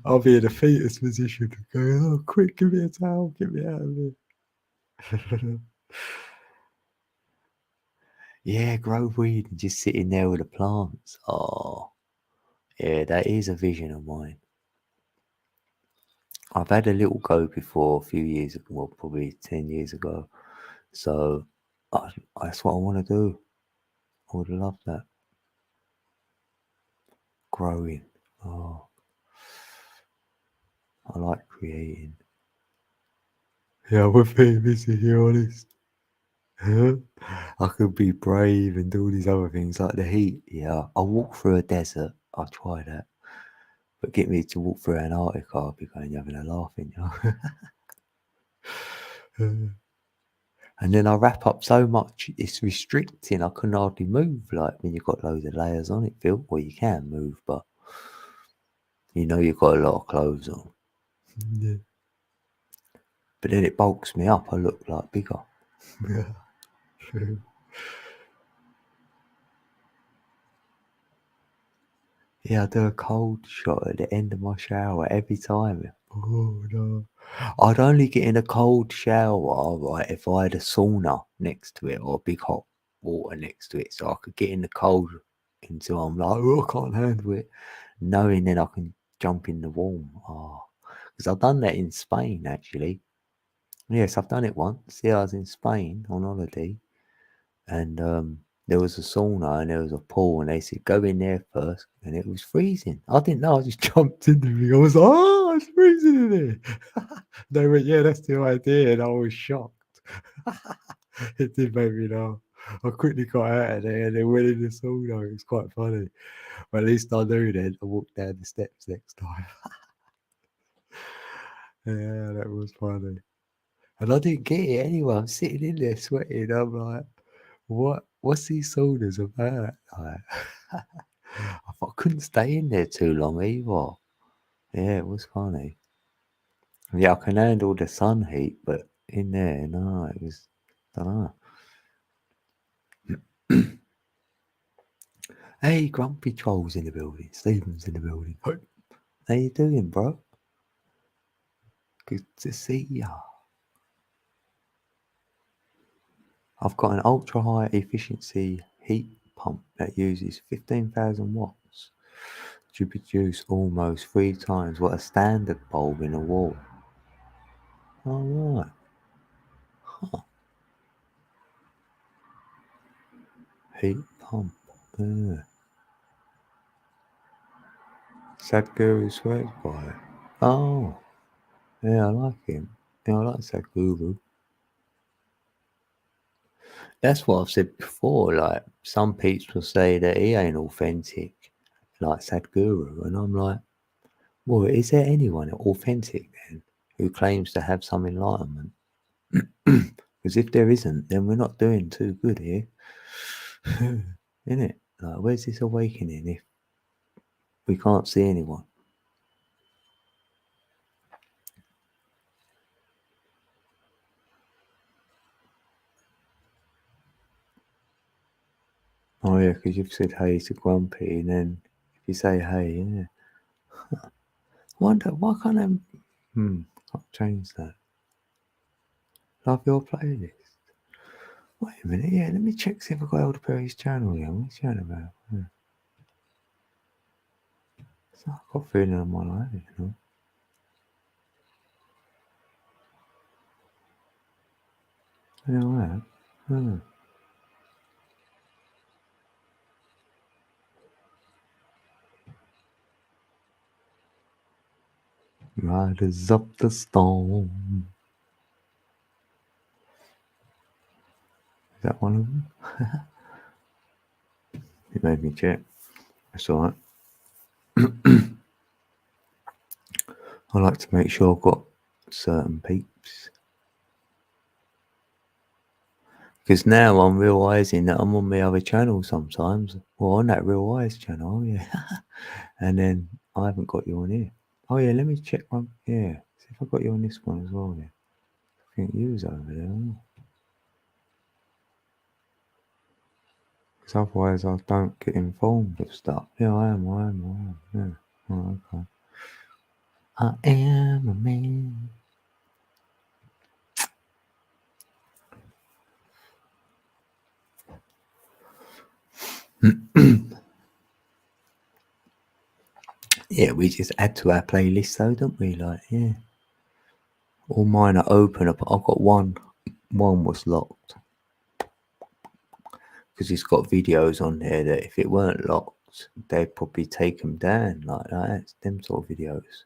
I'll be in a fetus position going, oh, quick, give me a towel, get me out of here. Yeah, grow weed and just sitting there with the plants. Oh, yeah, that is a vision of mine. I've had a little go before a few years ago, well, probably 10 years ago. So that's what I want to do. I would love that. Growing. Oh, I like creating. Yeah, I'm being busy here, honest. I could be brave and do all these other things like the heat. Yeah, I'll walk through a desert. I'll try that. But get me to walk through Antarctica, I'll be going having a laugh, you know. And then I wrap up so much, it's restricting. I can hardly move. Like when you've got loads of layers on it, Phil. Well, you can move, but you know you've got a lot of clothes on. Yeah. But then it bulks me up. I look like bigger. Yeah. Yeah, I do a cold shot at the end of my shower every time. Oh no. I'd only get in a cold shower, right, if I had a sauna next to it or a big hot water next to it. So I could get in the cold until I'm like, oh, I can't handle it. Knowing then I can jump in the warm. Oh, because I've done that in Spain actually. Yes, I've done it once. Yeah, I was in Spain on holiday and there was a sauna and there was a pool and they said go in there first and it was freezing. I didn't know. I just jumped in the ring. I was like, oh, it's freezing in there. They went, yeah, that's the idea, and I was shocked. It did make me laugh. I quickly got out of there and then went in the sauna. It was quite funny. But at least I knew then. I walked down the steps next time. Yeah, that was funny. And I didn't get it anyway. I'm sitting in there sweating. I'm like, what's these saunas about? Like, I thought I couldn't stay in there too long either. Yeah, it was funny. Yeah, I can handle the sun heat, but in there, no, it was, I don't know. Hey, Grumpy Troll's in the building. Stephen's in the building. Hey. How you doing, bro? Good to see ya. I've got an ultra high efficiency heat pump that uses 15,000 watts to produce almost 3 times what a standard bulb in a wall. All right. Huh. Heat pump. Yeah. Sadhguru swears by it. Oh, yeah, I like him. Yeah, I like Sadhguru. That's what I've said before. Like, some peeps will say that he ain't authentic, like Sadhguru. And I'm like, well, is there anyone authentic then who claims to have some enlightenment? Because if there isn't, then we're not doing too good here. Isn't it? Like, where's this awakening if we can't see anyone? Oh yeah, because you've said hey to Grumpy, and then if you say hey, yeah. I wonder why can't I? Can't change that. Love your playlist. Wait a minute, yeah. Let me check see if I've got Elderberry's channel here. What's he on about? Yeah. So I've got a feeling I might like it, you know. You know that? Hmm. Riders up the storm. Is that one of them? It made me check. That's alright. I like to make sure I've got certain peeps. Because now I'm realising that I'm on my other channel sometimes. Well, on that Real Eyes channel, yeah. And then I haven't got you on here. Oh yeah, let me check one. Yeah, see if I got you on this one as well then. I think you was over there. Because otherwise I don't get informed of stuff. Yeah, I am. Yeah. Oh, okay. I am a man. Yeah, we just add to our playlist though, don't we? Like, yeah. All mine are open. I've got one. One was locked. Because it's got videos on there that if it weren't locked, they'd probably take them down. Like that. It's them sort of videos.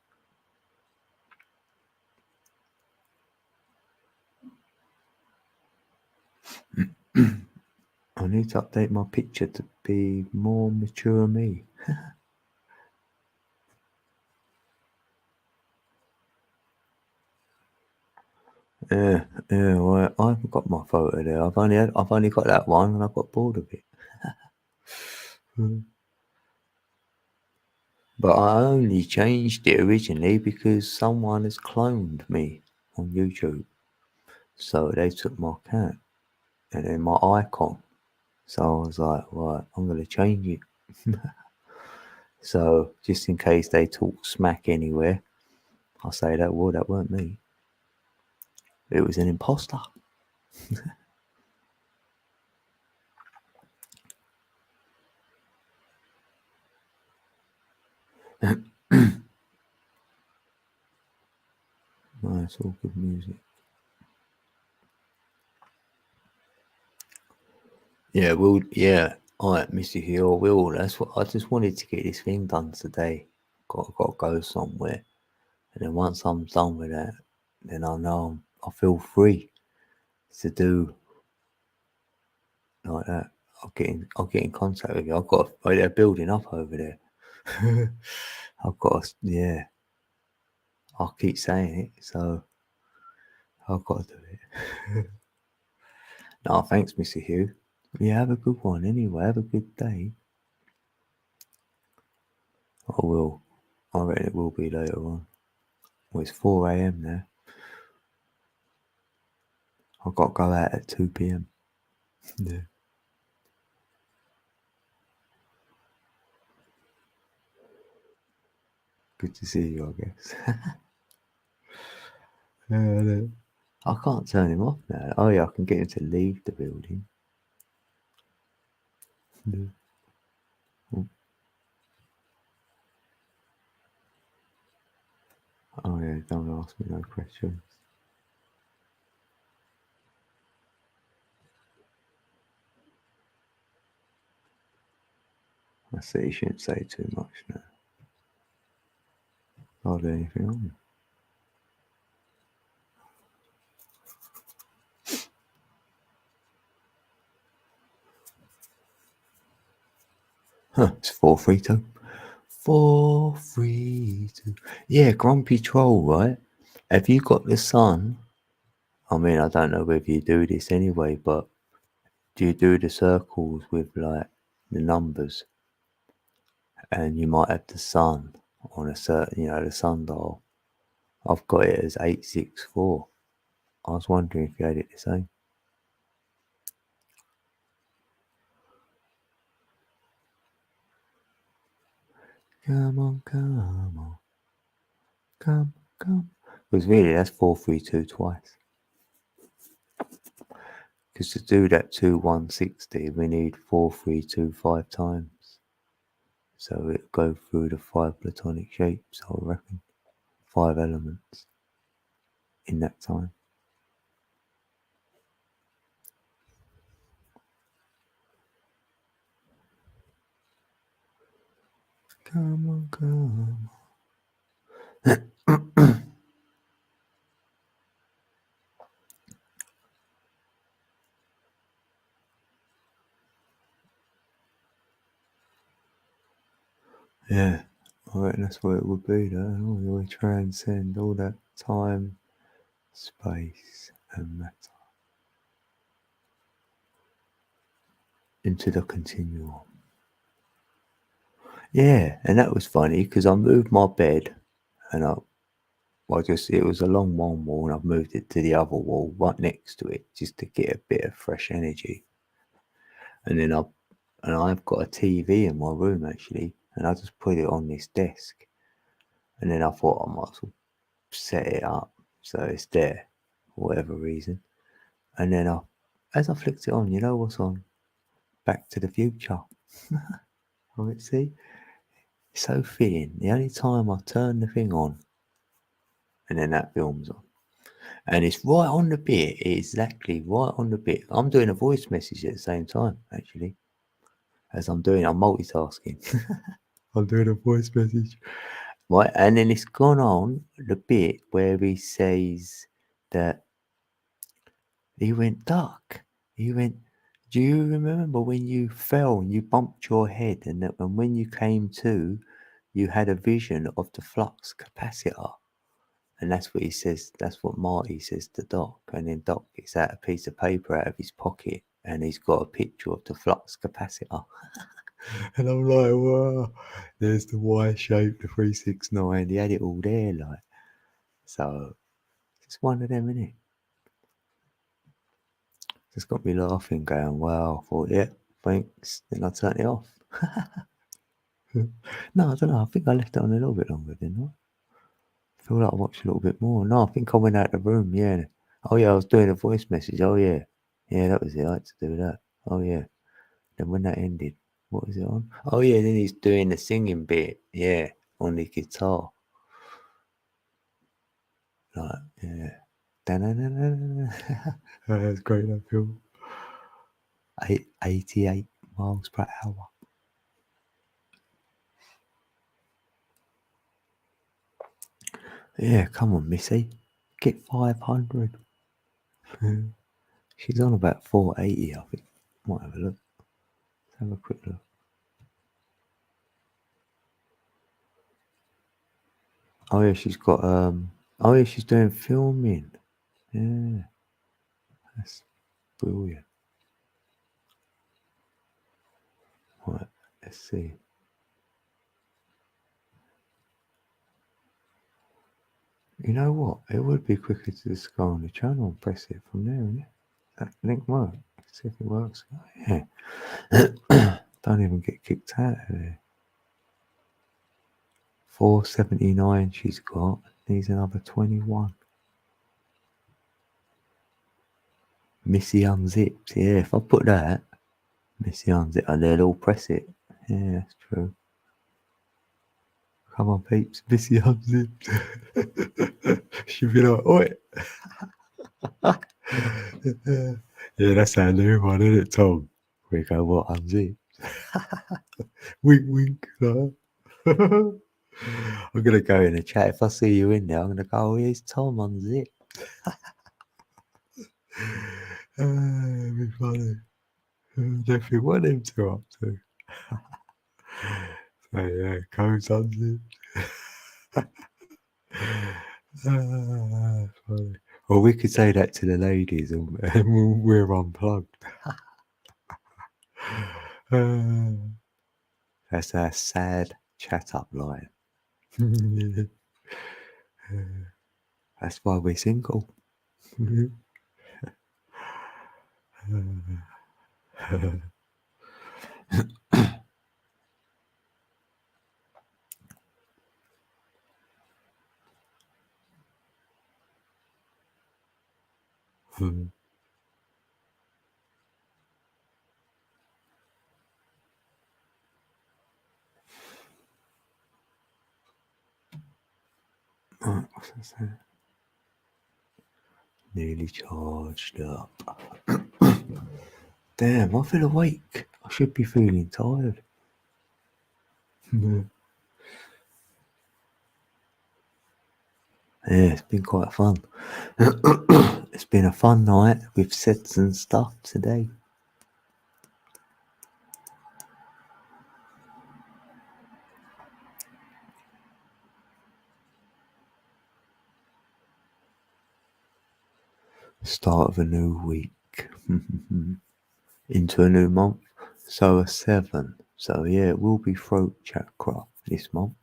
I need to update my picture to be more mature me. Yeah, well, I haven't got my photo there. I've only got that one, and I got bored of it. But I only changed it originally because someone has cloned me on YouTube. So they took my account and then my icon. So I was like, right, I'm gonna change it. So just in case they talk smack anywhere, I'll say that weren't me. It was an imposter. Nice, all good music. Yeah, well, yeah. All right, Mr. Hill, Will. That's what I just wanted to get this thing done today. Got to go somewhere, and then once I'm done with that, then I know I feel free to do like that. I'll get in contact with you. I've got they're building up over there. I've got yeah. I'll keep saying it, so I've got to do it. No, thanks, Mr. Hugh. Yeah, have a good one anyway. Have a good day. I will. I reckon it will be later on. Well, it's 4 a.m. now. I've got to go out at 2 p.m. Yeah. Good to see you, I guess. I can't turn him off now. Oh yeah, I can get him to leave the building. Yeah. Oh yeah, don't ask me no questions. I see you shouldn't say too much now. Hardly anything on. Huh, it's 432. 432. Yeah, Grumpy Troll, right? Have you got the sun? I mean, I don't know whether you do this anyway, but do you do the circles with like the numbers? And you might have the sun on a certain, the sundial. I've got it as 864. I was wondering if you had it the same. Come on, come on. Come. Because really, that's 432 twice. Because to do that 2160, we need 4325 times. So it'll go through the 5 platonic shapes, I reckon. 5 elements in that time. Come on, come on. Yeah, I reckon that's what it would be, though. We transcend all that time, space, and matter into the continuum. Yeah, and that was funny because I moved my bed and it was a long one wall and I've moved it to the other wall right next to it just to get a bit of fresh energy. And then I've got a TV in my room actually, and I just put it on this desk. And then I thought I might as well set it up so it's there for whatever reason. And then as I flicked it on, you know what's on? Back to the Future. Oh, see? It's so fitting. The only time I turn the thing on, and then that film's on. And it's right on the bit, exactly right on the bit. I'm doing a voice message at the same time, actually. I'm multitasking. I'm doing a voice message. Right, and then it's gone on the bit where he says that he went, Duck. He went, do you remember when you fell and you bumped your head and when you came to, you had a vision of the flux capacitor? And that's what he says. That's what Marty says to Doc. And then Doc gets out a piece of paper out of his pocket and he's got a picture of the flux capacitor. And I'm like, wow, there's the Y shape, the 369. He had it all there, like. So it's one of them, innit? Just got me laughing, going, wow. I thought, yeah, thanks. Then I turned it off. No, I don't know. I think I left it on a little bit longer, didn't I? I feel like I watched a little bit more. No, I think I went out the room, yeah. Oh, yeah, I was doing a voice message. Oh, yeah. Yeah, that was it. I had to do that. Oh, yeah. Then when that ended, what was it on? Oh, yeah, then he's doing the singing bit. Yeah, on the guitar. Like, yeah. That's great, that film. 88 miles per hour. Yeah, come on, Missy. Get 500. She's on about 480, I think. Might have a look. Let's have a quick look. Oh yeah, she's got oh yeah, she's doing filming. Yeah. That's brilliant. Right, let's see. You know what? It would be quicker to just go on the channel and press it from there, isn't it? That link work. Let's see if it works. Oh, yeah. Don't even get kicked out of there. 479 she's got. Needs another 21. Missy Unzipped. Yeah, if I put that, Missy Unzipped, and they'll all press it. Yeah, that's true. Come on, peeps. Missy Unzipped. She'd be like, oi. Yeah, that's our new one, isn't it, Tom? We go, what, unzipped? Wink, wink. I'm gonna go in the chat. If I see you in there, I'm gonna go, oh, here's Tom on Zip. It'd be funny. Definitely want him to up to. So yeah, codes on Zip. Funny. Or we could say that to the ladies and we're unplugged. That's our sad chat up line. That's why we're single. What's that saying? Nearly charged up. Damn, I feel awake. I should be feeling tired. Yeah, it's been quite fun. It's been a fun night with sets and stuff today. Start of a new week. Into a new month. So a 7. So yeah, it will be throat chakra this month.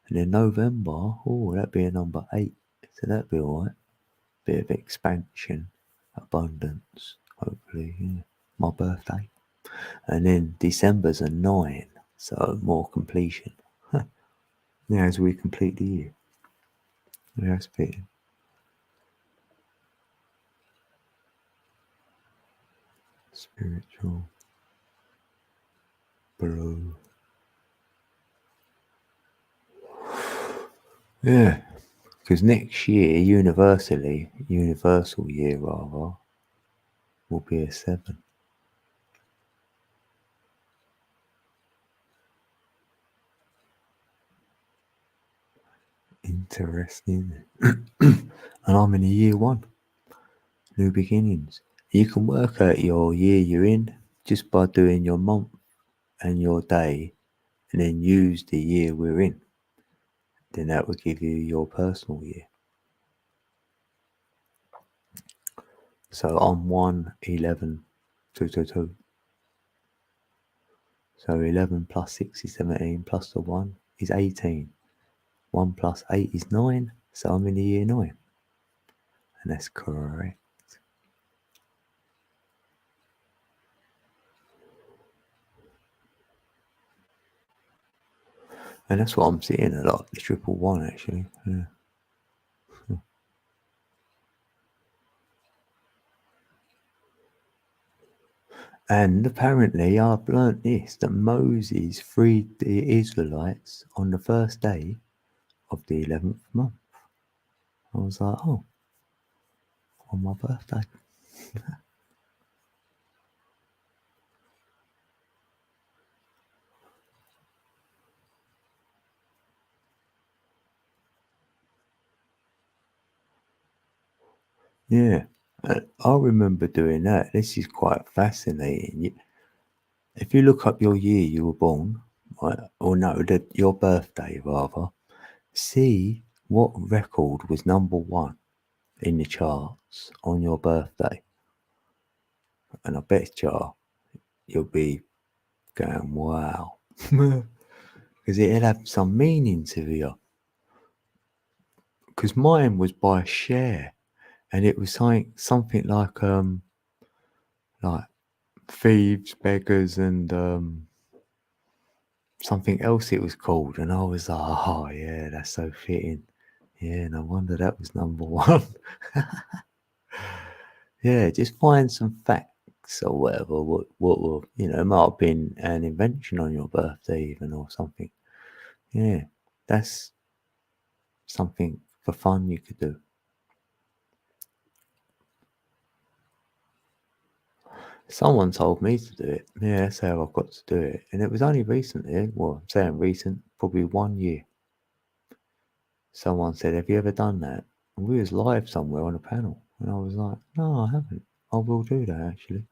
And in November, oh, that'd be a number 8. So that'd be alright. Bit of expansion, abundance, hopefully, yeah. My birthday. And then December's a 9. So more completion. Yeah, as we complete the year. Yeah, that's fitting. Spiritual. Bro. Yeah. Because next year, universal year rather, will be a 7. Interesting. And I'm in year 1. New beginnings. You can work out your year you're in just by doing your month and your day and then use the year we're in. Then that will give you your personal year. So I'm 1/11/222. So 11 plus 6 is 17 plus the 1 is 18. 1 plus 8 is 9. So I'm in the year 9. And that's correct. And that's what I'm seeing a lot, the 111 actually. Yeah. And apparently I've learnt this, that Moses freed the Israelites on the first day of the 11th month. I was like, oh, on my birthday. Yeah, I remember doing that. This is quite fascinating. If you look up your year you were born, right, or no, your birthday rather, see what record was number 1 in the charts on your birthday. And I bet you'll be going, wow. Because it'll have some meaning to you. Because mine was by share. And it was something like thieves, beggars, and something else it was called. And I was like, oh yeah, that's so fitting. Yeah, no wonder that was number 1. Yeah, just find some facts or whatever. What will, it might have been an invention on your birthday even or something. Yeah, that's something for fun you could do. Someone told me to do it. Yeah, that's how I got to do it. And it was only recently. Well, I'm saying recent, probably 1 year. someone said, "Have you ever done that?" And we was live somewhere on a panel, and I was like, "No, I haven't. I will do that actually."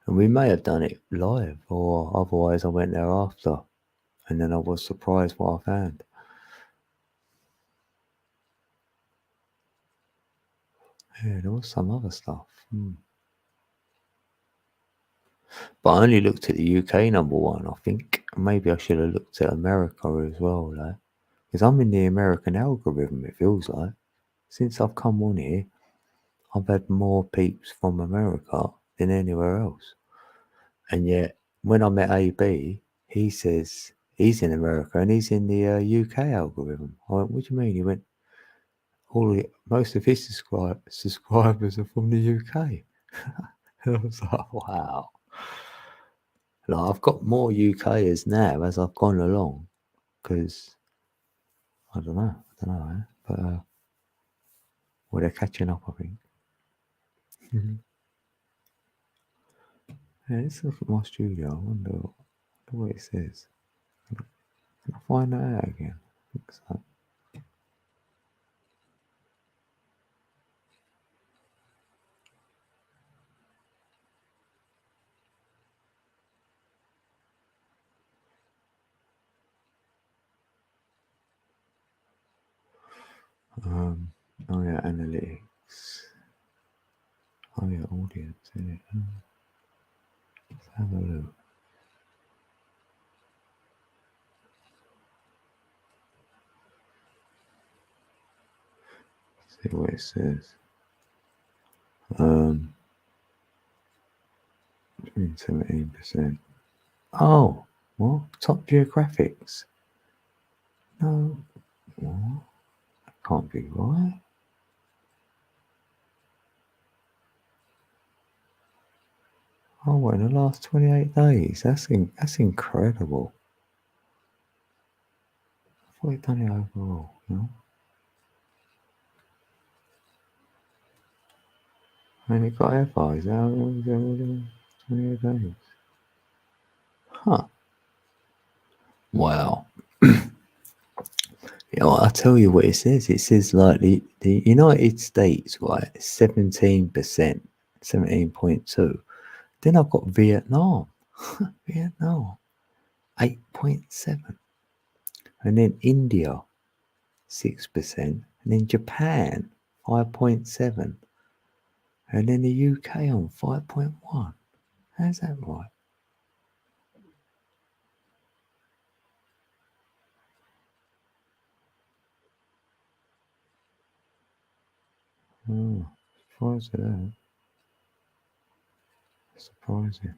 And we may have done it live, or otherwise I went there after, and then I was surprised what I found. Yeah, there was some other stuff. But I only looked at the UK number one, I think. Maybe I should have looked at America as well, like. Because I'm in the American algorithm, it feels like. Since I've come on here, I've had more peeps from America than anywhere else. And yet, when I met AB, he says he's in America and he's in the UK algorithm. I went, what do you mean? He went, most of his subscribers are from the UK. I was like, wow. Like, I've got more UKers now as I've gone along because I don't know, but well, they're catching up, I think. Yeah, let's look at my studio. I wonder what it says. Can I find that out again? I think so. Oh yeah, analytics. Oh yeah, audience. Yeah. Let's have a look. See what it says. 17%. Oh, what? Top Geographics. No, what? That can't be right. Oh, what, in the last 28 days? That's incredible. I thought he'd done it overall, you know? And it got ever. Is that how long is it? 28 days. Huh. Wow. You know, I'll tell you what it says. It says like the United States, right, 17%, 17.2. Then I've got Vietnam. Vietnam, 8.7. And then India, 6%. And then Japan, 5.7. And then the UK on 5.1. How's that right? Oh, surprised at that. Surprising.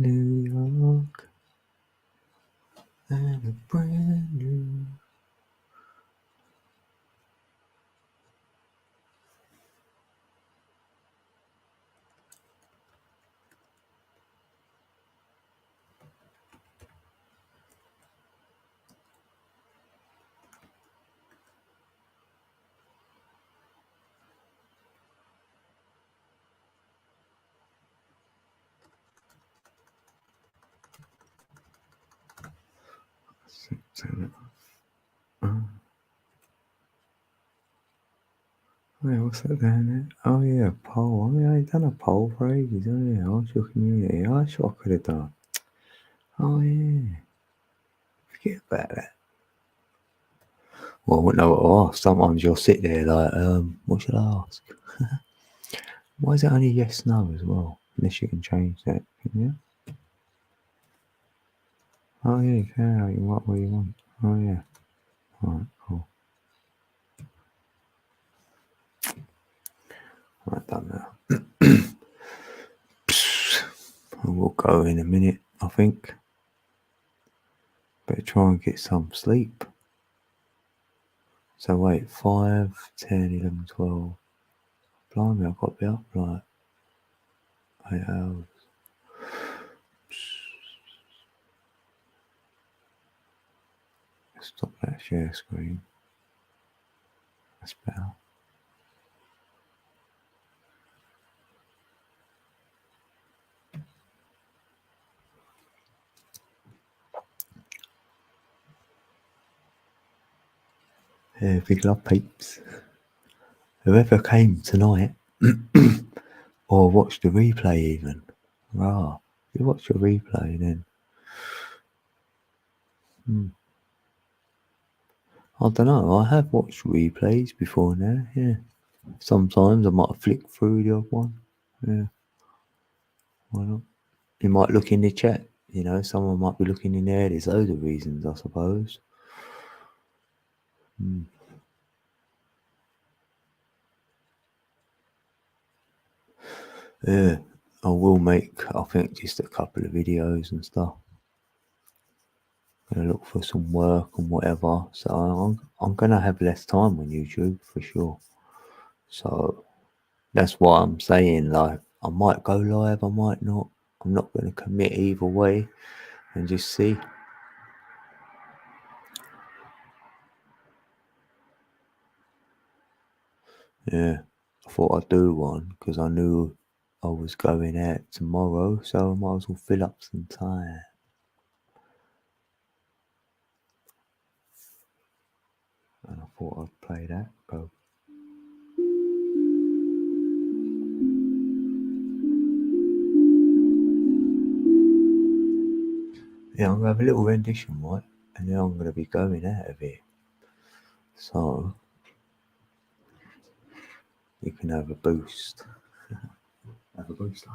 New York and a brand new. Oh, yeah, what's that down there? Oh yeah, poll. I mean, I ain't done a poll for ages. Oh yeah, ask your community. I sure could have done. Oh yeah, forget about that. Well, I wouldn't know what to ask. Sometimes you'll sit there like, what should I ask? Why is it only yes, no as well? Unless you can change that, yeah. Oh yeah, you can. You want what you want. Oh yeah. Alright, cool. Right, done now. We'll go in a minute, I think. Better try and get some sleep. So wait, 5, 10, 11, 12. Blimey, I've got to be up like 8 hours. Stop that share screen. That's better. Yeah, big love, peeps. Whoever came tonight, or watched the replay even. Rah, if you watch the replay then. I don't know, I have watched replays before now, yeah. Sometimes I might flick through the odd one. Yeah. Why not? You might look in the chat, you know, someone might be looking in there. There's loads of reasons, I suppose. Yeah, I will make, I think, just a couple of videos and stuff. Gonna look for some work and whatever. So I'm gonna have less time on YouTube for sure. So that's why I'm saying, like, I might go live, I might not. I'm not gonna commit either way, and just see. Yeah, I thought I'd do one because I knew I was going out tomorrow, so I might as well fill up some time. And I thought I'd play that. Go. Yeah, I'm gonna have a little rendition, right? And then I'm gonna be going out of here. So you can have a boost. Have a boost.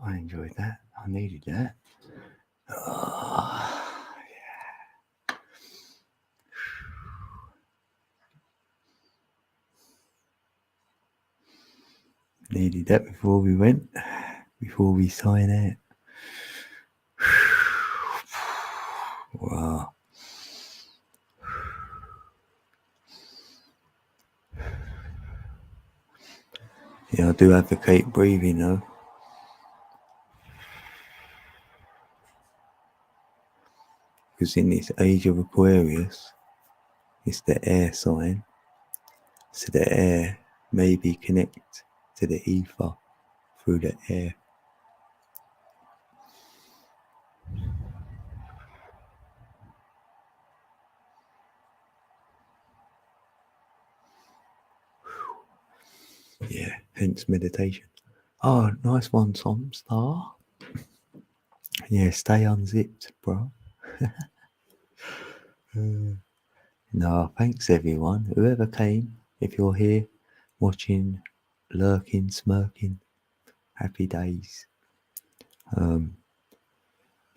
I enjoyed that. I needed that. Oh, needed that before we went, before we sign out. Wow. Yeah, I do advocate breathing though. Because in this age of Aquarius, it's the air sign. So the air maybe connect to the ether through the air. Yeah, hence meditation. Oh, nice one, Tom Star. Yeah, stay unzipped, bro. No, thanks everyone. Whoever came, if you're here, watching, lurking, smirking, happy days.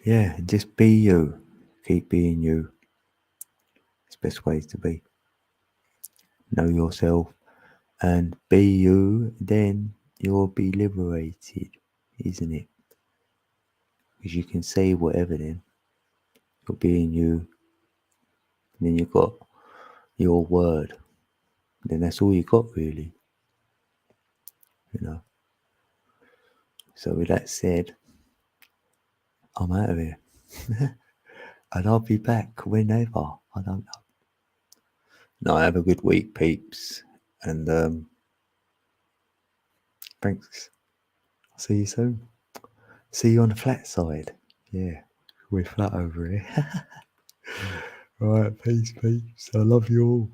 Yeah, just be you. Keep being you. It's the best ways to be. Know yourself and be you, then you'll be liberated, isn't it? Because you can say whatever then. You're being you. And then you've got your word. Then that's all you got really. You know. So with that said, I'm out of here. And I'll be back whenever. I don't know. No, have a good week, peeps. And thanks. I'll see you soon. See you on the flat side. Yeah, we're flat over here. Alright, peace, peeps. I love you all.